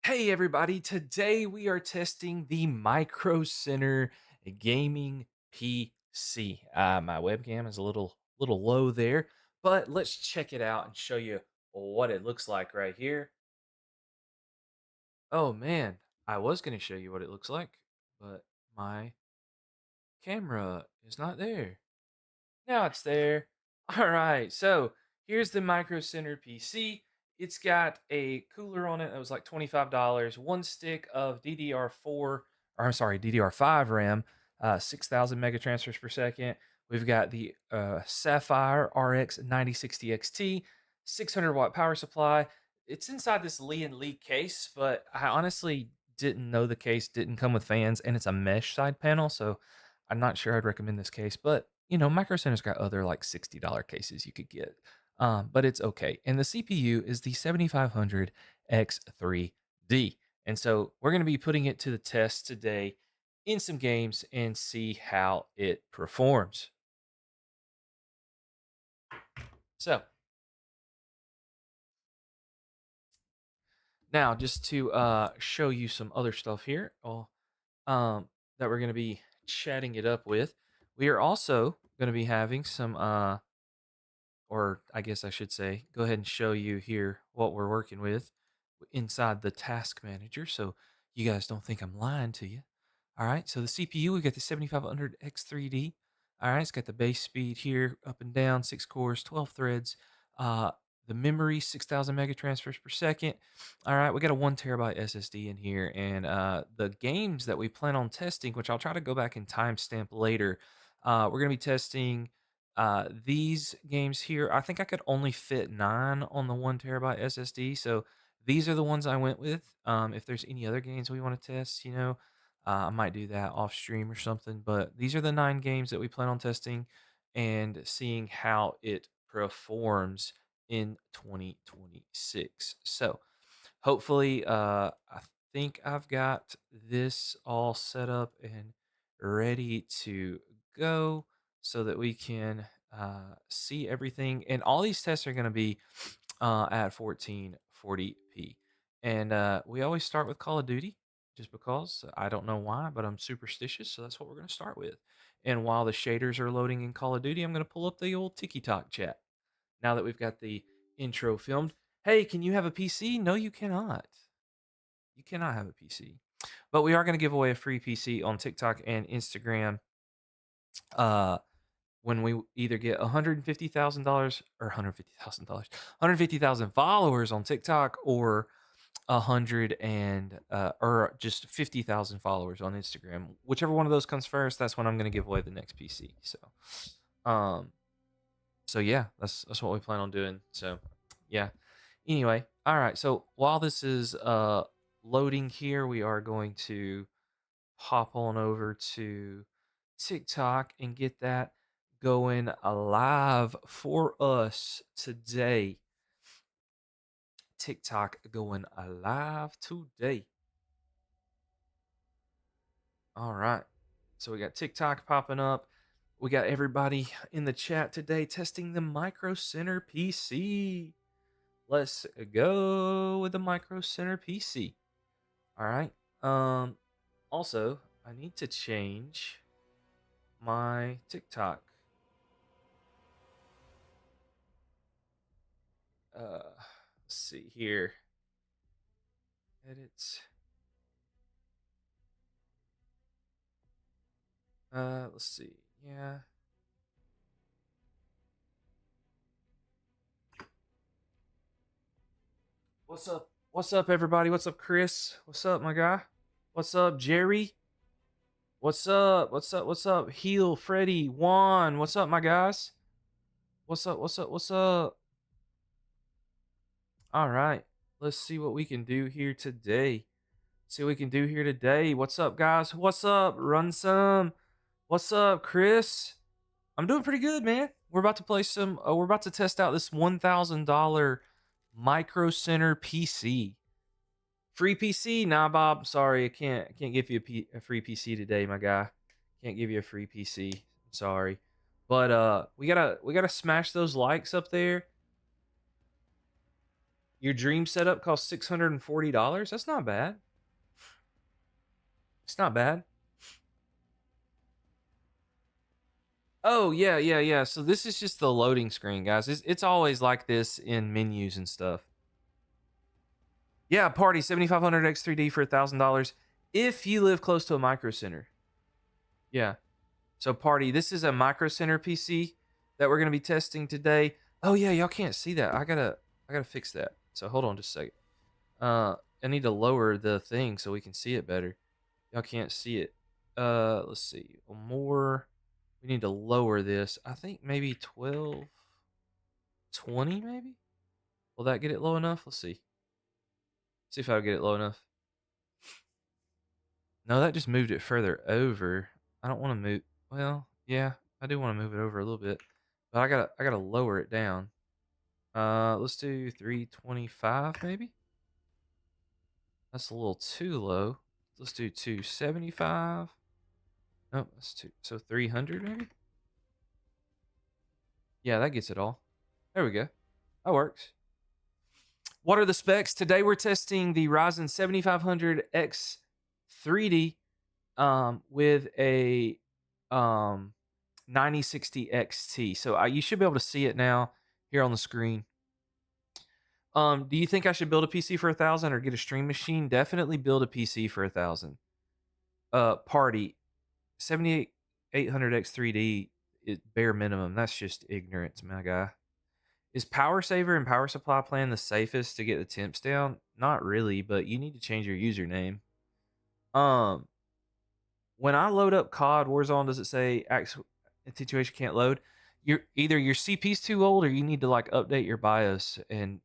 Hey everybody, today we are testing the Micro Center gaming PC. My webcam is a little low there, but let's check it out and show you what it looks like right here. Oh man, I was going to show you what it looks like, but my camera is not there. Now it's there. All right, so here's the Micro Center PC. It's got a cooler on it that was like $25, one stick of DDR4, or I'm sorry, DDR5 RAM, 6,000 mega transfers per second. We've got the Sapphire RX 9060 XT, 600-watt power supply. It's inside this Lee and Lee case, but I honestly didn't know the case didn't come with fans, and it's a mesh side panel, so I'm not sure I'd recommend this case, but Micro Center's got other like $60 cases you could get, but it's okay. And the CPU is the 7500 X3D. And so we're going to be putting it to the test today in some games and see how it performs. So now, just to show you some other stuff here, that we're going to be chatting it up with, we are also going to be having some or I guess I should say, go ahead and show you here what we're working with inside the task manager so you guys don't think I'm lying to you. All right, so the CPU, we got the 7500 X3D. All right, it's got the base speed here, up and down, 6 cores, 12 threads. Uh, the memory, 6,000 mega transfers per second. All right, we got a 1 terabyte SSD in here. And the games that we plan on testing, which I'll try to go back and timestamp later, we're going to be testing these games here. I think I could only fit 9 on the 1 terabyte SSD. So these are the ones I went with. If there's any other games we want to test, I might do that off stream or something. But these are the 9 games that we plan on testing and seeing how it performs in 2026. So hopefully, I think I've got this all set up and ready to go so that we can see everything. And all these tests are going to be at 1440p. And we always start with Call of Duty just because I don't know why, but I'm superstitious. So that's what we're going to start with. And while the shaders are loading in Call of Duty, I'm going to pull up the old TikTok chat now that we've got the intro filmed. Hey, can you have a PC? No, you cannot. You cannot have a PC. But we are going to give away a free PC on TikTok and Instagram uh, when we either get $150,000 or $150,000, 150,000 followers on TikTok or 100 and or just 50,000 followers on Instagram. Whichever one of those comes first, that's when I'm going to give away the next PC. Um, so yeah, that's what we plan on doing. So yeah. Anyway, all right. So while this is loading here, we are going to hop on over to TikTok and get that going live for us today. TikTok going live today. All right. So we got TikTok popping up. We got everybody in the chat today testing the Micro Center PC. Let's go with the Micro Center PC. All right. Also, I need to change my TikTok. Let's see here. Edit. Let's see. Yeah. What's up? What's up, everybody? What's up, Chris? What's up, my guy? What's up, Jerry? What's up? What's up? What's up? Heel, Freddy, Juan. What's up, my guys? What's up? What's up? What's up? All right. Let's see what we can do here today. See what we can do here today. What's up, guys? What's up? Run some. What's up, Chris? I'm doing pretty good, man. We're about to play some. We're about to test out this $1,000 Micro Center PC. Free PC? Nah, Bob. Sorry, I can't give you a free PC today, my guy. Can't give you a free PC. Sorry, but we gotta smash those likes up there. Your dream setup costs $640. That's not bad. It's not bad. Oh, yeah, yeah, yeah. So this is just the loading screen, guys. It's always like this in menus and stuff. Yeah, party 7500 X3D for $1,000 if you live close to a micro center. Yeah. So party, this is a micro center PC that we're gonna be testing today. Oh yeah, y'all can't see that. I gotta fix that. So hold on just a second. I need to lower the thing so we can see it better. Y'all can't see it. Let's see. More. We need to lower this. I think maybe 12, 20 maybe? Will that get it low enough? Let's see. See if I'll get it low enough. No, that just moved it further over. I don't want to move. Well, yeah, I do want to move it over a little bit, but I gotta lower it down. Let's do 325 maybe. That's a little too low. Let's do 275. No, that's too. So 300 maybe. Yeah, that gets it all. There we go. That works. What are the specs? Today we're testing the Ryzen 7500X 3D with a 9060 XT. So you should be able to see it now here on the screen. Do you think I should build a PC for 1,000 or get a stream machine? Definitely build a PC for 1,000. Party 7800X3D is bare minimum. That's just ignorance, my guy. Is Power Saver and Power Supply Plan the safest to get the temps down? Not really, but you need to change your username. Um, when I load up COD Warzone, does it say situation can't load? Either your CP's too old or you need to like update your BIOS, and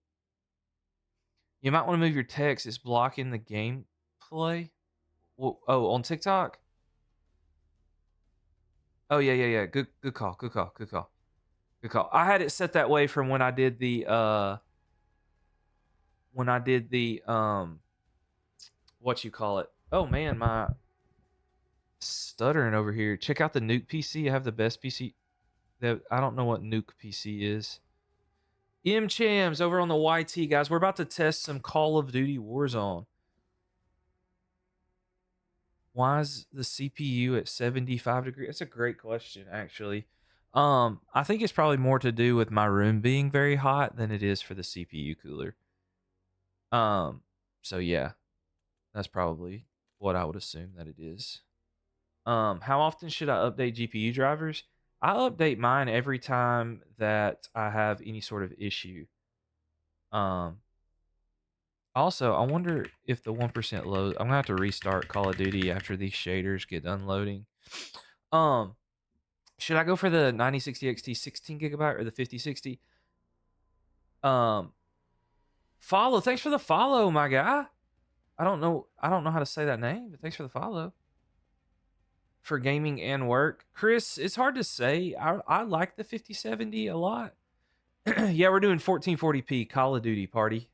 you might want to move your text. It's blocking the gameplay. Well, oh, on TikTok. Oh yeah, yeah, yeah. Good call. Good call. Good call. Good call. I had it set that way from when I did the what you call it. Oh man, my stuttering over here. Check out the Nuke PC. I have the best PC. I don't know what Nuke PC is. Chams over on the YT, guys. We're about to test some Call of Duty Warzone. Why is the CPU at 75 degrees? That's a great question, actually. I think it's probably more to do with my room being very hot than it is for the CPU cooler. So yeah, that's probably what I would assume that it is. How often should I update GPU drivers? I update mine every time that I have any sort of issue. Also, I wonder if the 1% load. I'm gonna have to restart Call of Duty after these shaders get done loading. Should I go for the 9060 XT 16 gigabyte or the 5060? Follow. Thanks for the follow, my guy. I don't know how to say that name, but thanks for the follow. For gaming and work, Chris, it's hard to say. I like the 5070 a lot. Yeah, we're doing 1440p Call of Duty party.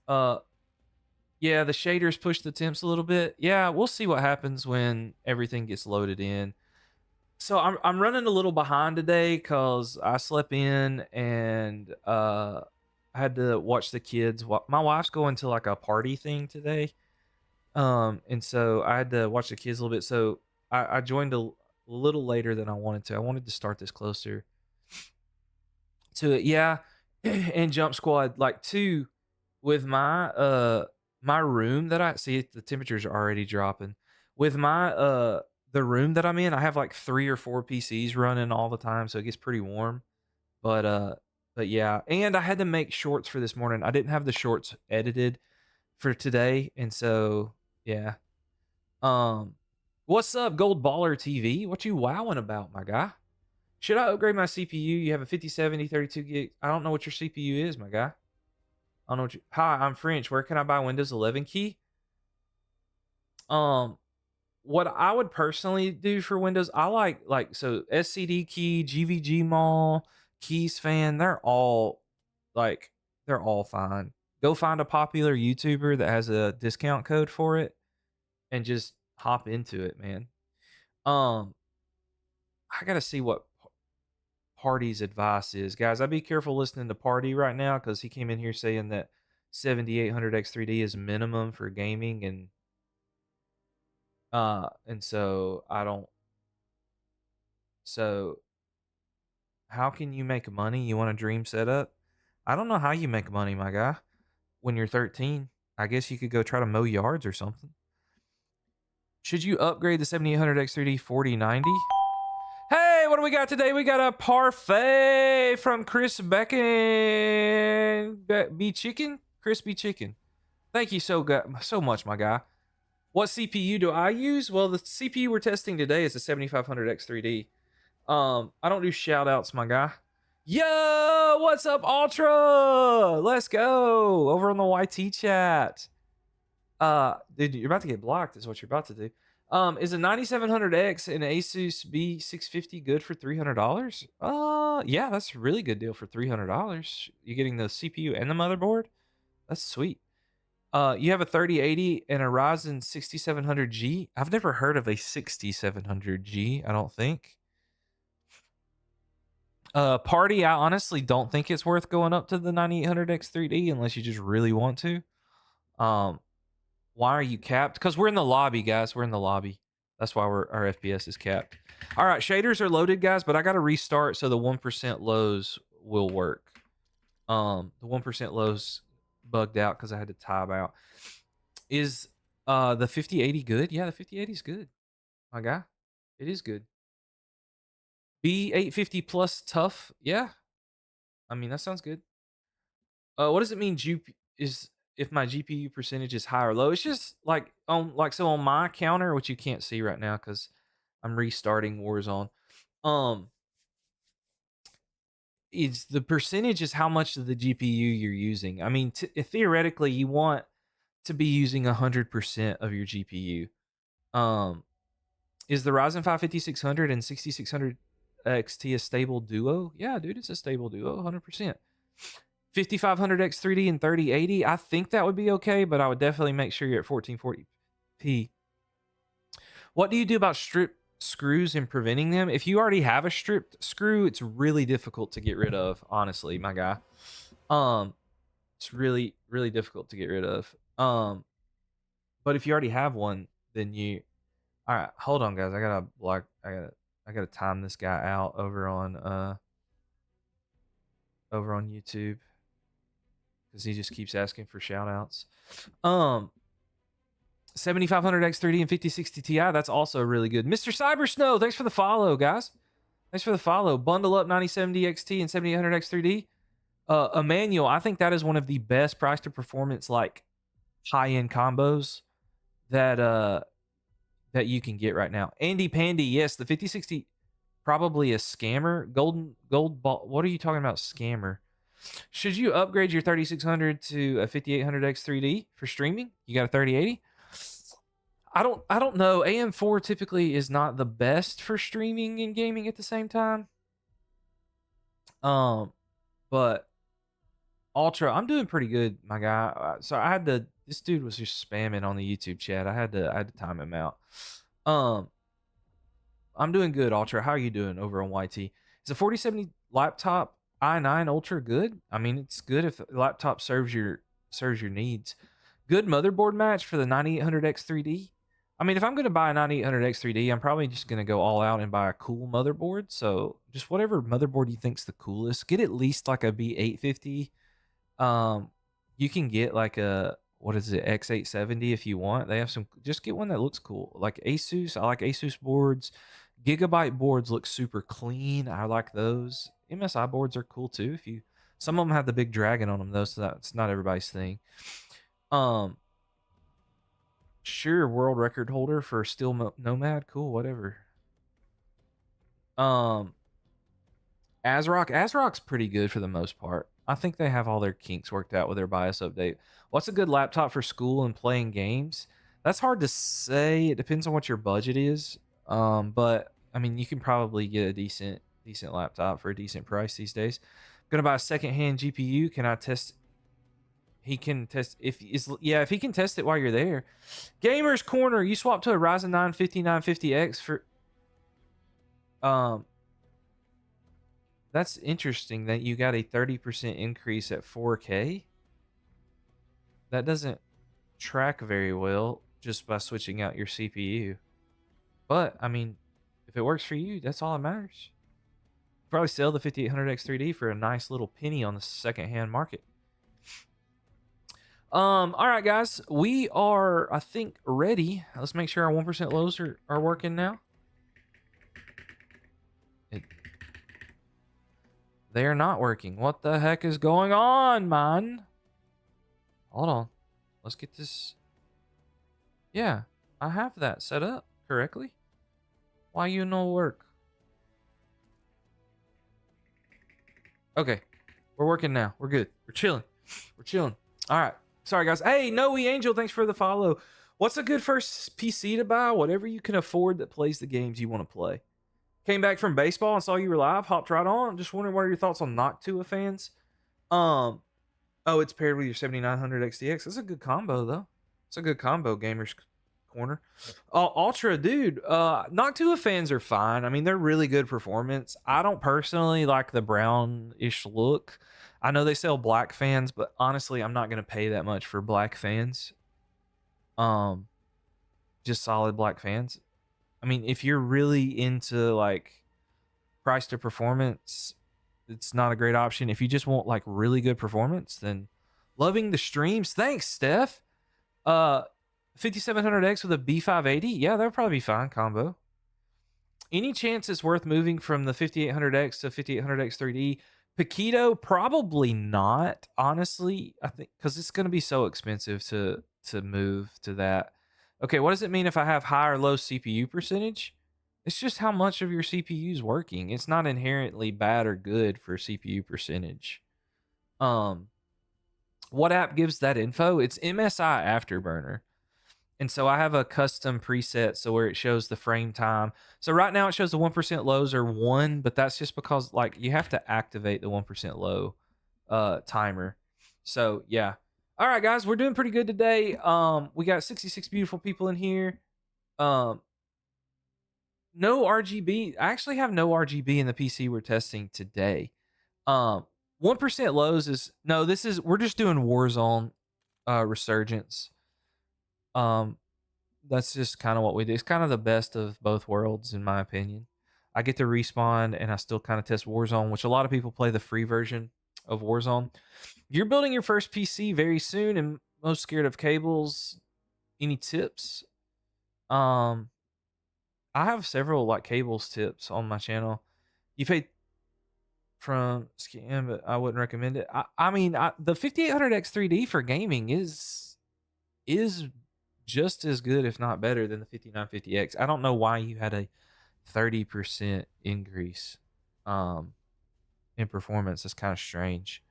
Yeah, the shaders push the temps a little bit. Yeah, we'll see what happens when everything gets loaded in. So I'm running a little behind today because I slept in and I had to watch the kids. My wife's going to like a party thing today, and so I had to watch the kids a little bit. So I joined a little later than I wanted to. I wanted to start this closer to it. Yeah, and Jump Squad like two with my room that I see the temperatures are already dropping. With my the room that I'm in, I have like 3 or 4 PCs running all the time, so it gets pretty warm. But yeah, and I had to make shorts for this morning. I didn't have the shorts edited for today, and so yeah. Um what's up, Gold Baller TV? What you wowing about, my guy? Should I upgrade my CPU? You have a 5070 32 gig. I don't know what your CPU is, my guy. I don't know what you. Hi, I'm French. Where can I buy Windows 11 key? Um, what I would personally do for Windows, I like so SCD key, GVG Mall, Keys Fan. Like they're all fine. Go find a popular YouTuber that has a discount code for it, and just hop into it, man. Um, I gotta see what Party's advice is. Guys, I'd be careful listening to Party right now because he came in here saying that 7800 X3D is minimum for gaming, and so I don't. So how can you make money? You want a dream setup? I don't know how you make money, my guy. When you're 13, I guess you could go try to mow yards or something. Should you upgrade the 7800 X3D 4090? Hey, what do we got today? We got a parfait from Chris Becken. Be Chicken? Crispy Chicken. Thank you so much, my guy. What CPU do I use? Well, the CPU we're testing today is the 7500 X3D. I don't do shout outs, my guy. Yo, what's up, Ultra? Let's go over on the YT chat. Dude, you're about to get blocked, is what you're about to do. Is a 9700X and Asus B650 good for $300? Yeah, that's a really good deal for $300. You're getting the CPU and the motherboard. That's sweet. You have a 3080 and a Ryzen 6700G. I've never heard of a 6700G, I don't think. Party, I honestly don't think it's worth going up to the 9800X3D unless you just really want to. Why are you capped? Because we're in the lobby, guys. We're in the lobby. That's why our FPS is capped. All right, shaders are loaded, guys, but I got to restart so the 1% lows will work. The 1% lows bugged out because I had to time out. Is the 5080 good? Yeah, the 5080 is good, my guy. It is good. B850 plus tough. Yeah. I mean, that sounds good. What does it mean? Is if my GPU percentage is high or low? It's just like on my counter, which you can't see right now because I'm restarting Warzone. It's the percentage is how much of the GPU you're using. I mean, theoretically, you want to be using 100% of your GPU. Is the Ryzen 5 5600 and 6600 XT a stable duo? Yeah, dude, it's a stable duo, 100%. 5500 X3D and 3080, I think that would be okay, but I would definitely make sure you're at 1440p. What do you do about stripped screws and preventing them? If you already have a stripped screw, it's really difficult to get rid of, honestly, my guy. It's really, really difficult to get rid of. But if you already have one, then you... All right, hold on, guys. I gotta time this guy out over on YouTube because he just keeps asking for shout outs. 7500 X3D and 5060 Ti, that's also really good. Mr. Cyber Snow, thanks for the follow, guys. Thanks for the follow. Bundle up 9070 XT and 7800 X3D. Emmanuel, I think that is one of the best price to performance like high-end combos that you can get right now. Andy Pandy, yes, the 5060 probably a scammer. Gold ball. What are you talking about, scammer? Should you upgrade your 3600 to a 5800 X3D for streaming? You got a 3080? I don't know. AM4 typically is not the best for streaming and gaming at the same time. But Ultra, I'm doing pretty good, my guy. So I had to. This dude was just spamming on the YouTube chat. I had to time him out. I'm doing good, Ultra. How are you doing over on YT? Is a 4070 laptop i9 Ultra good? I mean, it's good if the laptop serves your needs. Good motherboard match for the 9800 X3D. I mean, if I'm going to buy a 9800 X3D, I'm probably just going to go all out and buy a cool motherboard. So just whatever motherboard you think's the coolest, get at least like a B850. You can get like a, what is it, X870 if you want. They have some, just get one that looks cool. Like Asus, I like Asus boards. Gigabyte boards look super clean. I like those. MSI boards are cool too. Some of them have the big dragon on them though, so that's not everybody's thing. Sure, world record holder for Steel Nomad. Cool, whatever. ASRock's pretty good for the most part. I think they have all their kinks worked out with their BIOS update. What's a good laptop for school and playing games? That's hard to say. It depends on what your budget is. But I mean, you can probably get a decent laptop for a decent price these days. I'm gonna buy a secondhand GPU. Can I test? He can test if he can test it while you're there. Gamers Corner, you swap to a Ryzen 9 5950X for That's interesting that you got a 30% increase at 4K. That doesn't track very well just by switching out your CPU. But, I mean, if it works for you, that's all that matters. Probably sell the 5800X 3D for a nice little penny on the secondhand market. All right, guys, we are, I think, ready. Let's make sure our 1% lows are working now. They're not working. What the heck is going on, man? Hold on. Let's get this. Yeah, I have that set up correctly. Why you no work? Okay, we're working now. We're good. We're chilling. We're chilling. All right. Sorry, guys. Hey, Noe Angel, thanks for the follow. What's a good first PC to buy? Whatever you can afford that plays the games you want to play. Came back from baseball and saw you were live. Hopped right on. Just wondering what are your thoughts on Noctua fans? Oh, it's paired with your 7900 XTX. That's a good combo, though. It's a good combo, Gamers Corner. Ultra, dude. Noctua fans are fine. I mean, they're really good performance. I don't personally like the brownish look. I know they sell black fans, but honestly, I'm not going to pay that much for black fans. Just solid black fans. I mean, if you're really into like price to performance, it's not a great option. If you just want like really good performance, then loving the streams. Thanks, Steph. 5700X with a B580. Yeah, that would probably be fine combo. Any chance it's worth moving from the 5800X to 5800X 3D? Paquito, probably not, honestly. I think because it's going to be so expensive to move to that. Okay, what does it mean if I have high or low CPU percentage? It's just how much of your CPU is working. It's not inherently bad or good for CPU percentage. What app gives that info? It's MSI Afterburner. And so I have a custom preset so where it shows the frame time. So right now it shows the 1% lows are 1, but that's just because like you have to activate the 1% low timer. So yeah. All right, guys, we're doing pretty good today. We got 66 beautiful people in here. No RGB. I actually have no RGB in the PC we're testing today. 1% lows is no, we're just doing Warzone Resurgence. That's just kind of what we do. It's kind of the best of both worlds, in my opinion. I get to respawn, and I still kind of test Warzone, which a lot of people play the free version of Warzone. You're building your first PC very soon, and most scared of cables. Any tips? I have several like cables tips on my channel. You pay from Scam, but I wouldn't recommend it. I mean, the 5800X 3D for gaming is just as good, if not better, than the 5950X. I don't know why you had a 30% increase in performance. It's kind of strange,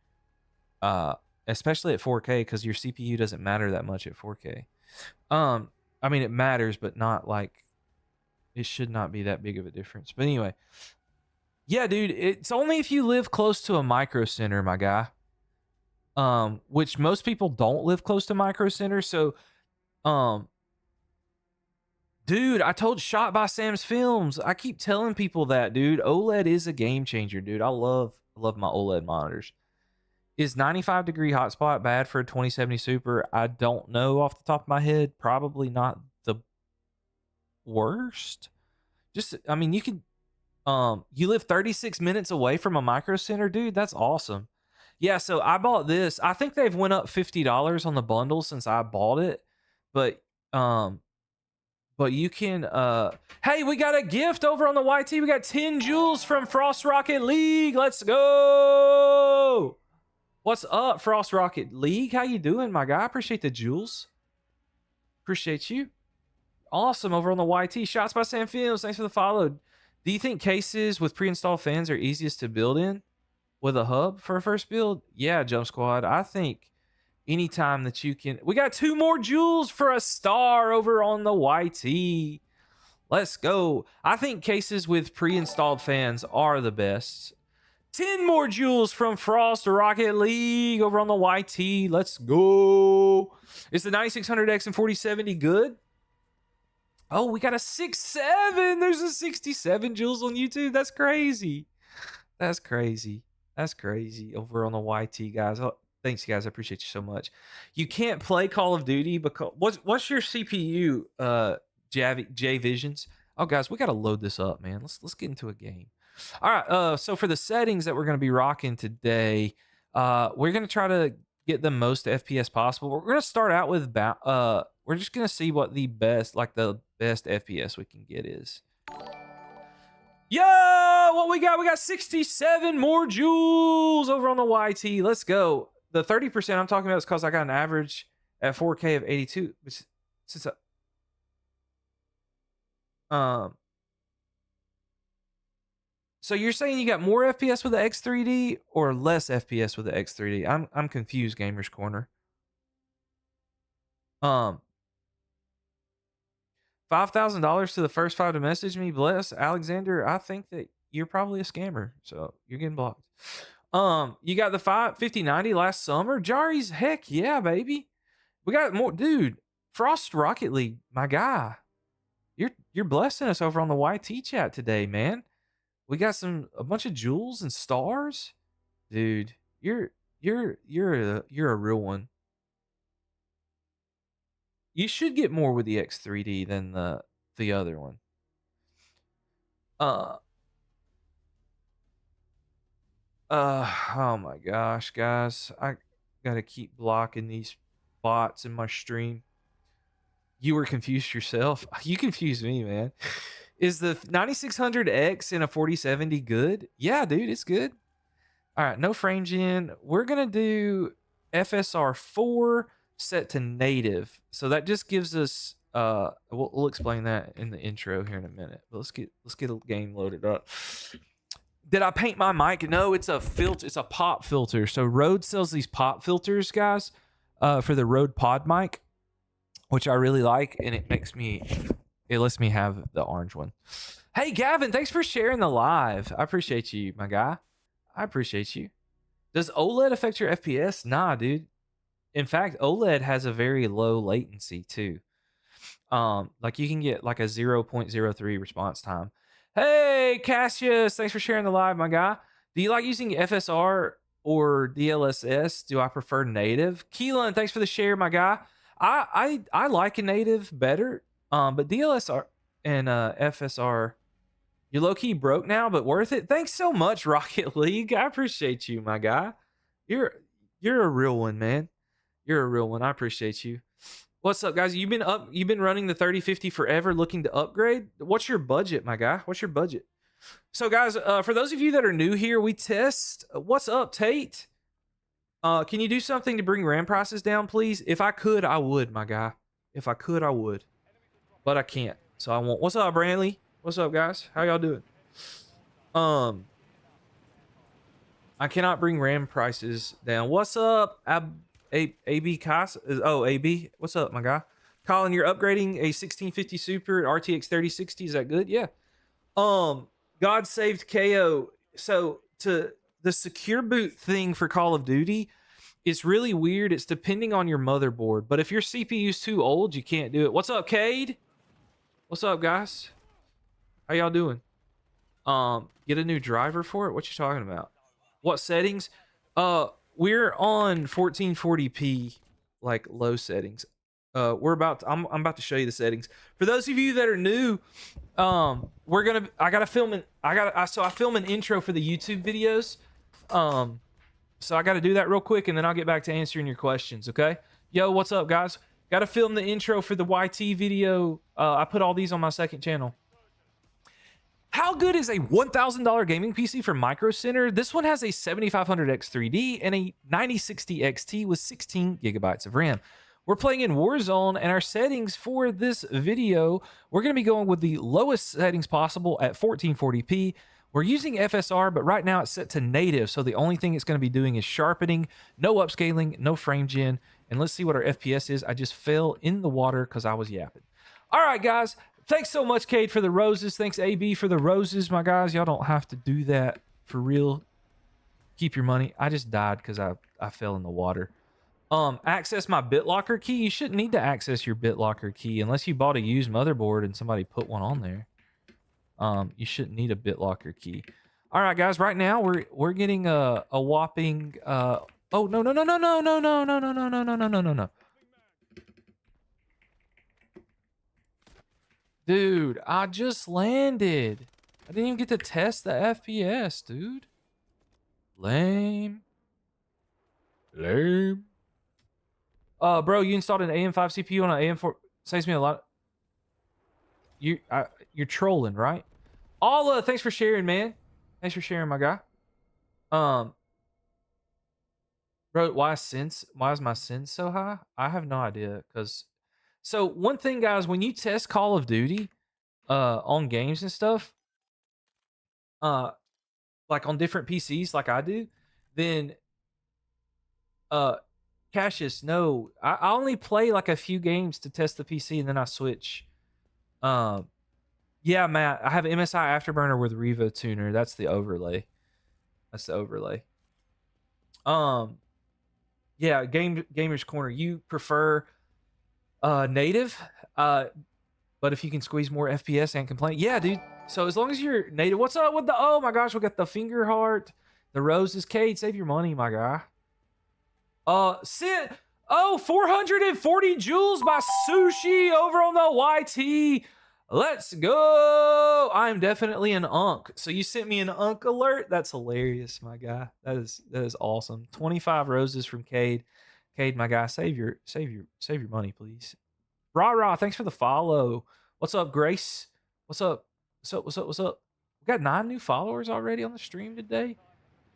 especially at 4K because your CPU doesn't matter that much at 4K. I mean, it matters, but not like it should not be that big of a difference. But anyway, yeah, dude, it's only if you live close to a micro center, my guy. Which most people don't live close to micro centers, so dude, I told Shot by Sam's Films. I keep telling people that, dude. OLED is a game changer, dude. I love my OLED monitors. Is 95-degree hotspot bad for a 2070 Super? I don't know off the top of my head. Probably not the worst. Just, I mean, you could, you live 36 minutes away from a micro center, dude. That's awesome. Yeah, so I bought this. I think they've went up $50 on the bundle since I bought it. But you can hey, we got a gift over on the YT. We got 10 jewels from Frost Rocket League. Let's go. What's up, Frost Rocket League? How you doing, my guy? Appreciate the jewels. Appreciate you. Awesome over on the YT. Shots by Sam Films. Thanks for the follow. Do you think cases with pre-installed fans are easiest to build in with a hub for a first build? Yeah, Jump Squad. I think anytime that you can. We got 2 more jewels for a star over on the YT. Let's go. I think cases with pre-installed fans are the best. 10 more jewels from Frost Rocket League over on the YT. Let's go. Is the 9600X and 4070 good? Oh, we got a 6.7. There's a 67 jewels on YouTube. That's crazy. That's crazy. That's crazy over on the YT, guys. Oh, thanks, guys. I appreciate you so much. You can't play Call of Duty because what's your CPU, J Visions? Oh, guys, we gotta load this up, man. Let's get into a game. All right. So for the settings that we're gonna be rocking today, we're gonna try to get the most FPS possible. We're gonna start out with we're just gonna see what the best FPS we can get is. Yo, what we got? We got 67 more joules over on the YT. Let's go. The 30% I'm talking about is because I got an average at 4K of 82. Since so you're saying you got more FPS with the X3D or less FPS with the X3D? I'm confused, Gamers Corner. $5,000 to the first 5 to message me. Bless Alexander. I think that you're probably a scammer, so you're getting blocked. You got the 5090 last summer. Jari's, heck yeah, baby. We got more, dude. Frost Rocket League, my guy. You're blessing us over on the YT chat today, man. We got a bunch of jewels and stars, dude. You're a real one. You should get more with the X3D than the other one. Oh my gosh, guys. I gotta keep blocking these bots in my stream. You were confused yourself. You confused me, man. Is the 9600X in a 4070 good? Yeah, dude, it's good. All right, no frame gen. We're gonna do FSR 4 set to native. So that just gives us we'll explain that in the intro here in a minute. But let's get a game loaded up. Did I paint my mic? No, it's a filter. It's a pop filter. So Rode sells these pop filters, guys, for the Rode Pod mic, which I really like, and it lets me have the orange one. Hey, Gavin, thanks for sharing the live. I appreciate you, my guy. I appreciate you. Does OLED affect your FPS? Nah, dude. In fact, OLED has a very low latency too. Like you can get like a 0.03 response time. Hey, Cassius, thanks for sharing the live, my guy. Do you like using FSR or DLSS? Do I prefer native? Keelan, thanks for the share, my guy. I like a native better. But DLSR and FSR, you're low key broke now, but worth it. Thanks so much, Rocket League. I appreciate you, my guy. You're a real one, man. You're a real one. I appreciate you. What's up, guys? You've been running the 3050 forever, looking to upgrade. What's your budget, my guy? What's your budget? So, guys, for those of you that are new here, we test. What's up, Tate? Can you do something to bring RAM prices down, please? If I could, I would, my guy. If I could, I would. But I can't, so I won't. What's up, Brantley? What's up, guys? How y'all doing? I cannot bring RAM prices down. What's up, AB Cas? Oh, AB. What's up, my guy? Colin, you're upgrading a 1650 Super RTX 3060. Is that good? Yeah. God saved KO. So to the secure boot thing for Call of Duty, it's really weird. It's depending on your motherboard. But if your CPU's too old, you can't do it. What's up, Cade? What's up, guys? How y'all doing? Get a new driver for it? What you talking about? What settings? We're on 1440p, like low settings. I'm about to show you the settings. For those of you that are new, I film an intro for the YouTube videos. So I got to do that real quick, and then I'll get back to answering your questions. Okay? Yo, what's up, guys? Got to film the intro for the YT video. I put all these on my second channel. How good is a $1,000 gaming PC from Micro Center? This one has a 7500X3D and a 9060 XT with 16 gigabytes of RAM. We're playing in Warzone, and our settings for this video, we're going to be going with the lowest settings possible at 1440p. We're using FSR, but right now it's set to native, so the only thing it's going to be doing is sharpening, no upscaling, no frame gen, and let's see what our FPS is. I just fell in the water because I was yapping. All right, guys. Thanks so much, Cade, for the roses. Thanks, AB, for the roses, my guys. Y'all don't have to do that for real. Keep your money. I just died because I fell in the water. Access my BitLocker key. You shouldn't need to access your BitLocker key unless you bought a used motherboard and somebody put one on there. You shouldn't need a BitLocker key. All right, guys. Right now we're getting a whopping oh no. Dude, I just landed. I didn't even get to test the FPS, dude. Lame. Lame. Bro, you installed an AM5 CPU on an AM4. Saves me a lot. You're trolling, right? All thanks for sharing, man. Thanks for sharing, my guy. Bro, why is my sense so high? I have no idea. So one thing, guys, when you test Call of Duty, on games and stuff, uh, like on different PCs, like I do, then uh, Cassius, no, I only play like a few games to test the PC, and then I switch. Um, yeah, Matt, I have MSI Afterburner with Revo Tuner. That's the overlay. That's the overlay. Yeah, Gamers Corner. You prefer native, but if you can squeeze more FPS and complain, yeah, dude. So as long as you're native, what's up with the? Oh my gosh, we got the finger heart, the roses. Cade, save your money, my guy. Sit. Oh, 440 joules by Sushi over on the YT. Let's go. I'm definitely an unk. So you sent me an unk alert. That's hilarious, my guy. That is awesome. 25 roses from Cade. Cade, my guy, save your money, please. Rah, thanks for the follow. What's up, Grace? What's up? What's up? We got 9 new followers already on the stream today.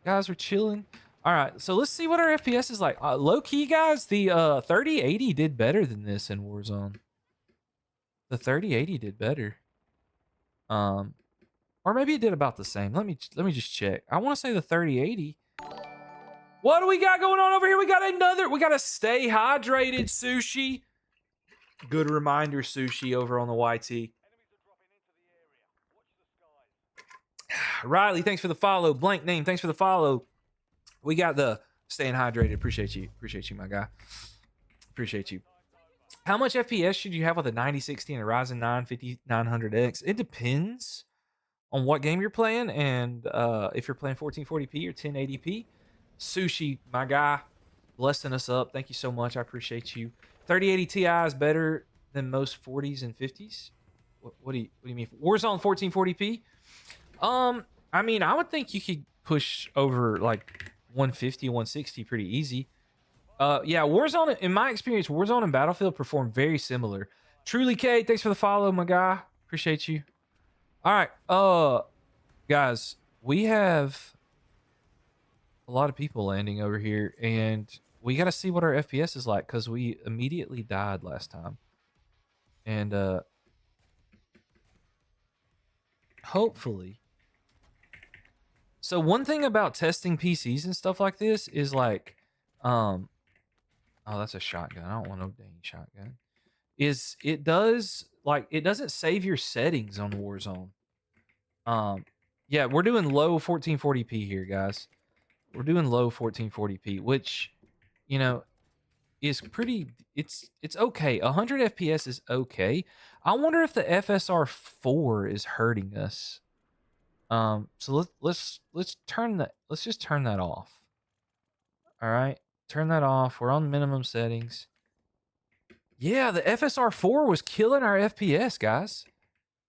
Guys, we're chilling. All right, so let's see what our FPS is like. Low key, guys, the 3080 did better than this in Warzone. The 3080 did better. Or maybe it did about the same. Let me just check. I want to say the 3080. What do we got going on over here? We got a stay hydrated, Sushi. Good reminder, Sushi, over on the YT. Riley, thanks for the follow. Blank name, thanks for the follow. We got the staying hydrated. Appreciate you, my guy. Appreciate you. How much FPS should you have with a 9060 and a Ryzen 9 5900X? It depends on what game you're playing and if you're playing 1440p or 1080p. Sushi, my guy, blessing us up. Thank you so much. I appreciate you. 3080 Ti is better than most 40s and 50s. What do you mean? Warzone 1440p? I mean, I would think you could push over like 150, 160 pretty easy. Yeah, Warzone, in my experience, Warzone and Battlefield perform very similar. Truly K, thanks for the follow, my guy. Appreciate you. All right, guys, we have a lot of people landing over here, and we got to see what our FPS is like because we immediately died last time. And hopefully. So one thing about testing PCs and stuff like this is like, oh, that's a shotgun. I don't want no dang shotgun. It doesn't save your settings on Warzone. Yeah, we're doing low 1440p here, guys. We're doing low 1440p, which, you know, is pretty. It's okay. 100 FPS is okay. I wonder if the FSR 4 is hurting us. So let's just turn that off. All right, turn that off. We're on minimum settings. Yeah, the FSR 4 was killing our FPS, guys.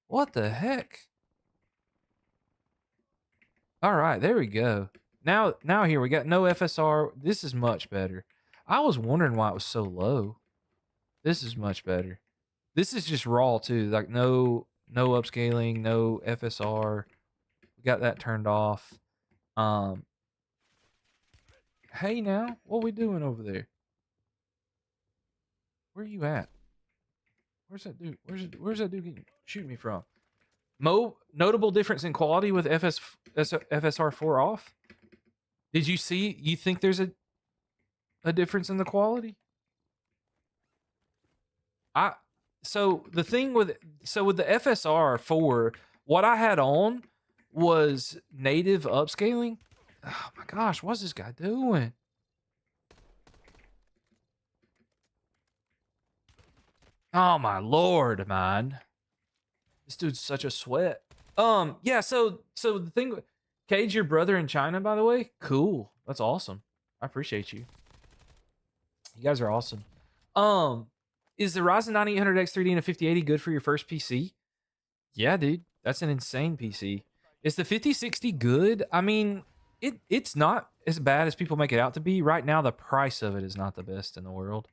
What the heck? All right, there we go. Now here we got no FSR. This is much better. I was wondering why it was so low. This is much better. This is just raw too. Like no upscaling, no FSR. We got that turned off. Hey now, what we doing over there? Where you at? Where's that dude? Where's that dude shooting me from? Notable difference in quality with FSR 4 off. Did you see? You think there's a difference in the quality? With the FSR 4, what I had on was native upscaling. Oh my gosh, what's this guy doing? Oh my lord, man. This dude's such a sweat. Yeah, so the thing Cage, your brother in China, by the way? Cool. That's awesome. I appreciate you. You guys are awesome. Is the Ryzen 9800X 3D and a 5080 good for your first PC? Yeah, dude. That's an insane PC. Is the 5060 good? I mean, it's not as bad as people make it out to be. Right now, the price of it is not the best in the world.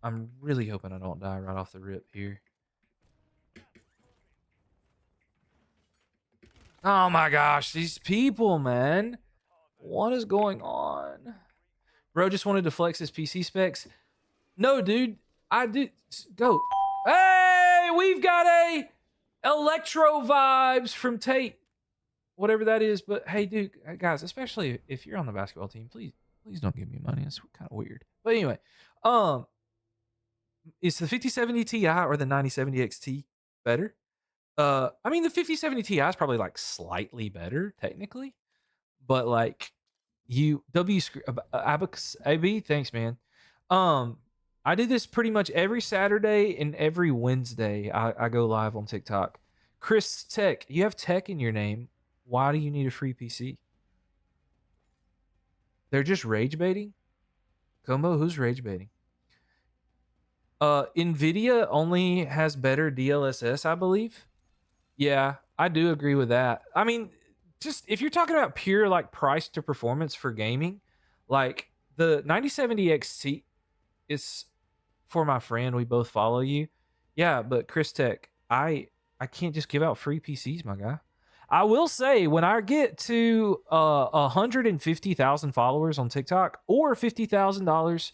I'm really hoping I don't die right off the rip here. Oh my gosh, these people, man. What is going on? Bro just wanted to flex his PC specs. No, dude. I did. Go. Hey, we've got a Electro Vibes from Tate. Whatever that is. But hey, dude, guys, especially if you're on the basketball team, please don't give me money. It's kind of weird. But anyway, is the 5070 Ti or the 9070 XT better? I mean, the 5070 Ti is probably like slightly better technically, but like Abacus AB, thanks, man. I do this pretty much every Saturday and every Wednesday. I go live on TikTok. Chris Tech, you have tech in your name. Why do you need a free PC? They're just rage baiting. Combo, who's rage baiting? Nvidia only has better DLSS, I believe. Yeah, I do agree with that. I mean, just if you're talking about pure like price to performance for gaming, like the 9070 XT is for my friend. We both follow you. Yeah, but Chris Tech, I can't just give out free PCs, my guy. I will say when I get to 150,000 followers on TikTok or $50,000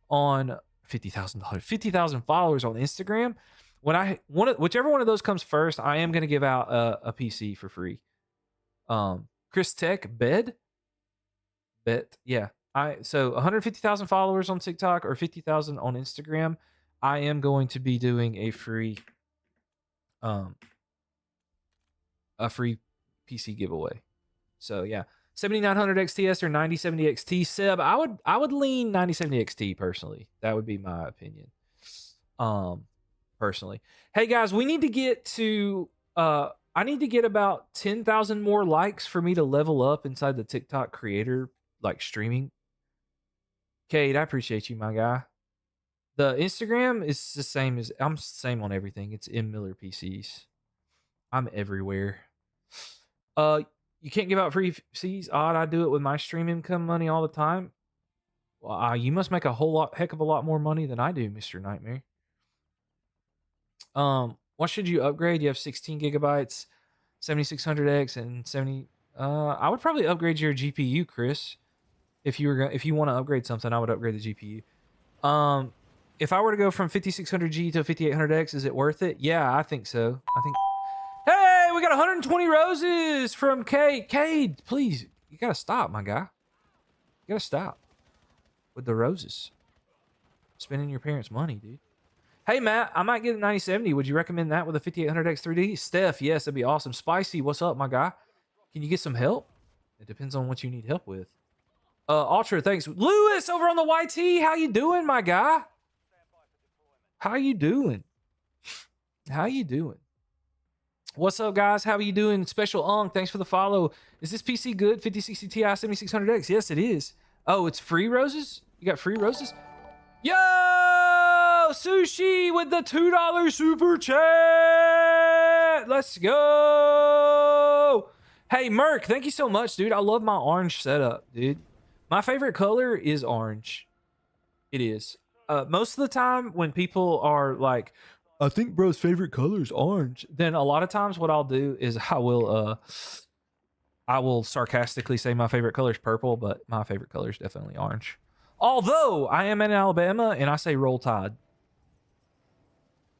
on $50,000 followers on Instagram, whichever one of those comes first, I am going to give out a PC for free. Chris Tech bet, yeah. So 150,000 followers on TikTok or 50,000 on Instagram, I am going to be doing a free PC giveaway. So yeah, 7900 XTS or 9070 XT. Seb, I would lean 9070 XT personally. That would be my opinion. Personally. Hey guys, we need to get to I need to get about 10,000 more likes for me to level up inside the TikTok creator like streaming. Cade, I appreciate you, my guy. The Instagram is the same as I'm same on everything. It's M Miller PCs. I'm everywhere. You can't give out free PCs. Odd, I do it with my stream income money all the time. Well, you must make a heck of a lot more money than I do, Mr. Nightmare. What should you upgrade? You have 16 gigabytes, 7600X, and 70. I would probably upgrade your GPU, Chris. If you want to upgrade something, I would upgrade the GPU. If I were to go from 5600G to 5800X, is it worth it? Yeah, I think so. Hey, we got 120 roses from Cade. Cade, please, you gotta stop, my guy. You gotta stop with the roses. Spending your parents' money, dude. Hey, Matt, I might get a 9070. Would you recommend that with a 5800X 3D? Steph, yes, that'd be awesome. Spicy, what's up, my guy? Can you get some help? It depends on what you need help with. Ultra, thanks. Lewis over on the YT, how you doing, my guy? How you doing? How you doing? What's up, guys? How are you doing? Special Unk, thanks for the follow. Is this PC good? 5060 Ti 7600X? Yes, it is. Oh, it's free roses? You got free roses? Yo! Sushi with the $2 super chat! Let's go! Hey, Merc, thank you so much, dude. I love my orange setup, dude. My favorite color is orange. It is. Most of the time when people are like, I think bro's favorite color is orange, then a lot of times what I'll do is I will sarcastically say my favorite color is purple, but my favorite color is definitely orange. Although I am in Alabama and I say Roll Tide.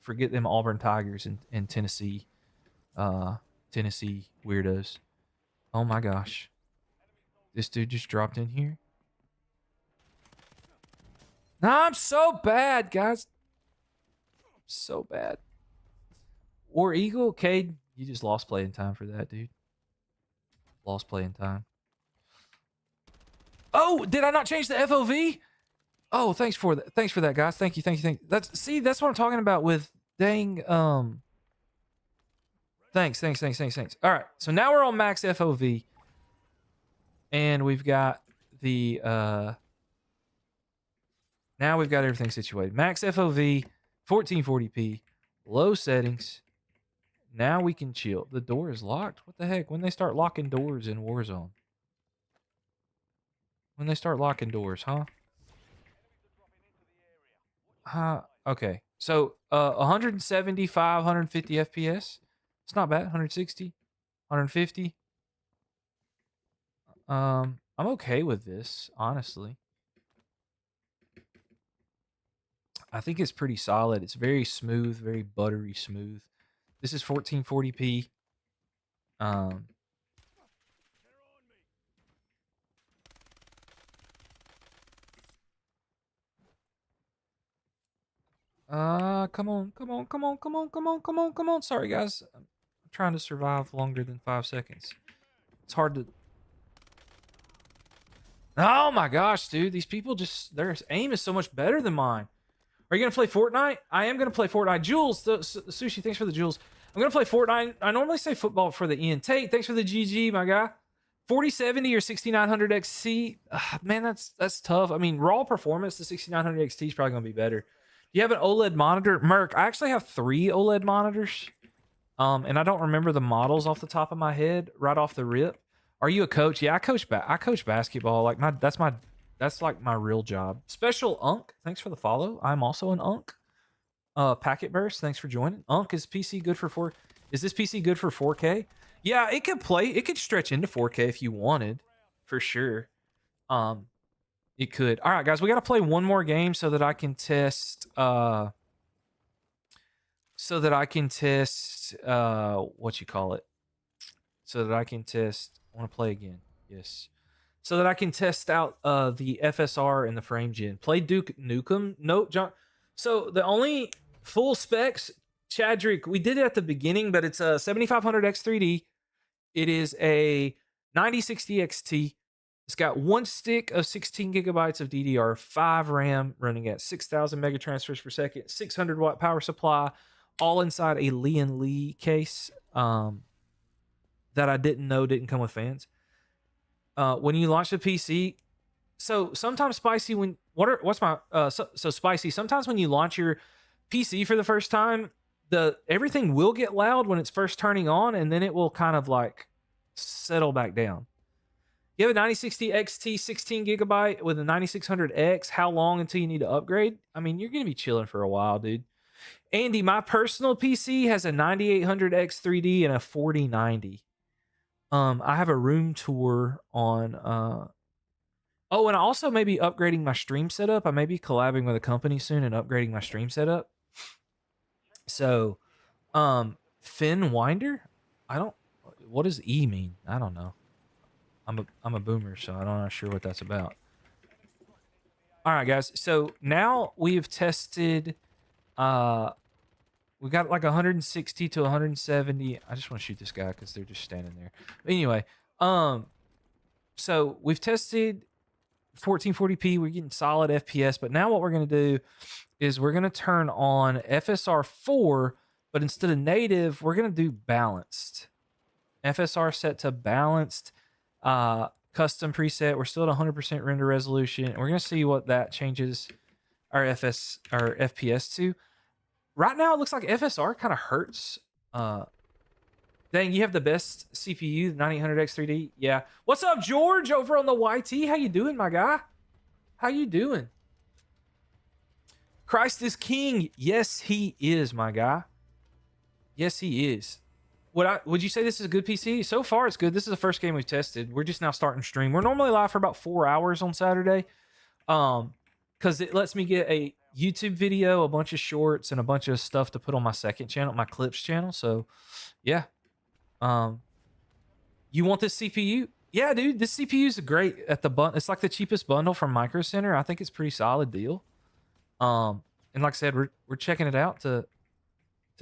Forget them Auburn Tigers and Tennessee weirdos. Oh my gosh. This dude just dropped in here. Nah, I'm so bad, guys. So bad. War Eagle, Cade, you just lost playing time for that, dude. Lost playing time. Oh, did I not change the FOV? Oh, thanks for that. Thanks for that, guys. Thank you. That's what I'm talking about with dang Thanks. All right, so now we're on max FOV, and we've got the now we've got everything situated. Max FOV, 1440p, low settings. Now we can chill. The door is locked. What the heck? When they start locking doors in Warzone? When they start locking doors, huh? Okay. So 175, 150 FPS. It's not bad. 160, 150. I'm okay with this, honestly. I think it's pretty solid. It's very smooth, very buttery smooth. This is 1440p. Come on. Sorry, guys. I'm trying to survive longer than 5 seconds. It's hard to... Oh my gosh, dude. These people just... Their aim is so much better than mine. Are you going to play Fortnite? I am going to play Fortnite. Jules, Sushi, thanks for the Jules. I'm going to play Fortnite. I normally say football for the Ian. Tate, thanks for the GG, my guy. 4070 or 6900 XT? Man, that's tough. I mean, raw performance, the 6900 XT is probably going to be better. Do you have an OLED monitor? Merc, I actually have 3 OLED monitors. And I don't remember the models off the top of my head right off the rip. Are you a coach? Yeah, I coach basketball. Like that's like my real job. Special Unk, thanks for the follow. I'm also an Unk. Packet Burst, thanks for joining. Unk, is PC good for Is this PC good for 4K? Yeah, it could stretch into 4K if you wanted, for sure. It could. All right, guys, we got to play one more game so that I can test what you call it. So that I can test. I want to play again. Yes. So that I can test out the FSR and the frame gen. Play Duke Nukem. No, John. So the only full specs, Chadrick, we did it at the beginning, but it's a 7500 X3D. It is a 9060 XT. It's got one stick of 16 gigabytes of DDR5 RAM running at 6,000 megatransfers per second, 600 watt power supply, all inside a Lee case that I didn't know didn't come with fans. When you launch the PC, so sometimes Spicy, Spicy, sometimes when you launch your PC for the first time, everything will get loud when it's first turning on, and then it will kind of like settle back down. You have a 9060 XT 16 gigabyte with a 9600X. How long until you need to upgrade? I mean, you're going to be chilling for a while, dude. Andy, my personal PC has a 9800X 3D and a 4090. I have a room tour on oh, and I also may be upgrading my stream setup. I may be collabing with a company soon and upgrading my stream setup. So, Finn Winder? What does E mean? I don't know. I'm a boomer, so I'm not sure what that's about. All right, guys. So now we've tested. We got like 160 to 170. I just want to shoot this guy because they're just standing there. But anyway, so we've tested 1440p. We're getting solid FPS. But now what we're gonna do is we're gonna turn on FSR 4, but instead of native, we're gonna do balanced. FSR set to balanced. Custom preset. We're still at 100% render resolution, and we're gonna see what that changes our FPS to. Right now, it looks like FSR kind of hurts. Dang, you have the best CPU, the 9800X3D. Yeah. What's up, George, over on the YT? How you doing, my guy? How you doing? Christ is king. Yes, he is, my guy. Yes, he is. Would you say this is a good PC? So far, it's good. This is the first game we've tested. We're just now starting stream. We're normally live for about 4 hours on Saturday, because it lets me get a YouTube video, a bunch of shorts, and a bunch of stuff to put on my second channel, my clips channel. So, yeah. You want this CPU? Yeah, dude. This CPU is great at the bundle. It's like the cheapest bundle from Micro Center. I think it's a pretty solid deal. And like I said, we're checking it out to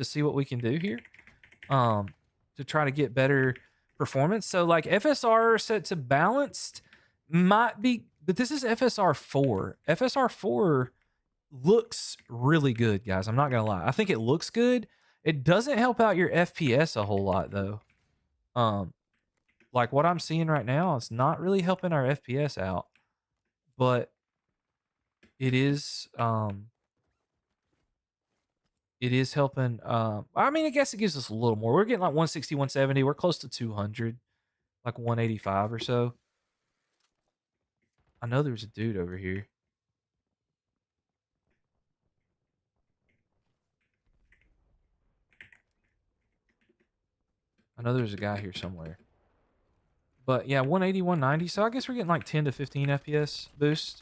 see what we can do here. To try to get better performance. So like FSR set to balanced might be, but this is FSR 4. FSR 4 looks really good, guys. I'm not gonna lie. I think it looks good. It doesn't help out your FPS a whole lot though. Like what I'm seeing right now, it's not really helping our FPS out, but it is helping. I mean, I guess it gives us a little more. We're getting like 160, 170. We're close to 200, like 185 or so. I know there's a dude over here. I know there's a guy here somewhere. But yeah, 180, 190. So I guess we're getting like 10 to 15 FPS boost.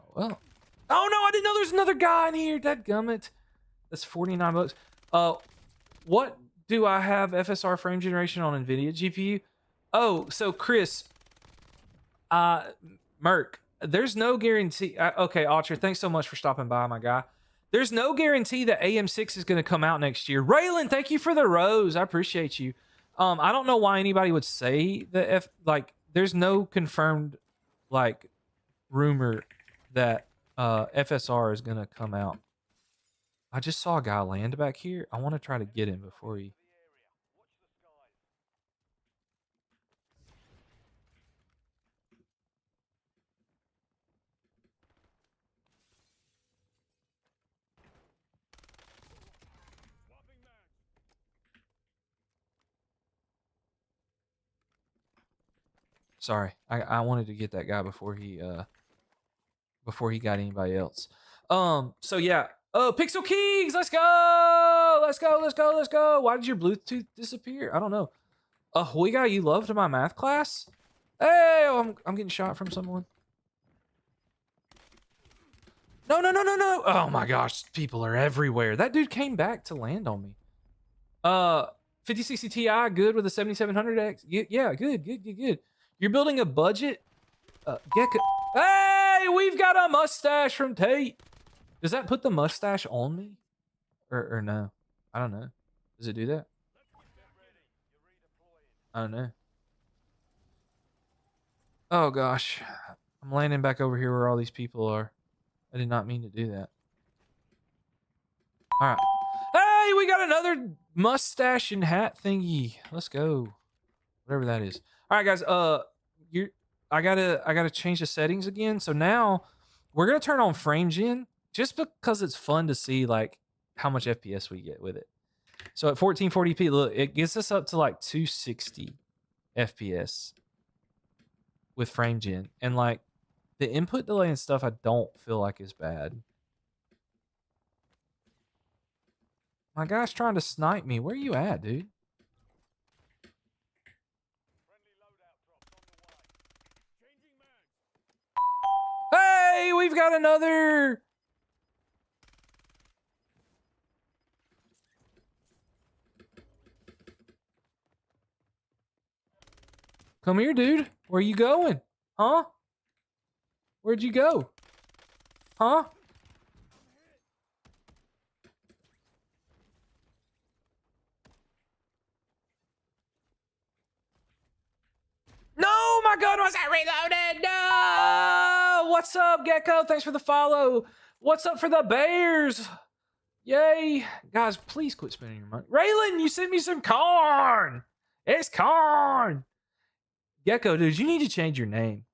Oh, well. Oh no, I didn't know there's another guy in here. Dadgummit. That's 49 bucks. What do I have FSR frame generation on NVIDIA GPU? Oh, so Chris, Merc, there's no guarantee. Okay, Archer, thanks so much for stopping by, my guy. There's no guarantee that AM6 is going to come out next year. Raylan, thank you for the rose. I appreciate you. I don't know why anybody would say that there's no confirmed like rumor that FSR is going to come out. I just saw a guy land back here. I want to try to get him before he. Sorry, I wanted to get that guy before he got anybody else. So yeah. Oh, Pixel Kings, let's go! Let's go, let's go, let's go. Why did your Bluetooth disappear? I don't know. We got you loved my math class? Hey, I'm getting shot from someone. No, no, no, no, no. Oh my gosh, people are everywhere. That dude came back to land on me. 5060 Ti, good with a 7700X. Yeah, good, good, good, good. You're building a budget? Gecko. Hey, we've got a mustache from Tate. Does that put the mustache on me? Or no? I don't know. Does it do that? I don't know. Oh gosh. I'm landing back over here where all these people are. I did not mean to do that. Alright. Hey, we got another mustache and hat thingy. Let's go. Whatever that is. Alright guys, I gotta change the settings again. So now we're gonna turn on frame gen just because it's fun to see like how much FPS we get with it. So at 1440p, look, it gets us up to like 260 FPS with frame gen. And like the input delay and stuff I don't feel like is bad. My guy's trying to snipe me. Where you at, dude? Hey, we've got another. Come here, dude. Where you going? Huh? Where'd you go? Huh? No, my gun wasn't reloaded. No. What's up, Gecko? Thanks for the follow. What's up for the Bears? Yay. Guys, please quit spending your money. Raylan, you sent me some corn. It's corn. Gecko, dude, you need to change your name.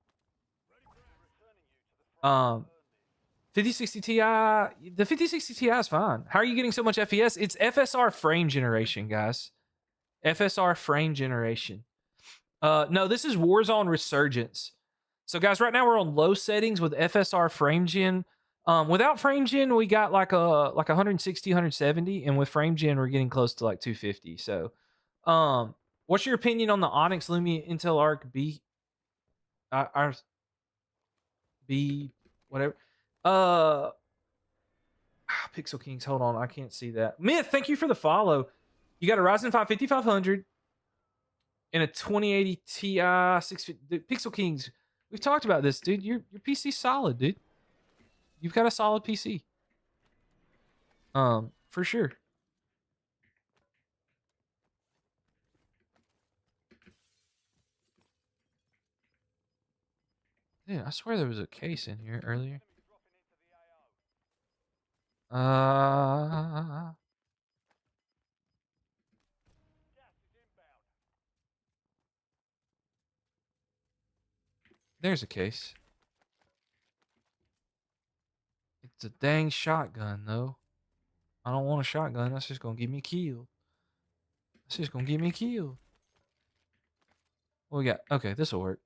5060 Ti, the 5060 Ti is fine. How are you getting so much FPS? It's FSR frame generation, guys. FSR frame generation. No, this is Warzone Resurgence. So, guys, right now we're on low settings with FSR frame gen. Without frame gen, we got like 160, 170, and with frame gen, we're getting close to like 250. So, what's your opinion on the Onyx Lumia Intel Arc B? B, whatever. Pixel Kings, hold on, I can't see that. Myth, thank you for the follow. You got a Ryzen 5 5500 and a 2080 Ti 650. Pixel Kings, we've talked about this, dude. Your PC's solid, dude. You've got a solid PC. For sure. Yeah, I swear there was a case in here earlier. There's a case. It's a dang shotgun, though. I don't want a shotgun. That's just gonna give me killed. That's just gonna give me killed. What we got? Okay, this will work.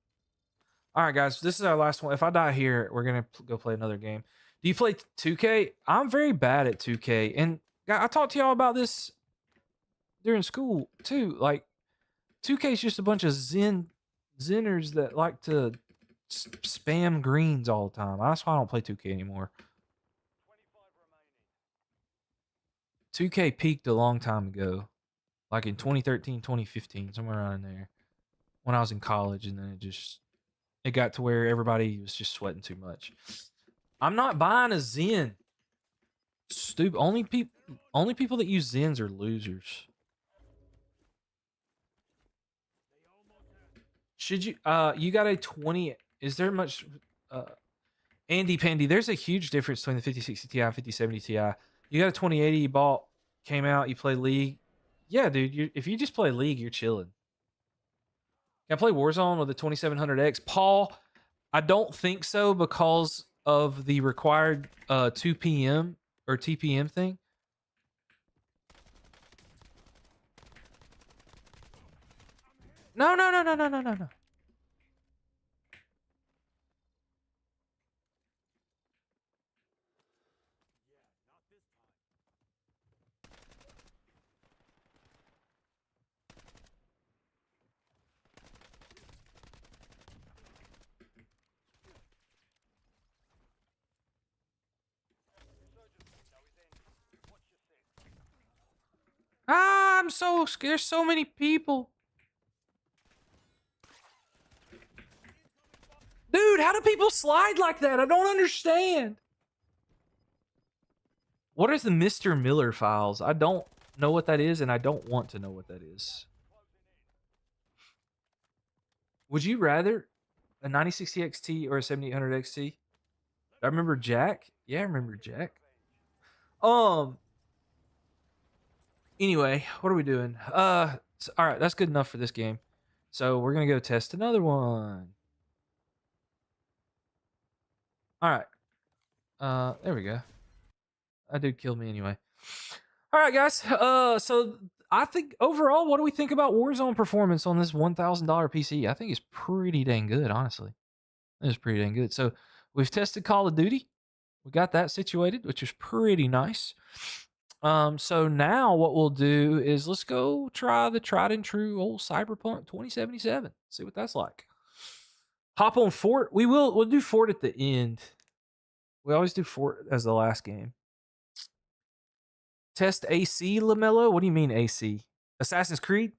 All right, guys. This is our last one. If I die here, we're gonna go play another game. Do you play 2K? I'm very bad at 2K, and I talked to y'all about this during school too. Like 2K is just a bunch of Zenners that like to spam greens all the time. That's why I don't play 2K anymore. 2K peaked a long time ago, like in 2013, 2015, somewhere around there, when I was in college, and then it got to where everybody was just sweating too much. I'm not buying a Zen. Stupid. Only people that use Zens are losers. Should you you got a 20, is there much Andy Pandy, there's a huge difference between the 5060 Ti and 5070 Ti. You got a 2080 you bought, came out, you play League. Yeah, dude, if you just play League, you're chilling. Can I play Warzone with the 2700X? Paul, I don't think so because of the required 2 p.m. or TPM thing. No, no, no, no, no, no, no, no. Ah, I'm so scared. There's so many people. Dude, how do people slide like that? I don't understand. What is the Mr. Miller files? I don't know what that is, and I don't want to know what that is. Would you rather a 9060 XT or a 7800 XT? I remember Jack. Yeah, I remember Jack. Anyway, what are we doing? All right, that's good enough for this game. So we're gonna go test another one. All right. There we go. That dude killed me anyway. All right, guys. So I think overall, what do we think about Warzone performance on this $1,000 PC? I think it's pretty dang good, honestly. It's pretty dang good. So we've tested Call of Duty. We got that situated, which is pretty nice. So now what we'll do is let's go try the tried and true old Cyberpunk 2077. See what that's like. Hop on Fort. We'll do Fort at the end. We always do Fort as the last game. Test AC, LaMelo? What do you mean AC? Assassin's Creed?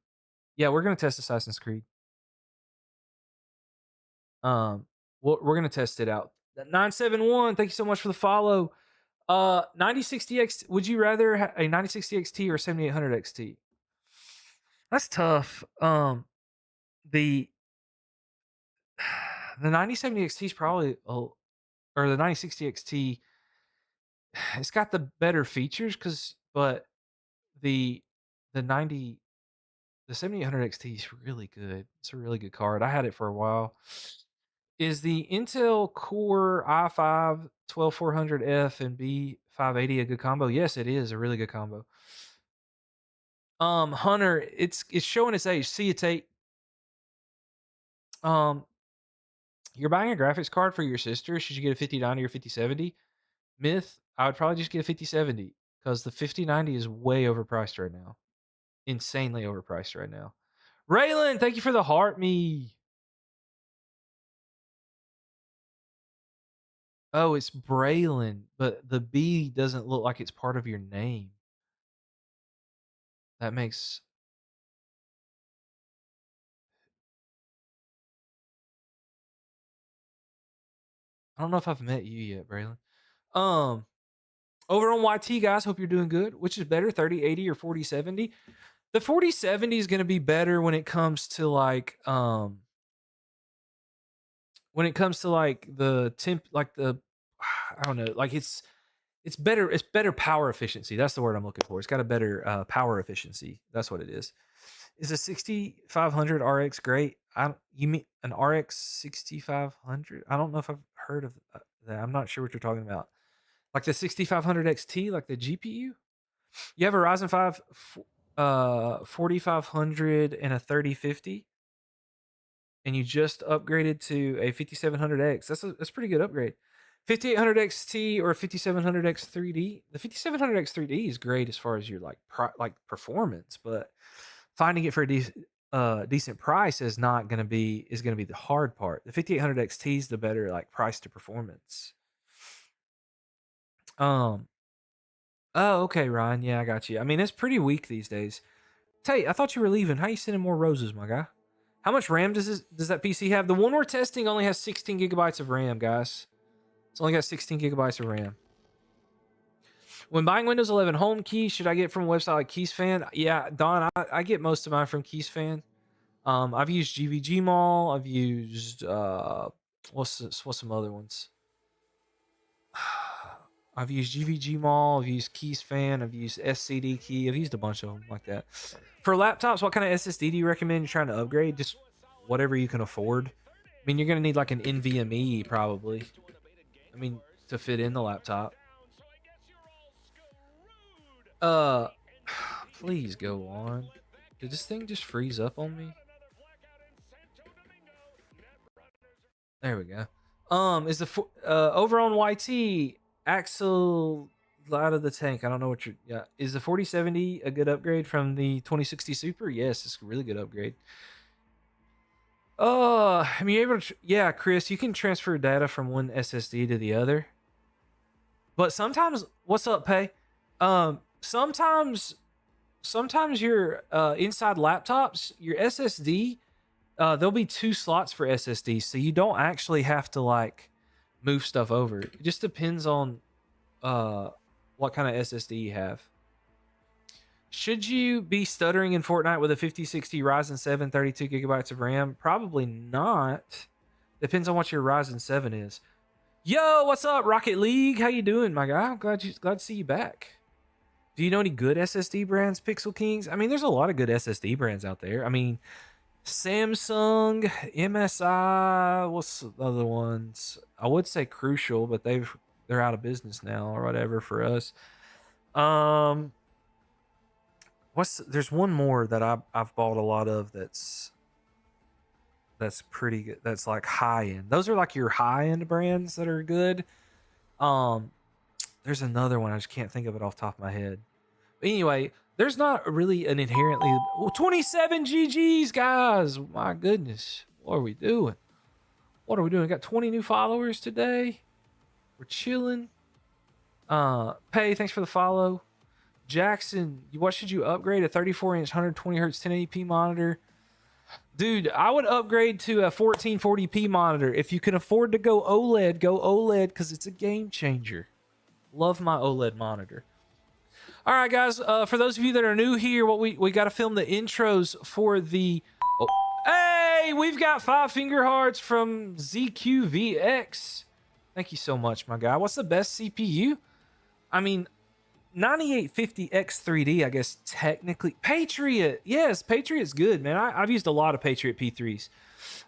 Yeah, we're gonna test Assassin's Creed. We're gonna test it out. 971, thank you so much for the follow. 9060 XT. Would you rather a 9060 XT or 7800 XT? That's tough. The the 9070 XT is probably or the 9060 XT. It's got the better features but the 7800 XT is really good. It's a really good card. I had it for a while. Is the Intel Core i5 12400F and B580 a good combo? Yes, it is a really good combo. Hunter, it's showing its age. See, it's 8. You're buying a graphics card for your sister. Should you get a 5090 or 5070? Myth, I would probably just get a 5070 because the 5090 is way overpriced right now. Insanely overpriced right now. Raylan, thank you for the heart me. Oh, it's Braylon, but the B doesn't look like it's part of your name. That makes I don't know if I've met you yet, Braylon. Over on YT, guys, hope you're doing good. Which is better, 3080 or 4070? The 4070 is going to be better when it comes to like the temp, like the I don't know, like it's better power efficiency. That's the word I'm looking for. It's got a better power efficiency. That's what it is. Is a 6500 RX great? You mean an RX 6500? I don't know if I've heard of that. I'm not sure what you're talking about. Like the 6500 XT, like the GPU. You have a Ryzen 5 4500 and a 3050, and you just upgraded to a 5700X. That's a pretty good upgrade. 5800 XT or 5700X 3D. The 5700X 3D is great as far as your like performance, but finding it for a decent price is gonna be the hard part. The 5800 XT is the better like price to performance. Um. Oh, okay, Ryan. Yeah, I got you. I mean, it's pretty weak these days. Tay, I thought you were leaving. How you sending more roses, my guy? How much RAM does that PC have? The one we're testing only has 16 gigabytes of RAM, guys. It's only got 16 gigabytes of RAM. When buying Windows 11 Home Key, should I get from a website like KeysFan? Yeah, Don, I get most of mine from KeysFan. I've used GVG Mall. I've used what's some other ones? I've used GVG Mall. I've used KeysFan. I've used SCD Key. I've used a bunch of them like that. For laptops, what kind of SSD do you recommend you're trying to upgrade? Just whatever you can afford. I mean, you're gonna need like an NVMe probably. I mean, to fit in the laptop. Please go on. Did this thing just freeze up on me? There we go. Is the over on YT Axle out of the tank? I don't know what you're. Yeah, is the 4070 a good upgrade from the 2060 Super? Yes, it's a really good upgrade. I mean, you're able to. Yeah, Chris, you can transfer data from one SSD to the other. But sometimes, what's up, Pay? Sometimes your inside laptops, your SSD, there'll be 2 slots for SSD, so you don't actually have to like move stuff over. It just depends on what kind of SSD you have. Should you be stuttering in Fortnite with a 5060 Ryzen 7 32 gigabytes of RAM? Probably not. Depends on what your Ryzen 7 is. Yo, what's up, Rocket League? How you doing, my guy? I'm glad to see you back. Do you know any good SSD brands, Pixel Kings? I mean, there's a lot of good SSD brands out there. I mean, Samsung, MSI, what's the other ones? I would say Crucial, but they're out of business now or whatever for us. There's one more that I've bought a lot of that's pretty good. That's like high end. Those are like your high end brands that are good. There's another one I just can't think of it off the top of my head. But anyway, there's not really an inherently 27 GGs, guys. My goodness, what are we doing? What are we doing? Got 20 new followers today. We're chilling. Pay, thanks for the follow. Jackson, what should you upgrade? A 34-inch 120 hertz 1080p monitor? Dude, I would upgrade to a 1440p monitor. If you can afford to go OLED because it's a game changer. Love my OLED monitor. All right, guys. For those of you that are new here, what we got to film the intros for the. Oh, hey, we've got 5 finger hearts from ZQVX. Thank you so much, my guy. What's the best CPU? I mean, 9850X3D, I guess technically. Patriot, yes, Patriot's good, man. I've used a lot of Patriot P3s.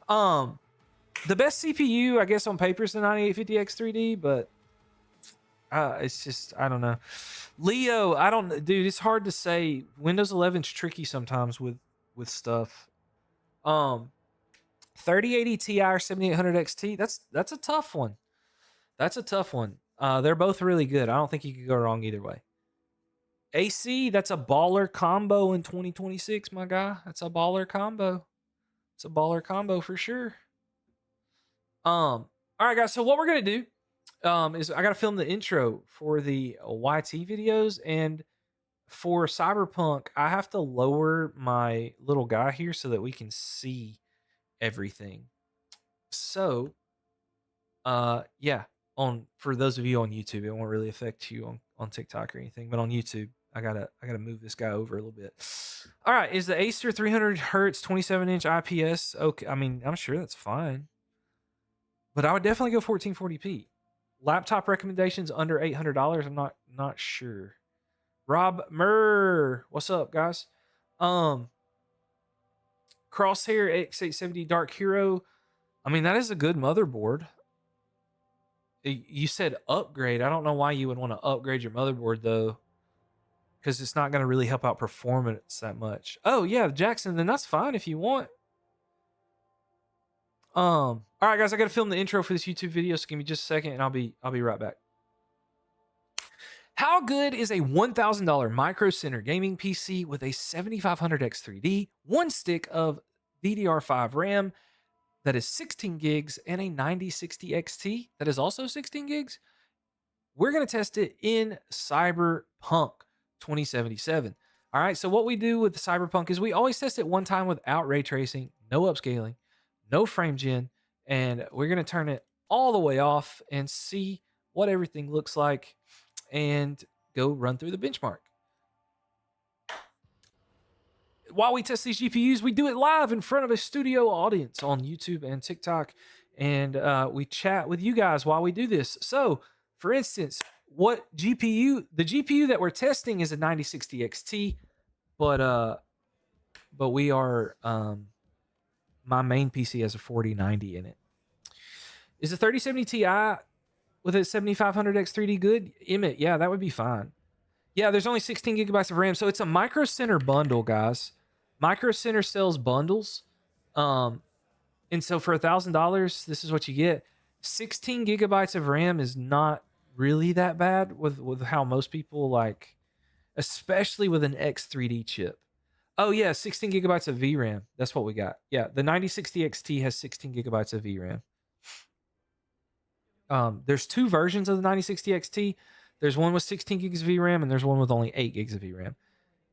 The best CPU, I guess, on paper is the 9850X3D, but it's just I don't know. Leo, dude. It's hard to say. Windows 11's tricky sometimes with stuff. 3080 Ti or 7800 XT. That's a tough one. That's a tough one. They're both really good. I don't think you could go wrong either way. AC, that's a baller combo in 2026, my guy. That's a baller combo. It's a baller combo for sure. All right, guys. So what we're gonna do is I gotta film the intro for the YT videos, and for Cyberpunk, I have to lower my little guy here so that we can see everything. So, yeah. For those of you on YouTube, it won't really affect you on TikTok or anything, but on YouTube, I gotta move this guy over a little bit. All right, is the Acer 300 hertz 27-inch IPS okay? I mean, I'm sure that's fine, but I would definitely go 1440p. Laptop recommendations under $800. I'm not sure. Rob Murr, what's up, guys? Crosshair X870 Dark Hero. I mean, that is a good motherboard. You said upgrade. I don't know why you would want to upgrade your motherboard though, because it's not going to really help out performance that much. Oh yeah, Jackson, then that's fine if you want. All right, guys, I got to film the intro for this YouTube video, so give me just a second, and I'll be right back. How good is a $1,000 Micro Center gaming PC with a 7500X3D, one stick of DDR5 RAM that is 16 gigs, and a 9060 XT that is also 16 gigs? We're going to test it in Cyberpunk 2077. All right, so what we do with the Cyberpunk is we always test it one time without ray tracing, no upscaling, no frame gen, and we're going to turn it all the way off and see what everything looks like and go run through the benchmark. While we test these GPUs, we do it live in front of a studio audience on YouTube and TikTok, and we chat with you guys while we do this. So, for instance, the GPU that we're testing is a 9060 XT, but we are my main PC has a 4090 in it. Is a 3070 Ti with a 7500X3D good? Emmett, yeah, that would be fine. Yeah, there's only 16 gigabytes of RAM, so it's a Micro Center bundle, guys. Micro Center sells bundles, and so for $1,000, this is what you get. 16 gigabytes of RAM is not really that bad with how most people like, especially with an X3D chip. Oh yeah, 16 gigabytes of VRAM. That's what we got. Yeah, the 9060 XT has 16 gigabytes of VRAM. There's two versions of the 9060 XT. There's one with 16 gigs of VRAM, and there's one with only 8 gigs of VRAM.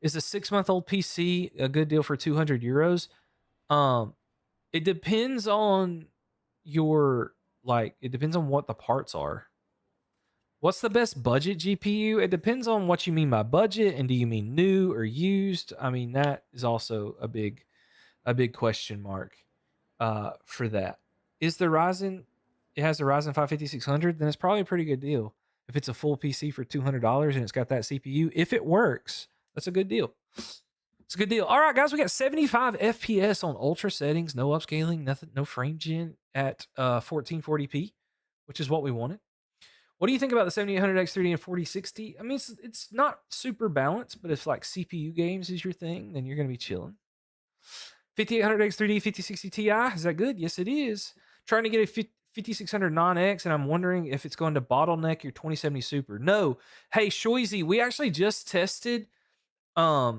Is a 6-month-old PC a good deal for 200 euros? It depends on it depends on what the parts are. What's the best budget GPU? It depends on what you mean by budget, and do you mean new or used? I mean, that is also a big question mark for that. Is the Ryzen, it has the Ryzen 5 5600, then it's probably a pretty good deal. If it's a full PC for $200 and it's got that CPU, if it works, that's a good deal. It's a good deal. All right, guys, we got 75 FPS on ultra settings, no upscaling, nothing, no frame gen at 1440p, which is what we wanted. What do you think about the 7800X3D and 4060? I mean, it's not super balanced, but if like CPU games is your thing, then you're going to be chilling. 5800X3D, 5060 Ti, is that good? Yes, it is. Trying to get a 5600 non-X, and I'm wondering if it's going to bottleneck your 2070 Super. No. Hey, Shoizy, we actually just tested a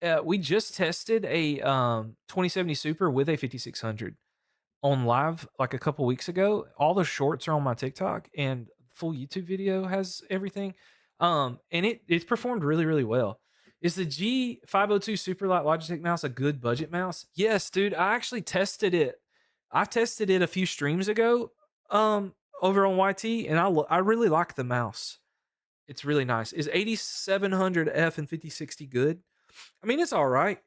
2070 Super with a 5600 on live like a couple weeks ago. All the shorts are on my TikTok, and full YouTube video has everything. And it's performed really, really well. Is the G502 Superlight Logitech mouse a good budget mouse? Yes, dude. I actually tested it. I've tested it a few streams ago over on YT, and I really like the mouse. It's really nice. Is 8700F and 5060 good? I mean, it's all right.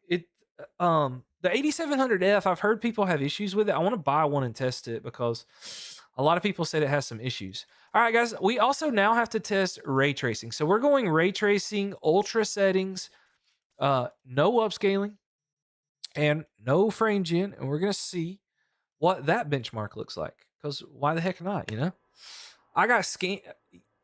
The 8700F, I've heard people have issues with it. I want to buy one and test it because a lot of people said it has some issues. All right, guys, we also now have to test ray tracing. So we're going ray tracing, ultra settings, no upscaling, and no frame gen, and we're going to see what that benchmark looks like, because why the heck not, you know? I got scammed.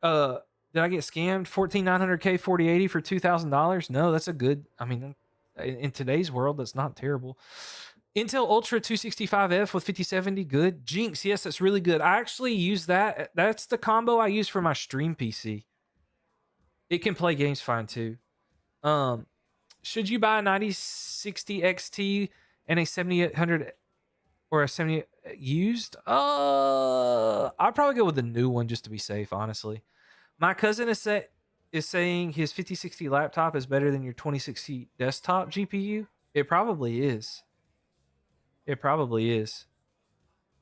Did I get scammed? 14900K 4080 for $2,000? No, that's a good, I mean, in today's world, that's not terrible. Intel Ultra 265F with 5070, good. Jinx, yes, that's really good. I actually use that. That's the combo I use for my stream PC. It can play games fine too. Should you buy a 9060 XT and a 7800 or a 70 used? I'd probably go with the new one just to be safe, honestly. My cousin is saying his 5060 laptop is better than your 2060 desktop GPU. It probably is. It probably is.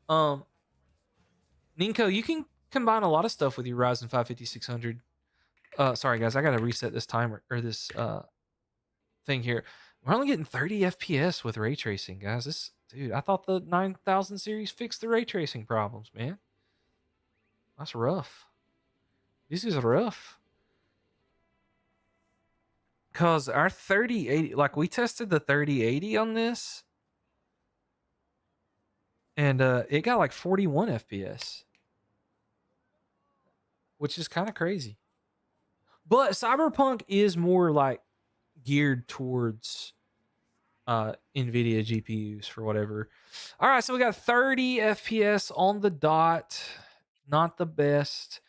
Ninko, you can combine a lot of stuff with your Ryzen 5 5600. Sorry guys, I gotta reset this timer or this thing here. We're only getting 30 FPS with ray tracing, guys. Dude, I thought the 9000 series fixed the ray tracing problems, man. That's rough. This is rough. Cause our 3080, like we tested the 3080 on this, and it got like 41 FPS, which is kind of crazy. But Cyberpunk is more like geared towards Nvidia GPUs for whatever. All right, so we got 30 FPS on the dot. Not the best.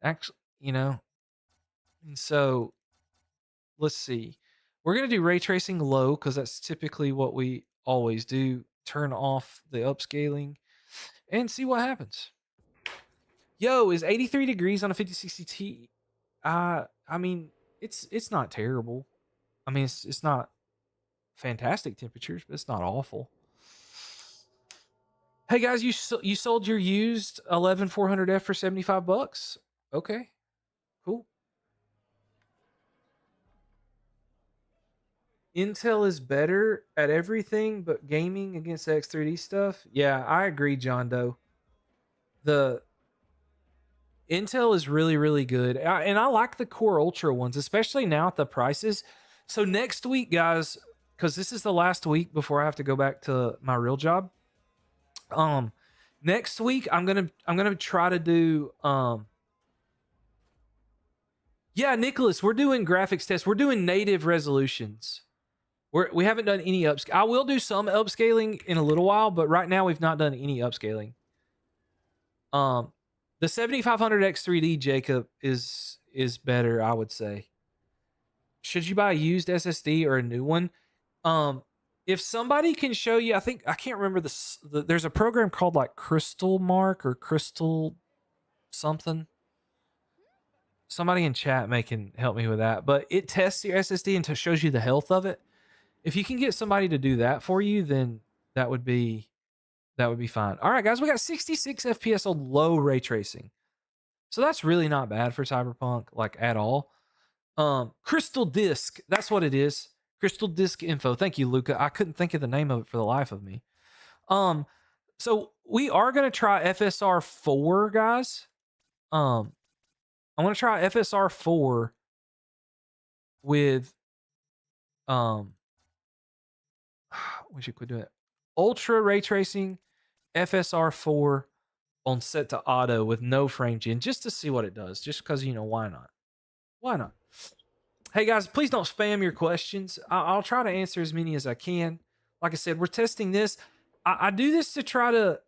Actually, and so let's see. We're going to do ray tracing low because that's typically what we always do. Turn off the upscaling and see what happens. Yo, is 83 degrees on a 5060 Ti? I mean, it's not terrible. I mean, it's not fantastic temperatures, but it's not awful. Hey guys, you sold your used 11400F for $75. Okay, cool. Intel is better at everything but gaming against the X3D stuff. Yeah, I agree, John Doe. The Intel is really, really good. And I like the Core Ultra ones, especially now at the prices. So next week, guys, because this is the last week before I have to go back to my real job. Next week I'm gonna try to do yeah, Nicholas, we're doing graphics tests. We're doing native resolutions. We haven't done any upscale. I will do some upscaling in a little while, but right now we've not done any upscaling. The 7500X3D, Jacob, is better, I would say. Should you buy a used SSD or a new one? If somebody can show you, I can't remember there's a program called like Crystal Mark or Crystal something. Somebody in chat can help me with that, but it tests your SSD and shows you the health of it. If you can get somebody to do that for you, then that would be fine. All right, guys, we got 66 FPS on low ray tracing, so that's really not bad for Cyberpunk, like at all. Crystal Disk, that's what it is. Crystal Disk Info. Thank you, Luca. I couldn't think of the name of it for the life of me. So we are gonna try FSR 4, guys. I want to try FSR 4 with we should quit doing it. Ultra ray tracing FSR 4 on set to auto with no frame gen just to see what it does. Just because, why not? Why not? Hey guys, please don't spam your questions. I'll try to answer as many as I can. Like I said, we're testing this. I do this to try to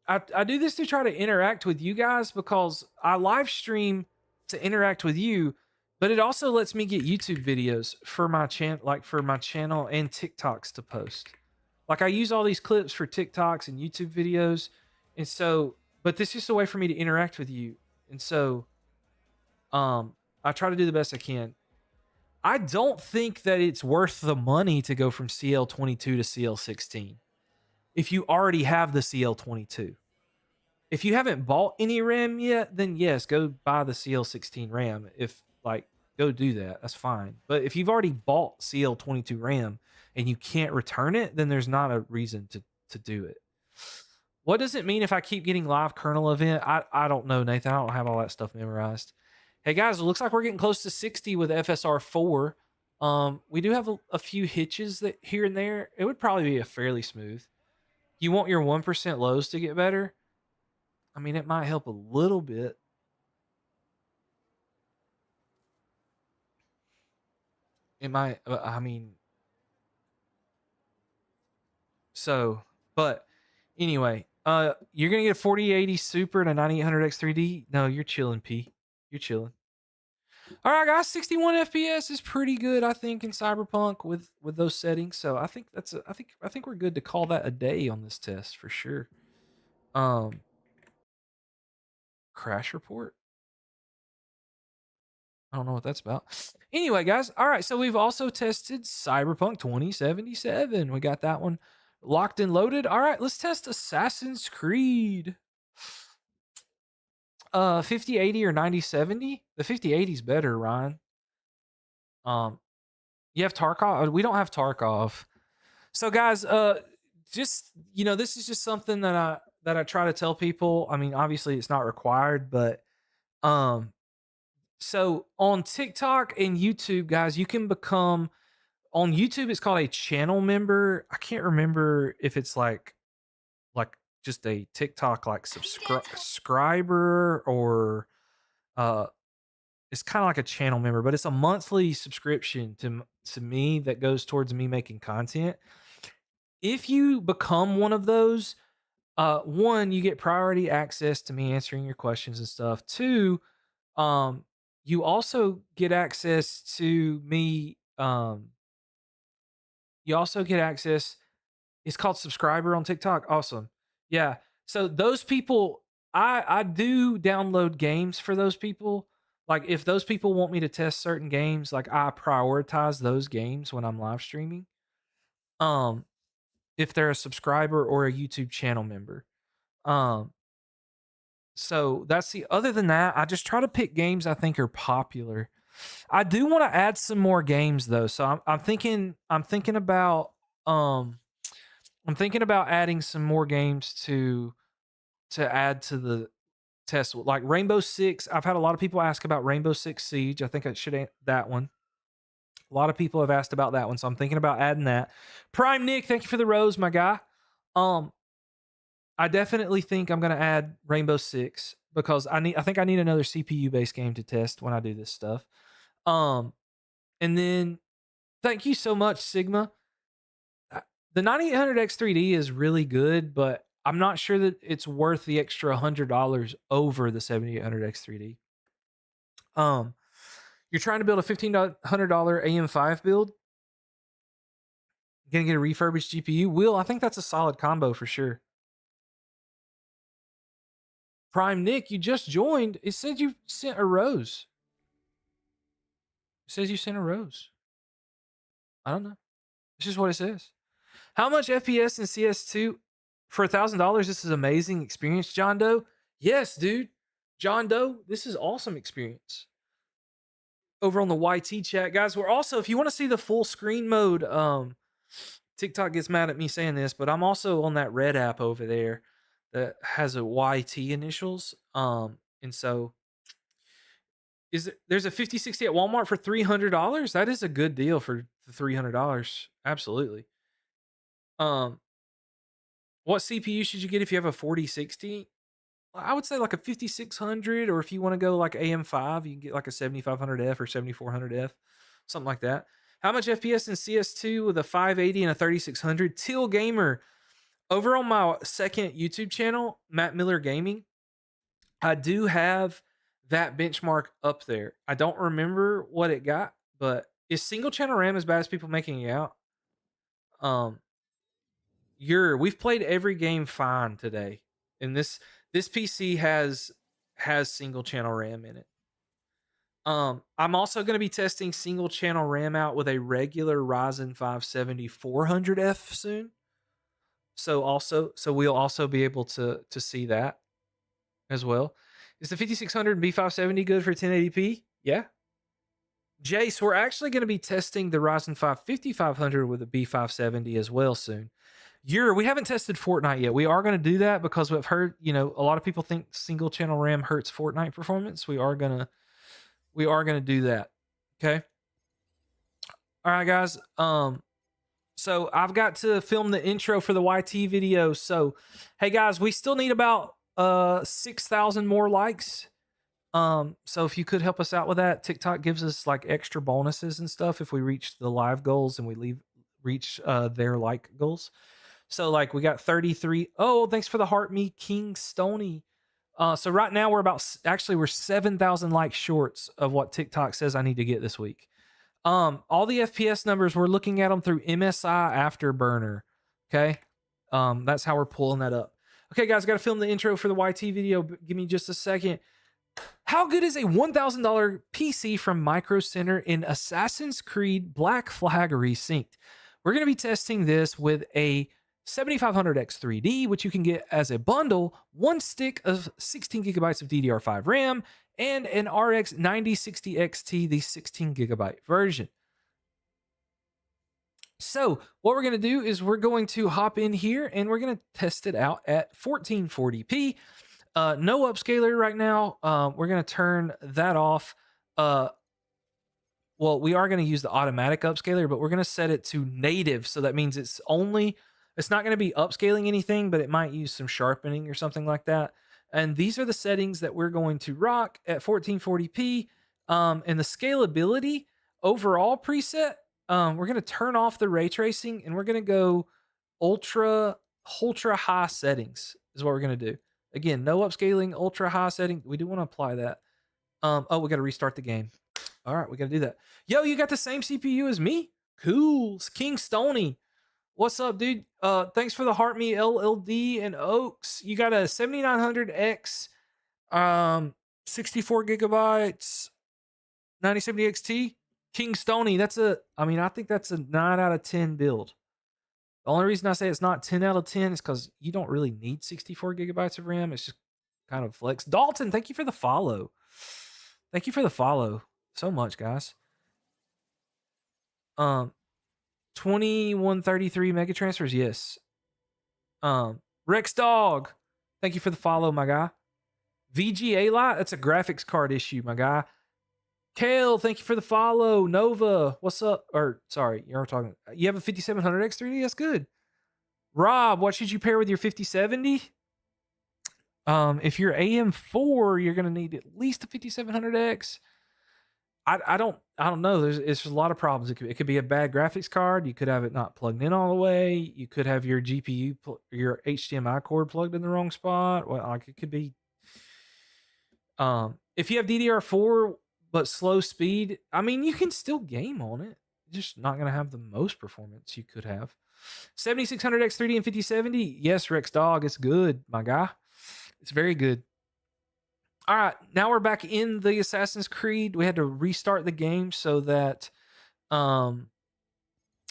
I do this to try to interact with you guys because I live stream to interact with you, but it also lets me get YouTube videos for my channel, and TikToks to post. Like I use all these clips for TikToks and YouTube videos, and so, but this is just a way for me to interact with you, and so, I try to do the best I can. I don't think that it's worth the money to go from CL22 to CL16 if you already have the CL22. If you haven't bought any RAM yet, then yes, go buy the CL16 RAM. Go do that. That's fine. But if you've already bought CL22 RAM and you can't return it, then there's not a reason to do it. What does it mean if I keep getting live kernel event? I don't know, Nathan. I don't have all that stuff memorized. Hey guys, it looks like we're getting close to 60 with FSR 4. We do have a few hitches that here and there. It would probably be a fairly smooth. You want your 1% lows to get better? I mean, it might help a little bit. It might, but anyway, you're going to get a 4080 Super and a 9800X3D. No, you're chilling, P. You're chilling. All right, guys, 61 FPS is pretty good, I think, in Cyberpunk with those settings. So I think I think we're good to call that a day on this test for sure. Crash report. I don't know what that's about. Anyway, guys, all right. So we've also tested Cyberpunk 2077. We got that one locked and loaded. All right, let's test Assassin's Creed. 5080 or 9070. The 5080 is better, Ryan. You have Tarkov? We don't have Tarkov. So guys, just this is just something that I try to tell people. I mean, obviously it's not required, but So on TikTok and YouTube, guys, you can become on YouTube. It's called a channel member. I can't remember if it's like just a TikTok like subscriber or uh it's kind of like a channel member, but it's a monthly subscription to me that goes towards me making content. If you become one of those, one, you get priority access to me answering your questions and stuff. Two, um, you also get access to me. You also get access. It's called subscriber on TikTok. Awesome. Yeah. So those people, I do download games for those people. Like if those people want me to test certain games, like I prioritize those games when I'm live streaming. Um, if they're a subscriber or a YouTube channel member. Um, so that's the other than that, I just try to pick games I think are popular. I do want to add some more games though. So I'm thinking about um I'm thinking about adding some more games to add to the test, like Rainbow Six. I've had a lot of people ask about Rainbow Six Siege. I think I should that one. A lot of people have asked about that one, so I'm thinking about adding that. Prime Nick, thank you for the rose, my guy. Um, I definitely think I'm gonna add Rainbow Six because I think I need another CPU based game to test when I do this stuff. Um, and then thank you so much, Sigma. Uh, The 9800X 3D is really good, but I'm not sure that it's worth the extra $100 over the 7800X 3D. Um, you're trying to build a $1,500 AM5 build. Gonna get a refurbished GPU. Will, I think that's a solid combo for sure. Prime Nick, you just joined. It said you sent a rose. It says you sent a rose. I don't know. It's just what it says. How much FPS in CS2 for $1,000? This is amazing experience, John Doe. Yes, dude. John Doe, this is awesome experience. Over on the YT chat, guys. We're also, if you want to see the full screen mode, TikTok gets mad at me saying this, but I'm also on that red app over there that has a YT initials. And so there's a 5060 at Walmart for $300? That is a good deal for the $300. Absolutely. What CPU should you get if you have a 4060? I would say like a 5600, or if you want to go like AM5, you can get like a 7500F or 7400F, something like that. How much FPS in CS2 with a 580 and a 3600? Teal Gamer. Over on my second YouTube channel, Matt Miller Gaming, I do have that benchmark up there. I don't remember what it got, but is single channel RAM as bad as people making it out? We've played every game fine today, and this PC has single channel RAM in it. I'm also going to be testing single channel RAM out with a regular Ryzen 5 7400F soon. So we'll also be able to see that as well. Is the 5600 and B570 good for 1080p? Yeah. Jace, we're actually going to be testing the Ryzen 5 5500 with a B570 as well soon. We haven't tested Fortnite yet. We are going to do that because we've heard, a lot of people think single channel RAM hurts Fortnite performance. We are going to do that. Okay. All right, guys. So I've got to film the intro for the YT video. So, hey guys, we still need about 6,000 more likes. So if you could help us out with that, TikTok gives us like extra bonuses and stuff if we reach the live goals and we reach their like goals. So like we got 33. Oh, thanks for the heart, me King Stony. So right now we're 7,000 likes shorts of what TikTok says I need to get this week. All the FPS numbers, we're looking at them through MSI Afterburner. Okay. That's how we're pulling that up. Okay, guys, got to film the intro for the YT video. Give me just a second. How good is a $1,000 PC from Micro Center in Assassin's Creed Black Flag Resynced? We're going to be testing this with a 7500X 3D, which you can get as a bundle, one stick of 16 gigabytes of DDR5 RAM, and an RX 9060 XT, the 16 gigabyte version. So what we're going to do is we're going to hop in here and we're going to test it out at 1440p. No upscaler right now. We're going to turn that off. uh, well, we are going to use the automatic upscaler, but we're going to set it to native. So that means it's not going to be upscaling anything, but it might use some sharpening or something like that. And these are the settings that we're going to rock at 1440p. And the scalability overall preset, we're going to turn off the ray tracing and we're going to go ultra high settings is what we're going to do. Again, no upscaling, ultra high setting. We do want to apply that. Oh, we got to restart the game. All right, we got to do that. Yo, you got the same CPU as me? Cool. King Stony. What's up, dude? Thanks for the Heart Me LLD and Oaks. You got a 7900X, 64 gigabytes, 9070 XT. King Stony. I think that's a 9 out of 10 build. The only reason I say it's not 10 out of 10 is because you don't really need 64 gigabytes of RAM. It's just kind of flex. Dalton, thank you for the follow. Thank you for the follow so much, guys. 2133 mega transfers, yes. Rex Dog, thank you for the follow, my guy. VGA Lite, that's a graphics card issue, my guy. Kale, thank you for the follow. Nova, what's up? Or sorry, you're talking. You have a 5700X 3D. That's good. Rob, what should you pair with your 5070? If you're AM4, you're gonna need at least a 5700X. I don't know. It's a lot of problems. It could be a bad graphics card. You could have it not plugged in all the way. You could have your GPU, your HDMI cord plugged in the wrong spot. Well, like it could be. If you have DDR4 but slow speed, I mean, you can still game on it. Just not gonna have the most performance you could have. 7600X 3D and 5070. Yes, Rex Dog, it's good, my guy. It's very good. All right, now we're back in the Assassin's Creed. We had to restart the game so that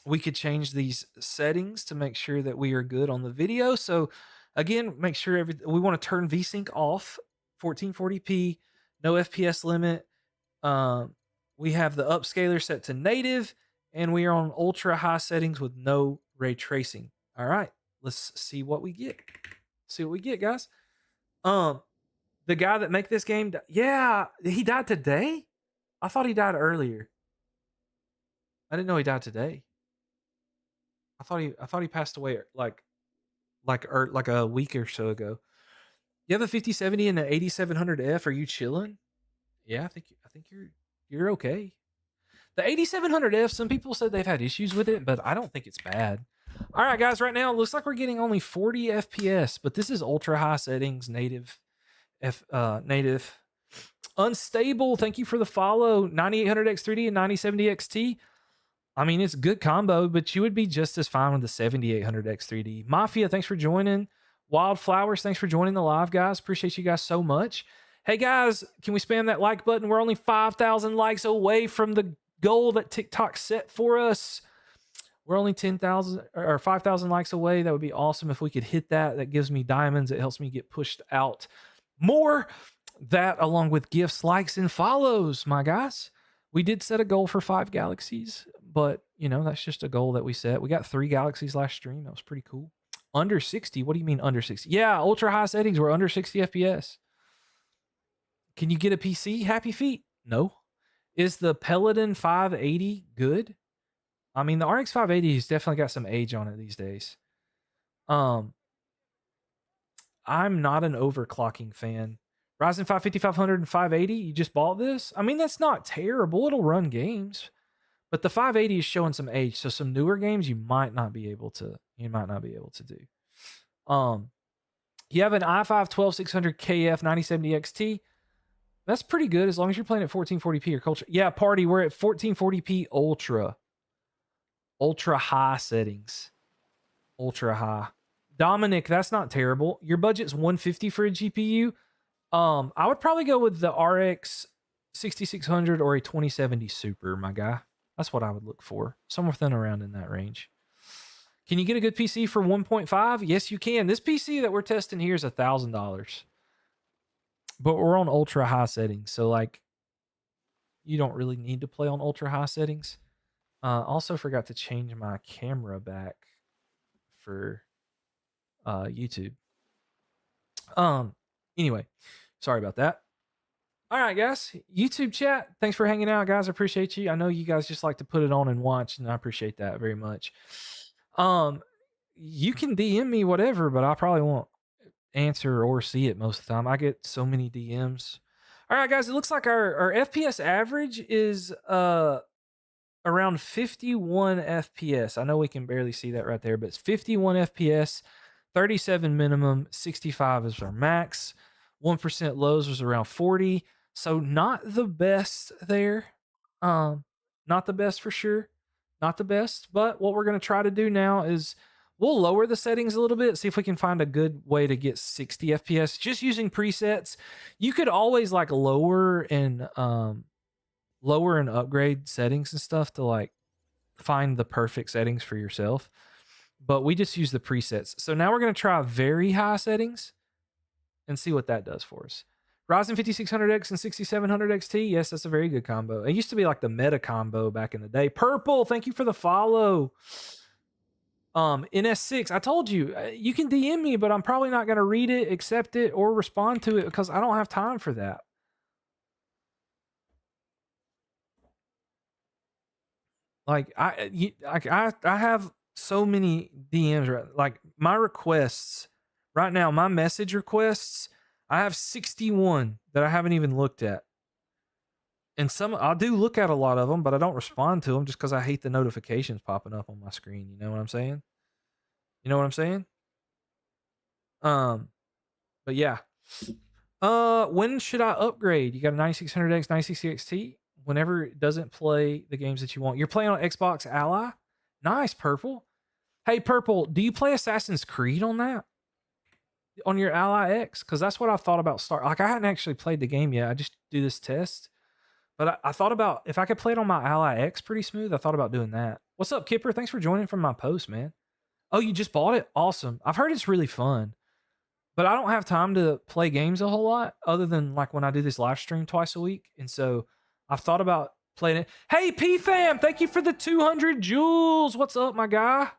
we could change these settings to make sure that we are good on the video. So again, make sure we want to turn VSync off, 1440p, no FPS limit. We have the upscaler set to native, and we are on ultra high settings with no ray tracing. All right, let's see what we get. See what we get, guys. The guy that make this game, yeah, he died today. I thought he died earlier. I didn't know he died today. I thought he passed away like a week or so ago. You have a 5070 and an 8700F. Are you chilling? Yeah, I think you're okay. The 8700F, some people said they've had issues with it, but I don't think it's bad. All right, guys, right now it looks like we're getting only 40 FPS, but this is ultra high settings, native. Native. Unstable, thank you for the follow. 9800X 3D and 9070 XT. I mean, it's a good combo, but you would be just as fine with the 7800X 3D. Mafia, thanks for joining. Wildflowers, thanks for joining the live, guys. Appreciate you guys so much. Hey, guys, can we spam that like button? We're only 5,000 likes away from the goal that TikTok set for us. We're only 10,000 or 5,000 likes away. That would be awesome if we could hit that. That gives me diamonds. It helps me get pushed out more. That along with gifts, likes, and follows, my guys. We did set a goal for 5 galaxies, but that's just a goal that we set. We got 3 galaxies last stream. That was pretty cool. Under 60. What do you mean under 60? Yeah, ultra high settings. We're under 60 FPS. Can you get a PC? Happy feet. No. Is the Peloton 580 good? I mean, the RX 580 has definitely got some age on it these days. I'm not an overclocking fan. Ryzen 5 5500 and 580, you just bought this? I mean, that's not terrible. It'll run games. But the 580 is showing some age, so some newer games you might not be able to do. You have an i5 12600KF 9070 XT. That's pretty good as long as you're playing at 1440p or culture. Yeah, party, we're at 1440p ultra high settings. Ultra high. Dominic, that's not terrible. Your budget's 150 for a GPU. I would probably go with the RX 6600 or a 2070 Super, my guy. That's what I would look for. Somewhere around in that range. Can you get a good PC for 1.5? Yes, you can. This PC that we're testing here is $1,000. But we're on ultra high settings. So like you don't really need to play on ultra high settings. Also forgot to change my camera back for YouTube. Anyway, sorry about that. All right, guys. YouTube chat. Thanks for hanging out, guys. I appreciate you. I know you guys just like to put it on and watch, and I appreciate that very much. You can DM me whatever, but I probably won't answer or see it most of the time. I get so many DMs. All right, guys. It looks like our FPS average is around 51 FPS. I know we can barely see that right there, but it's 51 FPS, 37 minimum, 65 is our max. 1% lows was around 40. So not the best there. Not the best for sure. Not the best. But what we're going to try to do now is we'll lower the settings a little bit, see if we can find a good way to get 60 FPS just using presets. You could always like lower and upgrade settings and stuff to like find the perfect settings for yourself. But we just use the presets. So now we're going to try very high settings and see what that does for us. Ryzen 5600X and 6700 XT. Yes, that's a very good combo. It used to be like the meta combo back in the day. Purple, thank you for the follow. NS6, I told you, you can DM me, but I'm probably not going to read it, accept it, or respond to it because I don't have time for that. Like I have so many DMs, right? Like my requests right now, my message requests, I have 61 that I haven't even looked at. And some I do look at a lot of them, but I don't respond to them just because I hate the notifications popping up on my screen. You know what I'm saying? You know what I'm saying? But yeah. When should I upgrade? You got a 9600X, 9660XT? Whenever it doesn't play the games that you want. You're playing on Xbox Ally? Nice, Purple. Hey, Purple, do you play Assassin's Creed on that? On your Ally X? Because that's what I thought about start. Like I hadn't actually played the game yet. I just do this test. But I thought about if I could play it on my Ally X pretty smooth, I thought about doing that. What's up, Kipper? Thanks for joining from my post, man. Oh, you just bought it? Awesome. I've heard it's really fun. But I don't have time to play games a whole lot other than like when I do this live stream twice a week. And so I've thought about playing it. Hey, PFam, thank you for the 200 jewels. What's up, my guy?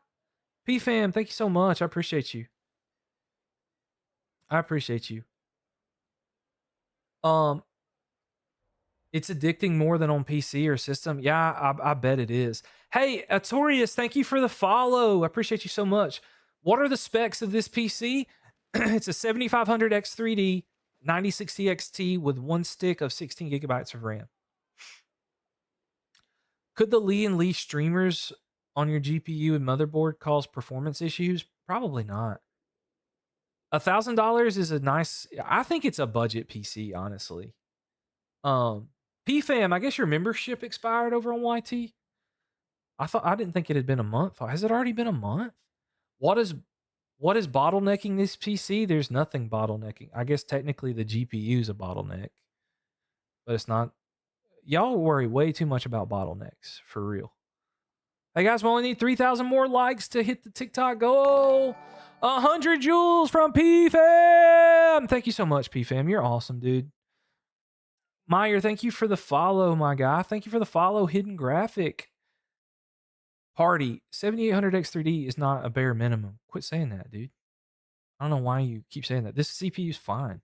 PFam, thank you so much. I appreciate you. I appreciate you. It's addicting more than on PC or system. Yeah, I bet it is. Hey, Artorius, thank you for the follow. I appreciate you so much. What are the specs of this PC? It's a 7500X3D 9060 XT with one stick of 16 gigabytes of RAM. Could the Lee and Lee streamers on your GPU and motherboard cause performance issues? Probably not. $1,000 is a nice. I think it's a budget PC, honestly. PFam, I guess your membership expired over on YT. I didn't think it had been a month. Has it already been a month? What is bottlenecking this PC? There's nothing bottlenecking. I guess technically the GPU is a bottleneck, but it's not. Y'all worry way too much about bottlenecks, for real. Hey guys, we only need 3,000 more likes to hit the TikTok goal. 100 jewels from PFam. Thank you so much, PFam. You're awesome, dude. Meyer, thank you for the follow, my guy. Thank you for the follow, Hidden Graphic. Party, 7800X3D is not a bare minimum. Quit saying that, dude. I don't know why you keep saying that. This CPU is fine.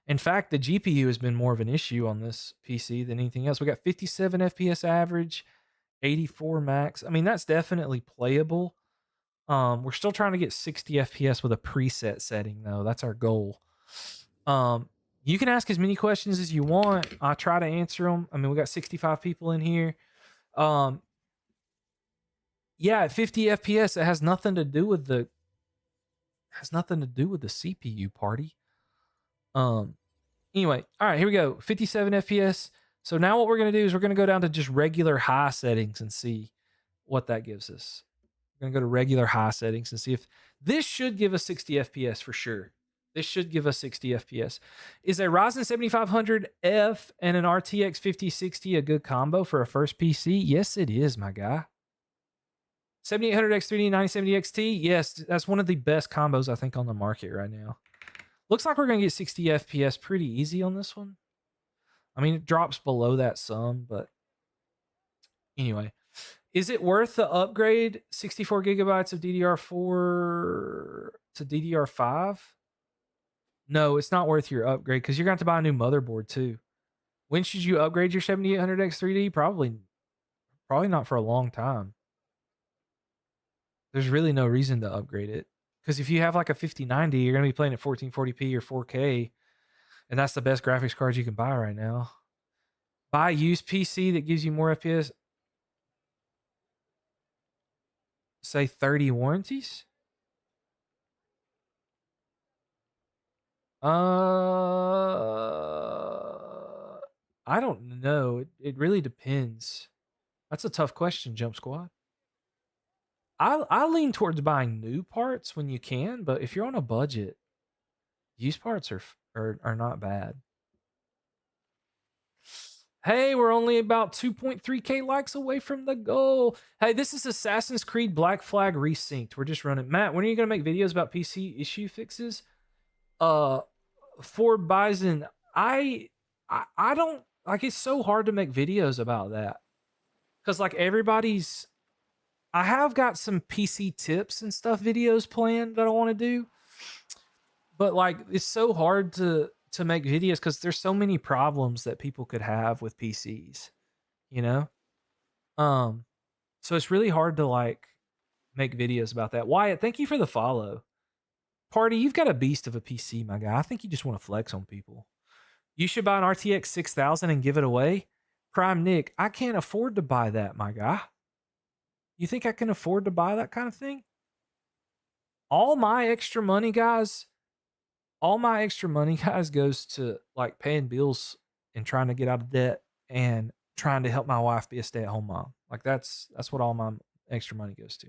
In fact, the GPU has been more of an issue on this PC than anything else. We got 57 FPS average, 84 max. I mean, that's definitely playable. We're still trying to get 60 FPS with a preset setting, though. That's our goal. You can ask as many questions as you want. I try to answer them. I mean, we got 65 people in here. Yeah, at 50 FPS, it has nothing to do with the CPU party. Anyway, all right, here we go. 57 FPS. So now what we're going to do is we're going to go down to just regular high settings and see what that gives us. We're going to go to regular high settings and see if this should give us 60 FPS for sure. This should give us 60 FPS. Is a Ryzen 7500F and an RTX 5060 a good combo for a first PC? Yes, it is, my guy. 7800X3D 9070XT. Yes, that's one of the best combos I think on the market right now. Looks like we're going to get 60 FPS pretty easy on this one. I mean, it drops below that some, but anyway. Is it worth the upgrade 64 gigabytes of DDR4 to DDR5? No, it's not worth your upgrade because you're going to have to buy a new motherboard too. When should you upgrade your 7800X 3D? Probably not for a long time. There's really no reason to upgrade it. Because if you have like a 5090, you're going to be playing at 1440p or 4K, and that's the best graphics card you can buy right now. Buy a used PC that gives you more FPS. Say 30 warranties? I don't know. It really depends. That's a tough question, Jump Squad. I lean towards buying new parts when you can, but if you're on a budget, used parts are not bad. Hey, we're only about 2.3k likes away from the goal. Hey, this is Assassin's Creed Black Flag Resynced. We're just running. Matt, when are you gonna make videos about PC issue fixes? For Bison, I don't like. It's so hard to make videos about that because like everybody's. I have got some PC tips and stuff videos planned that I want to do, but like it's so hard to make videos because there's so many problems that people could have with PCs, you know. Um, so it's really hard to like make videos about that. Wyatt, thank you for the follow. Party, you've got a beast of a PC, my guy. I think you just want to flex on people. You should buy an RTX 6000 and give it away. Prime Nick, I can't afford to buy that, my guy. You think I can afford to buy that kind of thing? All my extra money, guys, goes to like paying bills and trying to get out of debt and trying to help my wife be a stay-at-home mom. Like that's what all my extra money goes to.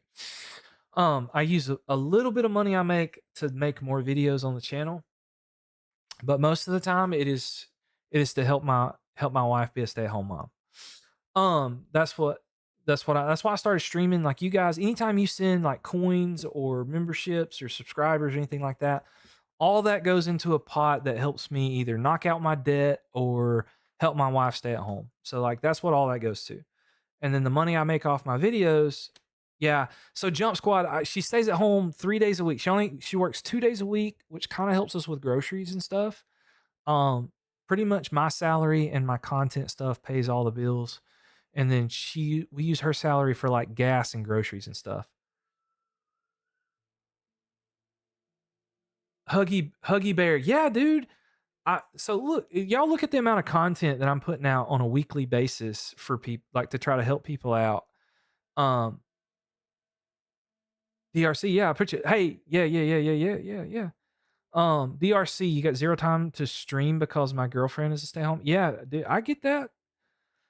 I use a little bit of money I make to make more videos on the channel, but most of the time it is to help my wife be a stay-at-home mom. That's why I started streaming. Like you guys, anytime you send like coins or memberships or subscribers or anything like that, all that goes into a pot that helps me either knock out my debt or help my wife stay at home. So like that's what all that goes to. And then the money I make off my videos, yeah. So Jump Squad, she stays at home 3 days a week. She works 2 days a week, which kind of helps us with groceries and stuff. Pretty much my salary and my content stuff pays all the bills. And then we use her salary for like gas and groceries and stuff. Huggy Bear. Yeah, dude. So look, y'all look at the amount of content that I'm putting out on a weekly basis for people, like to try to help people out. DRC, yeah, I put you. Hey, yeah. DRC, you got zero time to stream because my girlfriend is to stay home. Yeah, dude, I get that.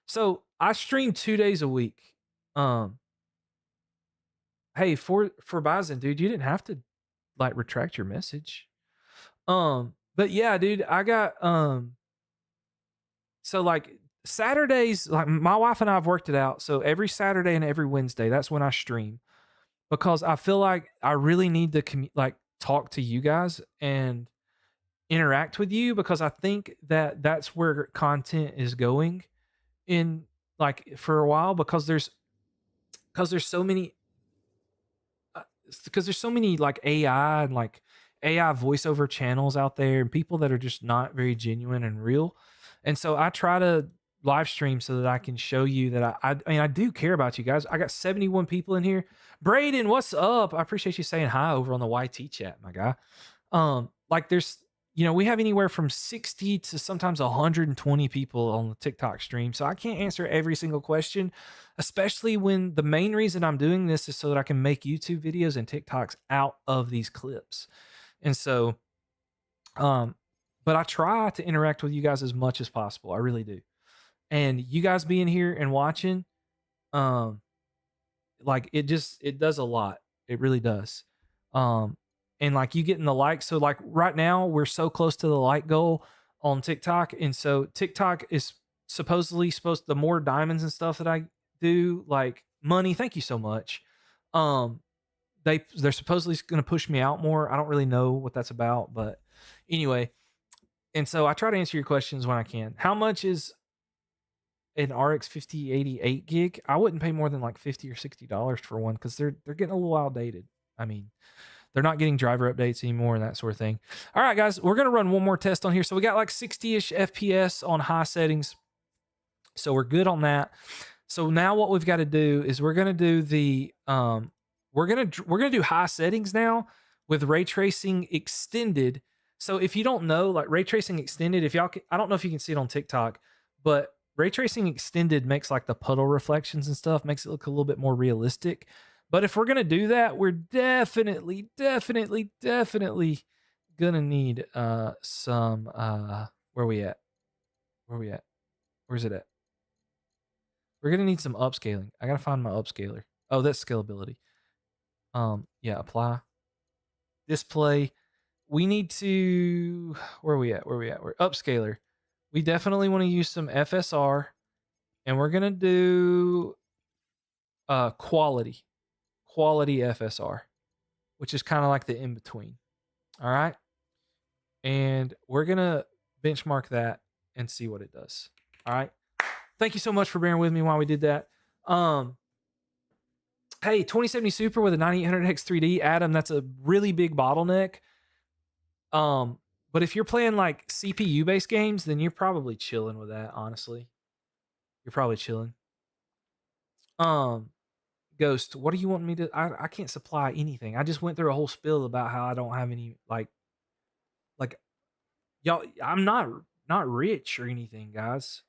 So I stream 2 days a week. Hey, for Bison, dude, you didn't have to like retract your message. But yeah, dude, I got so like Saturdays, like my wife and I have worked it out. So every Saturday and every Wednesday, that's when I stream because I feel like I really need to like talk to you guys and interact with you because I think that that's where content is going in like for a while because there's so many because there's so many like AI and like AI voiceover channels out there and people that are just not very genuine and real. And so I try to live stream so that I can show you that I mean I do care about you guys. I got 71 people in here. Braden, what's up? I appreciate you saying hi over on the YT chat, my guy. Like there's we have anywhere from 60 to sometimes 120 people on the TikTok stream. So I can't answer every single question, especially when the main reason I'm doing this is so that I can make YouTube videos and TikToks out of these clips. And so, but I try to interact with you guys as much as possible. I really do. And you guys being here and watching, like it does a lot. It really does. And like you getting the likes. So like right now we're so close to the like goal on TikTok. And so TikTok is supposedly the more diamonds and stuff that I do, like money. Thank you so much. They're supposedly going to push me out more. I don't really know what that's about, but anyway. And so I try to answer your questions when I can. How much is an RX 5080 8 gig? I wouldn't pay more than like $50 or $60 for one because they're getting a little outdated. I mean, They're not getting driver updates anymore and that sort of thing. All right, guys, we're gonna run one more test on here. So we got like 60-ish FPS on high settings. So we're good on that. So now what we've got to do is we're gonna do the we're gonna do high settings now with ray tracing extended. So if you don't know, like ray tracing extended, if y'all, I don't know if you can see it on TikTok, but ray tracing extended makes like the puddle reflections and stuff, makes it look a little bit more realistic. But if we're gonna do that, we're definitely gonna need some where we at? Where we at? Where's it at? We're gonna need some upscaling. I gotta find my upscaler. Oh, that's scalability. Yeah, apply. Display. We need to, where are we at? Where are we at? We're upscaler. We definitely want to use some FSR, and we're gonna do quality FSR, which is kind of like the in between. All right, and we're gonna benchmark that and see what it does. All right. Thank you so much for bearing with me while we did that. Hey, 2070 Super with a 9800X 3D, Adam, that's a really big bottleneck. But if you're playing like CPU based games, then you're probably chilling with that, honestly. You're probably chilling. Ghost, what do you want me to, I can't supply anything. I just went through a whole spill about how I don't have any like y'all, I'm not rich or anything, guys.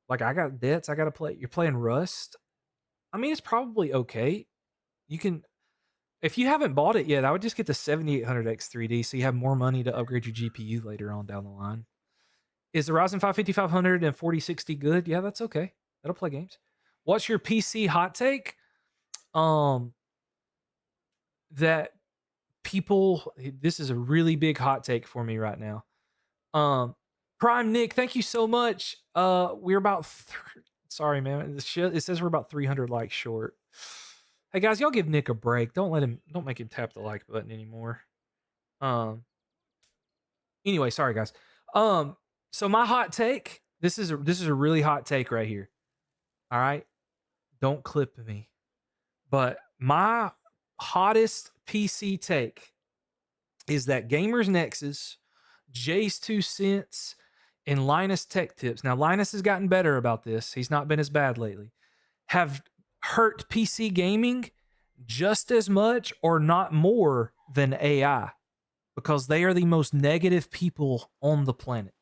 Like I got debts, I gotta play. You're playing Rust. I mean, it's probably okay. You can, if you haven't bought it yet, I would just get the 7800X 3D so you have more money to upgrade your GPU later on down the line. Is the Ryzen 5 5500 and 4060 good? Yeah, that's okay. That'll play games. What's your PC hot take? That people, this is a really big hot take for me right now. Prime Nick, thank you so much. We're about sorry, man. It says we're about 300 likes short. Hey guys, y'all give Nick a break. Don't make him tap the like button anymore. Anyway, sorry guys. So my hot take, this is a really hot take right here. All right? Don't clip me. But my hottest PC take is that Gamers Nexus, Jace 2 Cents, and Linus Tech Tips. Now Linus has gotten better about this. He's not been as bad lately. Have hurt PC gaming just as much or not more than AI, because they are the most negative people on the planet.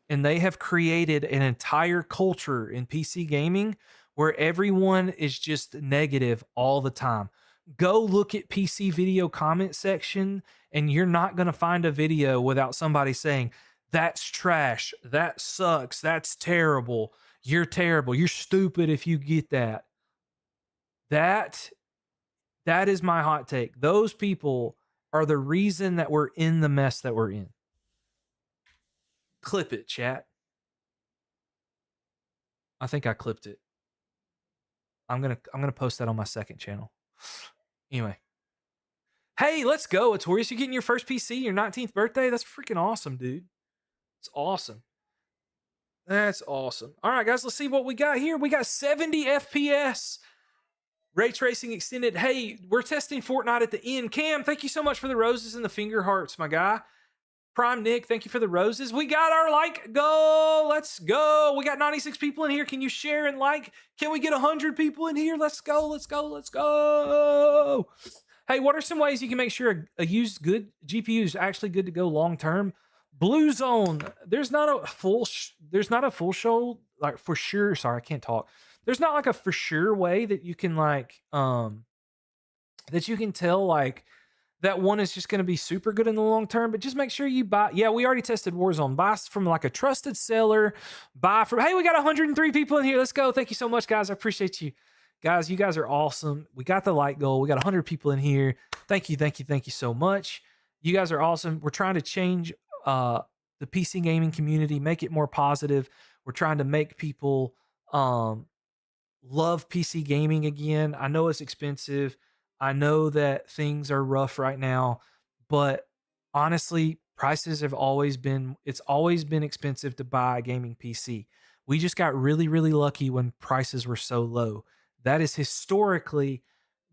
And they have created an entire culture in PC gaming where everyone is just negative all the time. Go look at PC video comment section, and you're not going to find a video without somebody saying, that's trash, that sucks, that's terrible, you're terrible, you're stupid if you get that. That is my hot take. Those people are the reason that we're in the mess that we're in. Clip it, chat. I think I clipped it. I'm gonna post that on my second channel. Anyway. Hey, let's go, Atorius. You getting your first PC, your 19th birthday? That's freaking awesome, dude. It's awesome. That's awesome. All right, guys, let's see what we got here. We got 70 FPS. Ray tracing extended. Hey, we're testing Fortnite at the end. Cam, thank you so much for the roses and the finger hearts, my guy. Prime Nick, thank you for the roses. We got our like go. Let's go. We got 96 people in here. Can you share and like? Can we get 100 people in here? Let's go. Let's go. Let's go. Hey, what are some ways you can make sure a used good GPU is actually good to go long term? Blue Zone. There's not a full show like for sure. Sorry, I can't talk. There's not like a for sure way that you can like that you can tell like that one is just going to be super good in the long term, but just make sure you buy. Yeah, we already tested Warzone. Buy from like a trusted seller. Buy from, hey, we got 103 people in here. Let's go. Thank you so much, guys. I appreciate you. Guys, you guys are awesome. We got the like goal. We got 100 people in here. Thank you so much. You guys are awesome. We're trying to change the PC gaming community, make it more positive. We're trying to make people love PC gaming again. I know it's expensive. I know that things are rough right now, but honestly, prices have always been expensive to buy a gaming PC. We just got really, really lucky when prices were so low. That has historically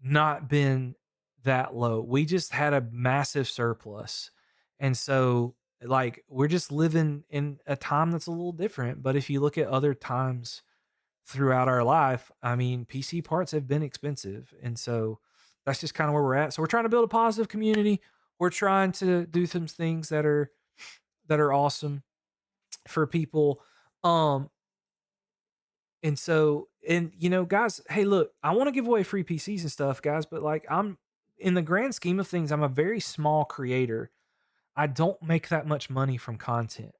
not been that low. We just had a massive surplus. And so like we're just living in a time that's a little different, but if you look at other times throughout our life, I mean, PC parts have been expensive. And so that's just kind of where we're at. So we're trying to build a positive community. We're trying to do some things that are awesome for people. Um and so and you know, guys, hey, look, I want to give away free PCs and stuff, guys, but like I'm in the grand scheme of things, I'm a very small creator. I don't make that much money from content.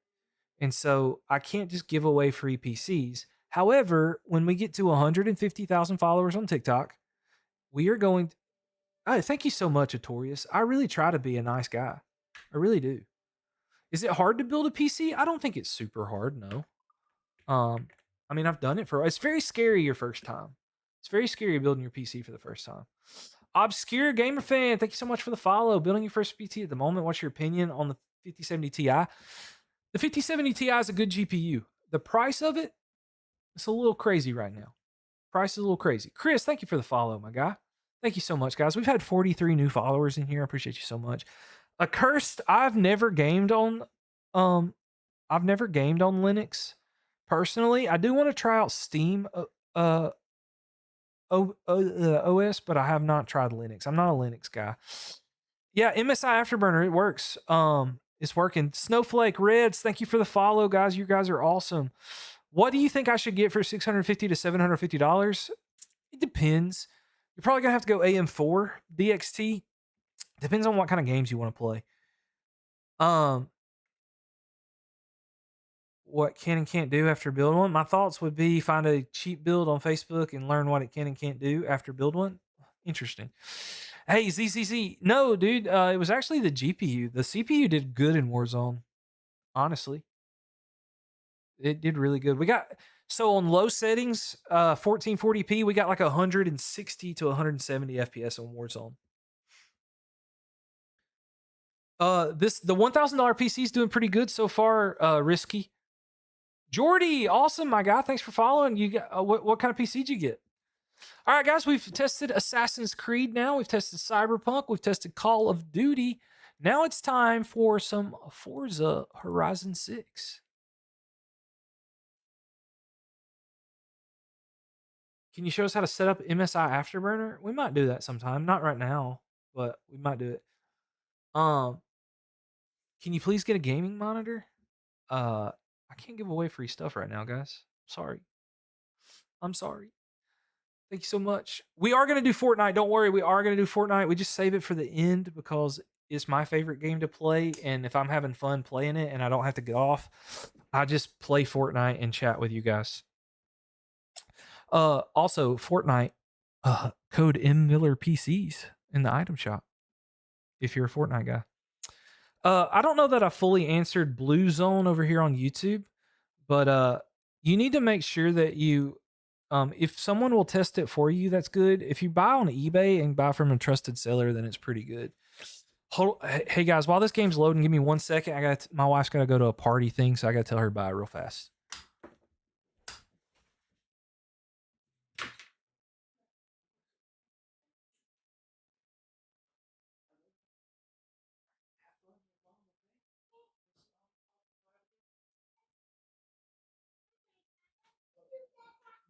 And so I can't just give away free PCs. However, when we get to 150,000 followers on TikTok, we are going to, oh, thank you so much, Atorius. I really try to be a nice guy. I really do. Is it hard to build a PC? I don't think it's super hard, no. Um, I mean, I've done it for, it's very scary your first time. It's very scary building your PC for the first time. Obscure Gamer Fan, thank you so much for the follow. Building your first PC at the moment. What's your opinion on the 5070 Ti? The 5070 Ti is a good GPU. The price of it, it's a little crazy right now. Price is a little crazy. Chris, thank you for the follow, my guy. Thank you so much, guys. We've had 43 new followers in here. I appreciate you so much. Accursed, I've never gamed on Linux personally. I do want to try out Steam OS, but I have not tried Linux. I'm not a Linux guy. Yeah, MSI Afterburner, it works. It's working. Snowflake Reds, thank you for the follow, guys. You guys are awesome. What do you think I should get for $650 to $750? It depends. You're probably gonna have to go AM4 DXT. Depends on what kind of games you want to play. What can and can't do after build one? My thoughts would be find a cheap build on Facebook and learn what it can and can't do after build one. Interesting. Hey, ZCC. No, dude, it was actually the GPU. The CPU did good in Warzone. Honestly, it did really good. We got, so on low settings, 1440p, we got like 160 to 170 FPS on Warzone. The $1,000 PC is doing pretty good so far. Risky. Jordy, awesome, my guy. Thanks for following. You got what kind of PC did you get? All right, guys, we've tested Assassin's Creed now. We've tested Cyberpunk. We've tested Call of Duty. Now it's time for some Forza Horizon 6. Can you show us how to set up MSI Afterburner? We might do that sometime. Not right now, but we might do it. Can you please get a gaming monitor? I can't give away free stuff right now, guys. Sorry. I'm sorry. Thank you so much. We are going to do Fortnite. Don't worry. We are going to do Fortnite. We just save it for the end because it's my favorite game to play. And if I'm having fun playing it and I don't have to get off, I just play Fortnite and chat with you guys. Also, Fortnite, code M Miller PCs in the item shop if you're a Fortnite guy. I don't know that I fully answered Blue Zone over here on YouTube, but you need to make sure that you, if someone will test it for you, that's good. If you buy on eBay and buy from a trusted seller, then it's pretty good. Hey guys, while this game's loading, give me 1 second. My wife's got to go to a party thing, so I got to tell her bye real fast.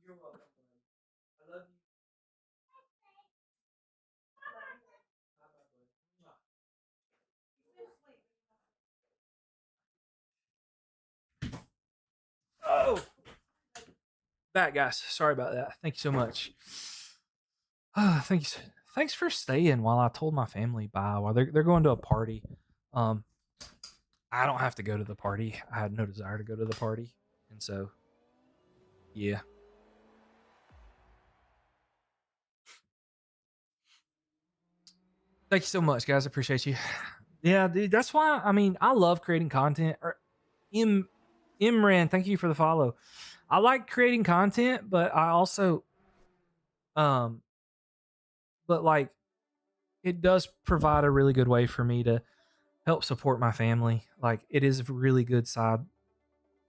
You're welcome. I love you. Oh, back, guys. Sorry about that. Thank you so much. Thanks. Thanks for staying while I told my family bye while they're going to a party. I don't have to go to the party. I had no desire to go to the party, and so yeah. Thank you so much, guys. I appreciate you. Yeah, dude. That's why. I mean, I love creating content. Imran, thank you for the follow. I like creating content, but I also, but like, it does provide a really good way for me to help support my family. Like, it is a really good side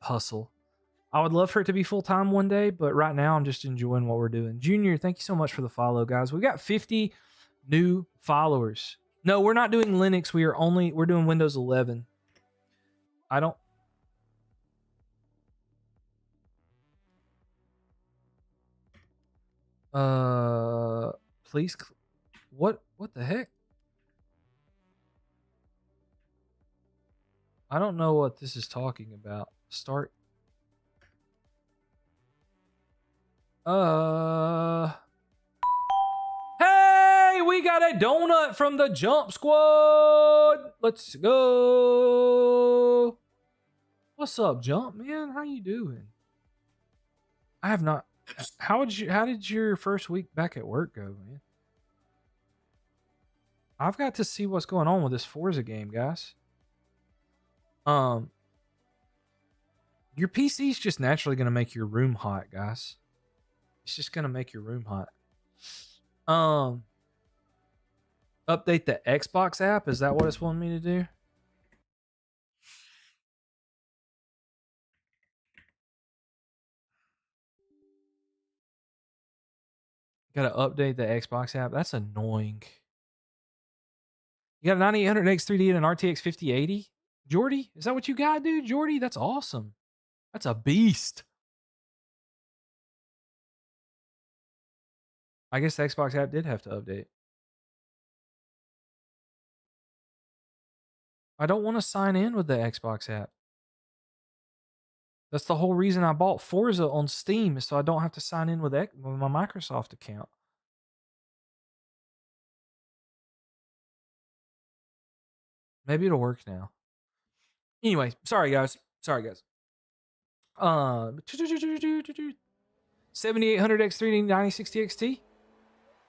hustle. I would love for it to be full time one day, but right now I'm just enjoying what we're doing. Junior, thank you so much for the follow, guys. We got 50 new followers. No, we're not doing Linux. We're doing Windows 11. I don't. Please. What the heck? I don't know what this is talking about. Start. Hey, we got a donut from the Jump Squad. Let's go. What's up, Jump, man? How you doing? I have not. How did your first week back at work go, man? I've got to see what's going on with this Forza game, guys. Your PC's just naturally going to make your room hot, guys. It's just going to make your room hot. Update the Xbox app. Is that what it's wanting me to do? Got to update the Xbox app. That's annoying. You got a 9800 X3D and an RTX 5080? Jordy? Is that what you got, dude? Jordy? That's awesome. That's a beast. I guess the Xbox app did have to update. I don't want to sign in with the Xbox app. That's the whole reason I bought Forza on Steam, is so I don't have to sign in with my Microsoft account. Maybe it'll work now. Anyway, sorry guys. 7800 X3D 9060 XT.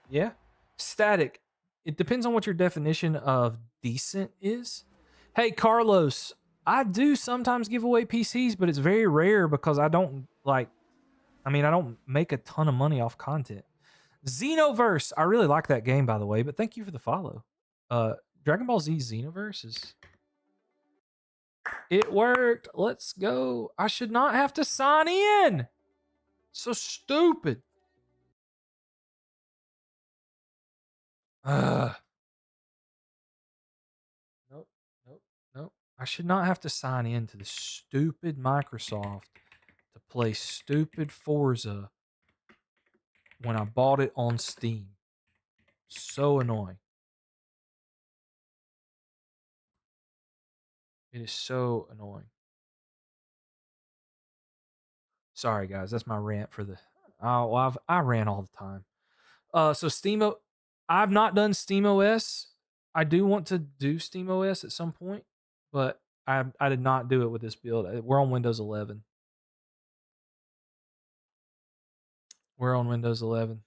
Yeah. Static. It depends on what your definition of decent is. Hey Carlos, I do sometimes give away PCs, but it's very rare because I don't make a ton of money off content. Xenoverse. I really like that game, by the way, but thank you for the follow. Dragon Ball Z Xenoverse is... It worked. Let's go. I should not have to sign in. So stupid. Nope. I should not have to sign in to the stupid Microsoft to play stupid Forza when I bought it on Steam. So annoying. It is so annoying. Sorry, guys. That's my rant for the... I ran all the time. So Steam... I've not done SteamOS. I do want to do SteamOS at some point, but I did not do it with this build. We're on Windows 11. We're on Windows 11.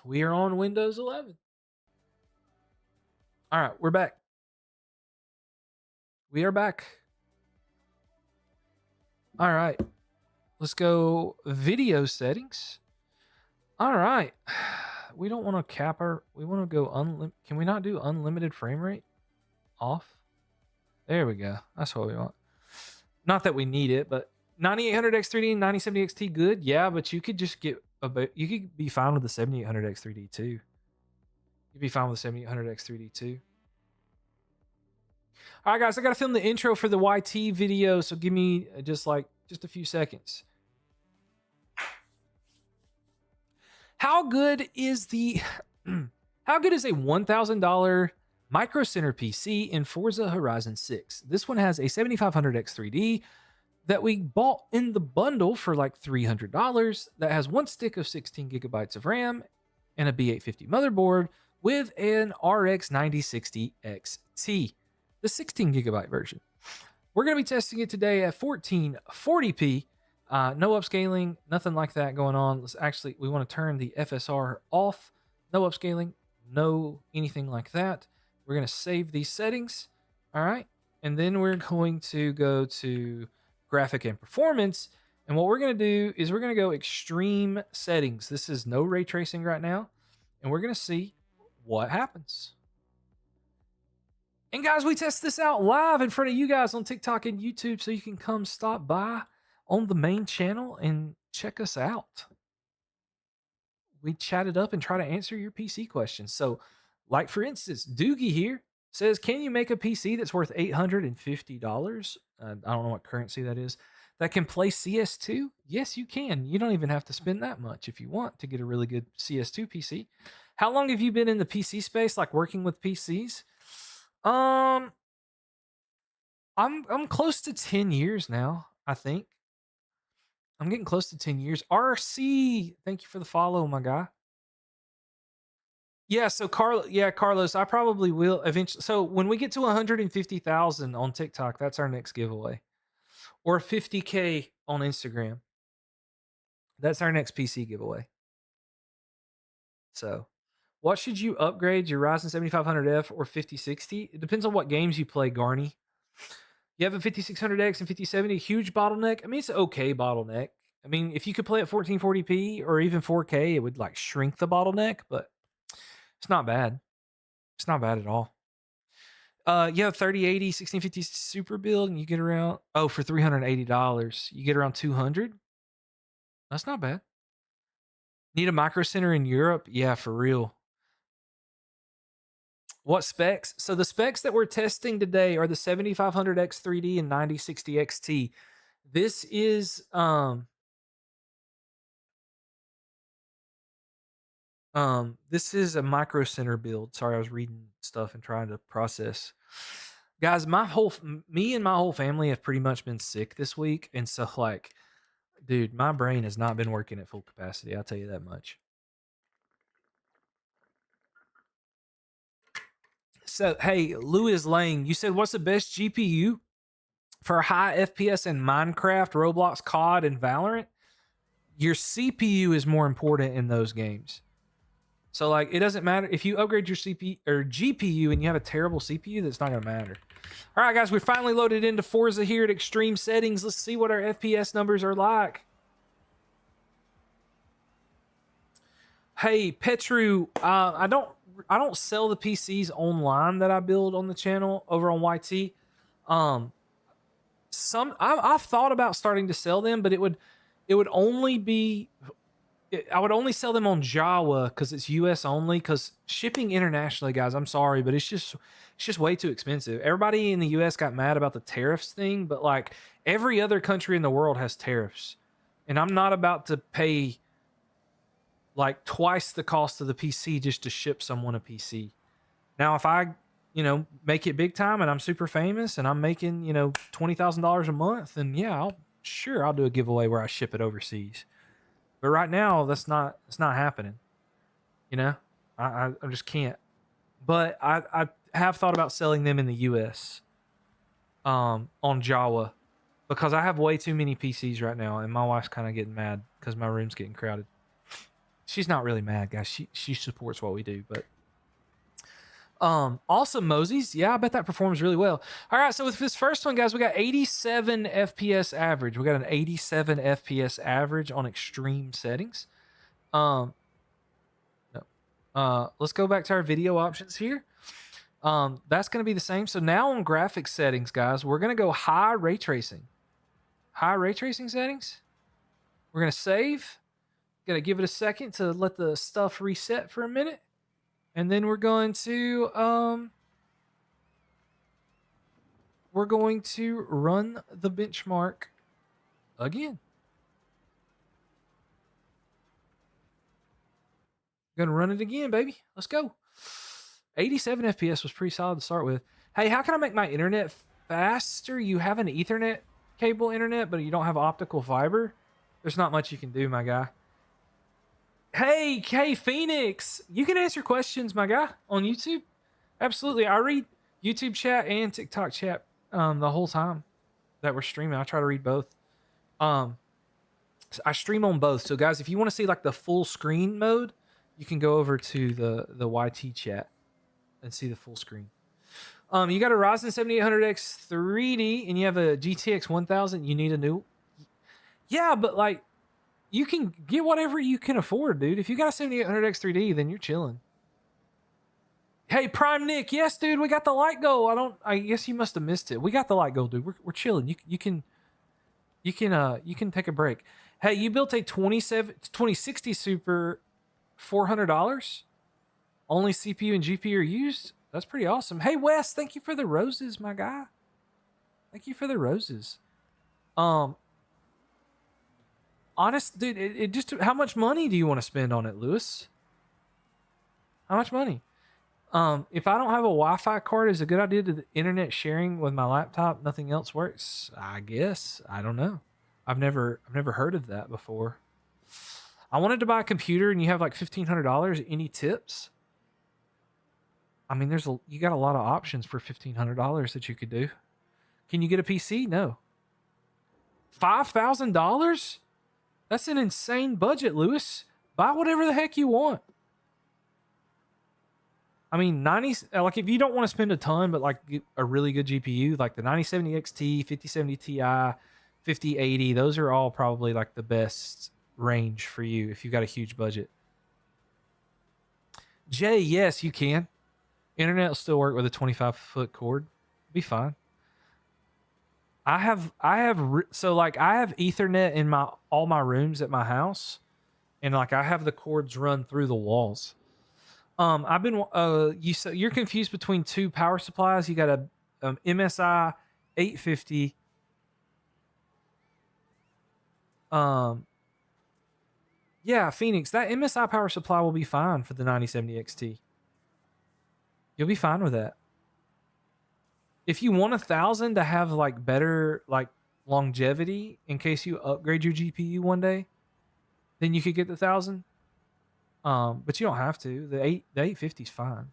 We are on Windows 11. All right, we're back. We are back. All right. Let's go video settings. All right. We don't want to cap our... We want to go unlimited... Can we not do unlimited frame rate? Off? There we go. That's what we want. Not that we need it, but 9800 X3D and 9070 XT good. Yeah, but you could just get you could be fine with the 7800 X3D too. You'd be fine with the 7800 X3D too. All right, guys, I got to film the intro for the YT video, so give me just a few seconds. How good is a $1,000 Micro Center PC in Forza Horizon 6? This one has a 7500 X3D that we bought in the bundle for like $300 that has one stick of 16 gigabytes of RAM and a B850 motherboard with an RX 9060 XT, the 16 gigabyte version. We're going to be testing it today at 1440p. No upscaling, nothing like that going on. We want to turn the FSR off. No upscaling, no anything like that. We're going to save these settings. All right. And then we're going to go to graphic and performance. And what we're going to do is we're going to go extreme settings. This is no ray tracing right now. And we're going to see what happens. And guys, we test this out live in front of you guys on TikTok and YouTube, so you can come stop by on the main channel and check us out. we chat it up and try to answer your PC questions. So, like for instance, Doogie here says, "Can you make a PC that's worth $850? I don't know what currency that is. That can play CS2? Yes, you can. You don't even have to spend that much if you want to get a really good CS2 PC. How long have you been in the PC space, like working with PCs? Um, I'm close to 10 years now, I think. I'm getting close to 10 years. RC, thank you for the follow, my guy. Yeah, so Carlos, I probably will eventually. So when we get to 150,000 on TikTok, that's our next giveaway. Or 50K on Instagram. That's our next PC giveaway. So, what should you upgrade, your Ryzen 7500F or 5060? It depends on what games you play, Garney. You have a 5600X and 5070, huge bottleneck. I mean, it's an okay bottleneck. I mean, if you could play at 1440p or even 4K, it would like shrink the bottleneck, but it's not bad. It's not bad at all. You have 3080 1650 super build and you get around for $380. You get around 200. That's not bad. Need a micro center in Europe? Yeah, for real. What specs? So the specs that we're testing today are the 7500X 3D and 9060 XT. This is this is a micro center build. Sorry, I was reading stuff and trying to process. Guys, me and my whole family have pretty much been sick this week, and so like, dude, my brain has not been working at full capacity. I'll tell you that much. So, hey, Louis Lane, you said what's the best GPU for high FPS in Minecraft, Roblox, COD, and Valorant? Your CPU is more important in those games. So, like, it doesn't matter if you upgrade your CPU or GPU and you have a terrible CPU, that's not going to matter. All right, guys, we finally loaded into Forza here at extreme settings. Let's see what our FPS numbers are like. Hey, Petru, I don't sell the PCs online that I build on the channel over on YT. I've thought about starting to sell them, but it would only be I would only sell them on Java because it's US only. Because shipping internationally, guys, I'm sorry, but it's just way too expensive. Everybody in the US got mad about the tariffs thing, but like every other country in the world has tariffs, and I'm not about to pay like twice the cost of the PC just to ship someone a PC. Now, if I make it big time and I'm super famous and I'm making $20,000 a month, then yeah, I'll do a giveaway where I ship it overseas. But right now, it's not happening. I just can't. But I have thought about selling them in the US on Java because I have way too many PCs right now, and my wife's kind of getting mad because my room's getting crowded. She's not really mad, guys. She supports what we do, but awesome Moses. Yeah, I bet that performs really well. All right, so with this first one, guys, we got 87 FPS average. We got an 87 FPS average on extreme settings. No. Let's go back to our video options here. That's going to be the same. So now on graphics settings, guys, we're going to go high ray tracing. High ray tracing settings. We're going to save. Going to give it a second to let the stuff reset for a minute. And then we're going to run the benchmark again. Gonna run it again, baby. Let's go. 87 FPS was pretty solid to start with. Hey, how can I make my internet faster? You have an Ethernet cable internet, but you don't have optical fiber? There's not much you can do, my guy. Hey, Phoenix, you can answer questions, my guy, on YouTube. Absolutely. I read YouTube chat and TikTok chat the whole time that we're streaming. I try to read both. I stream on both. So, guys, if you want to see like the full screen mode, you can go over to the YT chat and see the full screen. You got a Ryzen 7800X 3D and you have a GTX 1000. You need a new. Yeah, but like, you can get whatever you can afford, dude. If you got a 7800X 3D, then you're chilling. Hey, Prime Nick, yes, dude, we got the light goal. I guess you must have missed it. We got the light goal, dude. We're chilling. You can take a break. Hey, you built a 2060 Super $400. Only CPU and GPU are used. That's pretty awesome. Hey Wes, thank you for the roses, my guy. Thank you for the roses. Honest, dude, it just, how much money do you want to spend on it, Lewis? How much money? If I don't have a Wi-Fi card, is it a good idea to internet sharing with my laptop? Nothing else works. I guess. I don't know. I've never heard of that before. I wanted to buy a computer, and you have like $1,500. Any tips? I mean, you got a lot of options for $1,500 that you could do. Can you get a PC? No. $5,000? That's an insane budget, Lewis. Buy whatever the heck you want. I mean, like if you don't want to spend a ton, but like a really good GPU, like the 9070 XT, 5070 Ti, 5080, those are all probably like the best range for you if you've got a huge budget. Jay, yes, you can. Internet will still work with a 25-foot cord. Be fine. I have Ethernet in all my rooms at my house, and like I have the cords run through the walls. You're confused between two power supplies. You got a MSI 850. Yeah, Phoenix, that MSI power supply will be fine for the 9070 XT. You'll be fine with that. If you want 1,000 to have like better like longevity in case you upgrade your GPU one day, then you could get the 1,000. But you don't have to. The 850 is fine.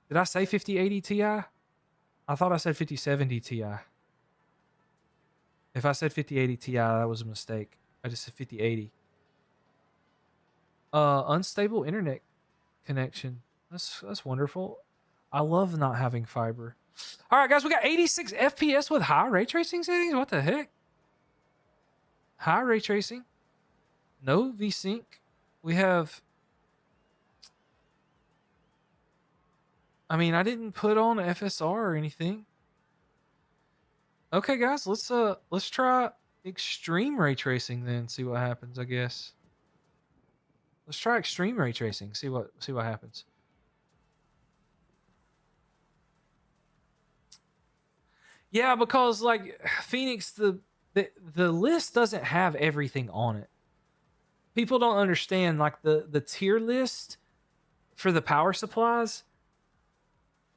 Did I say 5080 Ti? I thought I said 5070 Ti. If I said 5080 Ti, that was a mistake. I just said 5080. Unstable internet connection. That's wonderful. I love not having fiber. All right, guys, we got 86 FPS with high ray tracing settings. What the heck? High ray tracing. No VSync. We have, I mean, I didn't put on FSR or anything. Okay, guys, let's try extreme ray tracing then, see what happens, I guess. Let's try extreme ray tracing, see what happens. Yeah, because like Phoenix, the list doesn't have everything on it. People don't understand like the tier list for the power supplies.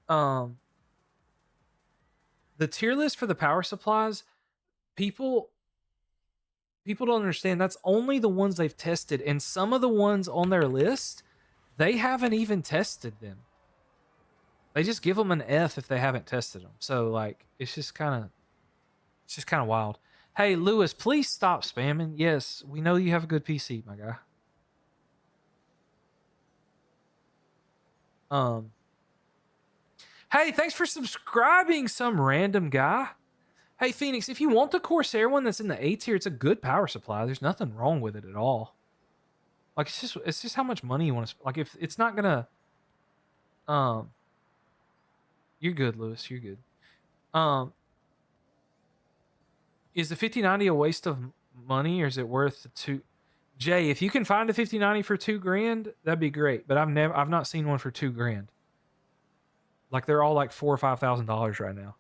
The tier list for the power supplies, people don't understand that's only the ones they've tested, and some of the ones on their list, they haven't even tested them. They just give them an F if they haven't tested them. So like it's just kind of wild. Hey, Lewis, please stop spamming. Yes, we know you have a good PC, my guy. Hey, thanks for subscribing, some random guy. Hey, Phoenix, if you want the Corsair one that's in the A tier, it's a good power supply. There's nothing wrong with it at all. Like, it's just how much money you want to... Like, if it's not gonna... You're good, Lewis. You're good. Is the 5090 a waste of money, or is it worth the two? Jay, if you can find a 5090 for $2,000, that'd be great. But I've not seen one for $2,000. Like they're all like $4,000 or $5,000 right now.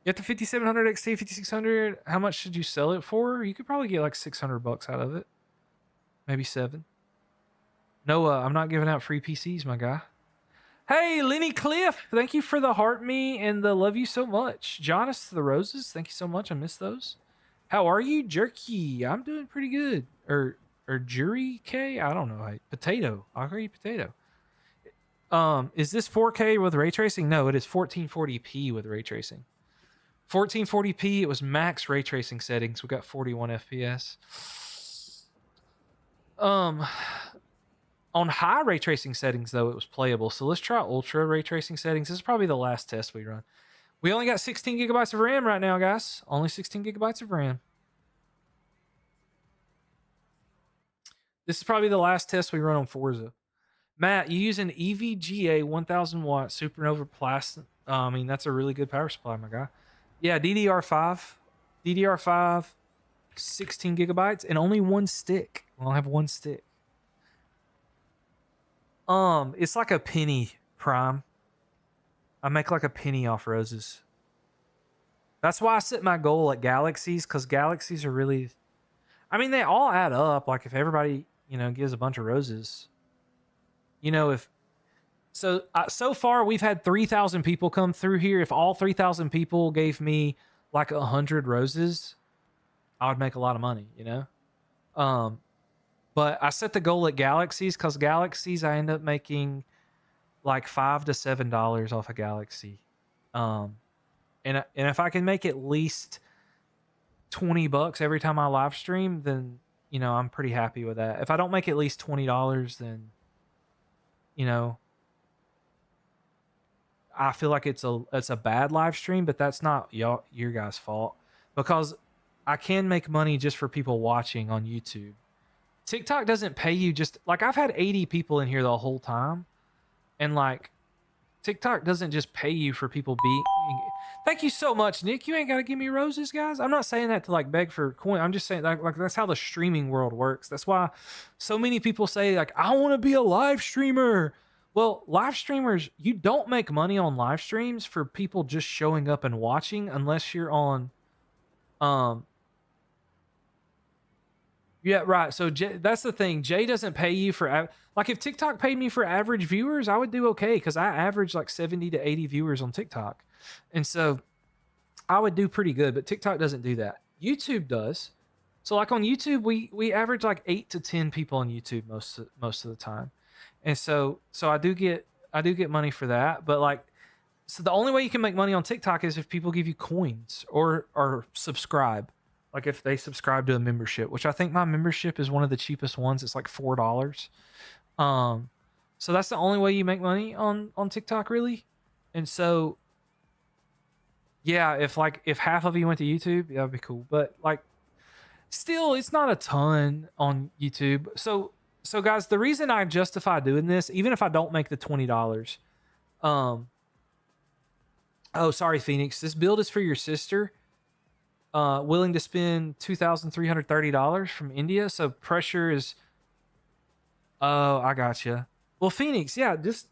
You have the 5700 XT, 5600. How much should you sell it for? You could probably get like $600 out of it, maybe $7. Noah, I'm not giving out free PCs, my guy. Hey, Lenny Cliff, thank you for the heart me and the love you so much. Jonas the roses, thank you so much. I miss those. How are you, Jerky? I'm doing pretty good. Or Jury K? I don't know. Potato. I'll call you Potato. Is this 4K with ray tracing? No, it is 1440p with ray tracing. 1440p, it was max ray tracing settings. We got 41 FPS. On high ray tracing settings, though, it was playable. So let's try ultra ray tracing settings. This is probably the last test we run. We only got 16 gigabytes of RAM right now, guys. Only 16 gigabytes of RAM. This is probably the last test we run on Forza. Matt, you use an EVGA 1000 watt Supernova Plasma. I mean, that's a really good power supply, my guy. Yeah, DDR5, 16 gigabytes, and only one stick. We only have one stick. It's like a penny prime. I make like a penny off roses. That's why I set my goal at galaxies, because galaxies are really, I mean, they all add up. Like if everybody, gives a bunch of roses, if so far we've had 3,000 people come through here. If all 3,000 people gave me like 100 roses, I would make a lot of money. Um, but I set the goal at galaxies, because galaxies I end up making like $5 to $7 off a galaxy. And if I can make at least $20 every time I live stream, then I'm pretty happy with that. If I don't make at least $20, then you know I feel like it's a bad live stream, but that's not your guys' fault, because I can make money just for people watching on YouTube. TikTok doesn't pay you, just like I've had 80 people in here the whole time, and like TikTok doesn't just pay you for people being. Thank you so much, Nick. You ain't got to give me roses, guys. I'm not saying that to like beg for coin. I'm just saying like that's how the streaming world works. That's why so many people say like I want to be a live streamer. Well, live streamers, you don't make money on live streams for people just showing up and watching, unless you're on yeah, right. So that's the thing. Jay doesn't pay you for like if TikTok paid me for average viewers, I would do okay, because I average like 70 to 80 viewers on TikTok, and so I would do pretty good. But TikTok doesn't do that. YouTube does. So like on YouTube, we average like 8 to 10 people on YouTube most of the time, and so I do get money for that. But like, so the only way you can make money on TikTok is if people give you coins or subscribe. Like if they subscribe to a membership, which I think my membership is one of the cheapest ones. It's like $4. So that's the only way you make money on TikTok, really. And so yeah, if half of you went to YouTube, that would be cool. But like still, it's not a ton on YouTube. So guys, the reason I justify doing this, even if I don't make the $20, oh sorry, Phoenix, this build is for your sister. Willing to spend $2,330 from India. So pressure is. Oh, I gotcha. Well, Phoenix, yeah, just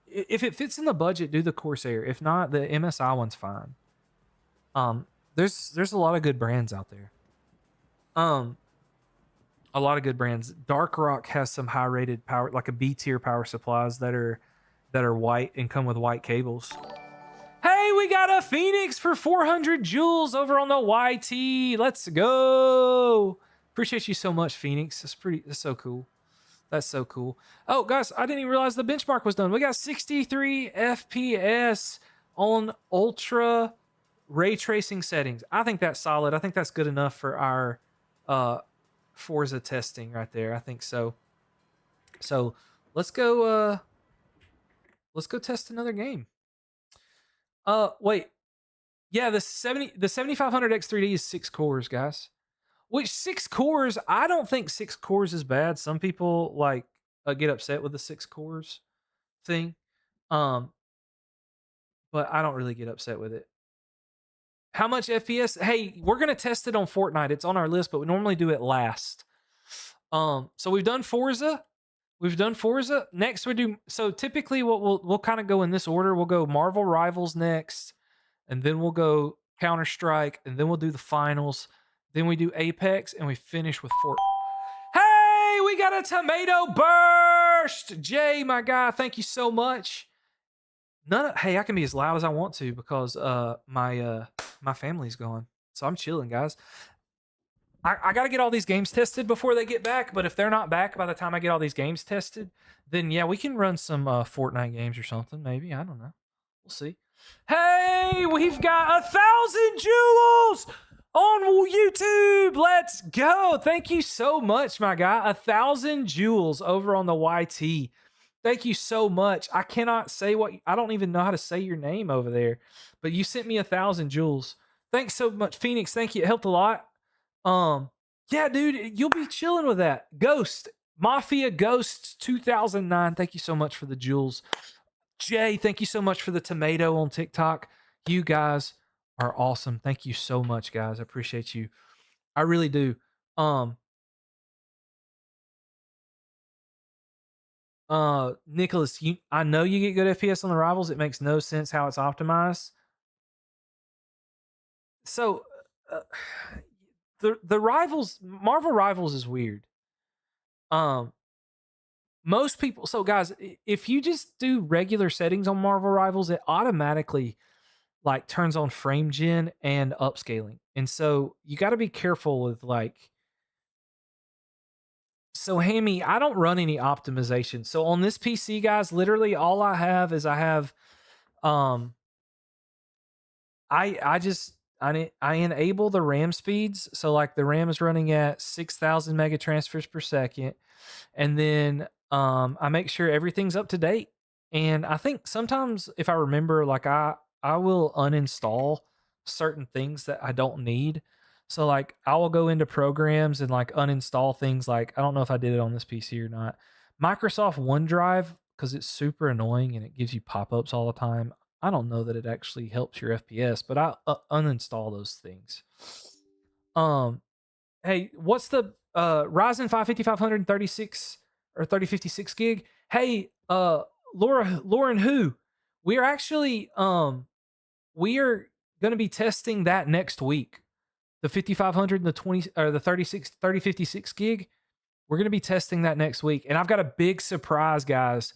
if it fits in the budget, do the Corsair. If not, the MSI one's fine. There's a lot of good brands out there. A lot of good brands. Dark Rock has some high rated power, like a B tier power supplies that are white and come with white cables. Hey, we got a Phoenix for 400 jewels over on the YT. Let's go. Appreciate you so much, Phoenix. That's so cool. That's so cool. Oh, guys, I didn't even realize the benchmark was done. We got 63 FPS on ultra ray tracing settings. I think that's solid. I think that's good enough for our Forza testing right there. I think so. So let's go test another game. Wait. Yeah, the 7500 X3D is 6 cores, guys. Which 6 cores, I don't think 6 cores is bad. Some people like get upset with the 6 cores thing. But I don't really get upset with it. How much FPS? Hey, we're going to test it on Fortnite. It's on our list, but we normally do it last. So we've done Forza. Next we do, so typically what we'll kind of go in this order. We'll go Marvel Rivals next, and then we'll go Counter-Strike, and then we'll do the finals. Then we do Apex, and we finish with Fort. Hey, we got a tomato burst! Jay, my guy, thank you so much. Hey, I can be as loud as I want to, because my family's gone. So I'm chilling, guys. I got to get all these games tested before they get back, but if they're not back by the time I get all these games tested, then yeah, we can run some Fortnite games or something, maybe. I don't know. We'll see. Hey, we've got 1,000 jewels on YouTube. Let's go. Thank you so much, my guy. 1,000 jewels over on the YT. Thank you so much. I cannot say I don't even know how to say your name over there, but you sent me 1,000 jewels. Thanks so much, Phoenix. Thank you. It helped a lot. Yeah, dude, you'll be chilling with that. Ghost Mafia Ghosts 2009. Thank you so much for the jewels. Jay, thank you so much for the tomato on TikTok. You guys are awesome. Thank you so much, guys. I appreciate you. I really do. Nicholas, I know you get good FPS on the Rivals. It makes no sense how it's optimized. So, uh, the Rivals, Marvel Rivals is weird. Um, most people, so guys, if you just do regular settings on Marvel Rivals, it automatically like turns on frame gen and upscaling. And so you got to be careful with like, so Hammy, I don't run any optimization. So on this PC, guys, literally all I have is um I enable the RAM speeds. So like the RAM is running at 6,000 mega transfers per second, and then I make sure everything's up to date. And I think sometimes if I remember, like I will uninstall certain things that I don't need. So like I will go into programs and like uninstall things like, I don't know if I did it on this PC or not. Microsoft OneDrive, because it's super annoying and it gives you pop-ups all the time. I don't know that it actually helps your FPS, but I uninstall those things. Um, hey, what's the Ryzen 5 5536 or 3056 gig? Hey, Lauren who? We're actually we are going to be testing that next week. The 5500 and the 20 or the 3056 gig. We're going to be testing that next week, and I've got a big surprise, guys.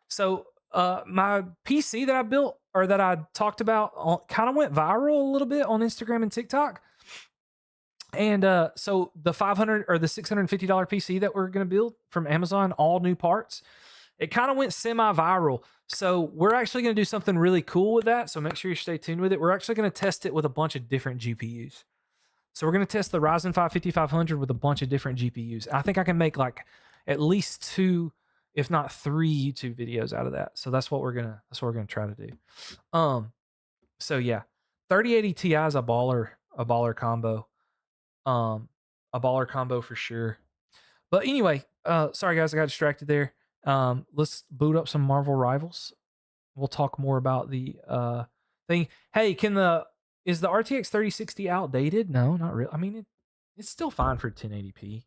So, my PC that I built or that I talked about kind of went viral a little bit on Instagram and TikTok. And so the 500 or the $650 PC that we're going to build from Amazon, all new parts, it kind of went semi-viral. So we're actually going to do something really cool with that. So make sure you stay tuned with it. We're actually going to test it with a bunch of different GPUs. So we're going to test the Ryzen 5 5500 with a bunch of different GPUs. I think I can make like at least 2, if not 3 YouTube videos out of that. So that's what we're gonna try to do. So yeah, 3080 Ti is a baller combo. Um, a baller combo for sure. But anyway, sorry guys, I got distracted there. Let's boot up some Marvel Rivals. We'll talk more about the thing. Hey, is the RTX 3060 outdated? No, not really. I mean, it's still fine for 1080p.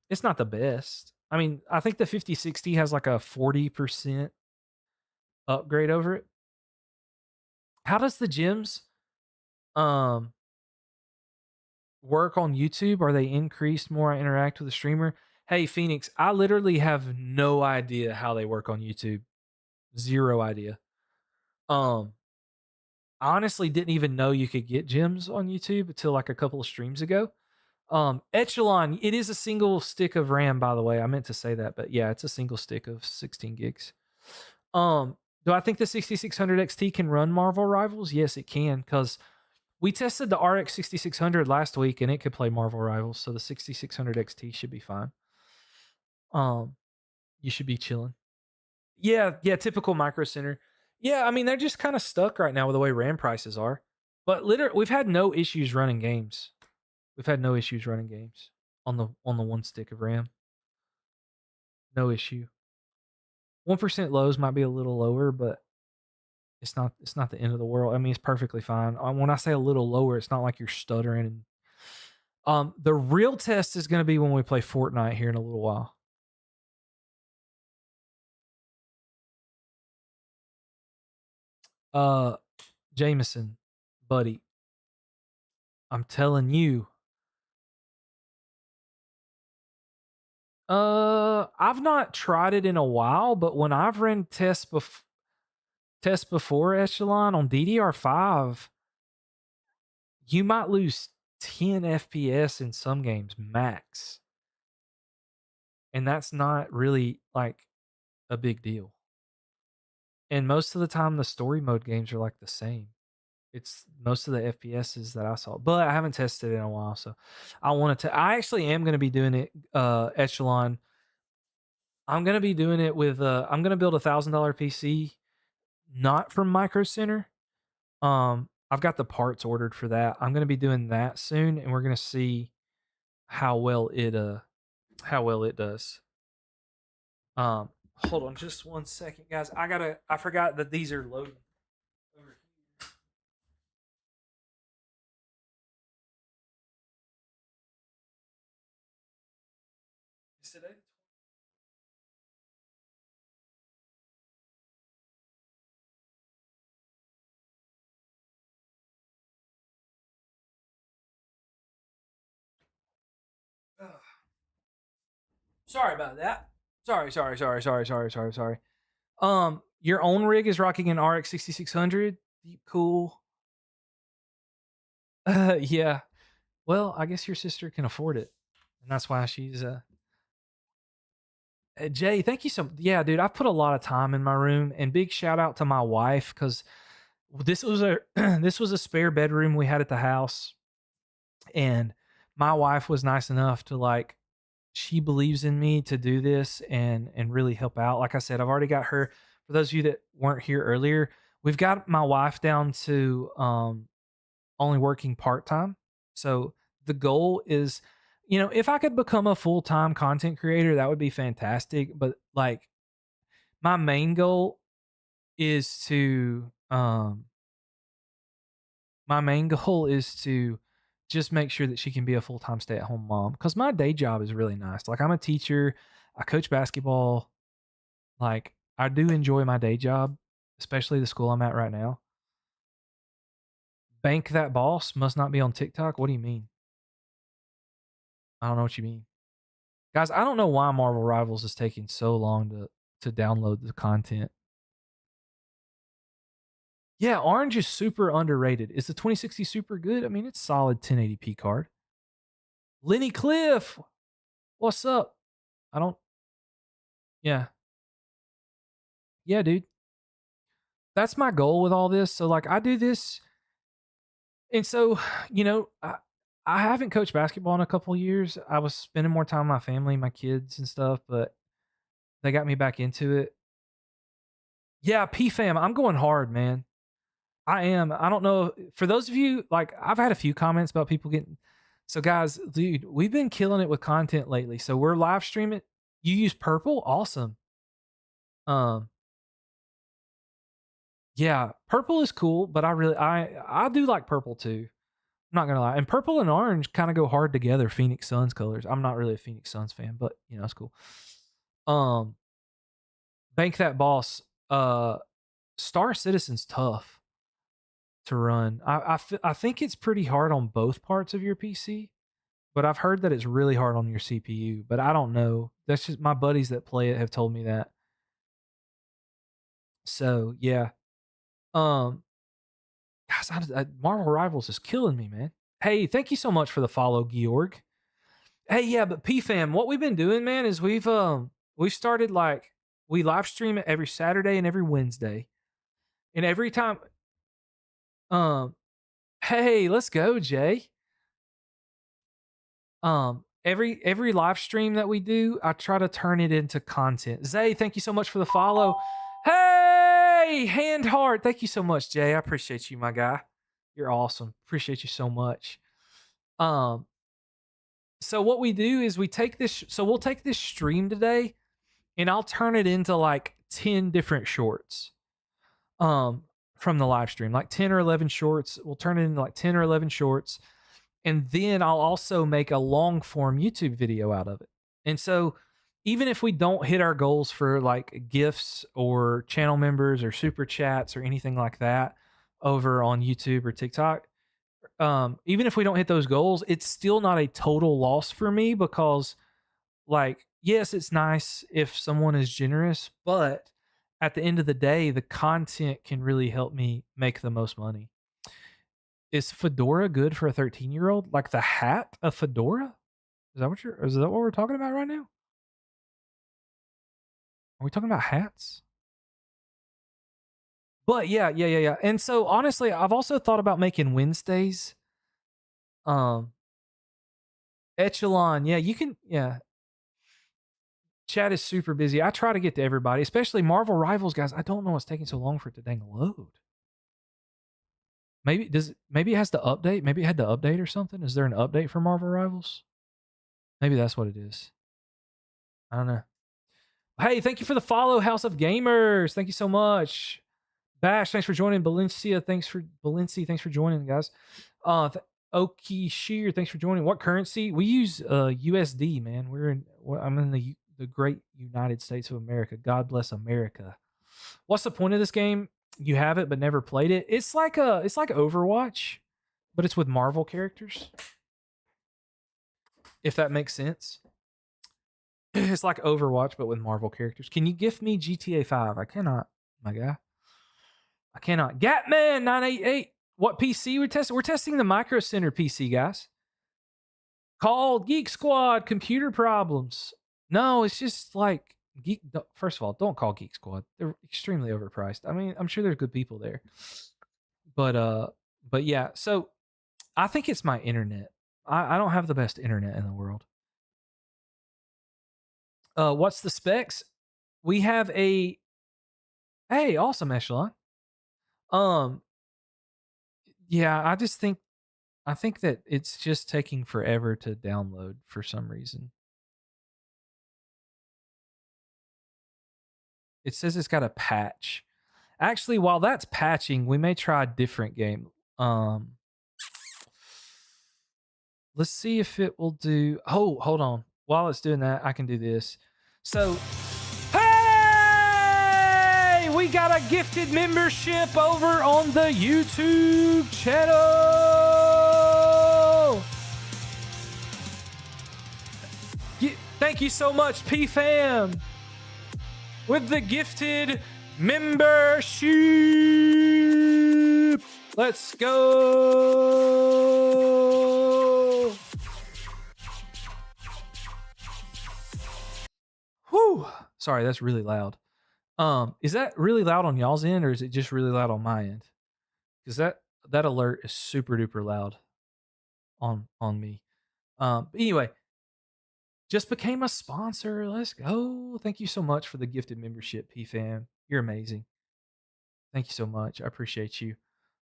It's not the best. I mean, I think the 5060 has like a 40% upgrade over it. How does the gems um work on YouTube? Are they increased more I interact with the streamer? Hey, Phoenix, I literally have no idea how they work on YouTube. Zero idea. Um, I honestly didn't even know you could get gems on YouTube until like a couple of streams ago. Echelon, it is a single stick of RAM, by the way. I meant to say that, but yeah, it's a single stick of 16 gigs. Um, do I think the 6600 XT can run Marvel Rivals? Yes, it can, because we tested the RX 6600 last week and it could play Marvel Rivals, so the 6600 XT should be fine. You should be chilling. Yeah, yeah, typical Micro Center. Yeah, I mean they're just kind of stuck right now with the way RAM prices are. But literally, we've had no issues running games. We've had no issues running games on the one stick of RAM. No issue. 1% lows might be a little lower, but it's not the end of the world. I mean, it's perfectly fine. When I say a little lower, it's not like you're stuttering. And the real test is going to be when we play Fortnite here in a little while. Jameson, buddy, I'm telling you. I've not tried it in a while, but when I've ran tests before Echelon on DDR5, you might lose 10 FPS in some games max. And that's not really like a big deal. And most of the time the story mode games are like the same. It's most of the FPSs that I saw, but I haven't tested it in a while, so I wanted to. I actually am going to be doing it Echelon. I'm going to be doing it with I'm going to build $1,000 PC, not from Micro Center. I've got the parts ordered for that. I'm going to be doing that soon, and we're going to see how well it does. Hold on just one second, guys. I forgot that these are loading. Is today Sorry about that. Sorry. Your own rig is rocking an RX 6600. Cool. Yeah. Well, I guess your sister can afford it, and that's why she's Jay, thank you so. Yeah, dude, I put a lot of time in my room, and big shout out to my wife because this was a this was a spare bedroom we had at the house, and my wife was nice enough to like she believes in me to do this and really help out. Like I said, I've already got her. For those of you that weren't here earlier, we've got my wife down to only working part time. So the goal is, if I could become a full time content creator, that would be fantastic. But like my main goal is to my main goal is to just make sure that she can be a full time stay at home mom because my day job is really nice. Like I'm a teacher, I coach basketball. Like I do enjoy my day job, especially the school I'm at right now. Bank that boss must not be on TikTok. What do you mean? I don't know what you mean. Guys, I don't know why Marvel Rivals is taking so long to download the content. Yeah, orange is super underrated. Is the 2060 super good? I mean, it's solid 1080p card. Lenny Cliff, what's up? I don't. Yeah, yeah, dude. That's my goal with all this. So like, I do this, and so I haven't coached basketball in a couple of years. I was spending more time with my family, my kids, and stuff, but they got me back into it. Yeah, PFAM, I'm going hard, man. I am. I don't know. For those of you, like, I've had a few comments about people getting. So, guys, dude, we've been killing it with content lately. So, we're live streaming. You use purple? Awesome. Um, yeah, purple is cool, but I do like purple too. I'm not gonna lie. And purple and orange kind of go hard together, Phoenix Suns colors. I'm not really a Phoenix Suns fan, but it's cool. Um, Bank that boss. Star Citizen's tough to run. I think it's pretty hard on both parts of your PC, but I've heard that it's really hard on your CPU. But I don't know. That's just my buddies that play it have told me that. So yeah. Um, guys, Marvel Rivals is killing me, man. Hey, thank you so much for the follow, Georg. Hey, yeah, but PFAM, what we've been doing, man, is we've started like we live stream it every Saturday and every Wednesday, and every time, um, hey, let's go, Jay. Every live stream that we do, I try to turn it into content. Zay, thank you so much for the follow. Hey, hand heart, thank you so much, Jay. I appreciate you, my guy. You're awesome. Appreciate you so much. Um, so what we do is we take this. So we'll take this stream today, and I'll turn it into like 10 different shorts. From the live stream, like 10 or 11 shorts. We'll turn it into like 10 or 11 shorts. And then I'll also make a long form YouTube video out of it. And so even if we don't hit our goals for like gifts or channel members or super chats or anything like that over on YouTube or TikTok, even if we don't hit those goals, it's still not a total loss for me because, like, yes, it's nice if someone is generous, but at the end of the day, the content can really help me make the most money. Is fedora good for a 13-year-old? Like the hat of fedora? Is that what we're talking about right now? Are we talking about hats? But yeah. And so honestly, I've also thought about making Wednesdays. Echelon, yeah, you can, yeah. Chat is super busy. I try to get to everybody, especially Marvel Rivals guys. I don't know what's taking so long for it to dang load. Maybe it has to update? Maybe it had to update or something? Is there an update for Marvel Rivals? Maybe that's what it is. I don't know. Hey, thank you for the follow, House of Gamers. Thank you so much. Bash, thanks for joining. Valencia, thanks for joining, guys. Oki Shear, thanks for joining. What currency? We use USD, man. I'm in the great United States of America. God bless America. What's the point of this game? You have it but never played it. It's like Overwatch, but it's with Marvel characters. If that makes sense. It's like Overwatch, but with Marvel characters. Can you gift me GTA 5? I cannot, my guy. I cannot. Gatman 988. What PC we testing? We're testing the Micro Center PC, guys. Called Geek Squad computer problems. No, it's just like Geek. First of all, don't call Geek Squad. They're extremely overpriced. I mean, I'm sure there's good people there, but yeah. So I think it's my internet. I don't have the best internet in the world. What's the specs? We have a hey, awesome echelon. Yeah, I think that it's just taking forever to download for some reason. It says it's got a patch. Actually, while that's patching, we may try a different game. Let's see if it will do. Oh, hold on. While it's doing that, I can do this. So, hey, we got a gifted membership over on the YouTube channel. Thank you so much, PFam, with the gifted membership. Let's go. Whew. Sorry, that's really loud. Is that really loud on y'all's end, or is it just really loud on my end? Because that alert is super duper loud on me. But anyway, just became a sponsor. Let's go. Thank you so much for the gifted membership, PFam. You're amazing. Thank you so much. I appreciate you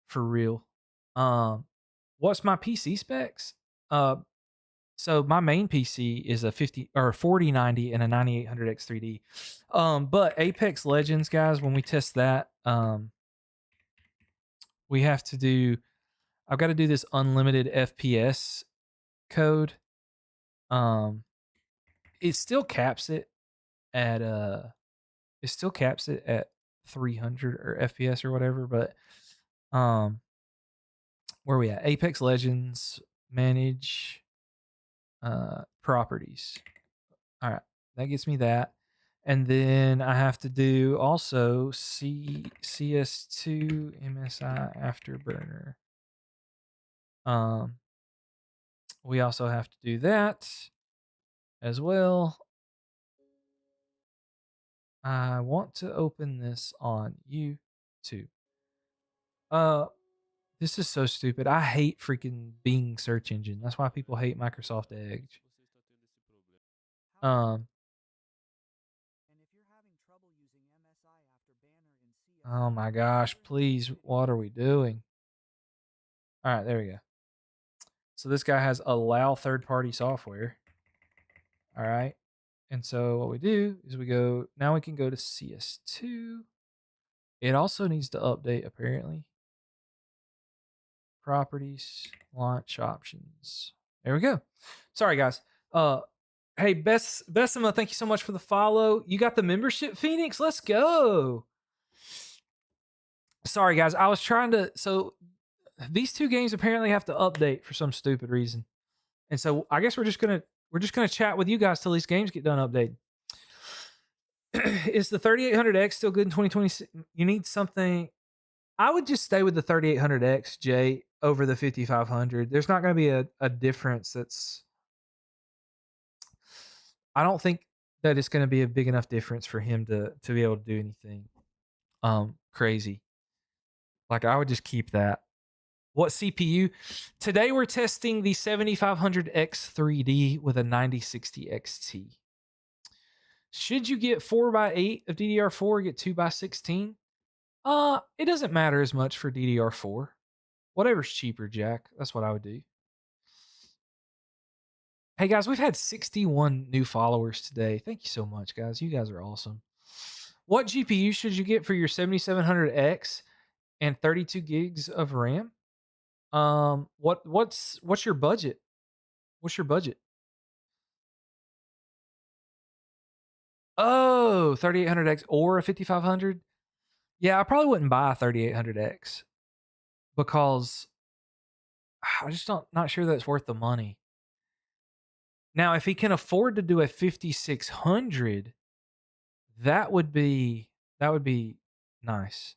for real. What's my PC specs? So my main PC is a 50 or 4090 and a 9800 X3D. But Apex Legends, guys, when we test that, we have to do. I've got to do this unlimited FPS code. It still caps it at 300 or FPS or whatever, but where are we at? Apex Legends, manage properties. All right, that gets me that. And then I have to do also CS2 MSI Afterburner. We also have to do that as well. I want to open this on YouTube. This is so stupid. I hate freaking Bing search engine. That's why people hate Microsoft Edge. Oh my gosh, please, what are we doing? All right, there we go. So this guy has allow third-party software. All right. And so what we do is we go, now we can go to CS2. It also needs to update apparently. Properties, launch options. There we go. Sorry guys. Hey Besima, thank you so much for the follow. You got the membership, Phoenix? Let's go. Sorry guys, I was trying to so these two games apparently have to update for some stupid reason. And so I guess we're just gonna chat with you guys till these games get done updating. Is the 3800X still good in 2026? You need something. I would just stay with the 3800X, Jay, over the 5500. There's not going to be a difference that's. I don't think that it's going to be a big enough difference for him to be able to do anything crazy. Like I would just keep that. What CPU? Today we're testing the 7500X3D with a 9060 XT. Should you get 4x8 of DDR4 or get 2x16? It doesn't matter as much for DDR4. Whatever's cheaper, Jack. That's what I would do. Hey guys, we've had 61 new followers today. Thank you so much, guys. You guys are awesome. What GPU should you get for your 7700X and 32 gigs of RAM? What's your budget? What's your budget? Oh, 3800X or a 5500? Yeah, I probably wouldn't buy a 3800X because I just not sure that's worth the money. Now, if he can afford to do a 5600, that would be nice.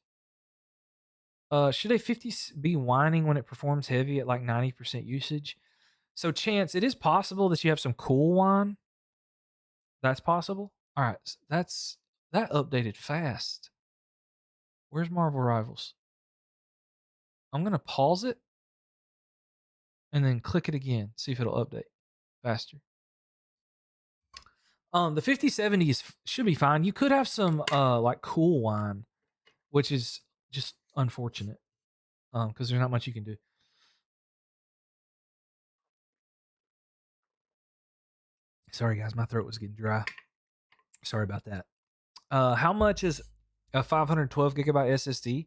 Should a 50 be whining when it performs heavy at like 90% usage? So, Chance, it is possible that you have some cool whine. That's possible. All right, that updated fast. Where's Marvel Rivals? I'm gonna pause it and then click it again. See if it'll update faster. The 5070 should be fine. You could have some like cool whine, which is just unfortunate. Because there's not much you can do. Sorry guys, my throat was getting dry. Sorry about that. How much is a 512 gigabyte SSD?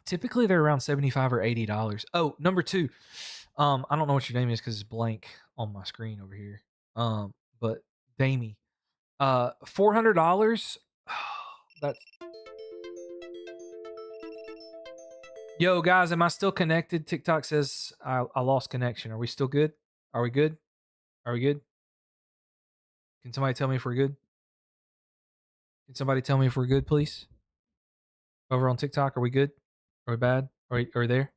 Typically they're around $75 or $80. Oh, number two. I don't know what your name is because it's blank on my screen over here. But Damie. $400. That's Yo, guys, am I still connected? TikTok says I lost connection. Are we still good? Are we good? Are we good? Can somebody tell me if we're good? Can somebody tell me if we're good, please? Over on TikTok, are we good? Are we bad? Are we there?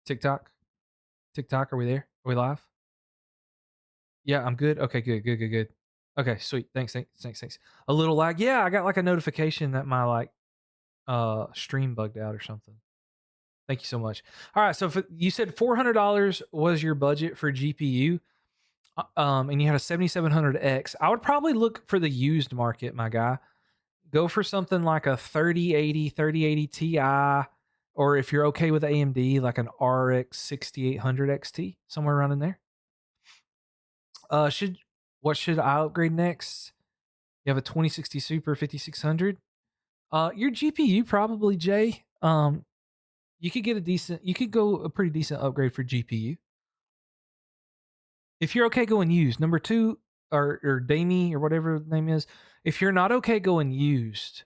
TikTok? TikTok, are we there? Are we live? Yeah, I'm good. Okay, good. Okay, sweet. Thanks. A little lag. Yeah, I got like a notification that my like stream bugged out or something. Thank you so much. All right, so you said $400 was your budget for GPU, and you had a 7700X. I would probably look for the used market, my guy. Go for something like a 3080 Ti, or if you're okay with AMD, like an RX 6800 XT, somewhere around in there. What should I upgrade next? You have a 2060 Super 5600. Your GPU probably, Jay. You could go a pretty decent upgrade for GPU. If you're okay going used, number two, or Damie or whatever the name is, if you're not okay going used,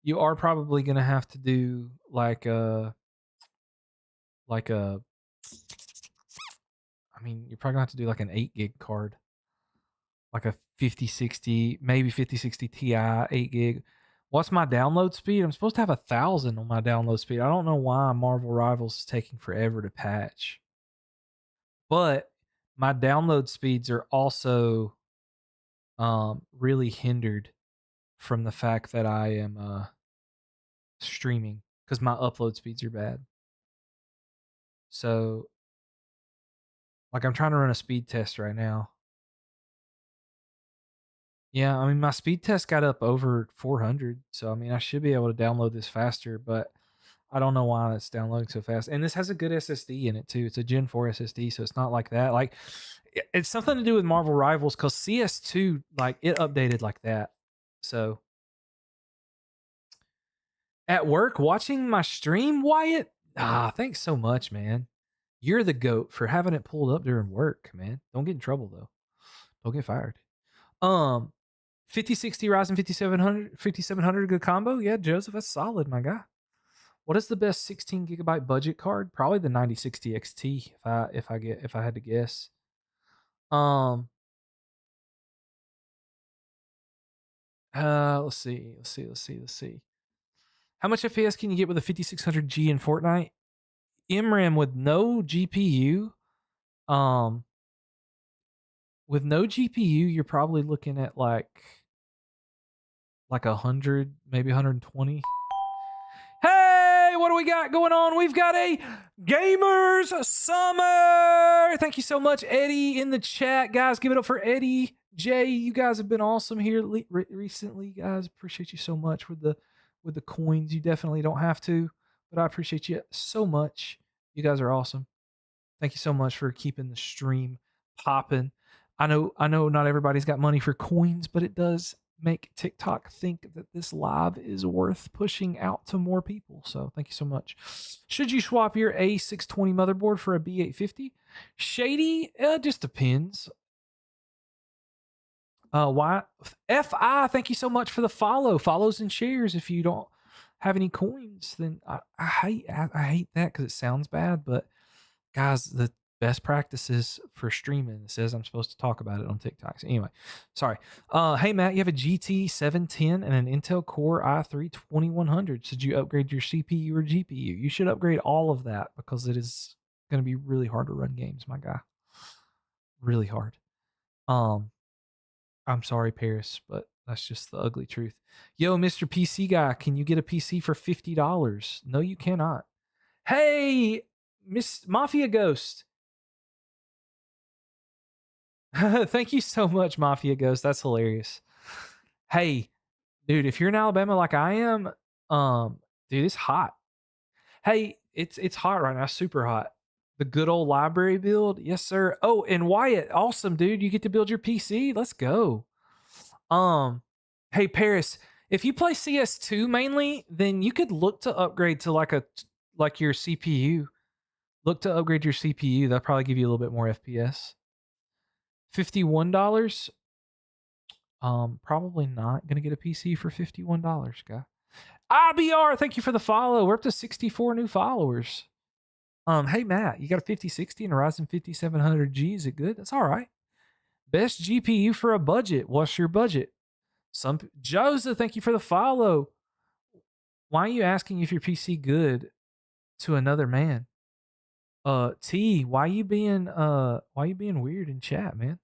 you are probably gonna have to do like a you're probably gonna have to do like an 8 gig card, like a 5060, maybe 5060 Ti 8 gig. What's my download speed? I'm supposed to have 1,000 on my download speed. I don't know why Marvel Rivals is taking forever to patch, but my download speeds are also really hindered from the fact that I am streaming because my upload speeds are bad. So, like, I'm trying to run a speed test right now. Yeah, I mean, my speed test got up over 400, so I mean, I should be able to download this faster, but I don't know why it's downloading so fast. And this has a good SSD in it too. It's a Gen 4 SSD, so it's not like that. Like, it's something to do with Marvel Rivals because CS2, like, it updated like that. So, at work watching my stream, Wyatt. Thanks so much, man. You're the goat for having it pulled up during work, man. Don't get in trouble though. Don't get fired. 5060 Ryzen 5700 good combo. Yeah, Joseph, that's solid, my guy. What is the best 16 gigabyte budget card? Probably the 9060 XT if I had to guess. Let's see. How much FPS can you get with a 5600G in Fortnite? MRAM with no GPU. With no GPU, you're probably looking at like 100, maybe 120. Hey, what do we got going on? We've got a Gamers Summer. Thank you so much, Eddie, in the chat. Guys, give it up for Eddie. Jay, you guys have been awesome here recently, guys. Appreciate you so much with the coins. You definitely don't have to, but I appreciate you so much. You guys are awesome. Thank you so much for keeping the stream popping. I know not everybody's got money for coins, but it does make TikTok think that this live is worth pushing out to more people. So thank you so much. Should you swap your A620 motherboard for a B850? Shady, just depends. Why? FI, thank you so much for the follows and shares. If you don't have any coins, then I hate that because it sounds bad, but guys, the best practices for streaming. It says I'm supposed to talk about it on TikTok. So anyway, sorry. Hey Matt, you have a GT 710 and an Intel Core i3 2100. Should you upgrade your CPU or GPU? You should upgrade all of that because it is going to be really hard to run games, my guy. Really hard. I'm sorry, Paris, but that's just the ugly truth. Yo, Mr. PC guy, can you get a PC for $50? No, you cannot. Hey, Miss Mafia Ghost. Thank you so much, Mafia Ghost. That's hilarious. Hey, dude, if you're in Alabama like I am, dude, it's hot. Hey, it's hot right now, super hot. The good old library build, yes, sir. Oh, and Wyatt, awesome, dude. You get to build your PC. Let's go. Hey Paris, if you play CS2 mainly, then you could look to upgrade to like your CPU. Look to upgrade your CPU. That'll probably give you a little bit more FPS. $51. Probably not gonna get a PC for $51, guy. IBR, thank you for the follow. We're up to 64 new followers. Hey Matt, you got a 5060 and a Ryzen 5700G. Is it good? That's all right. Best GPU for a budget. What's your budget? Joseph, thank you for the follow. Why are you asking if your PC good to another man? T, why you being weird in chat, man?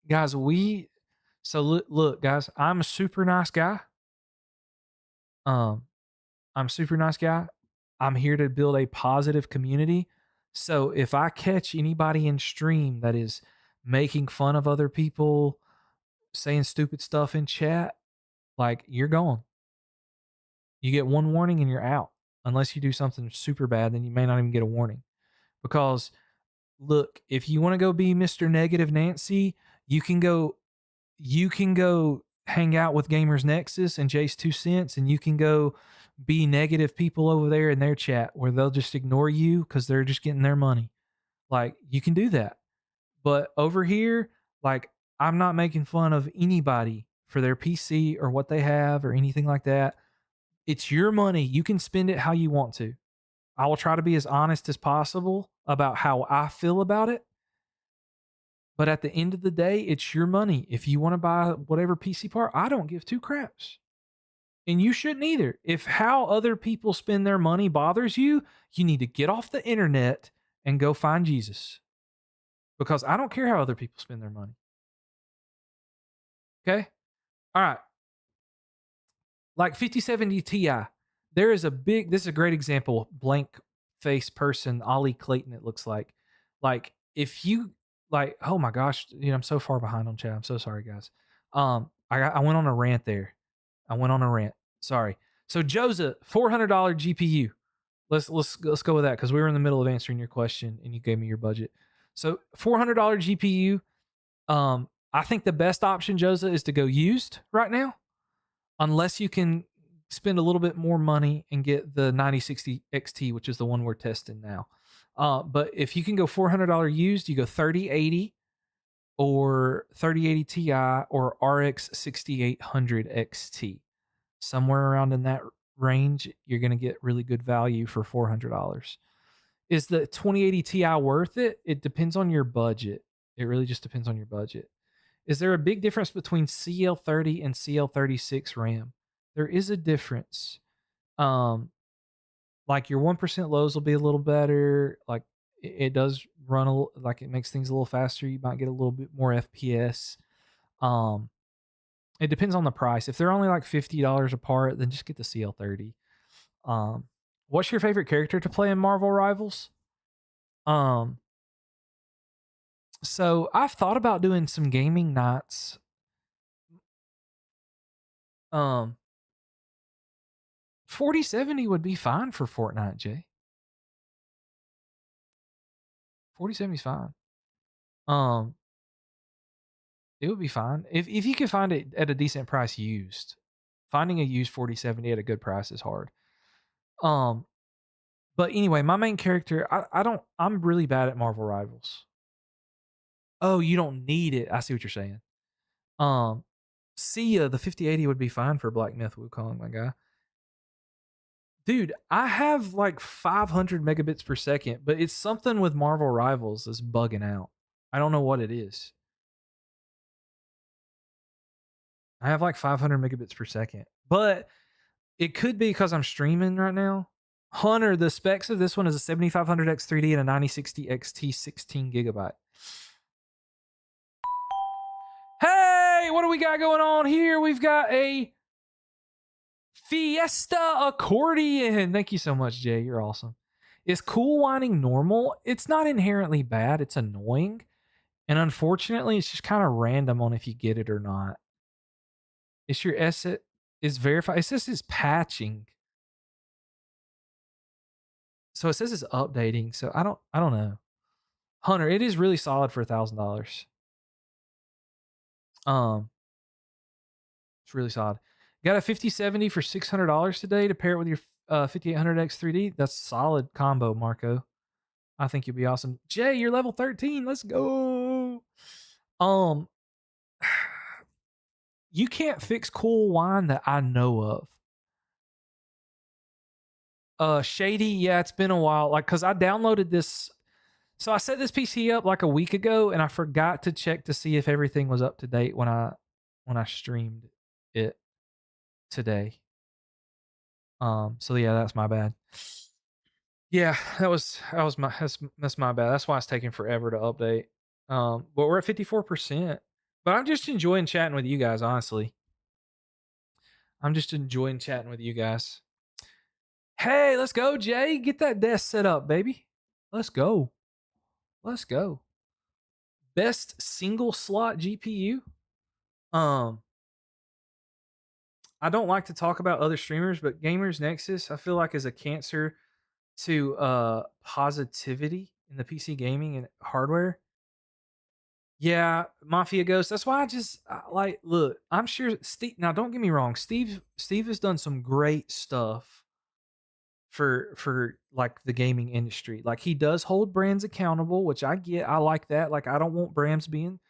Guys, look, guys, I'm a super nice guy. I'm a super nice guy. I'm here to build a positive community. So if I catch anybody in stream that is making fun of other people, saying stupid stuff in chat, like you're gone. You get one warning and you're out. Unless you do something super bad, then you may not even get a warning. Because look, if you want to go be Mr. Negative Nancy, you can go hang out with Gamers Nexus and Jace 2 Cents, and you can go be negative people over there in their chat where they'll just ignore you because they're just getting their money. Like, you can do that. But over here, like, I'm not making fun of anybody for their PC or what they have or anything like that. It's your money. You can spend it how you want to. I will try to be as honest as possible about how I feel about it. But at the end of the day, it's your money. If you want to buy whatever PC part, I don't give two craps. And you shouldn't either. If how other people spend their money bothers you, you need to get off the internet and go find Jesus. Because I don't care how other people spend their money. Okay? All right. Like 5070 Ti. This is a great example. Blank face person, Ollie Clayton, it looks like. Like, if you like, oh my gosh, I'm so far behind on chat. I'm so sorry, guys. I went on a rant there. Sorry. So Joseph, $400 GPU. Let's go with that because we were in the middle of answering your question and you gave me your budget. So $400 GPU. I think the best option, Joseph, is to go used right now, unless you can spend a little bit more money and get the 9060 XT, which is the one we're testing now. But if you can go $400 used, you go 3080 or 3080 Ti or RX 6800 XT. Somewhere around in that range, you're going to get really good value for $400. Is the 2080 Ti worth it? It depends on your budget. It really just depends on your budget. Is there a big difference between CL30 and CL36 RAM? There is a difference. Like your 1% lows will be a little better. Like it does run like it makes things a little faster. You might get a little bit more FPS. It depends on the price. If they're only like $50 apart, then just get the CL30. What's your favorite character to play in Marvel Rivals? So I've thought about doing some gaming nights. 4070 would be fine for Fortnite, Jay. 4070 is fine. It would be fine if you can find it at a decent price used. Finding a used 4070 at a good price is hard. But anyway, my main character, I'm really bad at Marvel Rivals. Oh, you don't need it. I see what you're saying. Sia, the 5080 would be fine for Black Myth Wukong, my guy. Dude, I have like 500 megabits per second, but it's something with Marvel Rivals that's bugging out. I don't know what it is. I have like 500 megabits per second, but it could be because I'm streaming right now. Hunter, the specs of this one is a 7500X3D and a 9060XT 16 gigabyte. Hey, what do we got going on here? We've got a Fiesta accordion. Thank you so much, Jay. You're awesome. Is cool whining normal? It's not inherently bad. It's annoying. And unfortunately, it's just kind of random on if you get it or not. It's your asset is verified. It says it's patching. So it says it's updating. So I don't know. Hunter, it is really solid for $1,000. It's really solid. Got a 5070 for $600 today to pair it with your 5800X3D. That's solid combo, Marco. I think you'll be awesome. Jay, you're level 13. Let's go. Um, you can't fix cool wine that I know of. Shady, yeah, it's been a while. Like, cause I downloaded this. So I set this PC up like a week ago, and I forgot to check to see if everything was up to date when I streamed it today. So yeah, that's my bad. Yeah, that's my bad. That's why it's taking forever to update. But we're at 54%. But I'm just enjoying chatting with you guys, honestly. I'm just enjoying chatting with you guys. Hey, let's go, Jay. Get that desk set up, baby. Let's go. Let's go. Best single slot GPU. Um, I don't like to talk about other streamers, but Gamers Nexus, I feel like is a cancer to positivity in the PC gaming and hardware. Yeah, Mafia Ghost. That's why like look, I'm sure Steve now don't get me wrong, Steve has done some great stuff for like the gaming industry. Like he does hold brands accountable, which I get. I like that. Like I don't want brands being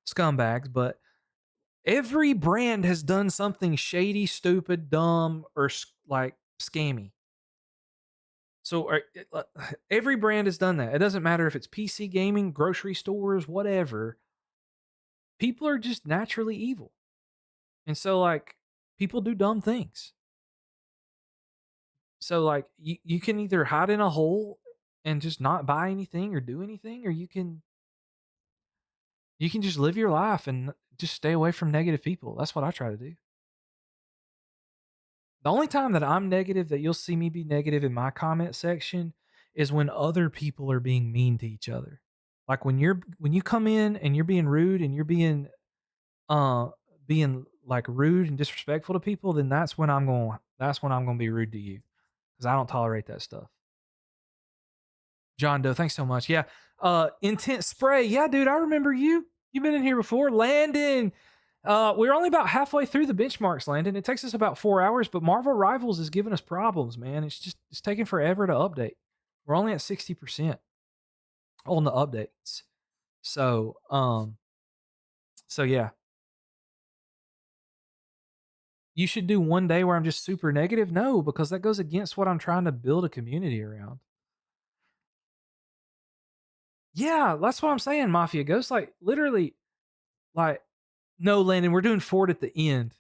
scumbags, but every brand has done something shady, stupid, dumb, or like scammy. So every brand has done that. It doesn't matter if it's PC gaming, grocery stores, whatever. People are just naturally evil. And so like people do dumb things. So like you can either hide in a hole and just not buy anything or do anything, or you can just live your life and just stay away from negative people. That's what I try to do. The only time that I'm negative, that you'll see me be negative in my comment section, is when other people are being mean to each other. Like when you come in and you're being rude and you're uh being like rude and disrespectful to people, then that's when I'm going to be rude to you, cuz I don't tolerate that stuff. John Doe, thanks so much. Yeah. Intense Spray. Yeah, dude, I remember you. You've been in here before. Landon. We're only about halfway through the benchmarks, Landon. It takes us about 4 hours, but Marvel Rivals is giving us problems, man. It's taking forever to update. We're only at 60% on the updates. So yeah. You should do one day where I'm just super negative. No, because that goes against what I'm trying to build a community around. Yeah, that's what I'm saying, Mafia Ghost. Like literally, like, no, Landon, we're doing Ford at the end.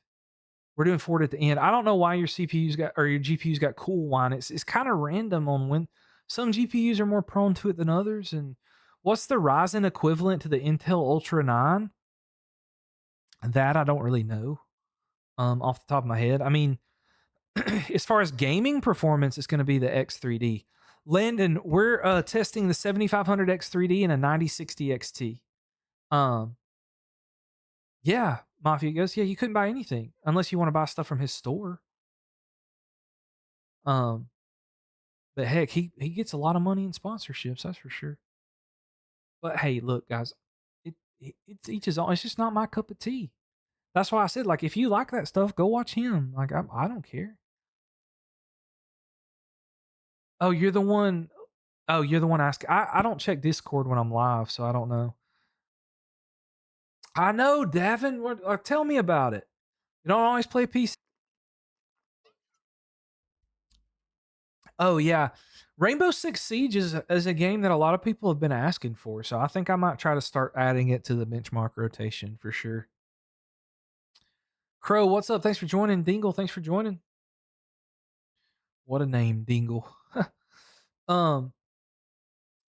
We're doing Ford at the end. I don't know why your CPU's got or your GPU's got cool wine. It's kind of random on when some GPUs are more prone to it than others. And what's the Ryzen equivalent to the Intel Ultra 9? That I don't really know. Off the top of my head. I mean, as far as gaming performance, it's going to be the X3D. Landon, we're testing the 7500 X3D and a 9060 XT. Yeah, Mafia goes, yeah, you couldn't buy anything unless you want to buy stuff from his store. Um, but heck, he gets a lot of money in sponsorships, that's for sure. But hey, look, guys, it's each his own. It's just not my cup of tea. That's why I said, like, if you like that stuff, go watch him. Like, I don't care. Oh, you're the one. Oh, you're the one asking. I don't check Discord when I'm live, so I don't know. I know, Davin. What? Tell me about it. You don't always play PC. Oh yeah, Rainbow Six Siege is a game that a lot of people have been asking for, so I think I might try to start adding it to the benchmark rotation for sure. Crow, what's up? Thanks for joining. Dingle, thanks for joining. What a name, Dingle. um,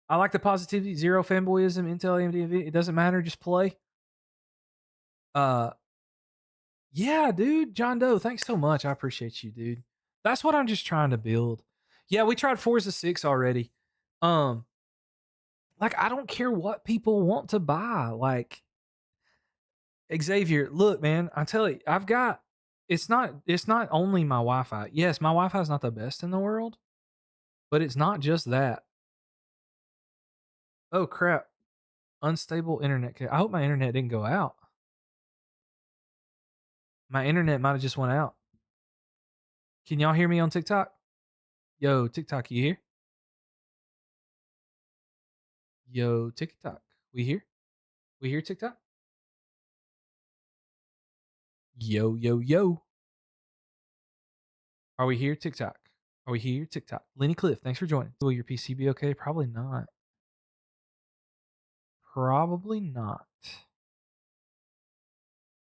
I like the positivity, zero fanboyism, Intel, AMD. It doesn't matter, just play. Uh, yeah, dude, John Doe, thanks so much. I appreciate you, dude. That's what I'm just trying to build. Yeah, we tried Forza 6 already. Um, like I don't care what people want to buy. Like Xavier, look, man, I tell you, I've got it's not only my Wi-Fi. Yes, my Wi-Fi is not the best in the world, but it's not just that. Oh crap. Unstable internet. I hope my internet didn't go out. My internet might have just went out. Can y'all hear me on TikTok? Yo, TikTok, you here? Yo, TikTok. We here? We here, TikTok? Yo, yo, yo. Are we here, TikTok? Are we here, TikTok? Lenny Cliff, thanks for joining. Will your PC be okay? Probably not. Probably not.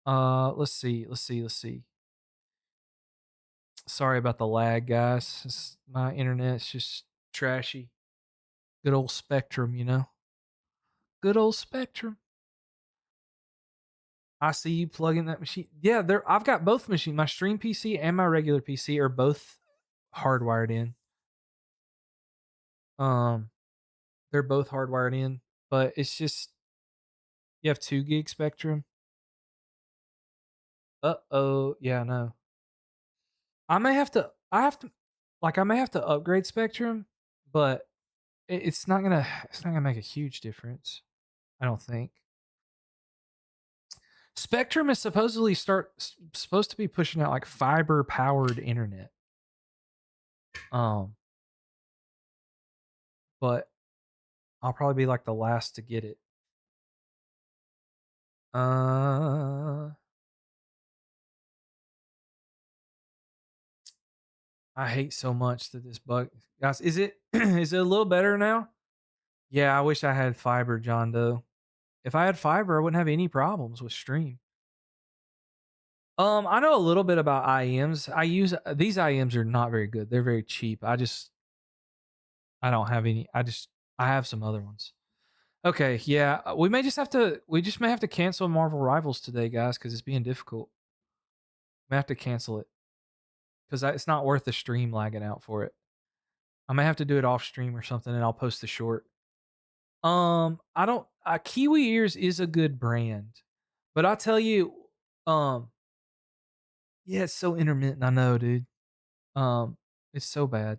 Let's see. Sorry about the lag, guys. My internet's just trashy. Good old Spectrum, you know. Good old Spectrum. I see you plugging that machine. Yeah, there. I've got both machines. My stream PC and my regular PC are both hardwired in. Um, they're both hardwired in, but it's just you have 2 gig Spectrum. Uh-oh. Yeah, no. I may have to I may have to upgrade Spectrum, but it's not gonna make a huge difference. I don't think. Spectrum is supposed to be pushing out like fiber powered internet. Um, but I'll probably be like the last to get it. Uh, I hate so much that this bug, guys. Is it is it a little better now? Yeah, I wish I had fiber, John Doe. If I had fiber, I wouldn't have any problems with stream. I know a little bit about IEMs. I use these IEMs are not very good. They're very cheap. I don't have any. I have some other ones. Okay, yeah, we just may have to cancel Marvel Rivals today, guys, because it's being difficult. We have to cancel it because it's not worth the stream lagging out for it. I may have to do it off stream or something, and I'll post the short. I don't. Kiwi Ears is a good brand, but I tell you, um, yeah, it's so intermittent. I know, dude. It's so bad.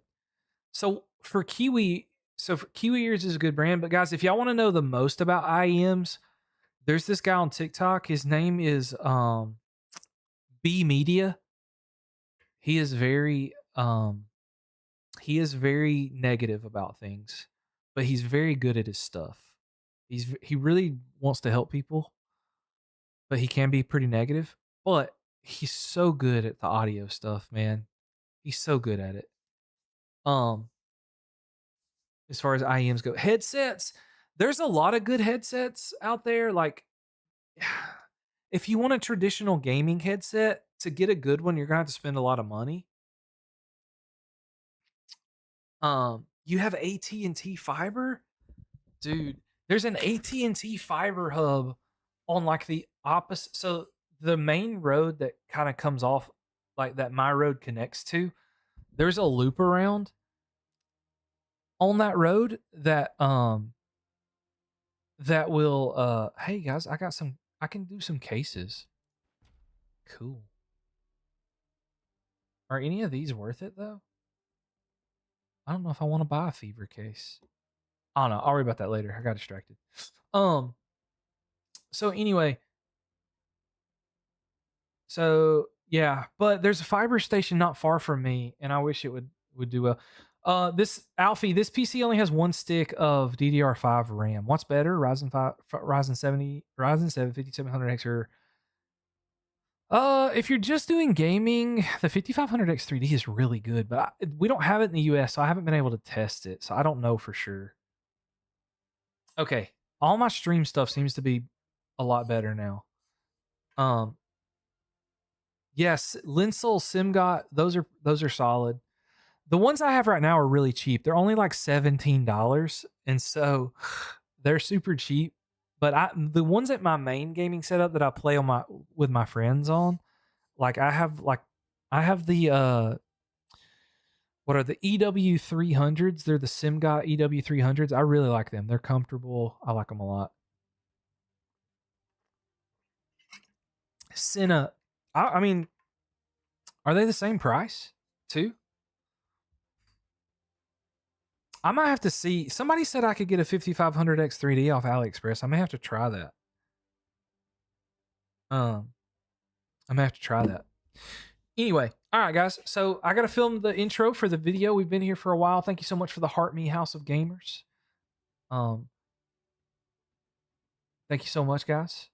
So for Kiwi, Kiwi Ears is a good brand, but guys, if y'all want to know the most about IEMs, there's this guy on TikTok. His name is B Media. He is very negative about things, but he's very good at his stuff. He really wants to help people, but he can be pretty negative. But he's so good at the audio stuff, man. He's so good at it. As far as IEMs go, headsets, there's a lot of good headsets out there. Like, if you want a traditional gaming headset, to get a good one, you're gonna have to spend a lot of money. You have AT&T fiber, dude. There's an AT&T fiber hub on like the opposite. So the main road that kind of comes off, like that my road connects to, there's a loop around on that road that will hey guys, I can do some cases. Cool. Are any of these worth it though? I don't know if I want to buy a fever case. I don't know. I'll worry about that later. I got distracted. Um. So anyway, so yeah, but there's a fiber station not far from me, and I wish it would do well. This Alfie, this PC only has 1 stick of DDR5 RAM. What's better, Ryzen 5, Ryzen 7 5700X, or If you're just doing gaming, the 5500X 3D is really good, but we don't have it in the US, so I haven't been able to test it, so I don't know for sure. Okay, all my stream stuff seems to be a lot better now. Um, yes, Linsol, SimGot, those are solid. The ones I have right now are really cheap. They're only like $17, and so they're super cheap. But the ones at my main gaming setup that I play on my with my friends on, I have the what are the EW300s? They're the SimGot EW300s. I really like them. They're comfortable. I like them a lot. Cinna, I mean, are they the same price too? I might have to see. Somebody said I could get a 5500X 3D off AliExpress. I may have to try that. I may have to try that. Anyway, all right, guys. So I got to film the intro for the video. We've been here for a while. Thank you so much for the Heart Me House of Gamers. Thank you so much, guys.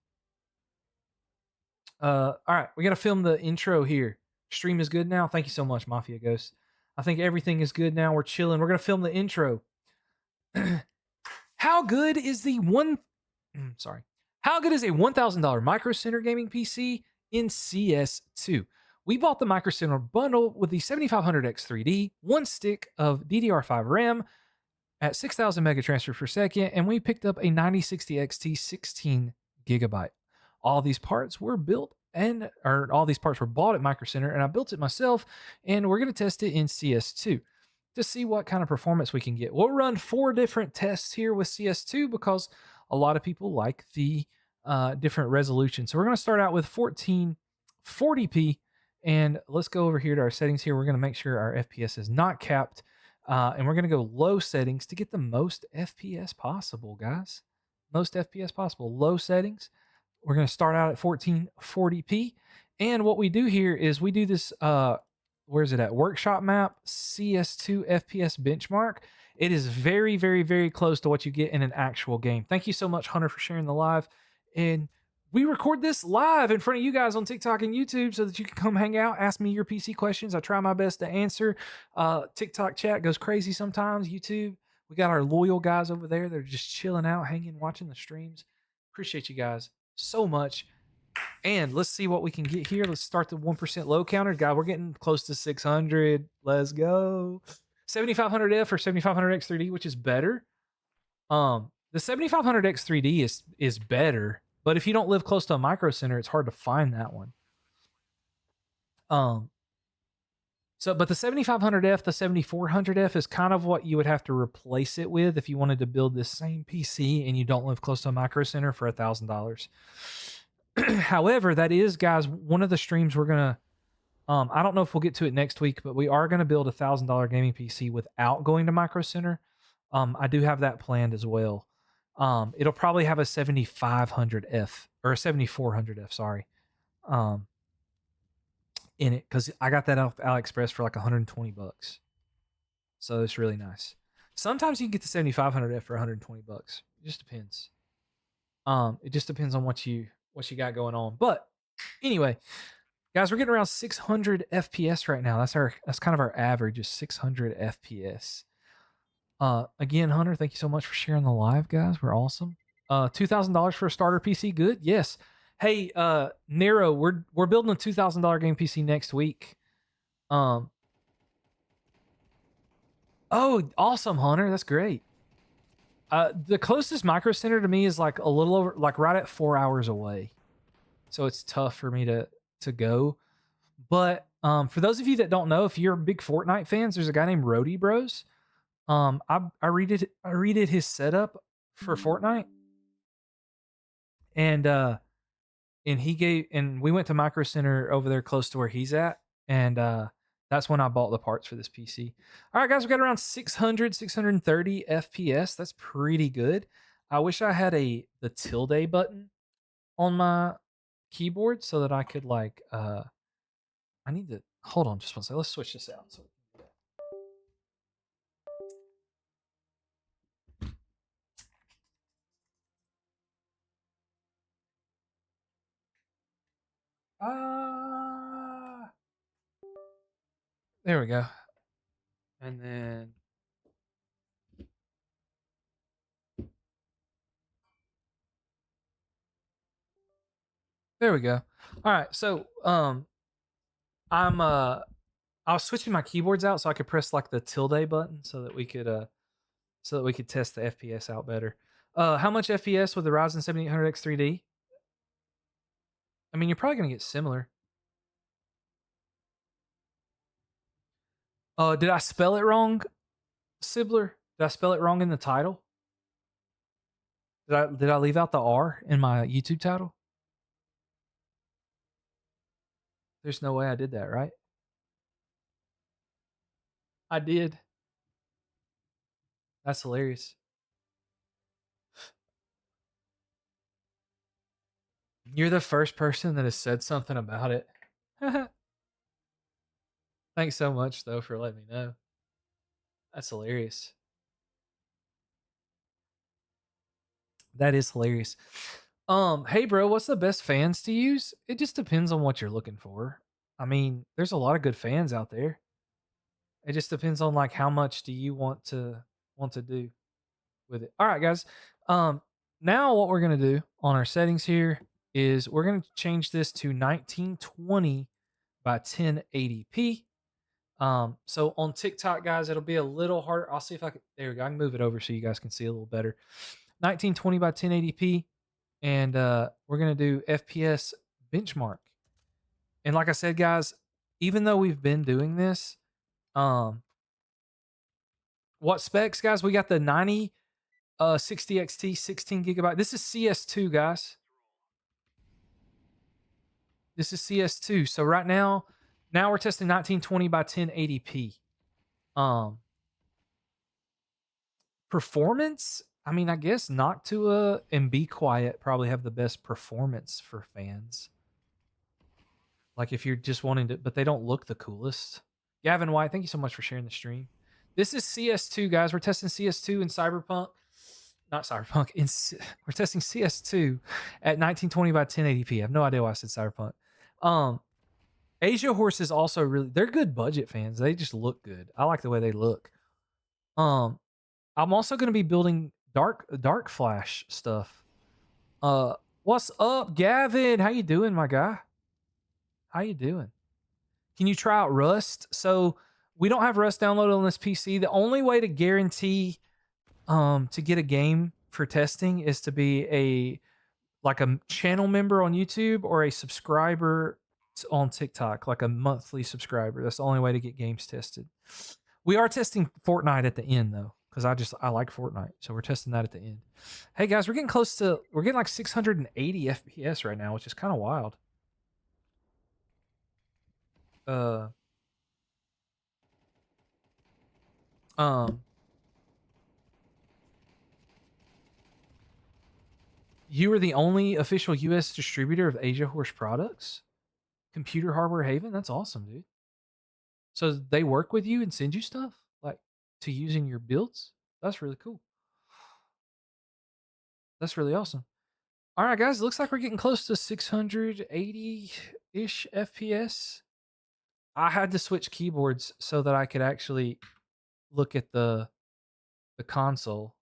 All right, we got to film the intro here. Stream is good now. Thank you so much, Mafia Ghost. I think everything is good now. We're chilling. We're gonna film the intro. How good is the one? Sorry. How good is a $1,000 Micro Center gaming PC in CS2? We bought the Micro Center bundle with the 7500X 3D, one stick of DDR5 RAM at 6,000 mega transfer per second, and we picked up a 9060 XT 16 gigabyte. All these parts were all these parts were bought at Micro Center, and I built it myself, and we're going to test it in CS2 to see what kind of performance we can get. We'll run 4 different tests here with CS2 because a lot of people like the different resolution. So we're going to start out with 1440p, and let's go over here to our settings here. We're going to make sure our FPS is not capped, and we're going to go low settings to get the most FPS possible, guys. Most FPS possible. Low settings. We're going to start out at 1440p, and what we do here is we do this where is it at? Workshop map CS2 FPS benchmark. It is very, very, very close to what you get in an actual game. Thank you so much, Hunter, for sharing the live. And we record this live in front of you guys on TikTok and YouTube so that you can come hang out, ask me your PC questions. I try my best to answer. TikTok chat goes crazy sometimes. YouTube, we got our loyal guys over there. They're just chilling out, hanging, watching the streams. Appreciate you guys so much. And let's see what we can get here. Let's start the 1% low counter. God, we're getting close to 600. Let's go. 7500F or 7500X 3D, which is better. The 7500X 3D is better, but if you don't live close to a Micro Center, it's hard to find that one. But the 7500F, the 7400F is kind of what you would have to replace it with if you wanted to build this same PC and you don't live close to a Micro Center for $1,000. However, that is, guys, one of the streams we're gonna. I don't know if we'll get to it next week, but we are gonna build $1,000 gaming PC without going to Micro Center. I do have that planned as well. It'll probably have a 7500F or a 7400F, sorry, in it because I got that off AliExpress for like $120. So it's really nice. Sometimes you can get the 7500F for $120. It just depends. It just depends on what you got going on. But anyway, guys, we're getting around 600 FPS right now. That's kind of our average is 600 FPS. Again, Hunter, thank you so much for sharing the live, guys. We're awesome. $2,000 for a starter PC, good. Yes. Hey, Nero, we're building a $2,000 game PC next week. Oh, awesome, Hunter. That's great. The closest Micro Center to me is like a little over, like right at 4 hours away. So it's tough for me to go. But for those of you that don't know, if you're big Fortnite fans, there's a guy named Roadie Bros. I redid his setup for Fortnite, and we went to Micro Center over there close to where he's at, and that's when I bought the parts for this PC. All right, guys, we got around 630 FPS. That's pretty good. I wish I had the tilde button on my keyboard so that I could like I need to hold on just one second. Let's switch this out. There we go. And then there we go. All right. So I'm I was switching my keyboards out so I could press like the tilde button so that we could test the FPS out better. How much FPS with the Ryzen 7800X 3D? I mean, you're probably gonna get similar. Did I spell it wrong, Sibler? Did I spell it wrong in the title? Did I leave out the R in my YouTube title? There's no way I did that, right? I did. That's hilarious. You're the first person that has said something about it. Thanks so much though for letting me know. That's hilarious. That is hilarious. Hey bro, what's the best fans to use? It just depends on what you're looking for. I mean, there's a lot of good fans out there. It just depends on like how much do you want to do with it. All right, guys. Now what we're gonna do on our settings here is we're gonna change this to 1920 by 1080p. So on TikTok, guys, it'll be a little harder. I'll see if I can. There we go. I can move it over so you guys can see a little better. 1920 by 1080p, and we're gonna do FPS benchmark. And like I said, guys, even though we've been doing this, um, what specs, guys? We got the 60 XT 16 gigabyte. This is CS2, guys. This is CS2. So right now we're testing 1920 by 1080p. Performance, I mean, I guess Noctua and Be Quiet probably have the best performance for fans. Like if you're just wanting to, but they don't look the coolest. Gavin White, thank you so much for sharing the stream. This is CS2, guys. We're testing CS2 in Cyberpunk. Not Cyberpunk. We're testing CS2 at 1920 by 1080p. I have no idea why I said Cyberpunk. Asia Horse is also really, they're good budget fans. They just look good. I like the way they look. I'm also going to be building dark flash stuff. What's up, Gavin? How you doing, my guy? How you doing? Can you try out Rust? So we don't have Rust downloaded on this PC. The only way to guarantee to get a game for testing is to be a channel member on YouTube or a subscriber on TikTok, like a monthly subscriber. That's the only way to get games tested. We are testing Fortnite at the end though, because I like Fortnite, so we're testing that at the end. Hey guys, we're getting like 680 FPS right now, which is kind of wild. You are the only official US distributor of Asia Horse products? Computer Hardware Haven? That's awesome, dude. So they work with you and send you stuff like to use in your builds? That's really cool. That's really awesome. All right, guys, it looks like we're getting close to 680-ish FPS. I had to switch keyboards so that I could actually look at the console.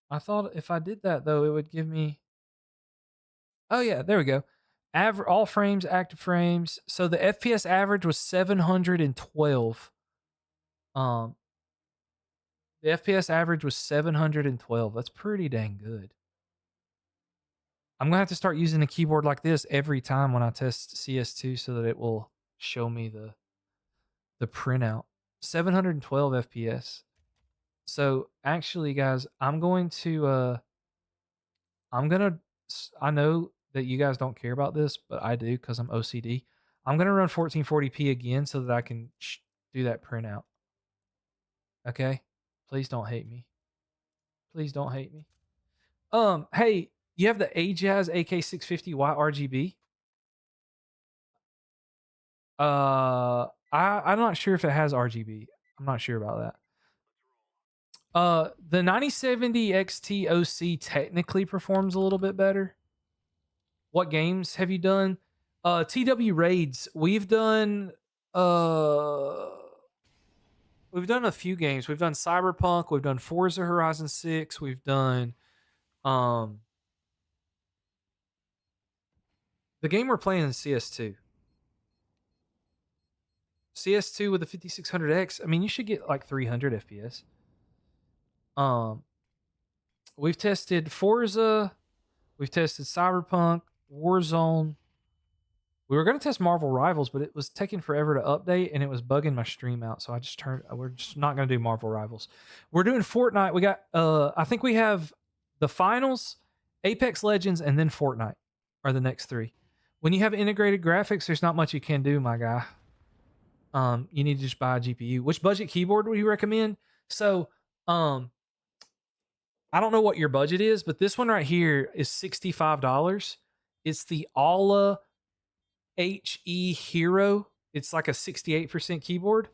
I thought if I did that though, it would give me. Oh yeah, there we go. All frames, active frames. So the FPS average was 712. The FPS average was 712. That's pretty dang good. I'm gonna have to start using a keyboard like this every time when I test CS2 so that it will show me the printout. 712 FPS. So actually, guys, I know that you guys don't care about this, but I do because I'm OCD. I'm gonna run 1440p again so that I can do that printout. Okay, please don't hate me. Please don't hate me. Hey, you have the Ajaz AK650Y RGB? I'm not sure if it has RGB. I'm not sure about that. The 9070 XT OC technically performs a little bit better. What games have you done? TW raids. We've done a few games. We've done Cyberpunk, we've done Forza Horizon 6, we've done um the game we're playing is CS2. CS2 with a 5600X. I mean, you should get like 300 FPS. Um we've tested Forza, we've tested Cyberpunk, Warzone. We were going to test Marvel Rivals, but it was taking forever to update and it was bugging my stream out. So we're just not going to do Marvel Rivals. We're doing Fortnite. We got, I think we have the finals, Apex Legends, and then Fortnite are the next three. When you have integrated graphics, there's not much you can do, my guy. You need to just buy a GPU. Which budget keyboard would you recommend? So, I don't know what your budget is, but this one right here is $65. It's the Ala HE Hero. It's like a 68% keyboard.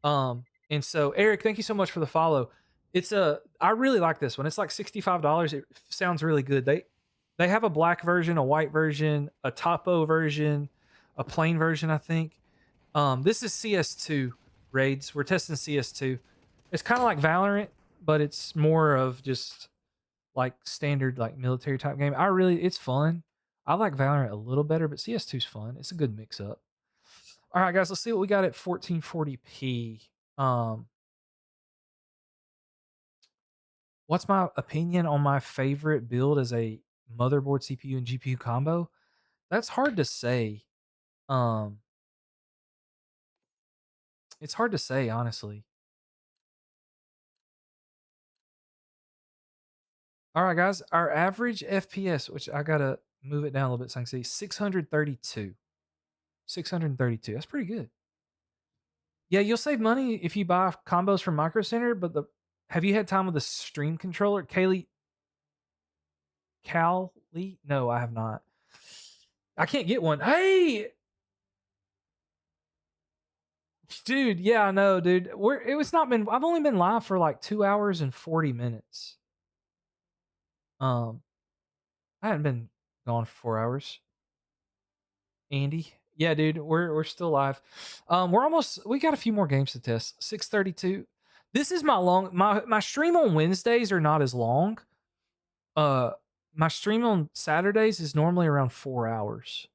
And so Eric, thank you so much for the follow. I really like this one. It's like $65. It sounds really good. They have a black version, a white version, a topo version, a plain version, I think. This is CS2 raids. We're testing CS2. It's kind of like Valorant, but it's more of just like standard like military type game. It's fun. I like Valorant a little better, but CS2 is fun. It's a good mix up. All right, guys, let's see what we got at 1440p. What's my opinion on my favorite build as a motherboard, CPU, and GPU combo? That's hard to say. It's hard to say, honestly. All right, guys, our average FPS, which I gotta move it down a little bit so I can see, 632. 632. That's pretty good. Yeah, you'll save money if you buy combos from Micro Center, but have you had time with the stream controller? Kaylee? No, I have not. I can't get one. Hey! Dude, yeah, I know, dude. I've only been live for like 2 hours and 40 minutes. I hadn't been gone for 4 hours. Andy. Yeah, dude, we're still live. We got a few more games to test. 632. This is my stream on Wednesdays are not as long. My stream on Saturdays is normally around 4 hours.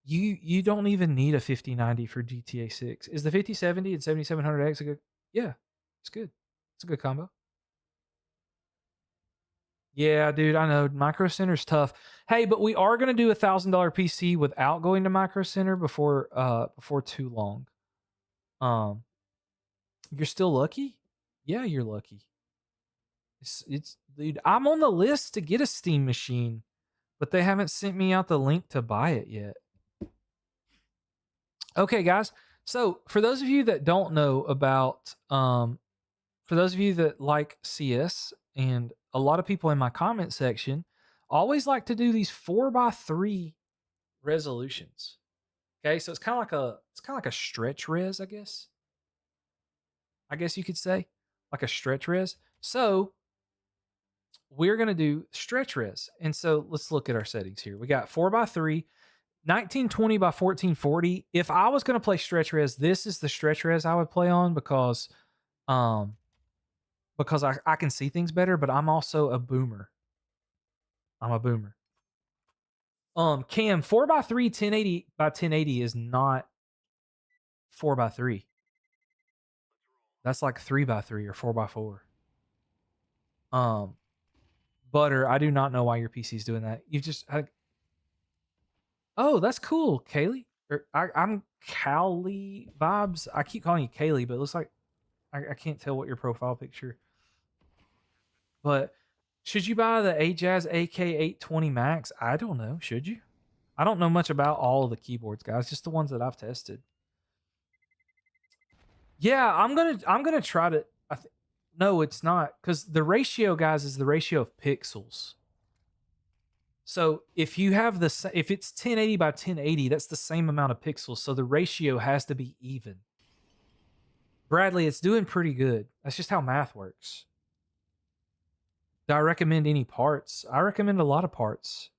You don't even need a 5090 for GTA 6. Is the 5070 and 7700X a good? Yeah, it's good. It's a good combo. Yeah, dude, I know Micro Center's tough. Hey, but we are gonna do $1,000 PC without going to Micro Center before too long. You're still lucky? Yeah, you're lucky. It's dude, I'm on the list to get a Steam machine, but they haven't sent me out the link to buy it yet. Okay, guys. So for those of you that don't know about for those of you that like CS, and a lot of people in my comment section always like to do these 4x3 resolutions. Okay, so it's kind of like a stretch res, I guess. I guess you could say like a stretch res. So we're gonna do stretch res, and so let's look at our settings here. We got 4x3, 1920 by 1440. If I was gonna play stretch res, this is the stretch res I would play on because I can see things better, but I'm also a boomer. I'm a boomer. Cam, 4x3 1080 by 1080 is not 4x3. That's like 3x3 or 4x4. Butter, I do not know why your PC is doing that. You just had. Oh, that's cool, Kaylee. I'm Cowley vibes. I keep calling you Kaylee, but it looks like I can't tell what your profile picture. But should you buy the Ajaz AK820 Max? I don't know. Should you? I don't know much about all of the keyboards, guys. Just the ones that I've tested. Yeah, I'm gonna try to. No, it's not, because the ratio, guys, is the ratio of pixels. So if it's 1080 by 1080, that's the same amount of pixels. So the ratio has to be even. Bradley, it's doing pretty good. That's just how math works. Do I recommend any parts? I recommend a lot of parts.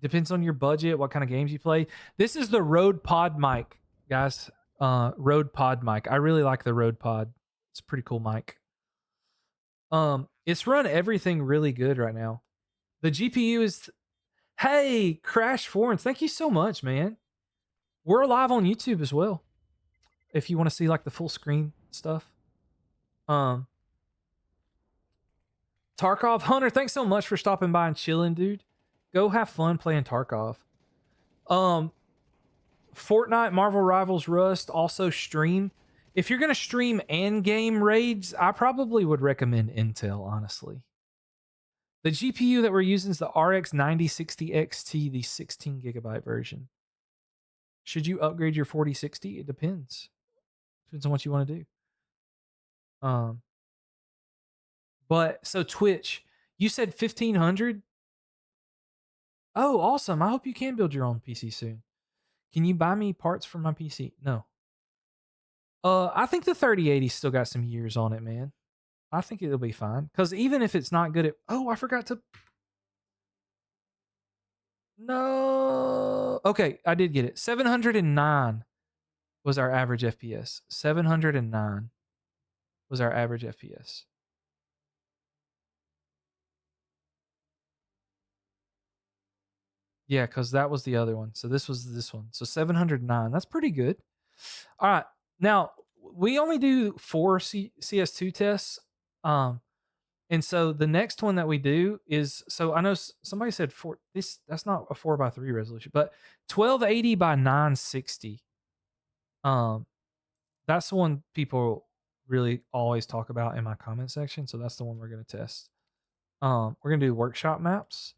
Depends on your budget, what kind of games you play. This is the Rode Pod mic, guys. Rode Pod mic. I really like the Rode Pod. It's a pretty cool mic. It's run everything really good right now. The GPU is hey, Crash Forens, thank you so much, man. We're live on YouTube as well. If you want to see like the full screen stuff. Tarkov Hunter, thanks so much for stopping by and chilling, dude. Go have fun playing Tarkov. Fortnite, Marvel Rivals, Rust also stream. If you're gonna stream and game raids, I probably would recommend Intel, honestly. The GPU that we're using is the RX 9060 XT, the 16 gigabyte version. Should you upgrade your 4060? It depends. Depends on what you want to do. But so Twitch, you said 1500. Oh, awesome! I hope you can build your own PC soon. Can you buy me parts for my PC? No. I think the 3080 still got some years on it, man. I think it'll be fine. Because even if it's not good at... Oh, I forgot to... No. Okay, I did get it. 709 was our average FPS. 709 was our average FPS. Yeah, because that was the other one. So this was this one. So 709. That's pretty good. All right. Now, we only do 4 CS2 tests. And so the next one that we do is, so I know somebody said that's not a 4x3 resolution, but 1280 by 960. That's the one people really always talk about in my comment section. So that's the one we're going to test. We're going to do workshop maps.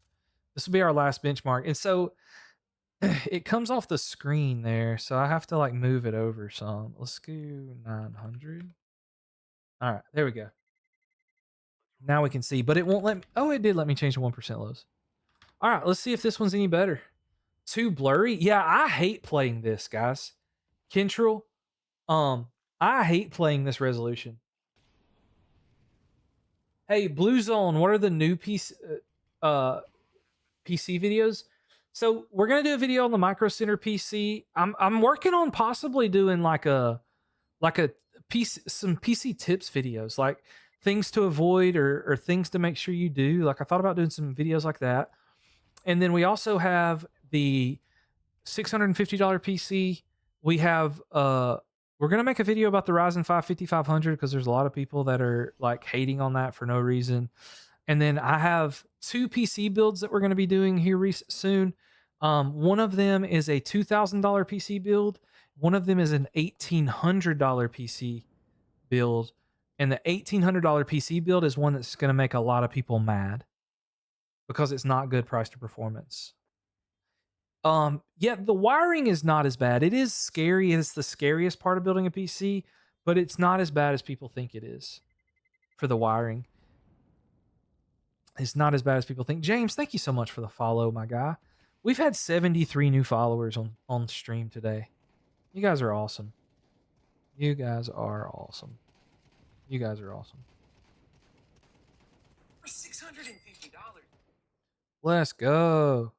This will be our last benchmark. And so it comes off the screen there. So I have to like move it over some. Let's go 900. All right, there we go. Now we can see, but it won't let me. Oh, it did let me change the 1% lows. All right, let's see if this one's any better. Too blurry? Yeah, I hate playing this, guys. Kentril, I hate playing this resolution. Hey, Blue Zone, what are the new PC videos? So we're gonna do a video on the Micro Center PC. I'm working on possibly doing like a piece, some PC tips videos, like things to avoid or things to make sure you do. Like I thought about doing some videos like that. And then we also have the $650 PC. We have we're gonna make a video about the Ryzen 5 5500 because there's a lot of people that are like hating on that for no reason. And then I have 2 PC builds that we're gonna be doing here soon. One of them is a $2,000 PC build. One of them is an $1,800 PC build. And the $1,800 PC build is one that's going to make a lot of people mad because it's not good price to performance. Yeah, the wiring is not as bad. It is scary. It's the scariest part of building a PC, but it's not as bad as people think it is for the wiring. It's not as bad as people think. James, thank you so much for the follow, my guy. We've had 73 new followers on stream today. You guys are awesome. You guys are awesome. You guys are awesome. For $650. Let's go.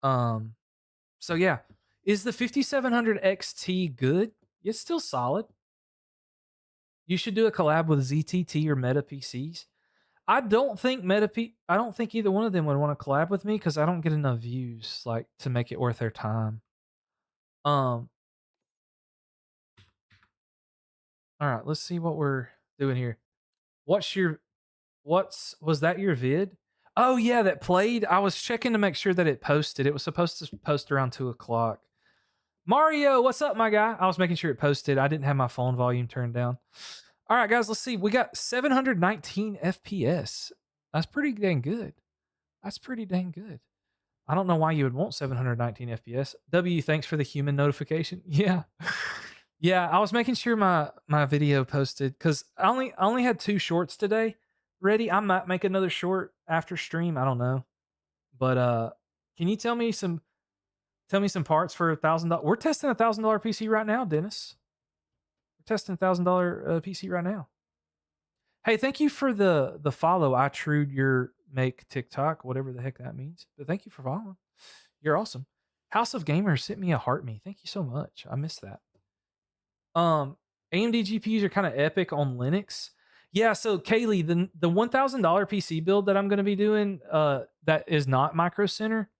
So yeah, is the 5700 XT good? It's still solid. You should do a collab with ZTT or Meta PCs. I don't think either one of them would want to collab with me because I don't get enough views like to make it worth their time. All right, let's see what we're doing here. Was that your vid? Oh yeah, that played. I was checking to make sure that it posted. It was supposed to post around 2:00. Mario, what's up, my guy? I was making sure it posted. I didn't have my phone volume turned down. All right, guys, let's see. We got 719 FPS. That's pretty dang good. That's pretty dang good. I don't know why you would want 719 FPS. W, thanks for the human notification. Yeah. Yeah, I was making sure my video posted because I only had 2 shorts today ready. I might make another short after stream. I don't know. But can you tell me some parts for $1,000? We're testing $1,000 PC right now, Dennis. We're testing $1,000 PC right now. Hey, thank you for the follow. I trued make TikTok, whatever the heck that means. But thank you for following. You're awesome. House of Gamers sent me a heart me. Thank you so much. I missed that. AMD GPUs are kind of epic on Linux. Yeah, so Kaylee, the $1,000 PC build that I'm going to be doing, that is not Micro Center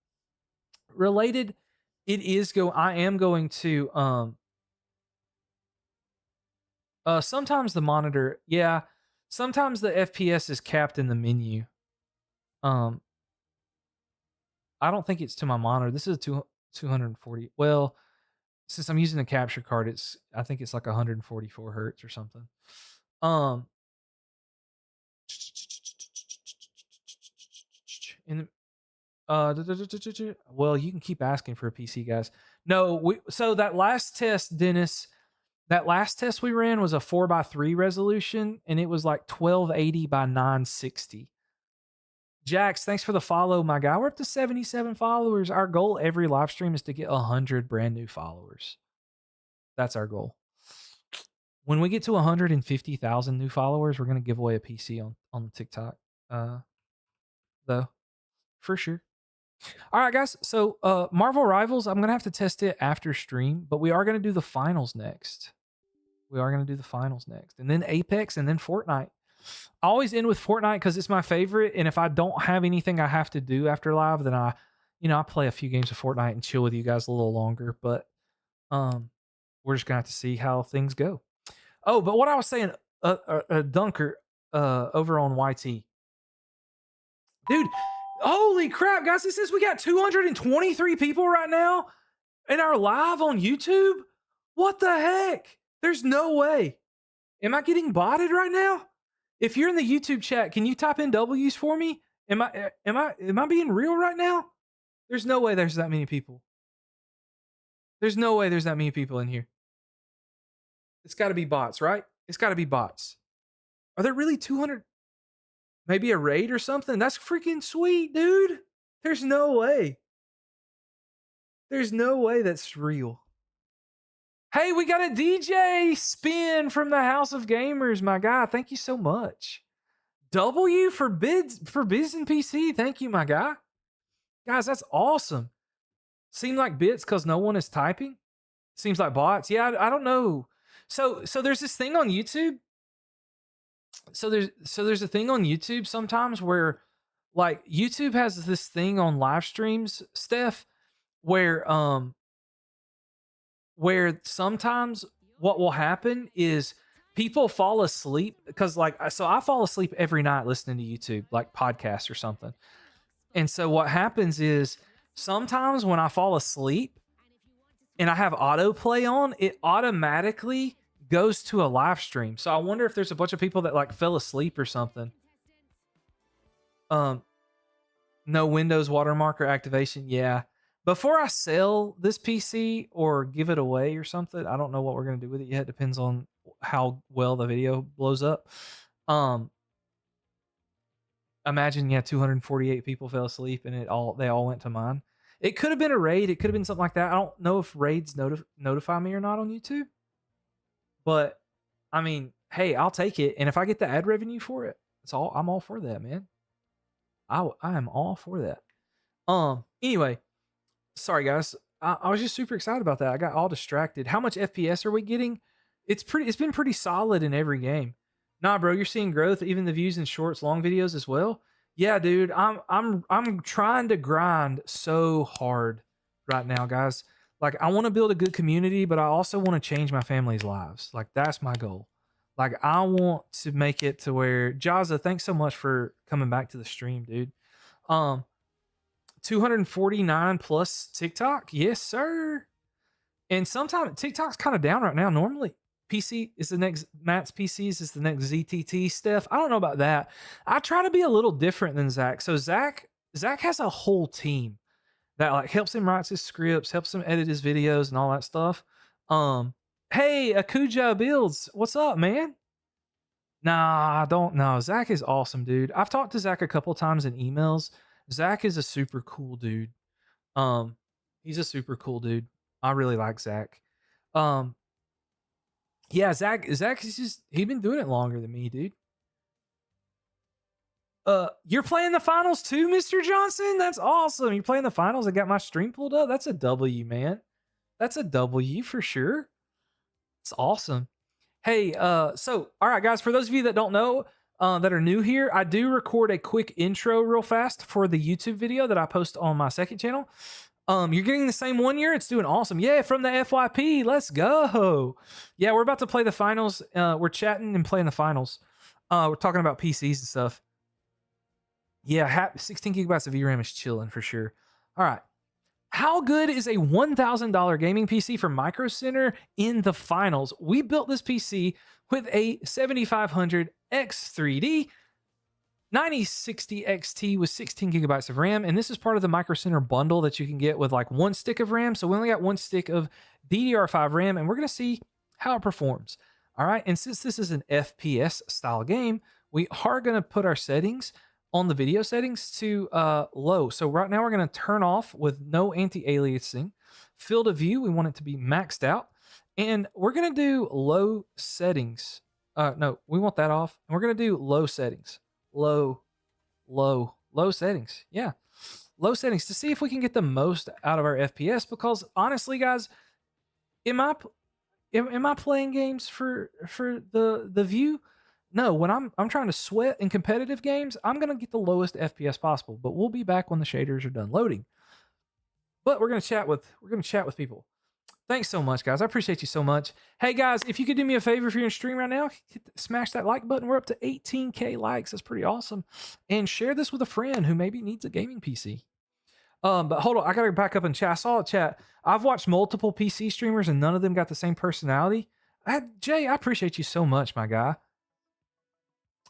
related. I am going to sometimes the monitor, yeah, sometimes the FPS is capped in the menu. Um, I don't think it's to my monitor. This is 240. Well, since I'm using a capture card, I think it's like 144 hertz or something. Um, in well, you can keep asking for a PC, guys. No, so that last test, Dennis, that last test we ran was a 4:3 resolution, and it was like 1280 by 960. Jax, thanks for the follow, my guy. We're up to 77 followers. Our goal every live stream is to get 100 brand new followers. That's our goal. When we get to 150,000 new followers, we're gonna give away a PC on TikTok. Though, for sure. All right, guys. So, Marvel Rivals, I'm gonna have to test it after stream, but we are gonna do the finals next. And then Apex, and then Fortnite. I always end with Fortnite because it's my favorite, and if I don't have anything I have to do after live, then I play a few games of Fortnite and chill with you guys a little longer. But we're just gonna have to see how things go. Oh, but what I was saying, Dunker, over on YT, dude. Holy crap, guys! It says we got 223 people right now in our live on YouTube. What the heck? There's no way. Am I getting botted right now? If you're in the YouTube chat, can you type in W's for me? Am I being real right now? There's no way there's that many people. There's no way there's that many people in here. It's got to be bots, right? It's got to be bots. Are there really 200? Maybe a raid or something? That's freaking sweet, dude. There's no way. There's no way that's real. Hey, we got a DJ spin from the House of Gamers, my guy. Thank you so much. W for bids for Biz and PC. Thank you, my guy. Guys, that's awesome. Seem like bits because no one is typing. Seems like bots. Yeah, I don't know. So there's this thing on YouTube. So there's a thing on YouTube sometimes where, like, YouTube has this thing on live streams, Steph, where sometimes what will happen is people fall asleep because, like, so I fall asleep every night listening to YouTube, like podcasts or something. And so what happens is sometimes when I fall asleep and I have autoplay on, it automatically goes to a live stream. So I wonder if there's a bunch of people that like fell asleep or something. No Windows watermark or activation. Yeah. Before I sell this PC or give it away or something, I don't know what we're gonna do with it yet. Depends on how well the video blows up. Imagine, yeah, 248 people fell asleep and they all went to mine. It could have been a raid. It could have been something like that. I don't know if raids notify me or not on YouTube. But I mean, hey, I'll take it. And if I get the ad revenue for it, I'm all for that, man. I am all for that. Anyway, sorry guys. I was just super excited about that. I got all distracted. How much FPS are we getting? It's been pretty solid in every game. Nah, bro, you're seeing growth, even the views in shorts, long videos as well. Yeah, dude, I'm trying to grind so hard right now, guys. Like, I want to build a good community, but I also want to change my family's lives. Like, that's my goal. Like, I want to make it to where Jaza, thanks so much for coming back to the stream, dude. 249 plus TikTok, yes, sir. And sometimes TikTok's kind of down right now. Normally, PC is the next Matt's PCs is the next ZTT stuff. I don't know about that. I try to be a little different than Zach. So Zach has a whole team that like helps him write his scripts, helps him edit his videos and all that stuff. Hey, Akuja Builds, what's up, man? Nah, I don't know. Zach is awesome, dude. I've talked to Zach a couple times in emails. Zach is a super cool dude. He's a super cool dude. I really like Zach. Yeah, Zach is just he's been doing it longer than me, dude. You're playing the finals too, Mr. Johnson? That's awesome. You're playing the finals. I got my stream pulled up. That's a W, man. That's a W for sure. It's awesome. Hey, so all right, guys, for those of you that don't know, that are new here, I do record a quick intro real fast for the YouTube video that I post on my second channel. You're getting the same 1 year. It's doing awesome. Yeah, from the FYP. Let's go. Yeah, we're about to play the finals. We're chatting and playing the finals. We're talking about PCs and stuff. Yeah, 16 gigabytes of VRAM is chilling for sure. All right. How good is a $1,000 gaming PC from Micro Center in the finals? We built this PC with a 7500 X3D 9060 XT with 16 gigabytes of RAM, and this is part of the Micro Center bundle that you can get with like 1 stick of RAM. So we only got 1 stick of DDR5 RAM, and we're going to see how it performs. All right, and since this is an FPS style game, we are going to put our settings on the video settings to low. So right now we're going to turn off with no anti-aliasing. Field of view, we want it to be maxed out. And we're going to do low settings. No, we want that off. And we're going to do low settings. Low settings. Yeah. Low settings to see if we can get the most out of our FPS, because honestly, guys, am I playing games for the view? No, when I'm trying to sweat in competitive games, I'm gonna get the lowest FPS possible. But we'll be back when the shaders are done loading. But we're gonna chat with people. Thanks so much, guys. I appreciate you so much. Hey, guys, if you could do me a favor, if you're in stream right now, smash that like button. We're up to 18K likes. That's pretty awesome. And share this with a friend who maybe needs a gaming PC. But hold on, I gotta back up and chat. I saw a chat. I've watched multiple PC streamers and none of them got the same personality. Jay, I appreciate you so much, my guy.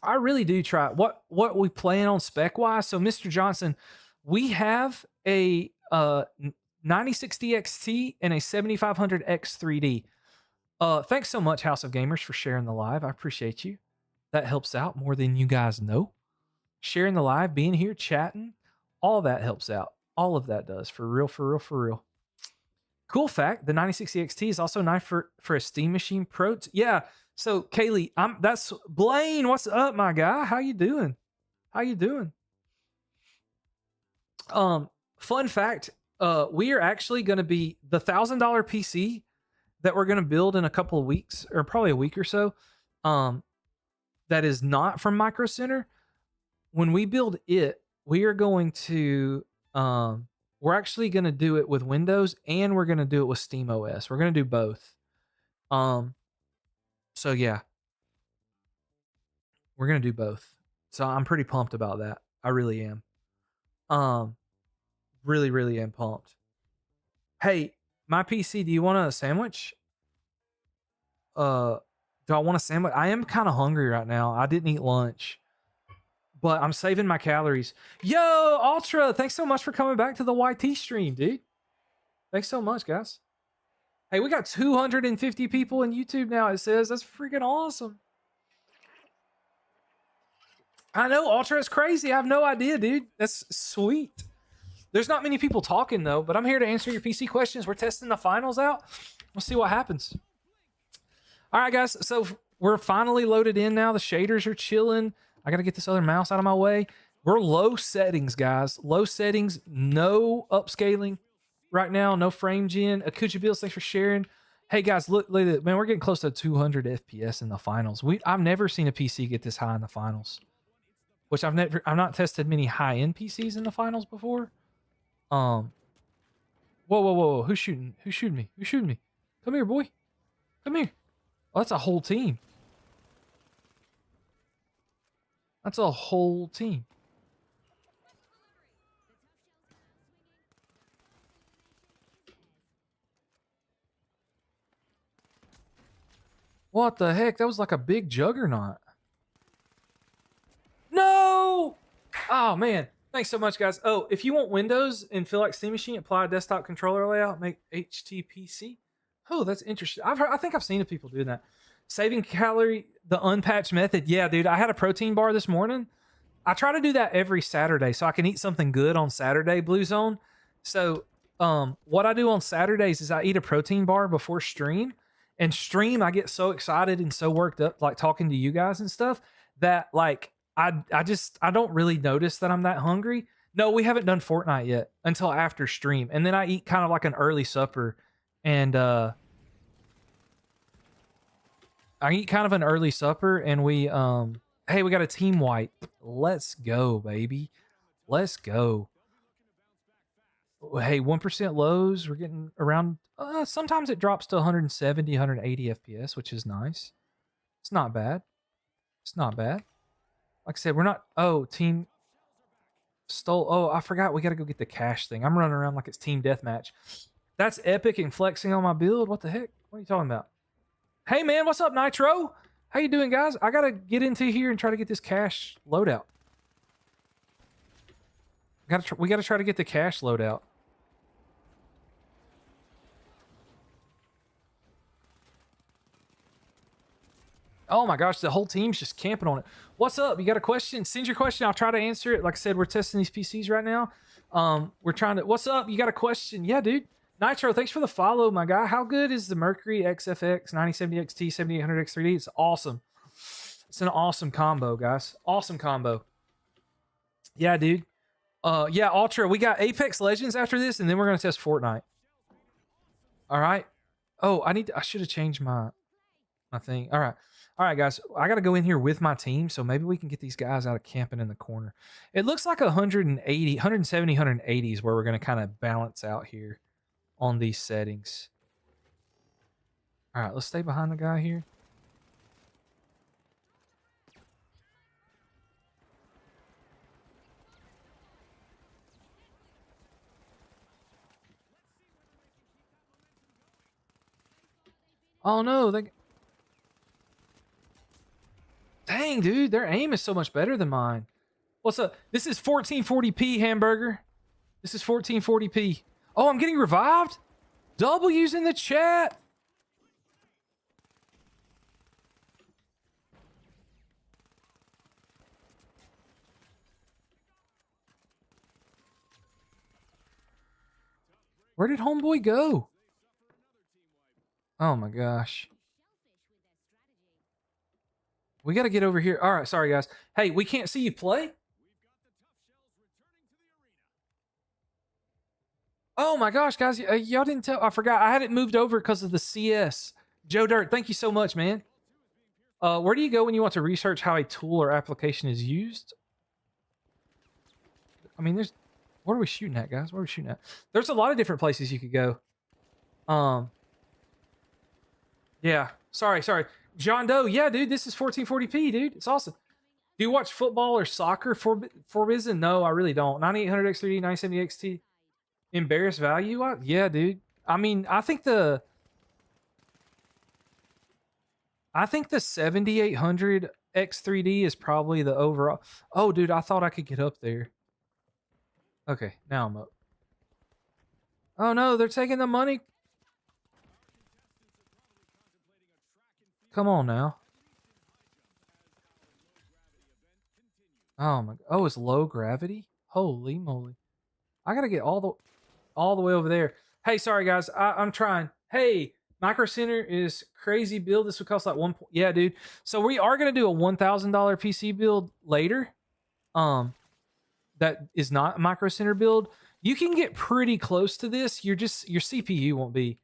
I really do try. What we playing on spec wise? So, Mr. Johnson, we have a 9060 XT and a 7500 X3D. Thanks so much, House of Gamers, for sharing the live. I appreciate you. That helps out more than you guys know. Sharing the live, being here, chatting, all that helps out. All of that does. For real, for real, for real. Cool fact, the 9060 XT is also nice for a Steam Machine Pro. Yeah. So Kaylee, that's Blaine. What's up, my guy? How you doing? Fun fact, we are actually going to be the $1,000 PC that we're going to build in a couple of weeks, or probably a week or so. That is not from Micro Center. When we build it, we are going to we're actually going to do it with Windows, and we're going to do it with SteamOS. We're going to do both. So yeah, we're going to do both. So I'm pretty pumped about that. I really am. Really, really am pumped. Hey, my PC, do you want a sandwich? Do I want a sandwich? I am kind of hungry right now. I didn't eat lunch, but I'm saving my calories. Yo, Ultra, thanks so much for coming back to the YT stream, dude. Thanks so much, guys. Hey, we got 250 people in YouTube now, it says. That's freaking awesome. I know, Ultra is crazy. I have no idea, dude. That's sweet. There's not many people talking, though, but I'm here to answer your PC questions. We're testing the finals out. We'll see what happens. All right, guys. So we're finally loaded in now. The shaders are chilling. I got to get this other mouse out of my way. We're low settings, guys. Low settings, no upscaling right now, no frame gen. Akucha Bills, thanks for sharing. Hey, guys, look at it. Man, we're getting close to 200 FPS in the finals. I've never seen a PC get this high in the finals, which I've not tested many high-end PCs in the finals before. Whoa. Who's shooting me? Come here, boy. Come here. Oh, that's a whole team. What the heck? That was like a big juggernaut. No! Oh, man. Thanks so much, guys. Oh, if you want Windows and feel like Steam Machine, apply a desktop controller layout, make HTPC. Oh, that's interesting. I think I've seen people doing that. Saving calorie, the unpatched method. Yeah, dude, I had a protein bar this morning. I try to do that every Saturday so I can eat something good on Saturday, Blue Zone. So what I do on Saturdays is I eat a protein bar before stream. And stream, I get so excited and so worked up, like talking to you guys and stuff, that like I don't really notice that I'm that hungry. No, we haven't done Fortnite yet until after stream, and then I eat kind of like an early supper, and I eat kind of an early supper, and hey, we got a team white. Let's go, baby. Let's go. Hey, 1% lows. We're getting around. Sometimes it drops to 170, 180 FPS, which is nice. It's not bad. It's not bad. Like I said, we're not. Oh, team stole. Oh, I forgot. We got to go get the cash thing. I'm running around like it's team deathmatch. That's epic and flexing on my build. What the heck? What are you talking about? Hey, man, what's up, Nitro? How you doing, guys? I gotta get into here and try to get this cash loadout. We gotta try to get the cash loadout. Oh my gosh, the whole team's just camping on it. What's up? You got a question? Send your question. I'll try to answer it. Like I said, we're testing these PCs right now. We're trying to. What's up? You got a question? Yeah, dude. Nitro, thanks for the follow, my guy. How good is the Mercury XFX 9070 XT 7800 X3D? It's awesome. It's an awesome combo, guys. Awesome combo. Yeah, dude. Yeah, Ultra. We got Apex Legends after this, and then we're gonna test Fortnite. All right. Oh, I should have changed my thing. All right. All right, guys. I got to go in here with my team, so maybe we can get these guys out of camping in the corner. It looks like 180, 170, 180 is where we're going to kind of balance out here on these settings. All right, let's stay behind the guy here. Oh, no. Dang, dude. Their aim is so much better than mine. What's up? This is 1440p, Hamburger. This is 1440p. Oh, I'm getting revived? W's in the chat. Where did homeboy go? Oh my gosh. We got to get over here. All right, sorry guys. Hey, we can't see you play? Oh my gosh, guys. Y'all didn't tell. I forgot. I had it moved over because of the CS. Joe Dirt, thank you so much, man. Where do you go when you want to research how a tool or application is used? I mean, what are we shooting at, guys? What are we shooting at? There's a lot of different places you could go. Yeah. Sorry. John Doe. Yeah, dude, this is 1440p, dude. It's awesome. Do you watch football or soccer for Forbidden? No, I really don't. 9800 X3D, 970 XT. Embarrassed value? Yeah, dude. I mean, I think the 7800 X3D is probably the overall. Oh, dude, I thought I could get up there. Okay, now I'm up. Oh no, they're taking the money. Come on now. Oh my. Oh, it's low gravity. Holy moly! I gotta get all the way over there. Hey, sorry guys, I'm trying. Hey, Micro Center is crazy build. This would cost like yeah, dude. So we are gonna do a $1,000 PC build later. That is not a Micro Center build. You can get pretty close to this. Your CPU won't be.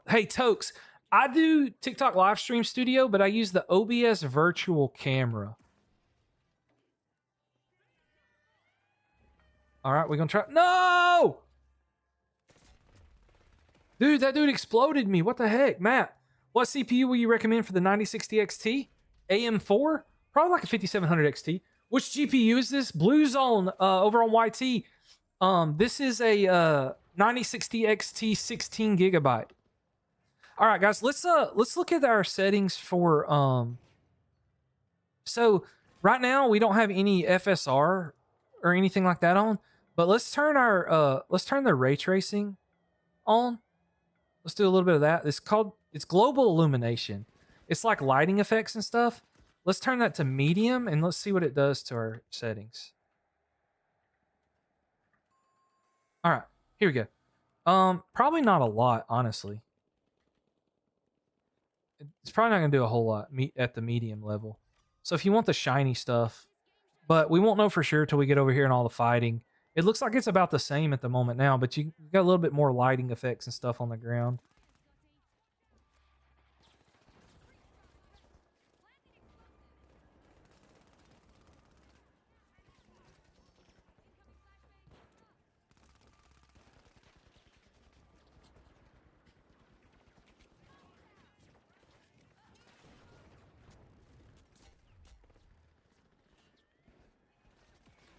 Hey Tokes, I do TikTok live stream studio, but I use the OBS virtual camera. All right, we're gonna try. No, dude, that dude exploded me. What the heck, Matt? What CPU will you recommend for the 9060 XT? AM4? Probably like a 5700 XT. Which GPU is this? Blue Zone over on YT. This is a 9060 XT 16 gigabyte. All right, guys, let's look at our settings for So right now we don't have any FSR or anything like that on, but let's turn the ray tracing on. Let's do a little bit of that. It's global illumination. It's like lighting effects and stuff. Let's turn that to medium and let's see what it does to our settings. All right, here we go. Probably not a lot, honestly. It's probably not gonna do a whole lot at the medium level. So if you want the shiny stuff, but we won't know for sure till we get over here and all the fighting. It looks like it's about the same at the moment now, but you got a little bit more lighting effects and stuff on the ground.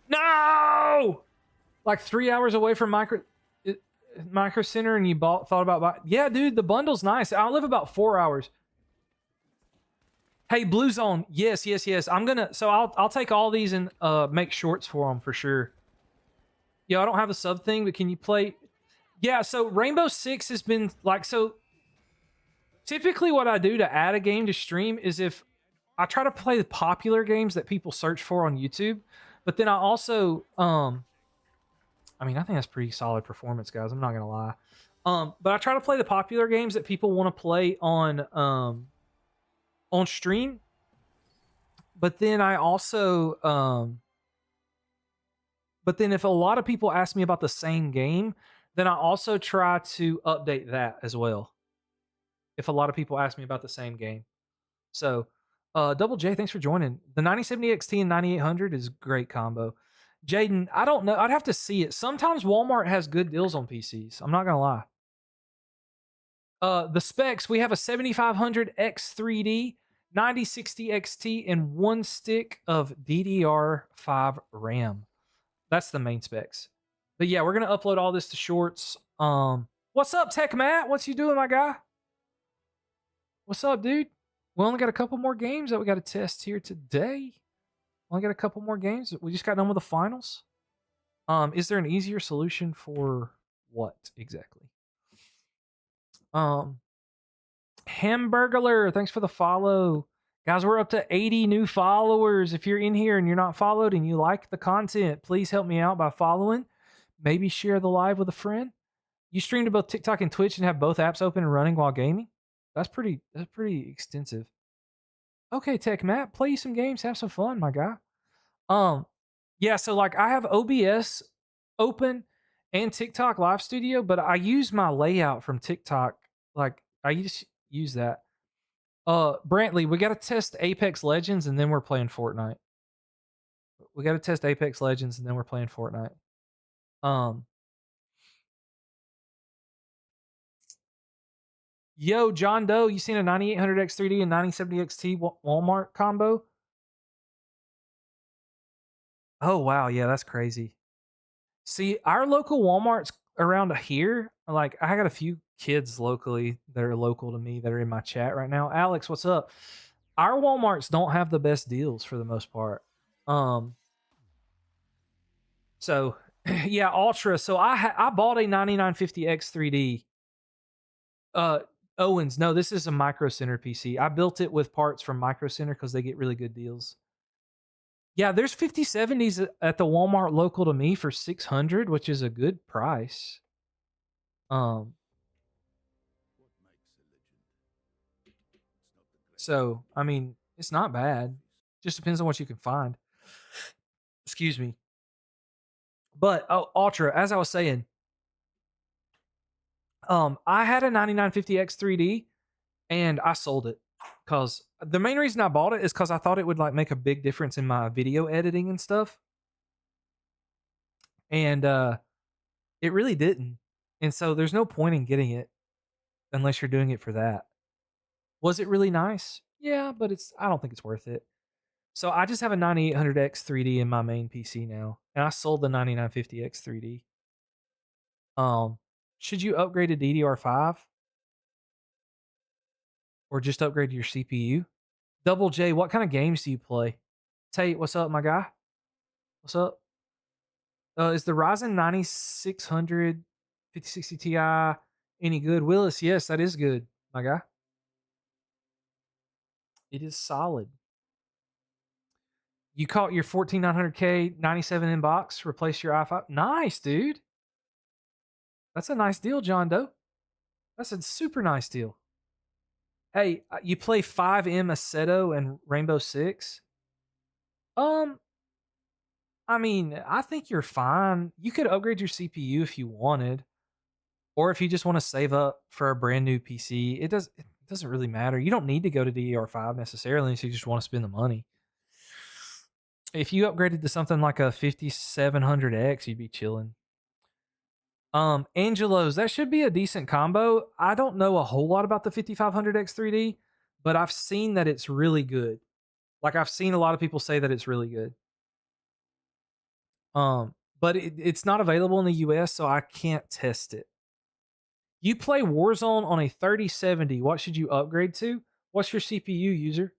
No! Like 3 hours away from Micro Center, and you thought about buying. Yeah, dude, the bundle's nice. I live about 4 hours. Hey, Blue Zone. Yes. I'm gonna. So I'll take all these and make shorts for them for sure. Yeah, I don't have a sub thing, but can you play? Yeah. So Rainbow Six has been like so. Typically, what I do to add a game to stream is if I try to play the popular games that people search for on YouTube, but then I also I mean, I think that's pretty solid performance, guys. I'm not gonna lie. But I try to play the popular games that people want to play on stream. But then I also but then if a lot of people ask me about the same game, then I also try to update that as well. If a lot of people ask me about the same game. So Double J, thanks for joining. The 9070 XT and 9800 is a great combo. Jaden, I don't know. I'd have to see it. Sometimes Walmart has good deals on PCs. I'm not gonna lie. The specs, we have a 7500 X3D, 9060 XT, and 1 stick of DDR5 RAM. That's the main specs. But yeah, we're gonna upload all this to shorts. What's up, Tech Matt? What's you doing, my guy? What's up, dude? We only got a couple more games that we got to test here today. Only got a couple more games. We just got done with the finals. Is there an easier solution for what exactly? Hamburglar, thanks for the follow. Guys, we're up to 80 new followers. If you're in here and you're not followed and you like the content, please help me out by following. Maybe share the live with a friend. You stream to both TikTok and Twitch and have both apps open and running while gaming? That's pretty extensive. Okay, Tech Matt, play you some games, have some fun, my guy. Yeah, so like I have OBS open and TikTok Live Studio, but I use my layout from TikTok. Like I just use that. Brantley, we got to test Apex Legends and then we're playing Fortnite. We got to test Apex Legends and then we're playing Fortnite. Yo, John Doe, you seen a 9800 X3D and 9070 XT Walmart combo? Oh wow, yeah, that's crazy. See, our local Walmarts around here, like I got a few kids locally that are local to me that are in my chat right now. Alex, what's up? Our Walmarts don't have the best deals for the most part. So yeah, Ultra. So I bought a 9950 X3D. Owens, no, this is a Micro Center PC. I built it with parts from Micro Center because they get really good deals. Yeah, there's 5070s at the Walmart local to me for 600, which is a good price. So I mean, it's not bad. Just depends on what you can find. Excuse me. But Ultra, as I was saying, I had a 9950 X3D and I sold it because the main reason I bought it is because I thought it would like make a big difference in my video editing and stuff. And it really didn't. And so there's no point in getting it unless you're doing it for that. Was it really nice? Yeah, but I don't think it's worth it. So I just have a 9800X 3D in my main PC now, and I sold the 9950X 3D. Should you upgrade to DDR5 or just upgrade to your CPU? Double J, what kind of games do you play? Tate, what's up, my guy? What's up? Is the Ryzen 9600 5060 Ti any good? Willis, yes, that is good, my guy. It is solid. You caught your 14900K 97 inbox, replace your i5. Nice, dude. That's a nice deal, John Doe. That's a super nice deal. Hey, you play 5M Assetto and Rainbow Six? Um, I mean, I think you're fine. You could upgrade your CPU if you wanted, or if you just want to save up for a brand new PC. It doesn't really matter. You don't need to go to DDR5 necessarily unless you just want to spend the money. If you upgraded to something like a 5700X, you'd be chilling. Angelo's, that should be a decent combo. I don't know a whole lot about the 5500X 3D, but I've seen that it's really good. Like I've seen a lot of people say that it's really good. But it's not available in the US, so I can't test it. You play Warzone on a 3070. What should you upgrade to? What's your CPU user?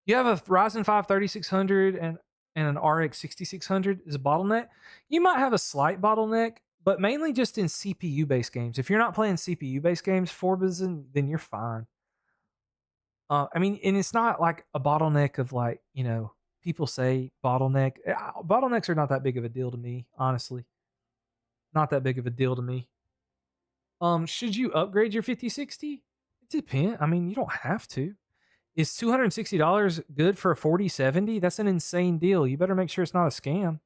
You have a Ryzen 5 3600 and an RX 6600 is a bottleneck. You might have a slight bottleneck, but mainly just in CPU based games. If you're not playing CPU based games, Forza, then you're fine. I mean, and it's not like a bottleneck of like, people say bottleneck. Bottlenecks are not that big of a deal to me, honestly. Not that big of a deal to me. Should you upgrade your 5060? It depends. I mean, you don't have to. Is $260 good for a 4070? That's an insane deal. You better make sure it's not a scam.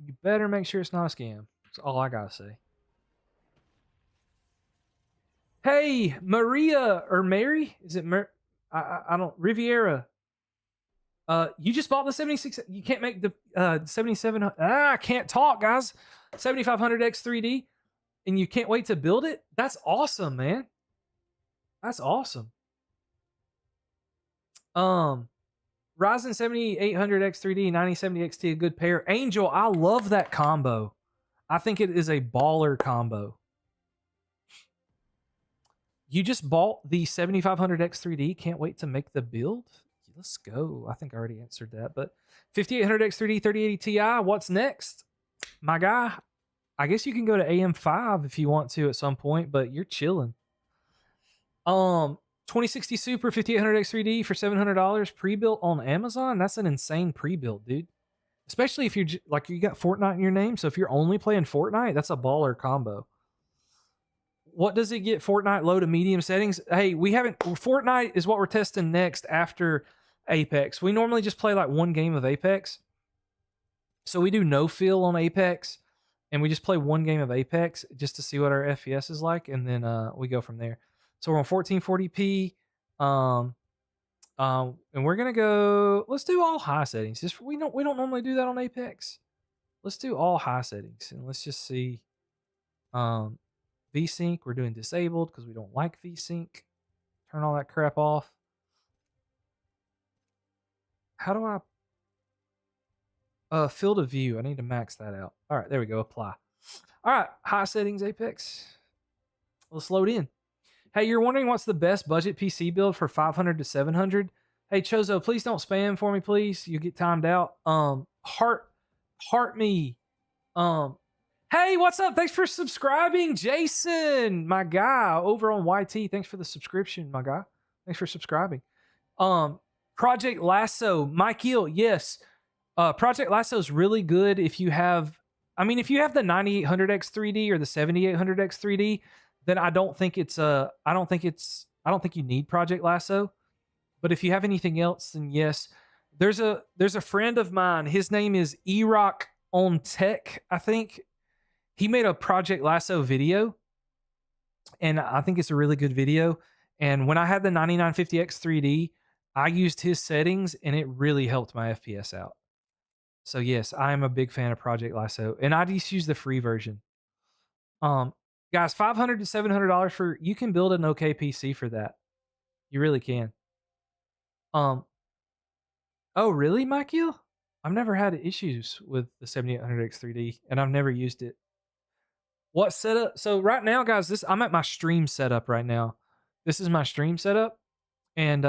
You better make sure it's not a scam. That's all I gotta say. Hey, Maria or Mary? Is it I don't Riviera. You just bought the 76. You can't make the 77. I can't talk, guys. 7500X 3D, and you can't wait to build it. That's awesome, man. That's awesome. Ryzen 7800X 3D, 9070 XT, a good pair. Angel, I love that combo. I think it is a baller combo. You just bought the 7500X 3D. Can't wait to make the build. Let's go. I think I already answered that. But 5800X 3D, 3080 Ti, what's next? My guy, I guess you can go to AM5 if you want to at some point, but you're chilling. 2060 Super 5800X 3D for $700 pre-built on Amazon. That's an insane pre-built, dude. Especially if you're like you got Fortnite in your name. So if you're only playing Fortnite, that's a baller combo. What does it get? Fortnite low to medium settings. Hey, we haven't. Fortnite is what we're testing next after Apex. We normally just play like one game of Apex. So we do no fill on Apex, and we just play one game of Apex just to see what our FPS is like, and then we go from there. So we're on 1440p, and we're gonna go. Let's do all high settings. Just we don't normally do that on Apex. Let's do all high settings, and let's just see. VSync, we're doing disabled because we don't like VSync. Turn all that crap off. How do I field of view? I need to max that out. All right, there we go. Apply. All right, high settings, Apex. Let's load in. Hey, you're wondering what's the best budget PC build for 500 to 700? Hey, Chozo, please don't spam for me, please. You get timed out. Heart me. Hey, what's up? Thanks for subscribing, Jason, my guy over on YT. Thanks for the subscription, my guy. Thanks for subscribing. Project Lasso, Michael, yes. Project Lasso is really good if you have, if you have the 9800X 3D or the 7800X 3D, then I don't think you need Project Lasso. But if you have anything else, then yes. There's a friend of mine. His name is Erock on Tech, I think. He made a Project Lasso video, and I think it's a really good video. And when I had the 9950X 3D, I used his settings, and it really helped my FPS out. So yes, I am a big fan of Project Lasso, and I just use the free version. Guys, $500 to $700 for you can build an okay PC for that. You really can. Oh really, Michael? I've never had issues with the 7800X 3D, and I've never used it. What setup? So right now, guys, I'm at my stream setup right now. This is my stream setup, and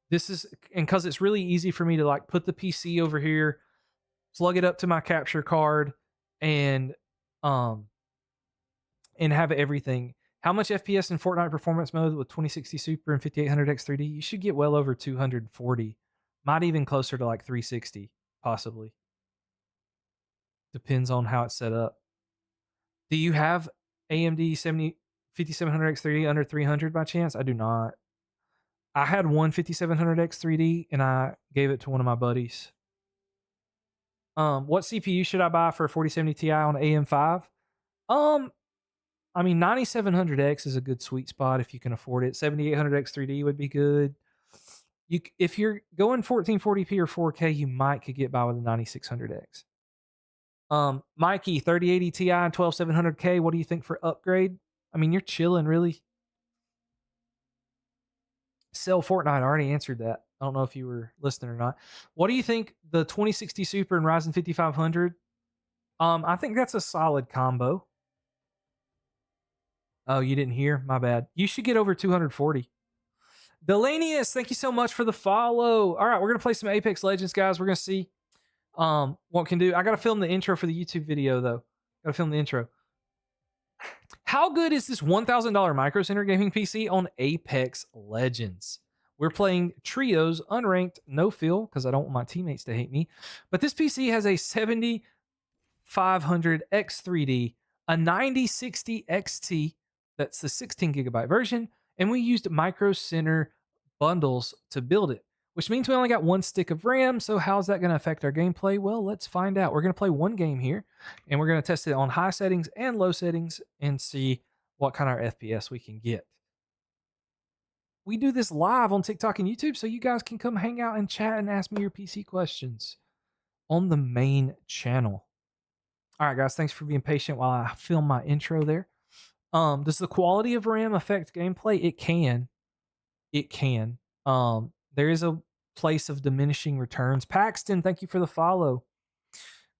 because it's really easy for me to like put the PC over here, plug it up to my capture card, and have everything. How much FPS in Fortnite performance mode with 2060 Super and 5800X 3D? You should get well over 240, might even closer to like 360, possibly. Depends on how it's set up. Do you have AMD 5700X 3D under 300 by chance? I do not. I had one 5700X 3D and I gave it to one of my buddies. What CPU should I buy for a 4070 Ti on AM5? I mean, 9700X is a good sweet spot if you can afford it. 7800X 3D would be good. If you're going 1440p or 4K, you might could get by with a 9600X. Mikey, 3080 Ti and 12700K. What do you think for upgrade? I mean, you're chilling, really. Sell Fortnite. I already answered that. I don't know if you were listening or not. What do you think the 2060 Super and Ryzen 5500? I think that's a solid combo. Oh, you didn't hear? My bad. You should get over 240. Delanius, thank you so much for the follow. All right, we're gonna play some Apex Legends, guys. We're gonna see what we can do. I gotta film the intro for the YouTube video though. Gotta film the intro. How good is this $1,000 Micro Center gaming PC on Apex Legends? We're playing trios, unranked, no fill, because I don't want my teammates to hate me. But this PC has a 7500 X3D, a 9060 XT, that's the 16 gigabyte version, and we used Micro Center bundles to build it, which means we only got one stick of RAM. So how's that going to affect our gameplay? Well, let's find out. We're going to play one game here, and we're going to test it on high settings and low settings and see what kind of FPS we can get. We do this live on TikTok and YouTube, so you guys can come hang out and chat and ask me your PC questions on the main channel. All right, guys, thanks for being patient while I film my intro there. Does the quality of RAM affect gameplay? It can. It can. There is a place of diminishing returns. Paxton, thank you for the follow.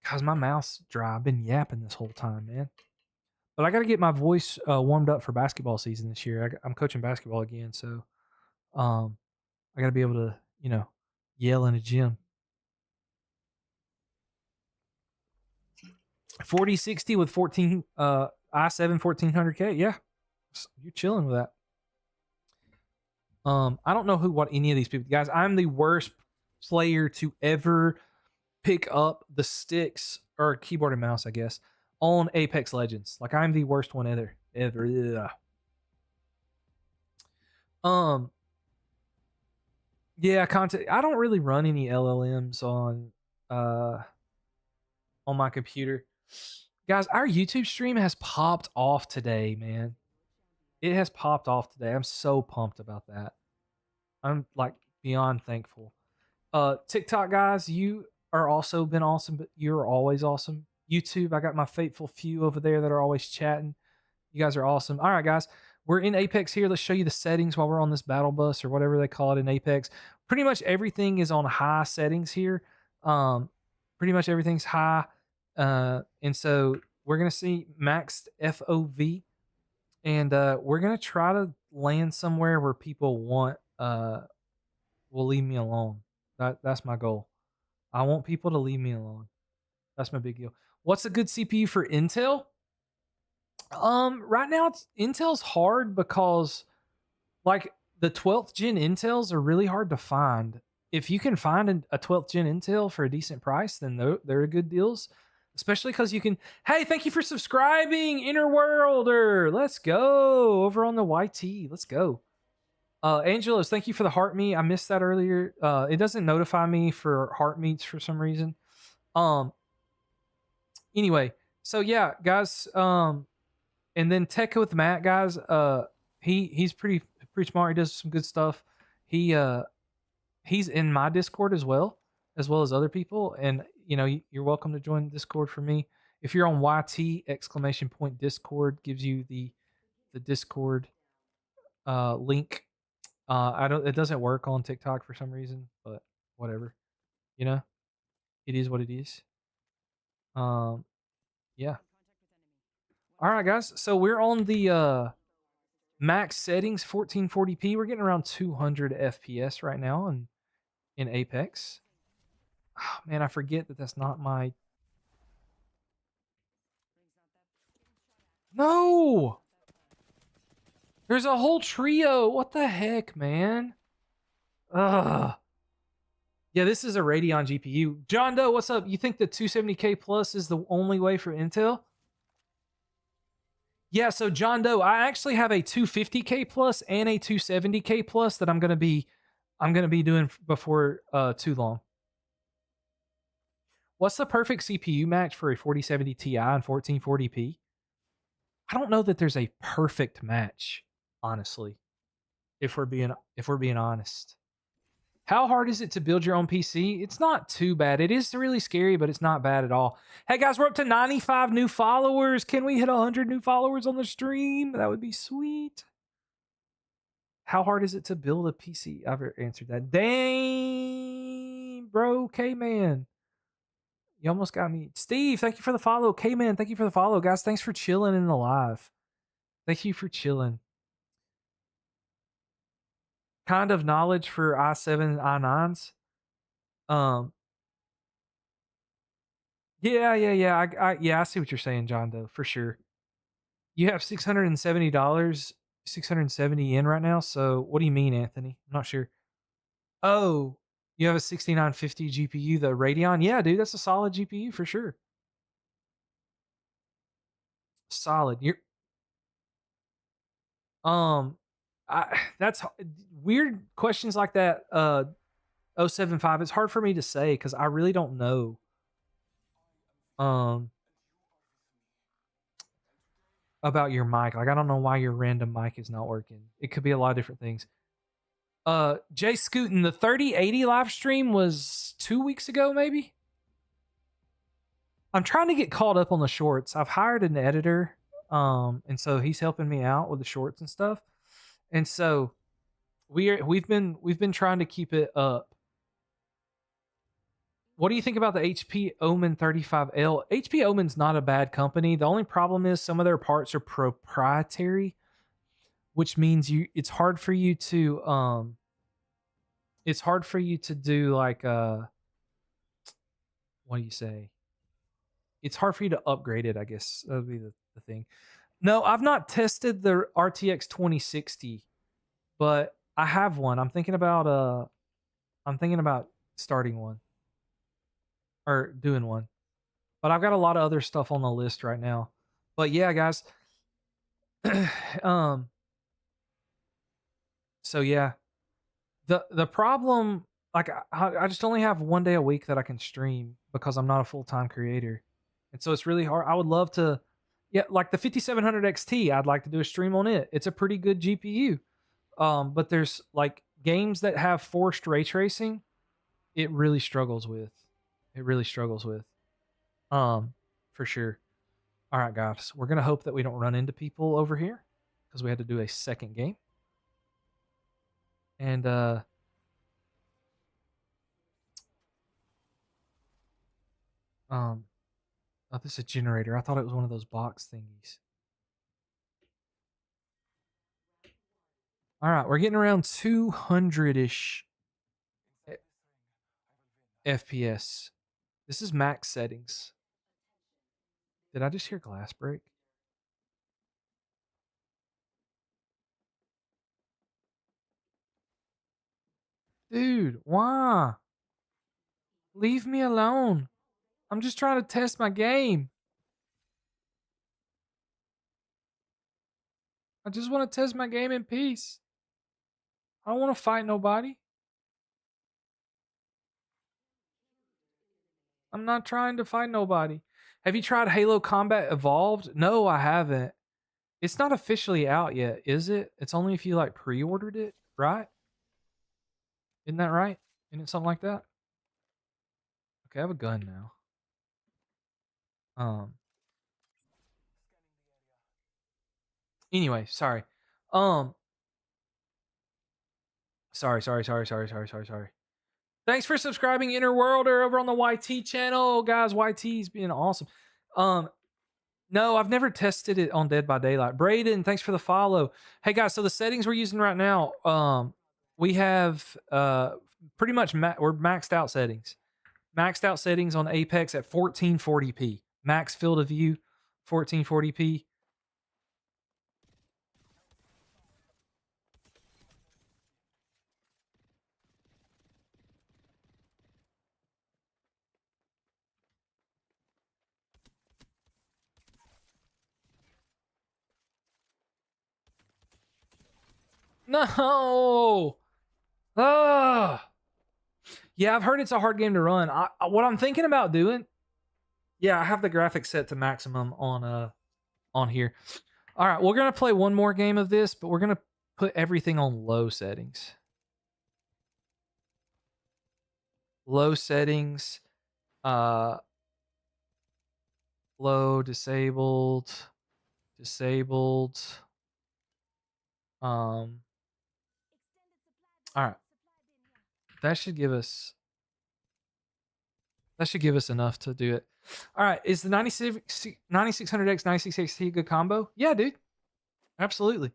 Guys, my mouth's dry. I've been yapping this whole time, man. But I got to get my voice warmed up for basketball season this year. I'm coaching basketball again, so I got to be able to, yell in a gym. 4060 with 14 i7 1400K. Yeah, you're chilling with that. I don't know what any of these people, guys. I'm the worst player to ever pick up the sticks or keyboard and mouse, I guess, on Apex Legends. Like, I'm the worst one ever. Yeah, content. I don't really run any LLMs on my computer. Guys, our YouTube stream has popped off today, man. It has popped off today. I'm so pumped about that. I'm like beyond thankful. TikTok guys, you are also been awesome, but you're always awesome. YouTube, I got my faithful few over there that are always chatting. You guys are awesome. All right, guys, we're in Apex here. Let's show you the settings while we're on this battle bus or whatever they call it in Apex. Pretty much everything is on high settings here. Pretty much everything's high. And so we're going to see maxed FOV, and we're going to try to land somewhere where people will leave me alone. That's my goal. I want people to leave me alone. That's my big deal. What's a good CPU for Intel? Right now Intel's hard because like the 12th gen Intels are really hard to find. If you can find a 12th gen Intel for a decent price, then they're good deals. Especially because you can. Hey, thank you for subscribing, Innerworlder. Let's go over on the YT. Let's go. Angelos, thank you for the heart meet. I missed that earlier. It doesn't notify me for heart meets for some reason. Anyway, so yeah, guys. And then Tech with Matt, guys. He's pretty smart. He does some good stuff. He's in my Discord as well as other people, and you're welcome to join Discord for me. If you're on YT !Discord gives you the Discord link. It doesn't work on TikTok for some reason, but whatever. It is what it is. Yeah. All right, guys. So we're on the max settings 1440p. We're getting around 200 FPS right now in Apex. Oh, man, I forget that's not my. No! There's a whole trio. What the heck, man? Ugh. Yeah, this is a Radeon GPU. John Doe, what's up? You think the 270K Plus is the only way for Intel? Yeah, so John Doe, I actually have a 250K plus and a 270K plus that I'm gonna be doing before too long. What's the perfect CPU match for a 4070 Ti and 1440p? I don't know that there's a perfect match, honestly. If we're being honest. How hard is it to build your own PC? It's not too bad. It is really scary, but it's not bad at all. Hey guys, we're up to 95 new followers. Can we hit 100 new followers on the stream? That would be sweet. How hard is it to build a PC? I've answered that. Dang, bro, K-Man. You almost got me. Steve, thank you for the follow. K-Man, thank you for the follow. Guys, thanks for chilling in the live. Thank you for chilling. Kind of knowledge for i7 i9s. Yeah, I see what you're saying, John, though, for sure. You have $670, 670 in right now. So what do you mean, Anthony? I'm not sure. Oh, you have a 6950 GPU, the Radeon? Yeah, dude, that's a solid GPU for sure. Solid. You're that's weird questions like that. 075. It's hard for me to say because I really don't know. Um, about your mic. Like I don't know why your random mic is not working. It could be a lot of different things. Jay Scootin, the 3080 live stream was 2 weeks ago, maybe. I'm trying to get caught up on the shorts. I've hired an editor, and so he's helping me out with the shorts and stuff. And so we've been trying to keep it up. What do you think about the HP Omen 35L? HP Omen's not a bad company. The only problem is some of their parts are proprietary, which means it's hard for you to do like what do you say? It's hard for you to upgrade it, I guess. That would be the thing. No, I've not tested the RTX 2060, but I have one. I'm thinking about starting one or doing one. But I've got a lot of other stuff on the list right now. But yeah, guys. um so yeah. The problem, like I just only have one day a week that I can stream because I'm not a full-time creator. And so it's really hard. I would love to, yeah, like the 5700 XT, I'd like to do a stream on it. It's a pretty good GPU. But there's like games that have forced ray tracing, it really struggles with. It really struggles with. For sure. All right, guys. We're gonna hope that we don't run into people over here because we had to do a second game. And oh, this is a generator. I thought it was one of those box thingies. All right, we're getting around 200-ish FPS. This is max settings. Did I just hear glass break? Dude, why? Leave me alone. I'm just trying to test my game. I just want to test my game in peace. I don't want to fight nobody. I'm not trying to fight nobody. Have you tried Halo Combat Evolved? No, I haven't. It's not officially out yet, is it? It's only if you like pre-ordered it, right? Isn't that right? Isn't it something like that? Okay, I have a gun now. Anyway, sorry. Sorry. Thanks for subscribing, Inner Worlder, over on the YT channel, guys. YT's being awesome. No, I've never tested it on Dead by Daylight. Braden, thanks for the follow. Hey guys, so the settings we're using right now, we have pretty much we're maxed out settings. Maxed out settings on Apex at 1440p. Max field of view, 1440p. No. Ah. Yeah, I've heard it's a hard game to run. What I'm thinking about doing, yeah, I have the graphics set to maximum on here. All right, we're gonna play one more game of this, but we're gonna put everything on low settings. Low settings, uh, low, disabled, disabled. Um, all right, that should give us enough to do it. All right, is the 9600X 96XT a good combo? Yeah, dude, absolutely.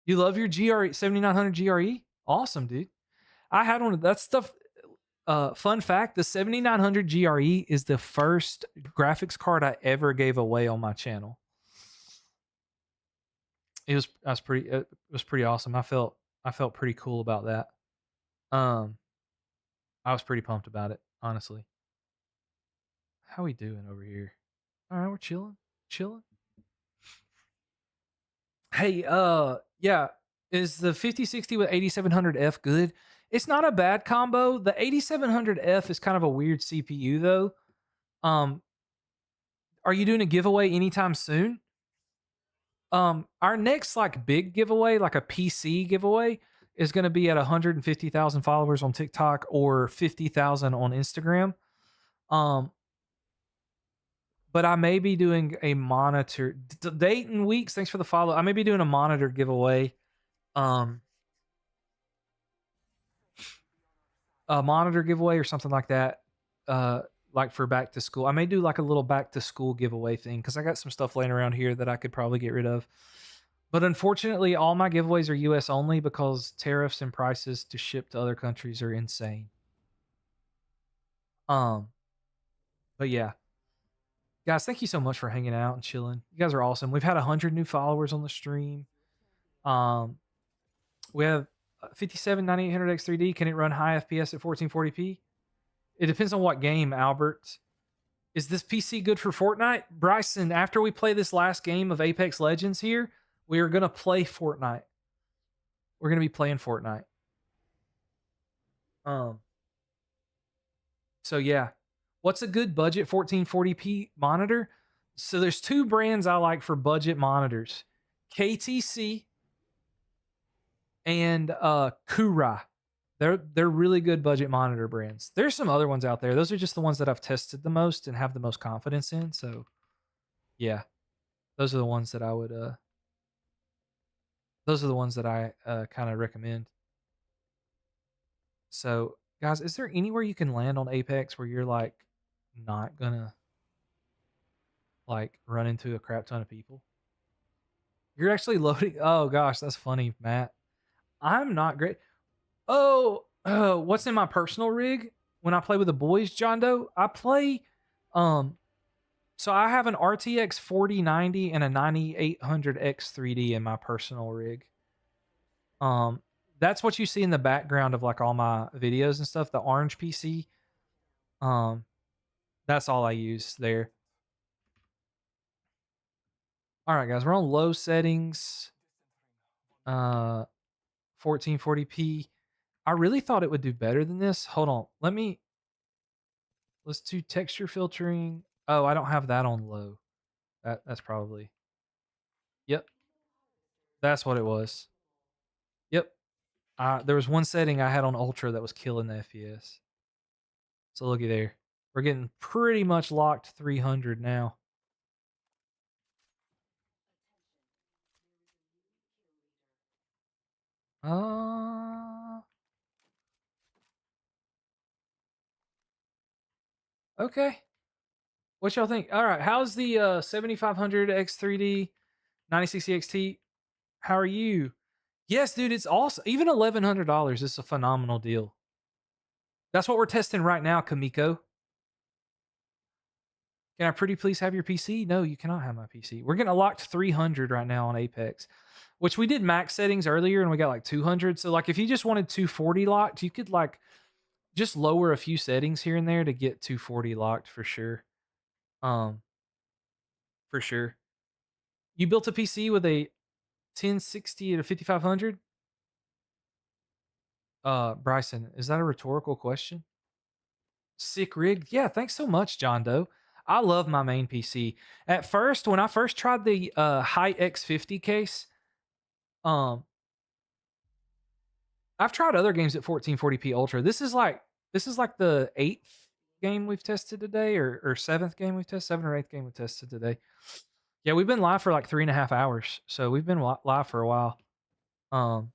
You love your GRE 7900 GRE? Awesome, dude. I had one of that stuff. Fun fact: the 7900 GRE is the first graphics card I ever gave away on my channel. It was pretty awesome. I felt pretty cool about that. I was pretty pumped about it, honestly. How we doing over here? All right, we're chilling, chilling. Hey, yeah, is the 5060 with 8700F good? It's not a bad combo. The 8700F is kind of a weird CPU though. Are you doing a giveaway anytime soon? Our next like big giveaway, like a PC giveaway, is going to be at 150,000 followers on TikTok or 50,000 on Instagram. But I may be doing a monitor date and weeks. Thanks for the follow. I may be doing a monitor giveaway. A monitor giveaway or something like that. Like for back to school. I may do like a little back to school giveaway thing because I got some stuff laying around here that I could probably get rid of. But unfortunately, all my giveaways are US only because tariffs and prices to ship to other countries are insane. But yeah. Guys, thank you so much for hanging out and chilling. You guys are awesome. We've had 100 new followers on the stream. We have 57 9800X3D. Can it run high FPS at 1440p? It depends on what game, Albert. Is this PC good for Fortnite? Bryson, after we play this last game of Apex Legends here, we are going to play Fortnite. We're going to be playing Fortnite. So yeah. What's a good budget 1440p monitor? So there's two brands I like for budget monitors. KTC and Kura. They're really good budget monitor brands. There's some other ones out there. Those are just the ones that I've tested the most and have the most confidence in. So yeah. Those are the ones that I would kind of recommend. So, guys, is there anywhere you can land on Apex where you're like not gonna like run into a crap ton of people? You're actually loading. Oh gosh, that's funny, Matt. I'm not great. Oh, what's in my personal rig when I play with the boys, John Doe? I play so I have an RTX 4090 and a 9800 X3D in my personal rig. That's what you see in the background of like all my videos and stuff, the orange PC. That's all I use there. All right, guys, we're on low settings. 1440p. I really thought it would do better than this. Hold on. Let's do texture filtering. Oh, I don't have that on low. That's probably. Yep. That's what it was. Yep. There was one setting I had on ultra that was killing the FPS. So looky there. We're getting pretty much locked 300 now. Okay. What y'all think? All right. How's the 7500 X3D 9060 XT? How are you? Yes, dude, it's awesome. Even $1,100 is a phenomenal deal. That's what we're testing right now, Kamiko. Can I pretty please have your PC? No, you cannot have my PC. We're getting a locked 300 right now on Apex, which we did max settings earlier and we got like 200. So like if you just wanted 240 locked, you could like just lower a few settings here and there to get 240 locked for sure. For sure. You built a PC with a 1060 to 5500? Bryson, is that a rhetorical question? Sick rig? Yeah, thanks so much, John Doe. I love my main PC. At first, when I first tried the high X50 case, um, I've tried other games at 1440p Ultra. This is like the eighth game we've tested today, or seventh game we've tested, seventh or eighth game we've tested today. Yeah, we've been live for like 3.5 hours, so we've been live for a while. Um,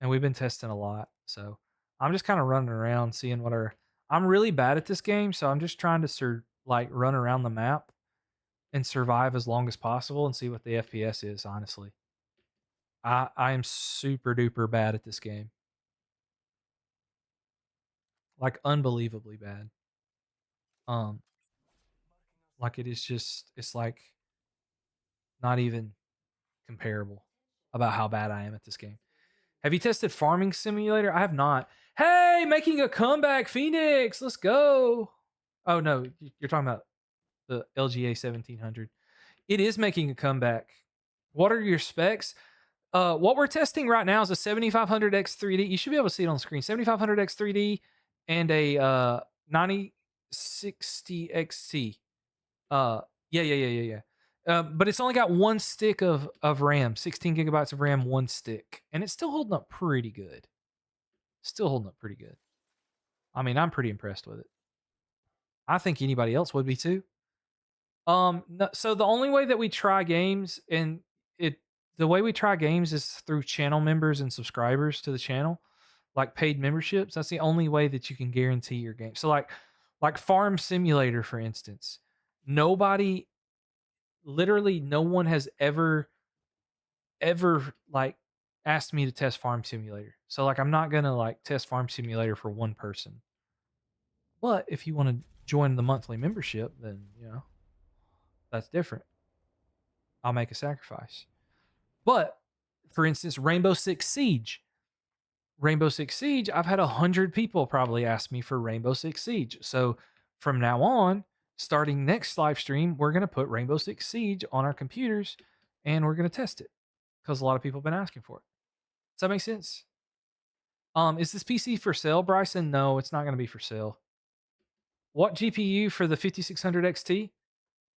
and we've been testing a lot. So I'm just kind of running around, seeing what our. I'm really bad at this game, so I'm just trying to like run around the map and survive as long as possible and see what the FPS is. Honestly, I am super duper bad at this game, like unbelievably bad. Um, like it's like not even comparable about how bad I am at this game. Have you tested Farming Simulator? I have not. Hey, making a comeback, Phoenix. Let's go. Oh no, you're talking about the LGA 1700. It is making a comeback. What are your specs? What we're testing right now is a 7500X 3D. You should be able to see it on the screen. 7500X 3D and a 9060 XT. Yeah. But it's only got one stick of RAM, 16 gigabytes of RAM, one stick, and it's still holding up pretty good. Still holding up pretty good. I mean, I'm pretty impressed with it. I think anybody else would be too. No, so the only way that we try games, and the way we try games is through channel members and subscribers to the channel, like paid memberships. That's the only way that you can guarantee your game. So like Farm Simulator, for instance, nobody, literally no one has ever like asked me to test Farm Simulator. So like I'm not gonna like test Farm Simulator for one person. But if you want to join the monthly membership, then that's different. I'll make a sacrifice. But for instance, Rainbow Six Siege. Rainbow Six Siege, I've had 100 people probably ask me for Rainbow Six Siege. So from now on, starting next live stream, we're going to put Rainbow Six Siege on our computers and we're going to test it because a lot of people have been asking for it. Does that make sense? Is this PC for sale, Bryson? No, it's not going to be for sale. What GPU for the 5600 XT?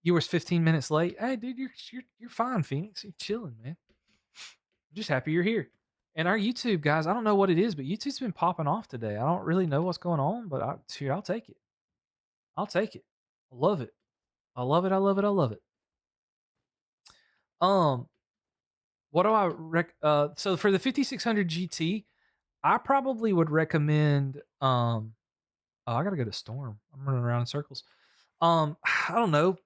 You was 15 minutes late. Hey, dude, you're fine, Phoenix. You're chilling, man. I'm just happy you're here. And our YouTube guys, I don't know what it is, but YouTube's been popping off today. I don't really know what's going on, but I'll take it. I'll take it. I love it. I love it. I love it. I love it. What do I so for the 5600 GT, I probably would recommend oh, I gotta go to Storm. I'm running around in circles. I don't know.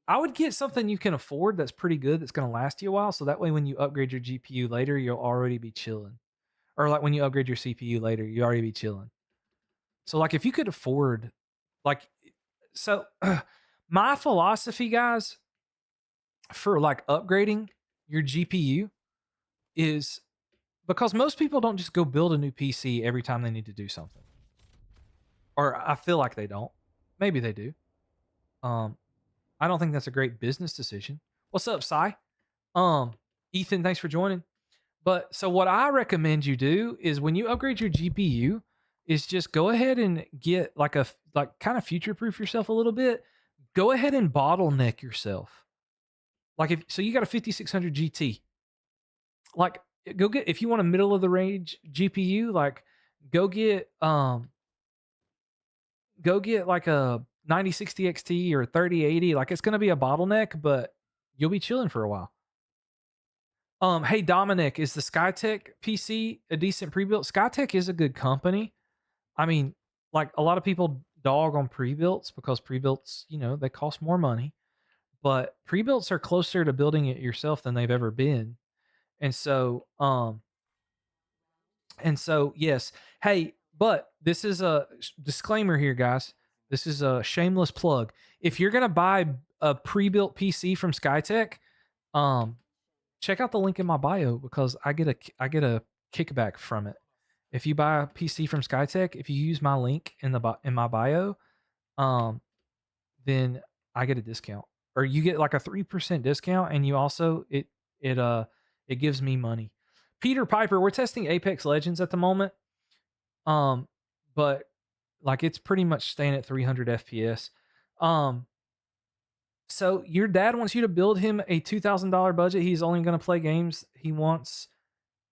I would get something you can afford that's pretty good, that's gonna last you a while. So that way when you upgrade your GPU later, you'll already be chilling. Or like when you upgrade your CPU later, you already be chilling. So like if you could afford like so my philosophy, guys, for like upgrading your GPU is because most people don't just go build a new PC every time they need to do something. Or I feel like they don't. Maybe they do. I don't think that's a great business decision. What's up, Cy? Ethan, thanks for joining. But so what I recommend you do is when you upgrade your GPU, is just go ahead and get like kind of future proof yourself a little bit. Go ahead and bottleneck yourself. Like so you got a 5600 GT. Like if you want a middle of the range GPU, like go get like a 9060 XT or 3080. Like it's going to be a bottleneck, but you'll be chilling for a while. Hey Dominic, is the Skytech PC a decent pre-built? Skytech is a good company. I mean, like a lot of people dog on pre-builts because pre-builts, they cost more money, but pre-builts are closer to building it yourself than they've ever been. And so yes. Hey, but this is a disclaimer here, guys. This is a shameless plug. If you're gonna buy a pre-built PC from Skytech, check out the link in my bio because I get a kickback from it. If you buy a PC from Skytech, if you use my link in my bio, then I get a discount, or you get like a 3% discount, and you also it gives me money. Peter Piper, we're testing Apex Legends at the moment. But like it's pretty much staying at 300 FPS. Um, so your dad wants you to build him a $2,000 budget. He's only going to play games he wants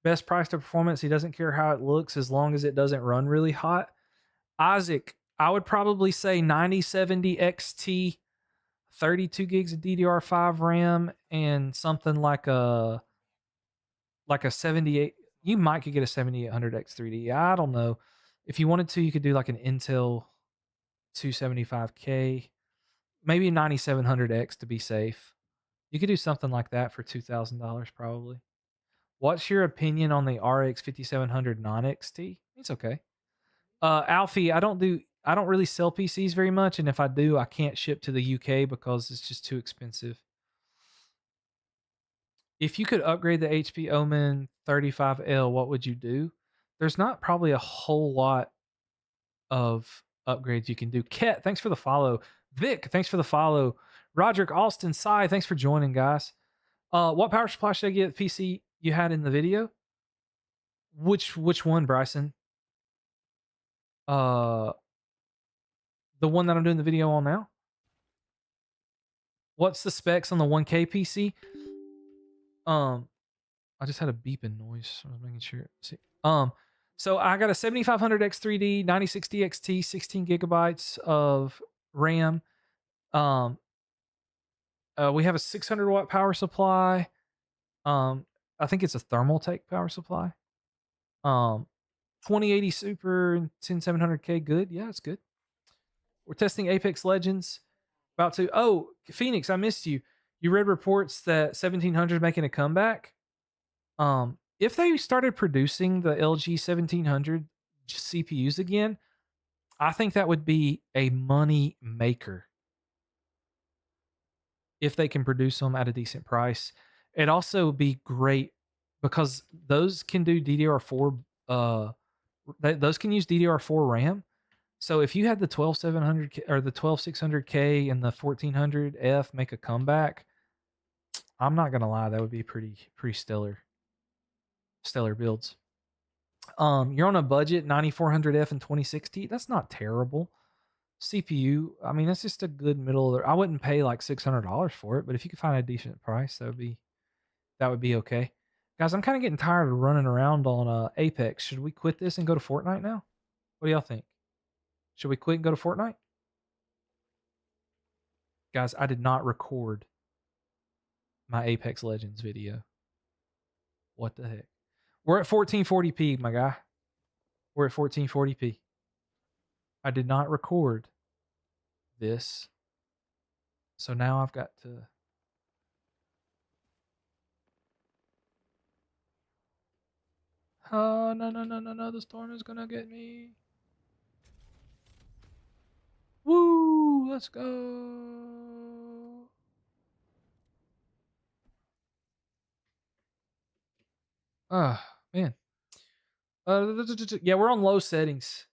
best price to performance. He doesn't care how it looks as long as it doesn't run really hot. Isaac, I would probably say 9070 XT, 32 gigs of DDR5 RAM, and something like a 78. You might could get a 7800 X3D. I don't know. If you wanted to, you could do like an Intel 275K, maybe 9700X to be safe. You could do something like that for $2,000 probably. What's your opinion on the RX 5700 non XT? It's okay. Alfie, I don't really sell PCs very much, and if I do, I can't ship to the UK because it's just too expensive. If you could upgrade the HP Omen 35L, what would you do? There's not probably a whole lot of upgrades you can do. Ket, thanks for the follow. Vic, thanks for the follow. Roderick, Alston, Sai, thanks for joining, guys. What power supply should I get the PC you had in the video? Which one, Bryson? The one that I'm doing the video on now? What's the specs on the 1K PC? I just had a beeping noise. I was making sure. See. So I got a 7500 X3D, 9060 XT, 16 gigabytes of RAM. We have a 600 watt power supply. I think it's a Thermaltake power supply. 2080 Super 10700K, good. Yeah, it's good. We're testing Apex Legends. About to. Oh, Phoenix, I missed you. You read reports that 1700 is making a comeback. If they started producing the LG 1700 CPUs again, I think that would be a money maker. If they can produce them at a decent price, it'd also be great because those can do DDR4. Those can use DDR4 RAM. So if you had the 12700 or the 12600K and the 1400F make a comeback, I'm not gonna lie, that would be pretty stellar builds. You're on a budget, 9400F and 2060. That's not terrible. CPU, I mean, that's just a good middle. I wouldn't pay like $600 for it, but if you could find a decent price, that would be okay. Guys, I'm kind of getting tired of running around on Apex. Should we quit this and go to Fortnite now? What do y'all think? Should we quit and go to Fortnite? Guys, I did not record my Apex Legends video. What the heck? We're at 1440p, my guy. We're at 1440p. I did not record this. So now I've got to. Oh, no. The storm is going to get me. Woo! Let's go. Ah, man. Yeah, we're on low settings,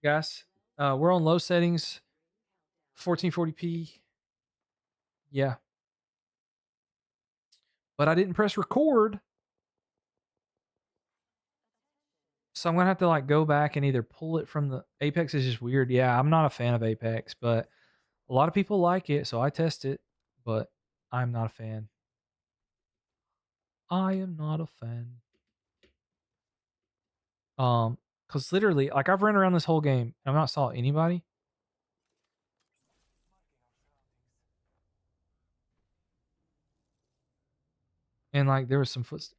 guys. We're on low settings. 1440p. Yeah. But I didn't press record. So I'm gonna have to like go back and either pull it from the Apex is just weird. Yeah, I'm not a fan of Apex, but a lot of people like it, so I test it, but I'm not a fan. I am not a fan. Because literally, like I've run around this whole game and I've not saw anybody. And like there was some footsteps.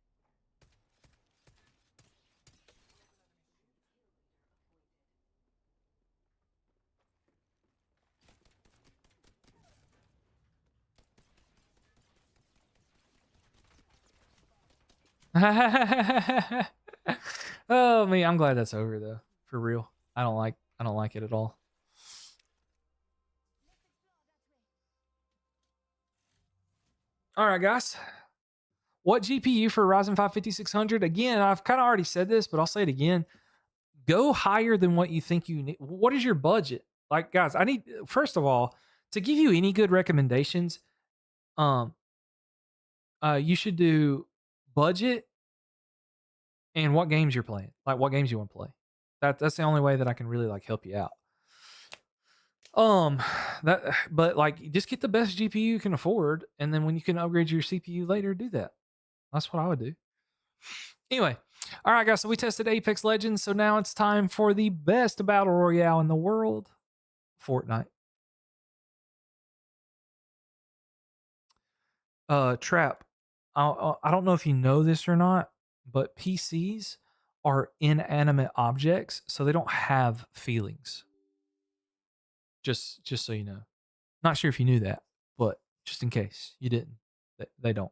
Oh man, I'm glad that's over though. For real. I don't like it at all. All right, guys. What GPU for Ryzen 5 5600? Again, I've kind of already said this, but I'll say it again. Go higher than what you think you need. What is your budget? Like, guys, I need first of all to give you any good recommendations. You should do budget and what games you're playing. Like, what games you want to play. That's the only way that I can really like help you out. But like just get the best GPU you can afford, and then when you can upgrade your CPU later, do that. That's what I would do. Anyway, all right, guys. So we tested Apex Legends. So now it's time for the best battle royale in the world, Fortnite. Trap. I don't know if you know this or not, but PCs are inanimate objects, so they don't have feelings. Just so you know. Not sure if you knew that, but just in case you didn't, they don't.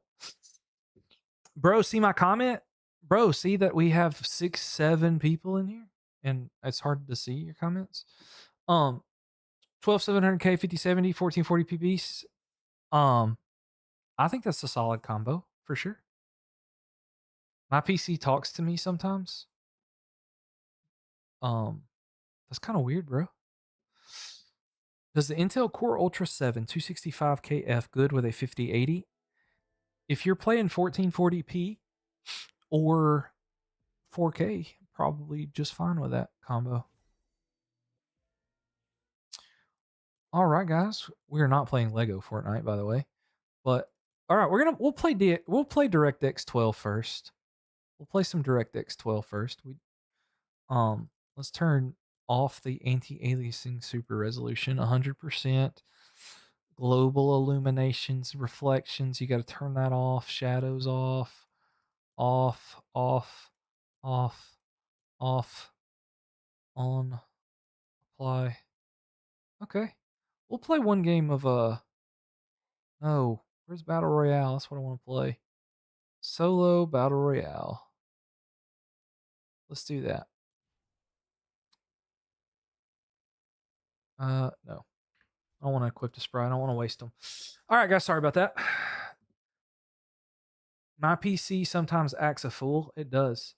Bro, see my comment? Bro, see that we have 6, 7 people in here, and it's hard to see your comments. 12700K, 5070, 1440 PBs. I think that's a solid combo for sure. My PC talks to me sometimes. That's kind of weird, bro. Does the Intel Core Ultra 7 265KF good with a 5080? If you're playing 1440p or 4K, probably just fine with that combo. All right, guys, we are not playing Lego Fortnite, by the way. But all right, we'll play DirectX 12 first. We'll play some DirectX 12 first. Let's turn off the anti-aliasing super resolution 100%. Global illuminations, reflections, you got to turn that off. Shadows off. Off, off, off, off, on, apply. Okay. We'll play one game of oh, where's Battle Royale? That's what I want to play. Solo Battle Royale. Let's do that. No. I don't want to equip the spray. I don't want to waste them. All right, guys. Sorry about that. My PC sometimes acts a fool. It does.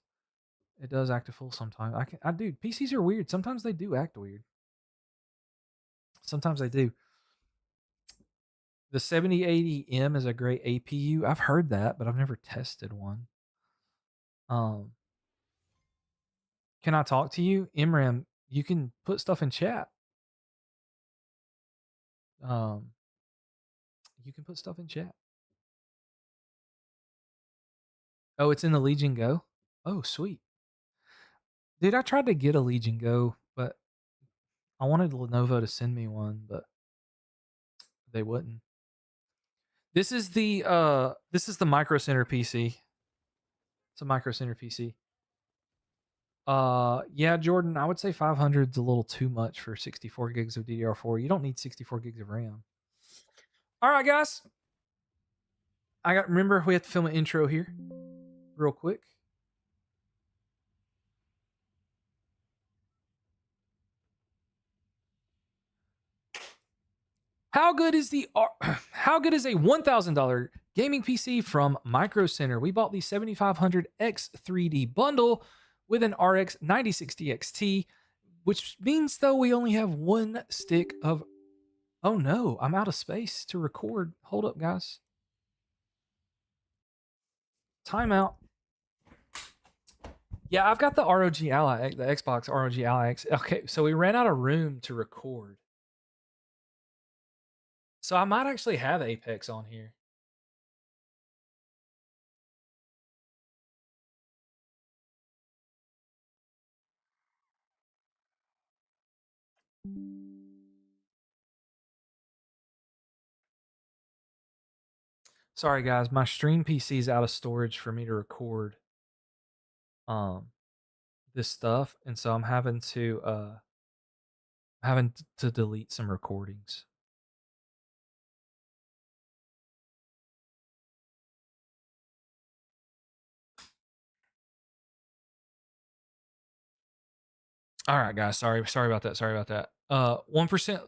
It does act a fool sometimes. Dude, PCs are weird. Sometimes they do act weird. Sometimes they do. The 7080M is a great APU. I've heard that, but I've never tested one. Can I talk to you? Imram, you can put stuff in chat. You can put stuff in chat. Oh, it's in the Legion Go? Oh, sweet. Dude, I tried to get a Legion Go, but I wanted Lenovo to send me one, but they wouldn't. This is the Micro Center PC. It's a Micro Center PC. Yeah, Jordan, I would say 500 is a little too much for 64 gigs of DDR4. You don't need 64 gigs of RAM. All right, guys. Remember we have to film an intro here real quick. How good is a $1,000 gaming PC from Micro Center? We bought the 7500 X3D bundle with an RX 9060 XT, which means though we only have one stick of. Oh no, I'm out of space to record. Hold up, guys. Timeout. Yeah, I've got the ROG Ally, the Xbox ROG Ally X. Okay, so we ran out of room to record. So I might actually have Apex on here. Sorry guys, my stream PC is out of storage for me to record this stuff, and so I'm having to delete some recordings. All right, guys. Sorry about that. 1%.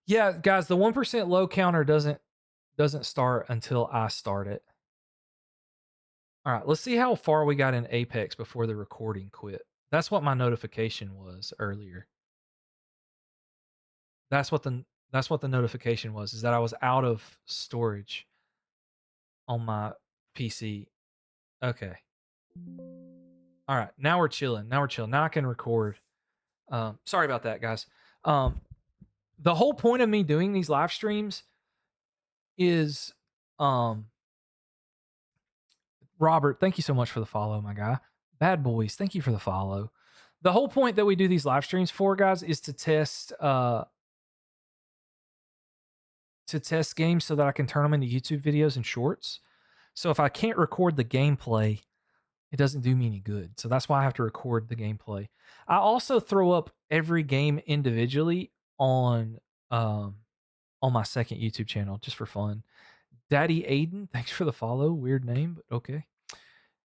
Yeah, guys, the 1% low counter doesn't start until I start it. All right, let's see how far we got in Apex before the recording quit. That's what my notification was earlier. That's what the notification was, is that I was out of storage on my PC. Okay. All right, now we're chilling. Now I can record. Sorry about that, guys. The whole point of me doing these live streams is, Robert, thank you so much for the follow, my guy. Bad Boys, thank you for the follow. The whole point that we do these live streams for, guys, is to test games so that I can turn them into YouTube videos and shorts. So if I can't record the gameplay, it doesn't do me any good. So that's why I have to record the gameplay. I also throw up every game individually on my second YouTube channel just for fun. Daddy Aiden, thanks for the follow. Weird name, but okay.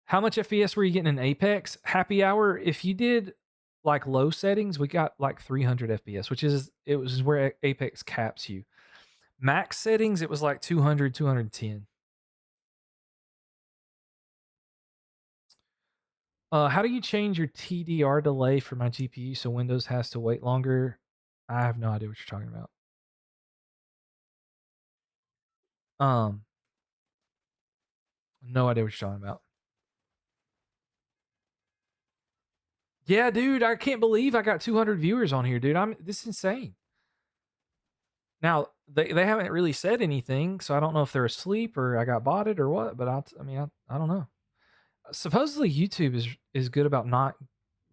How much FPS were you getting in Apex? Happy hour. If you did like low settings, we got like 300 FPS, which is where Apex caps you. Max settings, it was like 200, 210. How do you change your TDR delay for my GPU so Windows has to wait longer? I have no idea what you're talking about. No idea what you're talking about. Yeah, dude, I can't believe I got 200 viewers on here, dude. This is insane. Now, they haven't really said anything, so I don't know if they're asleep or I got botted or what, but I don't know. Supposedly YouTube is good about not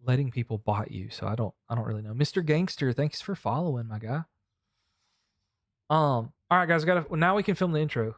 letting people bot you, so I don't really know. Mr. Gangster, thanks for following, my guy. All right, guys, now we can film the intro.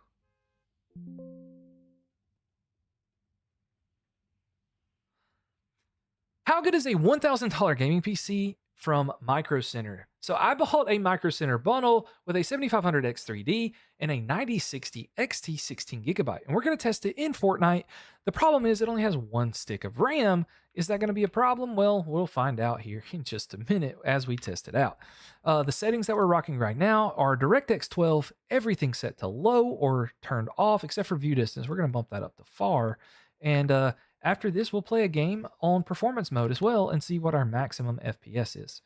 How good is a $1,000 gaming PC from Micro Center? So I bought a Micro Center bundle with a 7500 X3D and a 9060 XT 16 gigabyte, and we're going to test it in Fortnite. The problem is it only has one stick of RAM. Is that going to be a problem? Well, we'll find out here in just a minute as we test it out. The settings that we're rocking right now are DirectX 12, everything set to low or turned off except for view distance. We're going to bump that up to far, and after this, we'll play a game on performance mode as well and see what our maximum FPS is.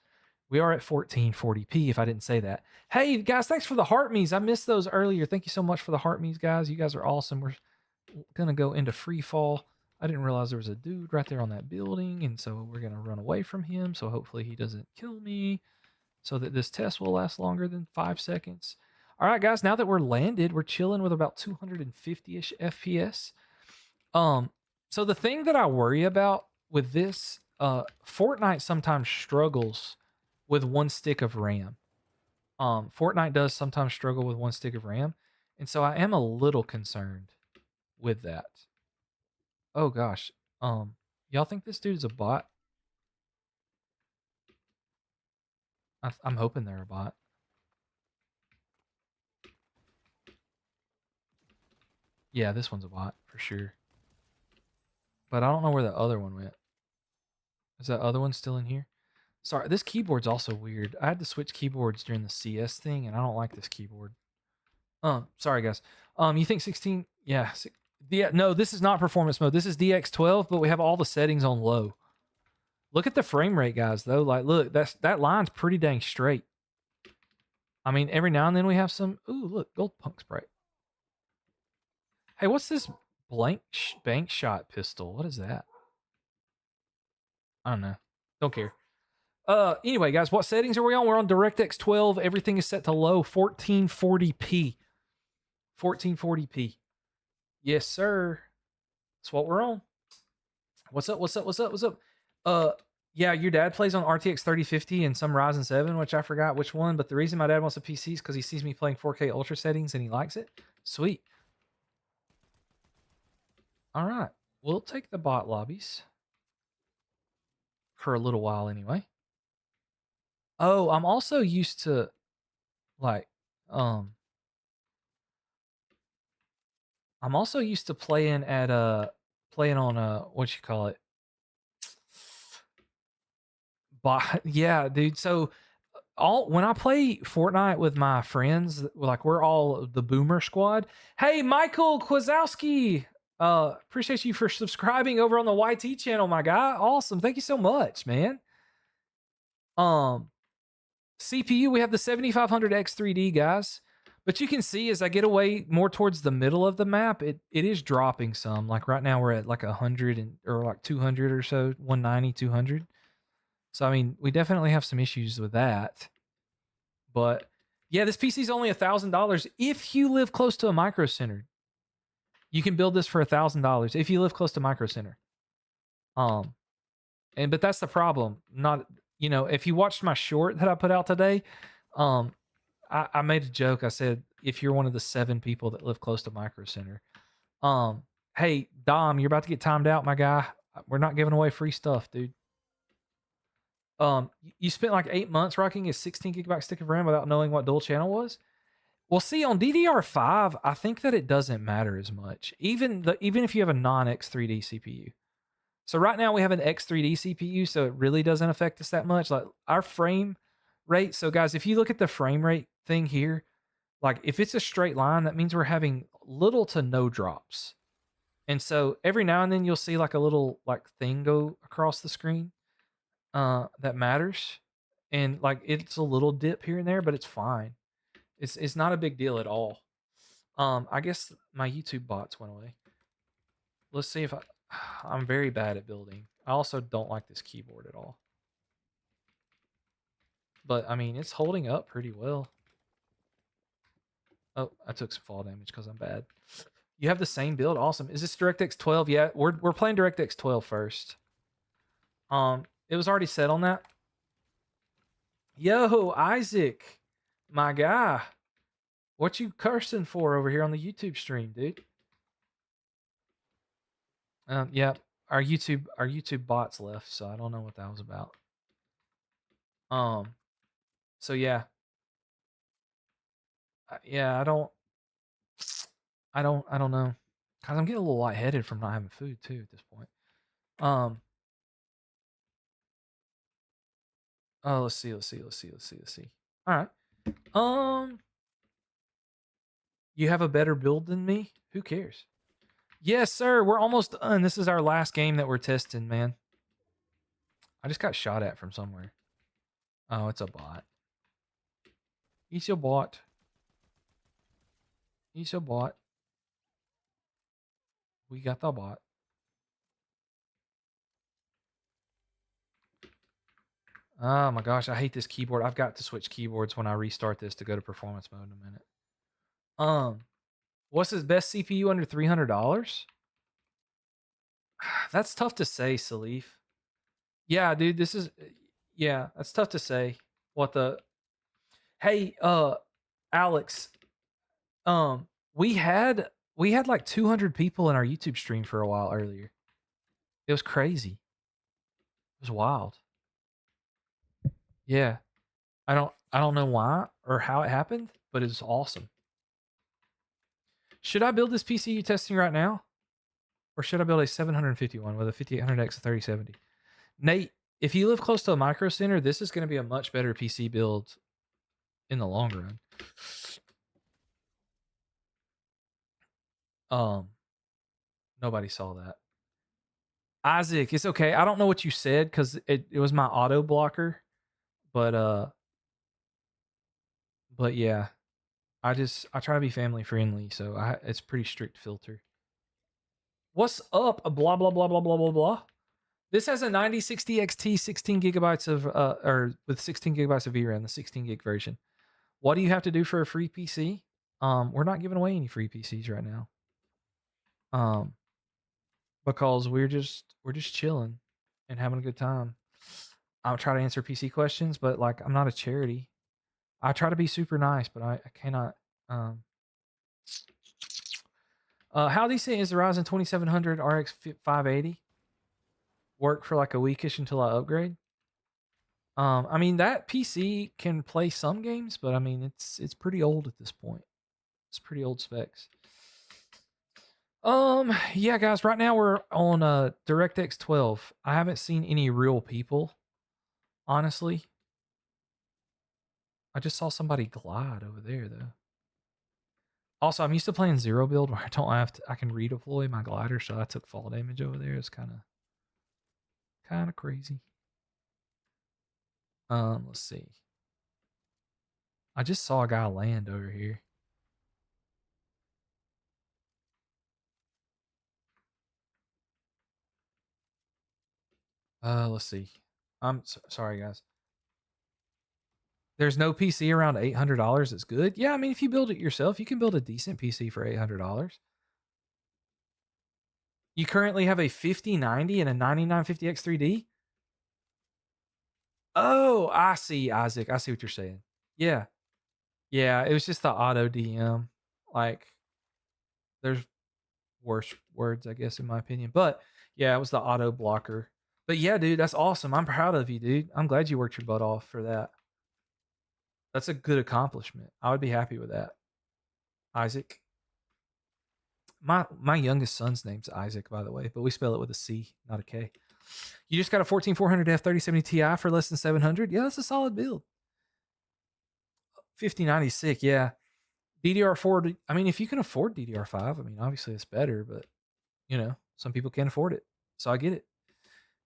We are at 1440p, if I didn't say that. Hey, guys, thanks for the heart me's. I missed those earlier. Thank you so much for the heart me's, guys. You guys are awesome. We're going to go into free fall. I didn't realize there was a dude right there on that building, and so we're going to run away from him, so hopefully he doesn't kill me, so that this test will last longer than 5 seconds. All right, guys, now that we're landed, we're chilling with about 250-ish FPS. So the thing that I worry about with this, Fortnite sometimes struggles with one stick of RAM. Fortnite does sometimes struggle with one stick of RAM, and so I am a little concerned with that. Oh gosh, y'all think this dude's a bot? I'm hoping they're a bot. Yeah, this one's a bot for sure. But I don't know where the other one went. Is that other one still in here? Sorry, this keyboard's also weird. I had to switch keyboards during the CS thing, and I don't like this keyboard. Sorry, guys. You think 16? Yeah. No, this is not performance mode. This is DX12, but we have all the settings on low. Look at the frame rate, guys, though. Like, look, that line's pretty dang straight. I mean, every now and then we have some... Ooh, look, gold punk sprite. Hey, what's this bank shot pistol? What is that? I don't know. Don't care. Anyway, guys, what settings are we on? We're on DirectX 12. Everything is set to low, 1440p. 1440p. Yes, sir. That's what we're on. What's up? Yeah, your dad plays on RTX 3050 and some Ryzen 7, which I forgot which one, but the reason my dad wants a PC is because he sees me playing 4K Ultra settings and he likes it. Sweet. All right. We'll take the bot lobbies. For a little while anyway. Oh, I'm also used to like I'm also used to playing on what you call it? Yeah, dude. So when I play Fortnite with my friends, like we're all the boomer squad. Hey, Michael Kwazowski. Appreciate you for subscribing over on the YT channel, my guy. Awesome. Thank you so much, man. CPU, we have the 7500 X3D, guys. But you can see as I get away more towards the middle of the map, it is dropping some. Like right now we're at like 100 or like 200 or so, 190, 200. So I mean, we definitely have some issues with that. But yeah, this PC is only $1,000 if you live close to a micro center. You can build this for $1,000 if you live close to micro center. Um, but that's the problem. Not if you watched my short that I put out today, um, I made a joke. I said if you're one of the 7 people that live close to micro center, hey Dom, you're about to get timed out, my guy. We're not giving away free stuff, dude. You spent like 8 months rocking a 16 gigabyte stick of RAM without knowing what dual channel was. Well, see, on DDR5, I think that it doesn't matter as much. Even if you have a non X3D CPU. So right now we have an X3D CPU, so it really doesn't affect us that much. Like our frame rate. So guys, if you look at the frame rate thing here, like if it's a straight line, that means we're having little to no drops. And so every now and then you'll see like a little like thing go across the screen that matters. And like it's a little dip here and there, but it's fine. It's not a big deal at all. I guess my YouTube bots went away. Let's see if I'm very bad at building. I also don't like this keyboard at all. But I mean, it's holding up pretty well. Oh, I took some fall damage because I'm bad. You have the same build. Awesome. Is this DirectX 12? Yeah, we're playing DirectX 12 first. It was already set on that. Yo, Isaac, my guy. What you cursing for over here on the YouTube stream, dude? Yeah, our YouTube bots left, so I don't know what that was about. So yeah, yeah, I don't know, cause I'm getting a little lightheaded from not having food too at this point. Oh, let's see. All right. You have a better build than me. Who cares? Yes, sir. We're almost done. This is our last game that we're testing, man. I just got shot at from somewhere. Oh, it's a bot. He's your bot. He's your bot. We got the bot. Oh my gosh, I hate this keyboard. I've got to switch keyboards when I restart this to go to performance mode in a minute. What's his best CPU under $300? That's tough to say, Salif. Yeah, dude, yeah, that's tough to say. What the Hey, Alex, um we had like 200 people in our YouTube stream for a while earlier. It was crazy. It was wild. Yeah. I don't know why or how it happened, but it's awesome. Should I build this PC you testing right now? Or should I build a 751 with a 5800X 3070? Nate, if you live close to a micro center, this is going to be a much better PC build in the long run. Nobody saw that. Isaac, it's okay. I don't know what you said because it was my auto blocker, but yeah, I try to be family friendly, so it's pretty strict filter. What's up? Blah blah blah blah blah blah blah. This has a 9060 XT, 16 gigabytes of or with 16 gigabytes of VRAM, the 16 gig version. What do you have to do for a free PC? We're not giving away any free PCs right now. Because we're just chilling and having a good time. I'll try to answer PC questions, but like I'm not a charity. I try to be super nice, but I cannot. How decent is the Ryzen 2700 RX 580? Work for like a weekish until I upgrade. I mean that PC can play some games, but I mean it's pretty old at this point. It's pretty old specs. Yeah, guys. Right now we're on DirectX 12. I haven't seen any real people, honestly. I just saw somebody glide over there though. Also, I'm used to playing zero build where I can redeploy my glider, so I took fall damage over there. It's kind of crazy. Let's see. I just saw a guy land over here. Let's see. Sorry, guys. There's no PC around $800 that's good. Yeah, I mean, if you build it yourself, you can build a decent PC for $800. You currently have a 5090 and a 9950X 3D? Oh, I see, Isaac. I see what you're saying. Yeah. Yeah, it was just the auto DM. Like, there's worse words, I guess, in my opinion. But yeah, it was the auto blocker. But yeah, dude, that's awesome. I'm proud of you, dude. I'm glad you worked your butt off for that. That's a good accomplishment. I would be happy with that. Isaac. My youngest son's name's Isaac, by the way, but we spell it with a C, not a K. You just got a 14400F 3070 Ti for less than 700. Yeah, that's a solid build. 5090 sick. Yeah, DDR4. I mean, if you can afford DDR5, I mean, obviously it's better, but you know, some people can't afford it, so I get it.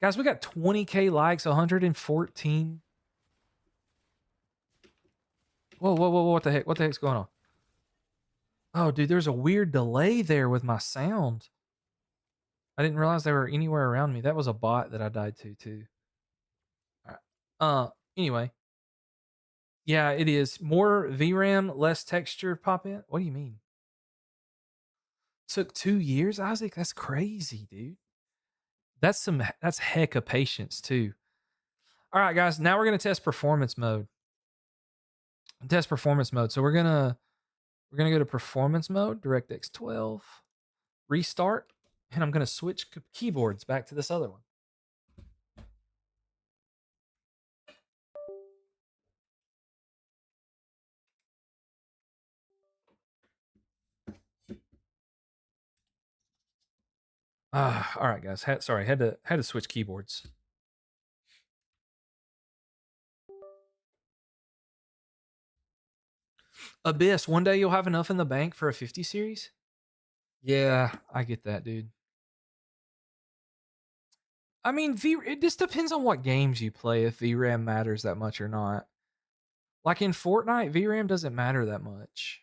Guys, we got 20K likes, 114. Whoa, whoa, whoa! What the heck? What the heck's going on? Oh, dude, there's a weird delay there with my sound. I didn't realize they were anywhere around me. That was a bot that I died to too. All right. Anyway. Yeah, it is. More VRAM, less texture pop in. What do you mean? Took 2 years, Isaac? That's crazy, dude. That's heck of patience too. All right, guys, now we're gonna test performance mode. Test performance mode. So we're gonna go to performance mode, DirectX 12, restart, and I'm gonna switch keyboards back to this other one. All right, guys. Sorry, had to switch keyboards. Abyss, one day you'll have enough in the bank for a 50 series? Yeah, I get that, dude. I mean, it just depends on what games you play if VRAM matters that much or not. Like in Fortnite, VRAM doesn't matter that much.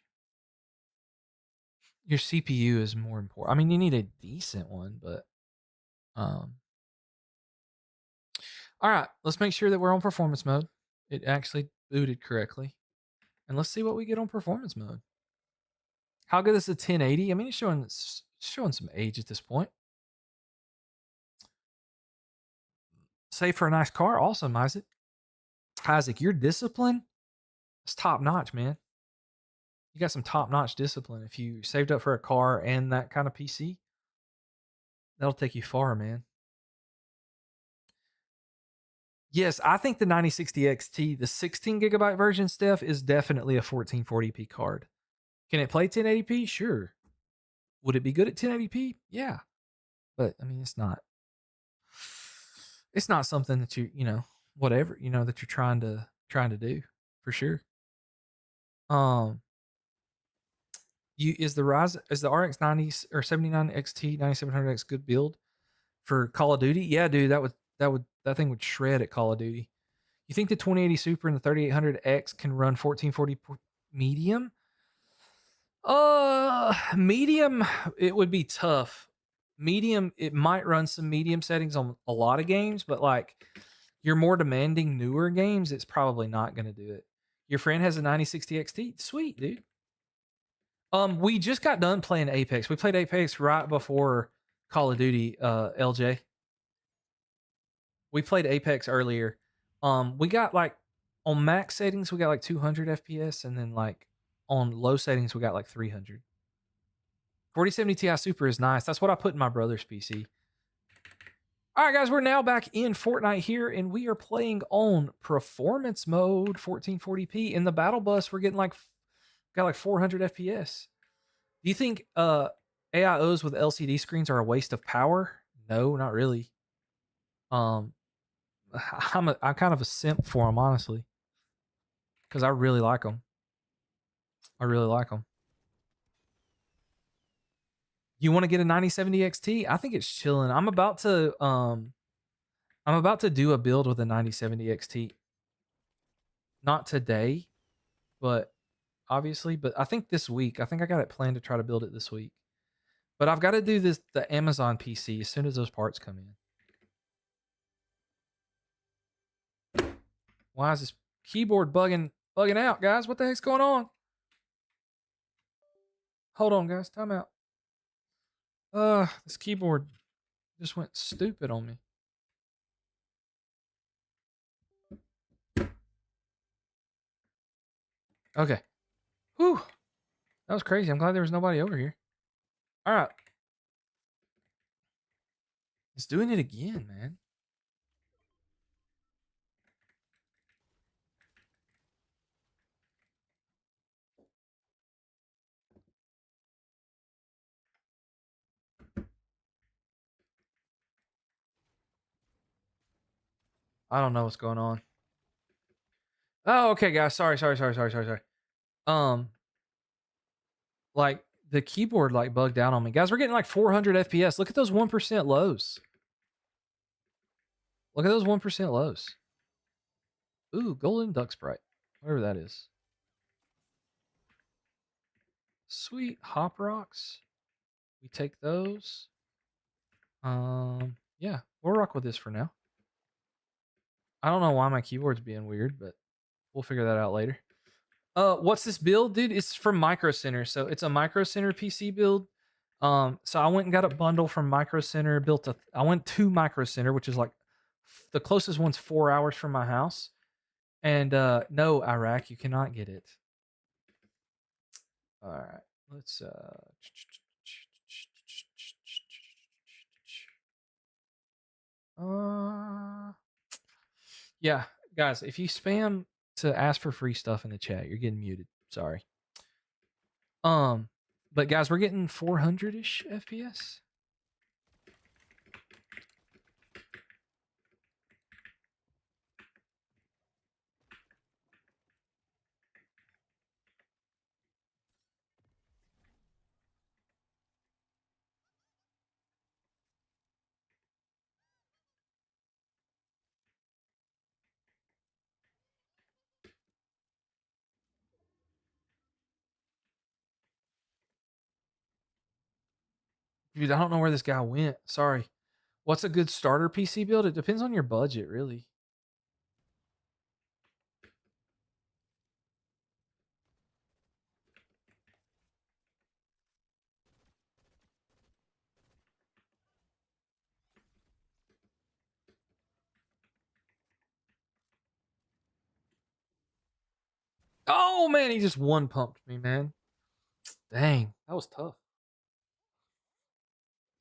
Your CPU is more important. I mean, you need a decent one, but all right, let's make sure that we're on performance mode. It actually booted correctly. And let's see what we get on performance mode. How good is the 1080? I mean, it's showing some age at this point. Save for a nice car. Awesome, Isaac. Isaac, your discipline is top notch, man. You got some top notch discipline. If you saved up for a car and that kind of PC, that'll take you far, man. Yes, I think the 9060 XT, the 16 gigabyte version, Steph, is definitely a 1440p card. Can it play 1080p? Sure. Would it be good at 1080p? Yeah. But I mean, it's not something that whatever, that you're trying to do for sure. Is the RX 90 or 79 XT 9700X good build for Call of Duty? Yeah, dude, that thing would shred at Call of Duty. You think the 2080 Super and the 3800X can run 1440 medium? Medium, it would be tough. Medium, it might run some medium settings on a lot of games, but like your more demanding newer games, it's probably not going to do it. Your friend has a 9060 XT. Sweet, dude. We just got done playing Apex. We played Apex right before Call of Duty, LJ. We played Apex earlier. We got like on max settings, we got like 200 FPS, and then like on low settings, we got like 300. 4070 Ti Super is nice. That's what I put in my brother's PC. All right, guys, we're now back in Fortnite here, and we are playing on performance mode, 1440p. In the battle bus, we're getting like 400 FPS. Do you think AIOs with LCD screens are a waste of power? No, not really. I'm kind of a simp for them, honestly, because I really like them. I really like them. You want to get a 9070 XT? I think it's chilling. I'm about to do a build with a 9070 XT. Not today, but obviously, but I think this week. I think I got it planned to try to build it this week. But I've got to do the Amazon PC as soon as those parts come in. Why is this keyboard bugging out, guys? What the heck's going on? Hold on, guys. Time out. This keyboard just went stupid on me. Okay. Whew. That was crazy. I'm glad there was nobody over here. All right. It's doing it again, man. I don't know what's going on. Oh, okay, guys. Sorry. Um, like the keyboard like bugged out on me. Guys, we're getting like 400 FPS. Look at those 1% lows. Look at those 1% lows. Ooh, golden duck sprite. Whatever that is. Sweet hop rocks. We take those. Yeah, we'll rock with this for now. I don't know why my keyboard's being weird, but we'll figure that out later. What's this build, dude? It's from Micro Center, so it's a Micro Center PC build. So I went and got a bundle from Micro Center. I went to Micro Center, which is like the closest one's 4 hours from my house. And no, Iraq, you cannot get it. All right, let's yeah, guys, if you spam to ask for free stuff in the chat, you're getting muted. Sorry. But guys, we're getting 400-ish FPS. Dude, I don't know where this guy went. Sorry. What's a good starter PC build? It depends on your budget, really. Oh man, he just one pumped me, man. Dang, that was tough.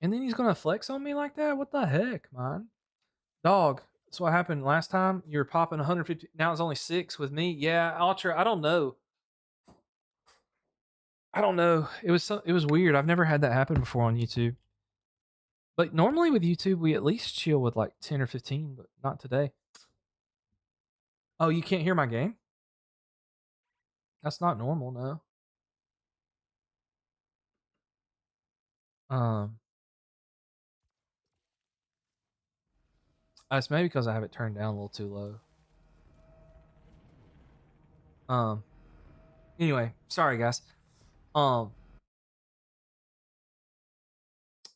And then he's gonna flex on me like that? What the heck, man? Dog, that's what happened last time. You were popping 150. Now it's only 6 with me. Yeah, Ultra. I don't know. It was weird. I've never had that happen before on YouTube. But normally with YouTube, we at least chill with like 10 or 15, but not today. Oh, you can't hear my game? That's not normal, no. Um, it's maybe because I have it turned down a little too low. Um, anyway, sorry guys.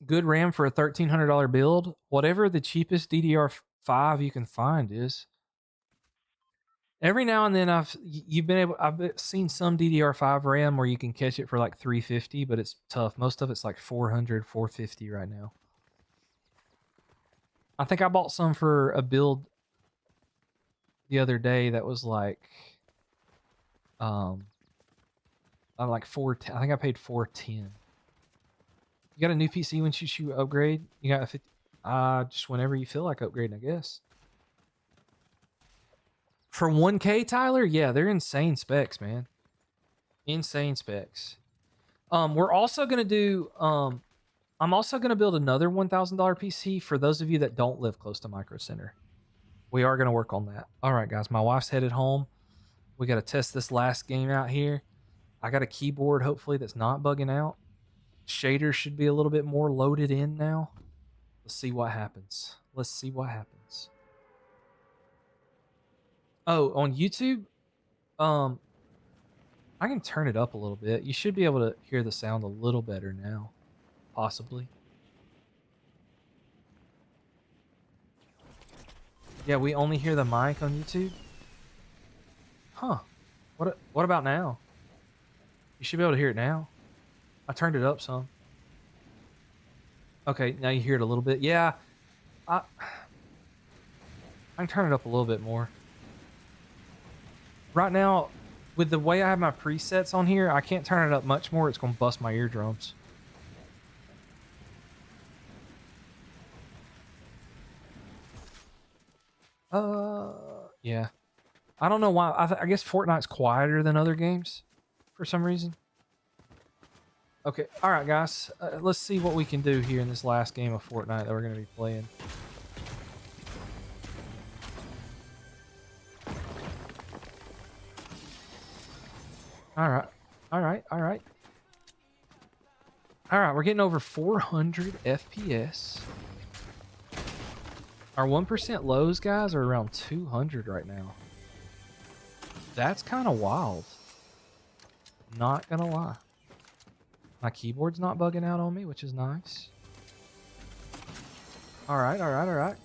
Good RAM for a $1,300 build. Whatever the cheapest DDR5 you can find is. Every now and then I've seen some DDR5 RAM where you can catch it for like 350, but it's tough. Most of it's like 400, 450 right now. I think I bought some for a build the other day that was like like 410. I think I paid 410. You got a new PC when you upgrade? You got a 50 just whenever you feel like upgrading, I guess. For 1K, Tyler? Yeah, they're insane specs, man. Insane specs. We're also gonna do I'm also gonna build another $1,000 PC for those of you that don't live close to Micro Center. We are gonna work on that. All right, guys, my wife's headed home. We gotta test this last game out here. I got a keyboard, hopefully, that's not bugging out. Shaders should be a little bit more loaded in now. Let's see what happens. Let's see what happens. Oh, on YouTube, I can turn it up a little bit. You should be able to hear the sound a little better now, possibly. Yeah, we only hear the mic on YouTube. Huh. What about now? You should be able to hear it now. I turned it up some. Okay, now you hear it a little bit. Yeah, I can turn it up a little bit more. Right now, with the way I have my presets on here, I can't turn it up much more. It's gonna bust my eardrums. Yeah. I don't know why. I guess Fortnite's quieter than other games for some reason. Okay, all right, guys. Let's see what we can do here in this last game of Fortnite that we're gonna be playing. All right, all right, all right. All right, we're getting over 400 FPS. Our 1% lows, guys, are around 200 right now. That's kind of wild. Not gonna lie. My keyboard's not bugging out on me, which is nice. All right, all right, all right.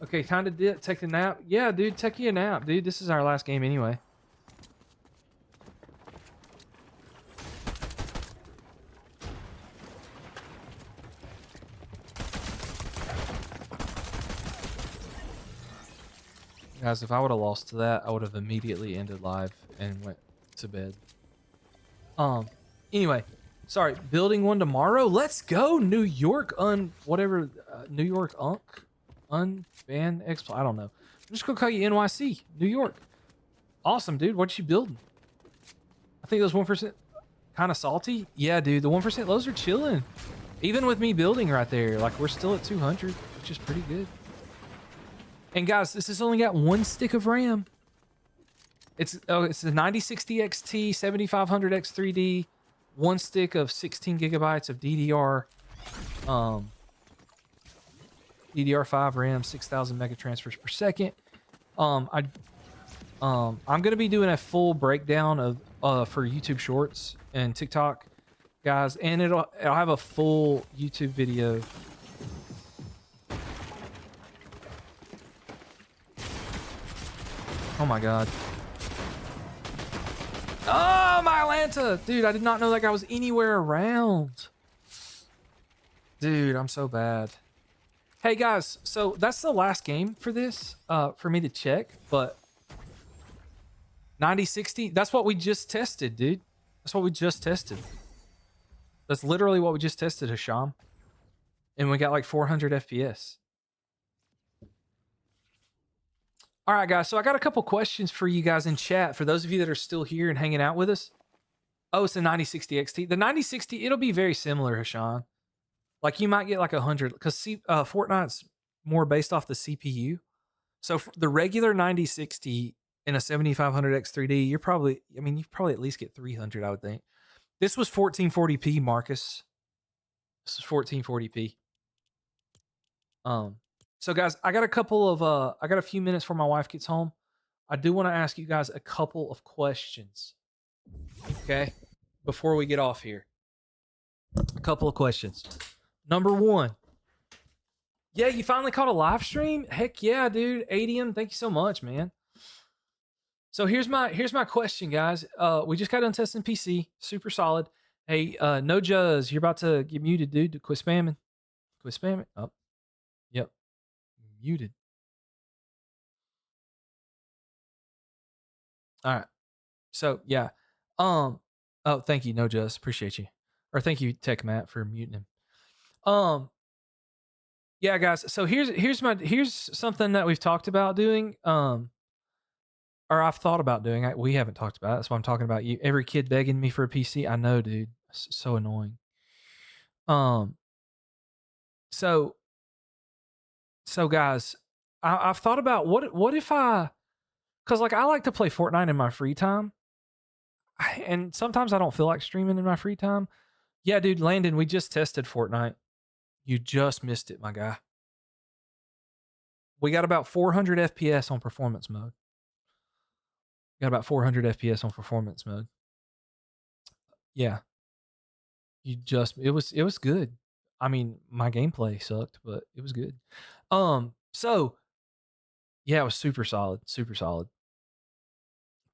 Okay, time to take a nap. Yeah, dude, take you a nap, dude. This is our last game anyway. Guys, if I would have lost to that, I would have immediately ended live and went to bed. Anyway, sorry, building one tomorrow. Let's go, New York New York unban exploit. I don't know. I'm just gonna call you NYC, New York. Awesome, dude. What you building? I think those 1% kind of salty. Yeah, dude, the 1% lows are chilling. Even with me building right there, like we're still at 200, which is pretty good. And guys, this has only got one stick of RAM. It's a 9060 XT, 7500 X3D, one stick of 16 gigabytes of DDR, DDR5 RAM, 6,000 mega transfers per second. I'm gonna be doing a full breakdown of for YouTube Shorts and TikTok, guys, and I'll have a full YouTube video. Oh my god. Oh, my Atlanta! Dude, I did not know that guy was anywhere around. Dude, I'm so bad. Hey guys, so that's the last game for this, for me to check, but 9060, that's what we just tested, dude. That's what we just tested. That's literally what we just tested, Hisham. And we got like 400 FPS. All right, guys. So I got a couple questions for you guys in chat. For those of you that are still here and hanging out with us. Oh, it's a 9060 XT. The 9060, it'll be very similar, Hashan. Like you might get like 100 because Fortnite's more based off the CPU. So for the regular 9060 and a 7500 X3D, you probably at least get 300, I would think. This was 1440p, Marcus. This is 1440p. So guys, I got a few minutes before my wife gets home. I do want to ask you guys a couple of questions. Okay? Before we get off here. A couple of questions. Number 1. Yeah, you finally caught a live stream? Heck yeah, dude. Adium, thank you so much, man. So here's my question, guys. We just got done testing PC. Super solid. Hey, no Juzz, you're about to get muted, dude. Quit spamming. Quit spamming. Oh. Yep. Muted. All right. So yeah. Oh, thank you, no Just. Appreciate you. Or thank you, Tech Matt, for muting him. Yeah, guys. So here's something that we've talked about doing. Or I've thought about doing. We haven't talked about it. That's why I'm talking about you. Every kid begging me for a PC. I know, dude. It's so annoying. So guys, I've thought about what if because like I like to play Fortnite in my free time, and sometimes I don't feel like streaming in my free time. Yeah, dude, Landon, we just tested Fortnite. You just missed it, my guy. We got about 400 FPS on performance mode. Got about 400 FPS on performance mode. Yeah. It was good. I mean, my gameplay sucked, but it was good. So yeah, it was super solid, super solid.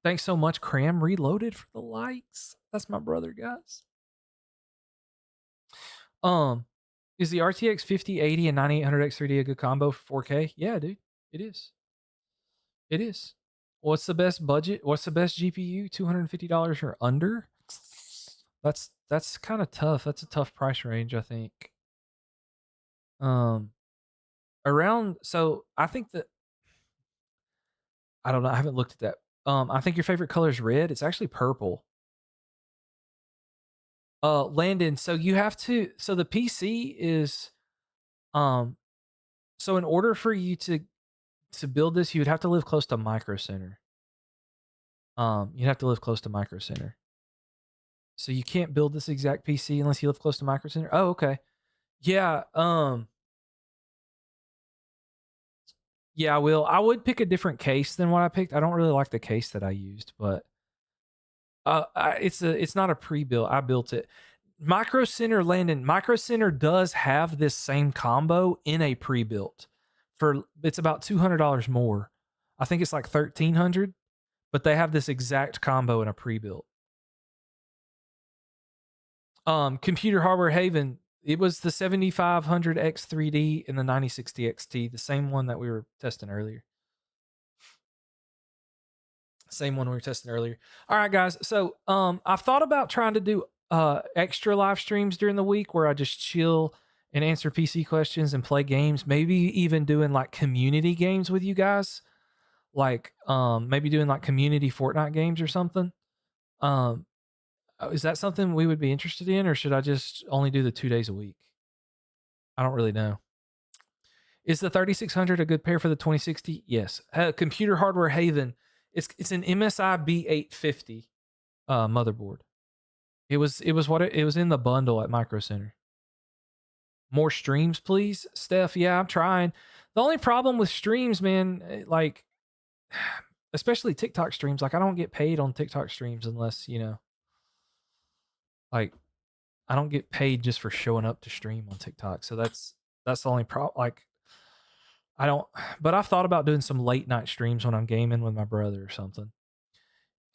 Thanks so much, Cram Reloaded, for the likes. That's my brother, guys. Um, is the RTX 5080 and 9800 X3D a good combo for 4K? Yeah, dude, it is. It is. What's the best budget? What's the best GPU? $250 or under? That's kind of tough. That's a tough price range, I think. Um, around so I think that I don't know. I haven't looked at that. I think your favorite color is red. It's actually purple. Landon, so you have to. So the PC is um. So in order for you to build this, you'd have to live close to Micro Center. You'd have to live close to Micro Center. So you can't build this exact PC unless you live close to Micro Center. Oh, okay. Yeah. Yeah, I will. I would pick a different case than what I picked. I don't really like the case that I used, but it's not a pre-built. I built it. Micro Center, Landon. Micro Center does have this same combo in a pre-built. For it's about $200 more. I think it's like 1,300, but they have this exact combo in a pre-built. Computer Hardware Haven. It was the 7500 X3D and the 9060 XT, the same one that we were testing earlier. Same one we were testing earlier. All right, guys. So I've thought about trying to do extra live streams during the week where I just chill and answer PC questions and play games. Maybe even doing like community games with you guys. Like maybe doing like community Fortnite games or something. Is that something we would be interested in, or should I just only do the 2 days a week? I don't really know. Is the 3600 a good pair for the 2060? Yes. Computer Hardware Haven. It's an MSI B850 motherboard. It was in the bundle at Micro Center. More streams, please, Steph. Yeah, I'm trying. The only problem with streams, man, like especially TikTok streams, like I don't get paid on TikTok streams unless, like I don't get paid just for showing up to stream on TikTok. So that's the only problem. Like I don't, but I've thought about doing some late night streams when I'm gaming with my brother or something.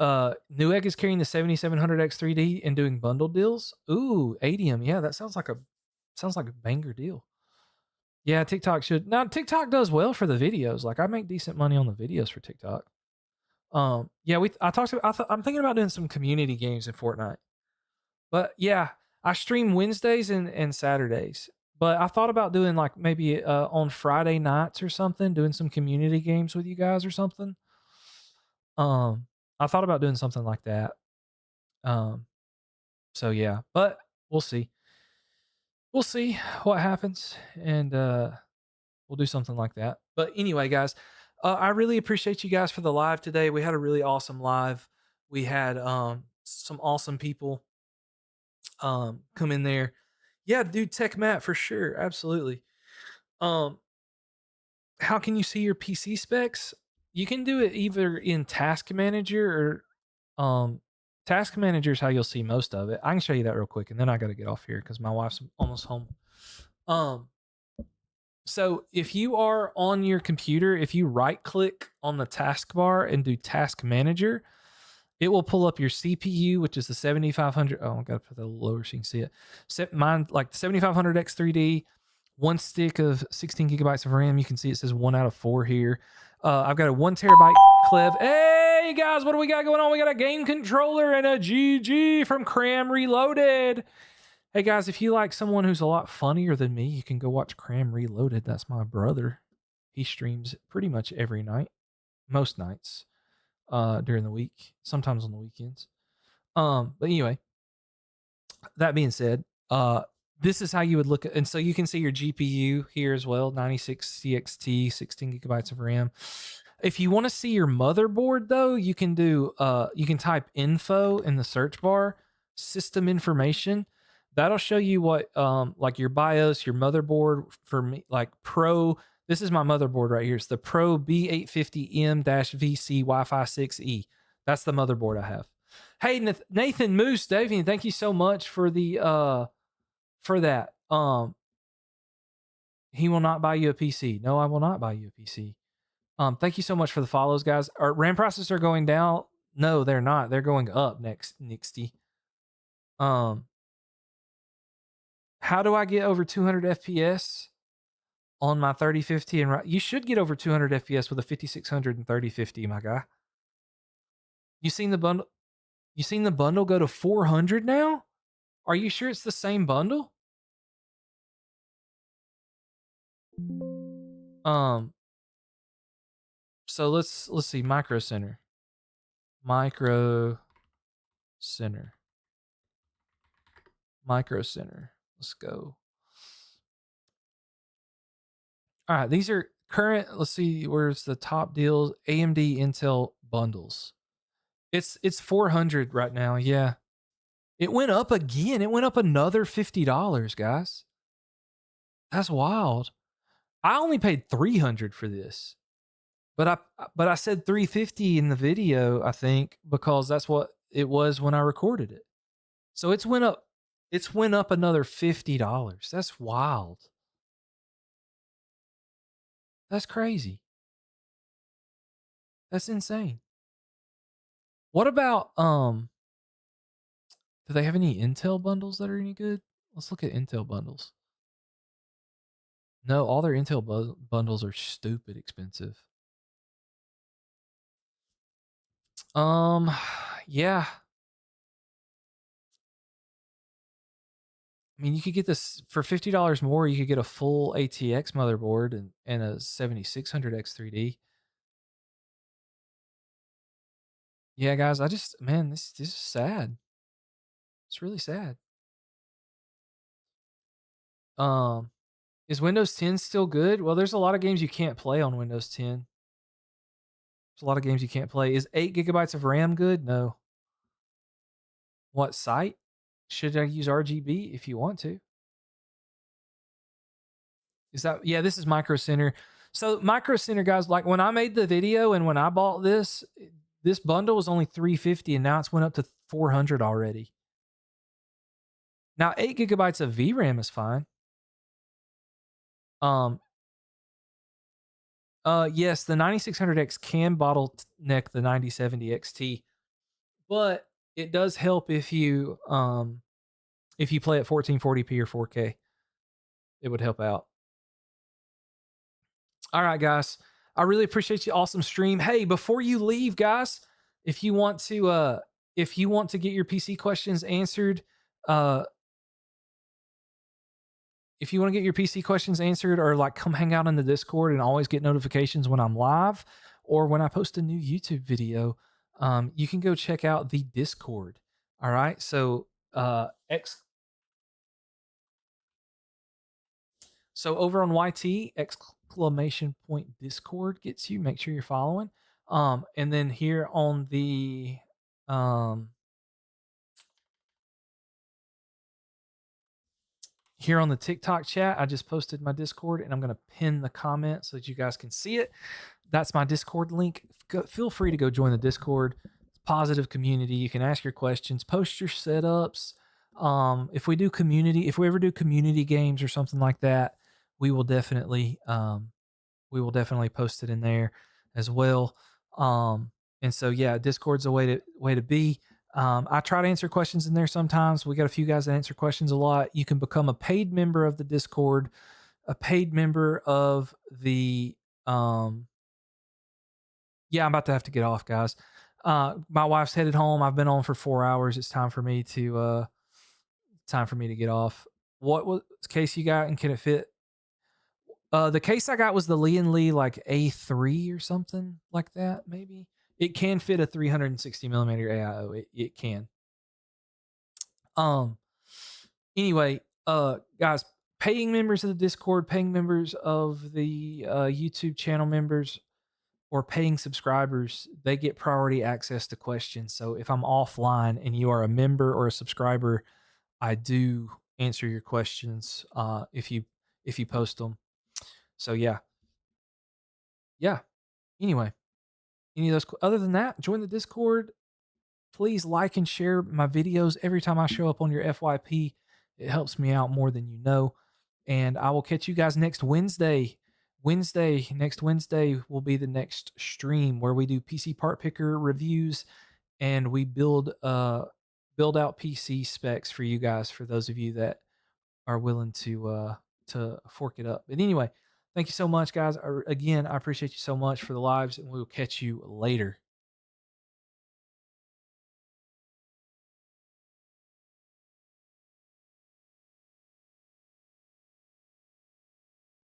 Newegg is carrying the 7700 X3D and doing bundle deals. Ooh, Adium. Yeah, that sounds like a banger deal. Yeah, TikTok should. Now TikTok does well for the videos. Like I make decent money on the videos for TikTok. Yeah, I talked about. I'm thinking about doing some community games in Fortnite. But yeah, I stream Wednesdays and Saturdays. But I thought about doing like maybe on Friday nights or something, doing some community games with you guys or something. I thought about doing something like that. So yeah, but we'll see. We'll see what happens, and we'll do something like that. But anyway, guys, I really appreciate you guys for the live today. We had a really awesome live. We had some awesome people come in there. Yeah, dude, Tech Matt for sure, absolutely. Um, how can you see your PC specs? You can do it either in Task Manager or Task Manager is how you'll see most of it. I can show you that real quick, and then I got to get off here because my wife's almost home. So if you are on your computer, if you right click on the taskbar and do Task Manager, it will pull up your CPU, which is the 7500. Oh, I got to put that a little lower so you can see it. Mine, like the 7500 X3D, one stick of 16 gigabytes of RAM. You can see it says 1 out of 4 here. I've got a 1 terabyte Clev. Hey guys, what do we got going on? We got a game controller and a GG from Cram Reloaded. Hey guys, if you like someone who's a lot funnier than me, you can go watch Cram Reloaded. That's my brother. He streams pretty much every night, most nights during the week, sometimes on the weekends. But anyway, that being said, this is how you would look at, and so you can see your GPU here as well, 96 CXT, 16 gigabytes of RAM. If you want to see your motherboard though, you can type info in the search bar, system information. That'll show you what like your BIOS, your motherboard for me, like Pro. This is my motherboard right here. It's the Pro B850M-VC Wi-Fi 6E. That's the motherboard I have. Hey, Nathan Moose, Davian, thank you so much for the for that. He will not buy you a PC. No, I will not buy you a PC. Thank you so much for the follows, guys. Our RAM prices are going down. No, they're not. They're going up next, Nixty. Um, how do I get over 200 FPS on my 3050 and you should get over 200 FPS with a 5600 and 3050, my guy. You seen the bundle? You seen the bundle go to 400 now? Are you sure it's the same bundle? Um, so let's see Micro Center. Micro Center. Micro Center. Let's go. All right, these are current. Let's see where's the top deals. AMD Intel bundles. It's 400 right now. Yeah. It went up again. It went up another $50, guys. That's wild. I only paid 300 for this. But I said 350 in the video, I think, because that's what it was when I recorded it. So it's went up another $50. That's wild. That's crazy. That's insane. What about do they have any Intel bundles that are any good? Let's look at Intel bundles. No, all their Intel bundles are stupid expensive. Yeah. I mean, you could get this for $50 more. You could get a full ATX motherboard and a 7600X 3D. Yeah, guys, man, this is sad. It's really sad. Um, is Windows 10 still good? Well, there's a lot of games you can't play on Windows 10. There's a lot of games you can't play. Is 8 gigabytes of RAM good? No. What site? Should I use RGB if you want to? Is that yeah, this is Micro Center. So Micro Center guys, like when I made the video and when I bought this bundle was only $350 and now it's went up to $400 already. Now 8 gigabytes of VRAM is fine. Yes, the 9600X can bottleneck the 9070 XT, but it does help if you play at 1440p or 4K. It would help out. All right, guys. I really appreciate you. Awesome stream. Hey, before you leave, guys, if you want to get your PC questions answered, if you want to get your PC questions answered or like come hang out in the Discord and always get notifications when I'm live or when I post a new YouTube video, you can go check out the Discord. All right. So so over on YT, exclamation point Discord gets you. Make sure you're following. And then here on the here on the TikTok chat, I just posted my Discord and I'm going to pin the comment so that you guys can see it. That's my Discord link. Feel free to go join the Discord. It's a positive community. You can ask your questions, post your setups. If we ever do community games or something like that, we will definitely post it in there as well. And so yeah, Discord's a way to be. I try to answer questions in there sometimes. We got a few guys that answer questions a lot. You can become a paid member of the Discord, a paid member of the yeah, I'm about to have to get off, guys. My wife's headed home. I've been on for 4 hours. It's time for me to get off. What was case you got and can it fit? The case I got was the Lian Li like A3 or something like that, maybe. It can fit a 360 millimeter AIO. It can. Anyway, guys, paying members of the Discord, paying members of the YouTube channel members, or paying subscribers, they get priority access to questions. So if I'm offline and you are a member or a subscriber, I do answer your questions if you post them. So yeah. Anyway, any of those other than that, join the Discord. Please like and share my videos every time I show up on your FYP. It helps me out more than you know. And I will catch you guys next Wednesday. Next Wednesday will be the next stream where we do PC Part Picker reviews and we build out PC specs for you guys, for those of you that are willing to fork it up. But anyway, thank you so much, guys. Again, I appreciate you so much for the lives, and we will catch you later.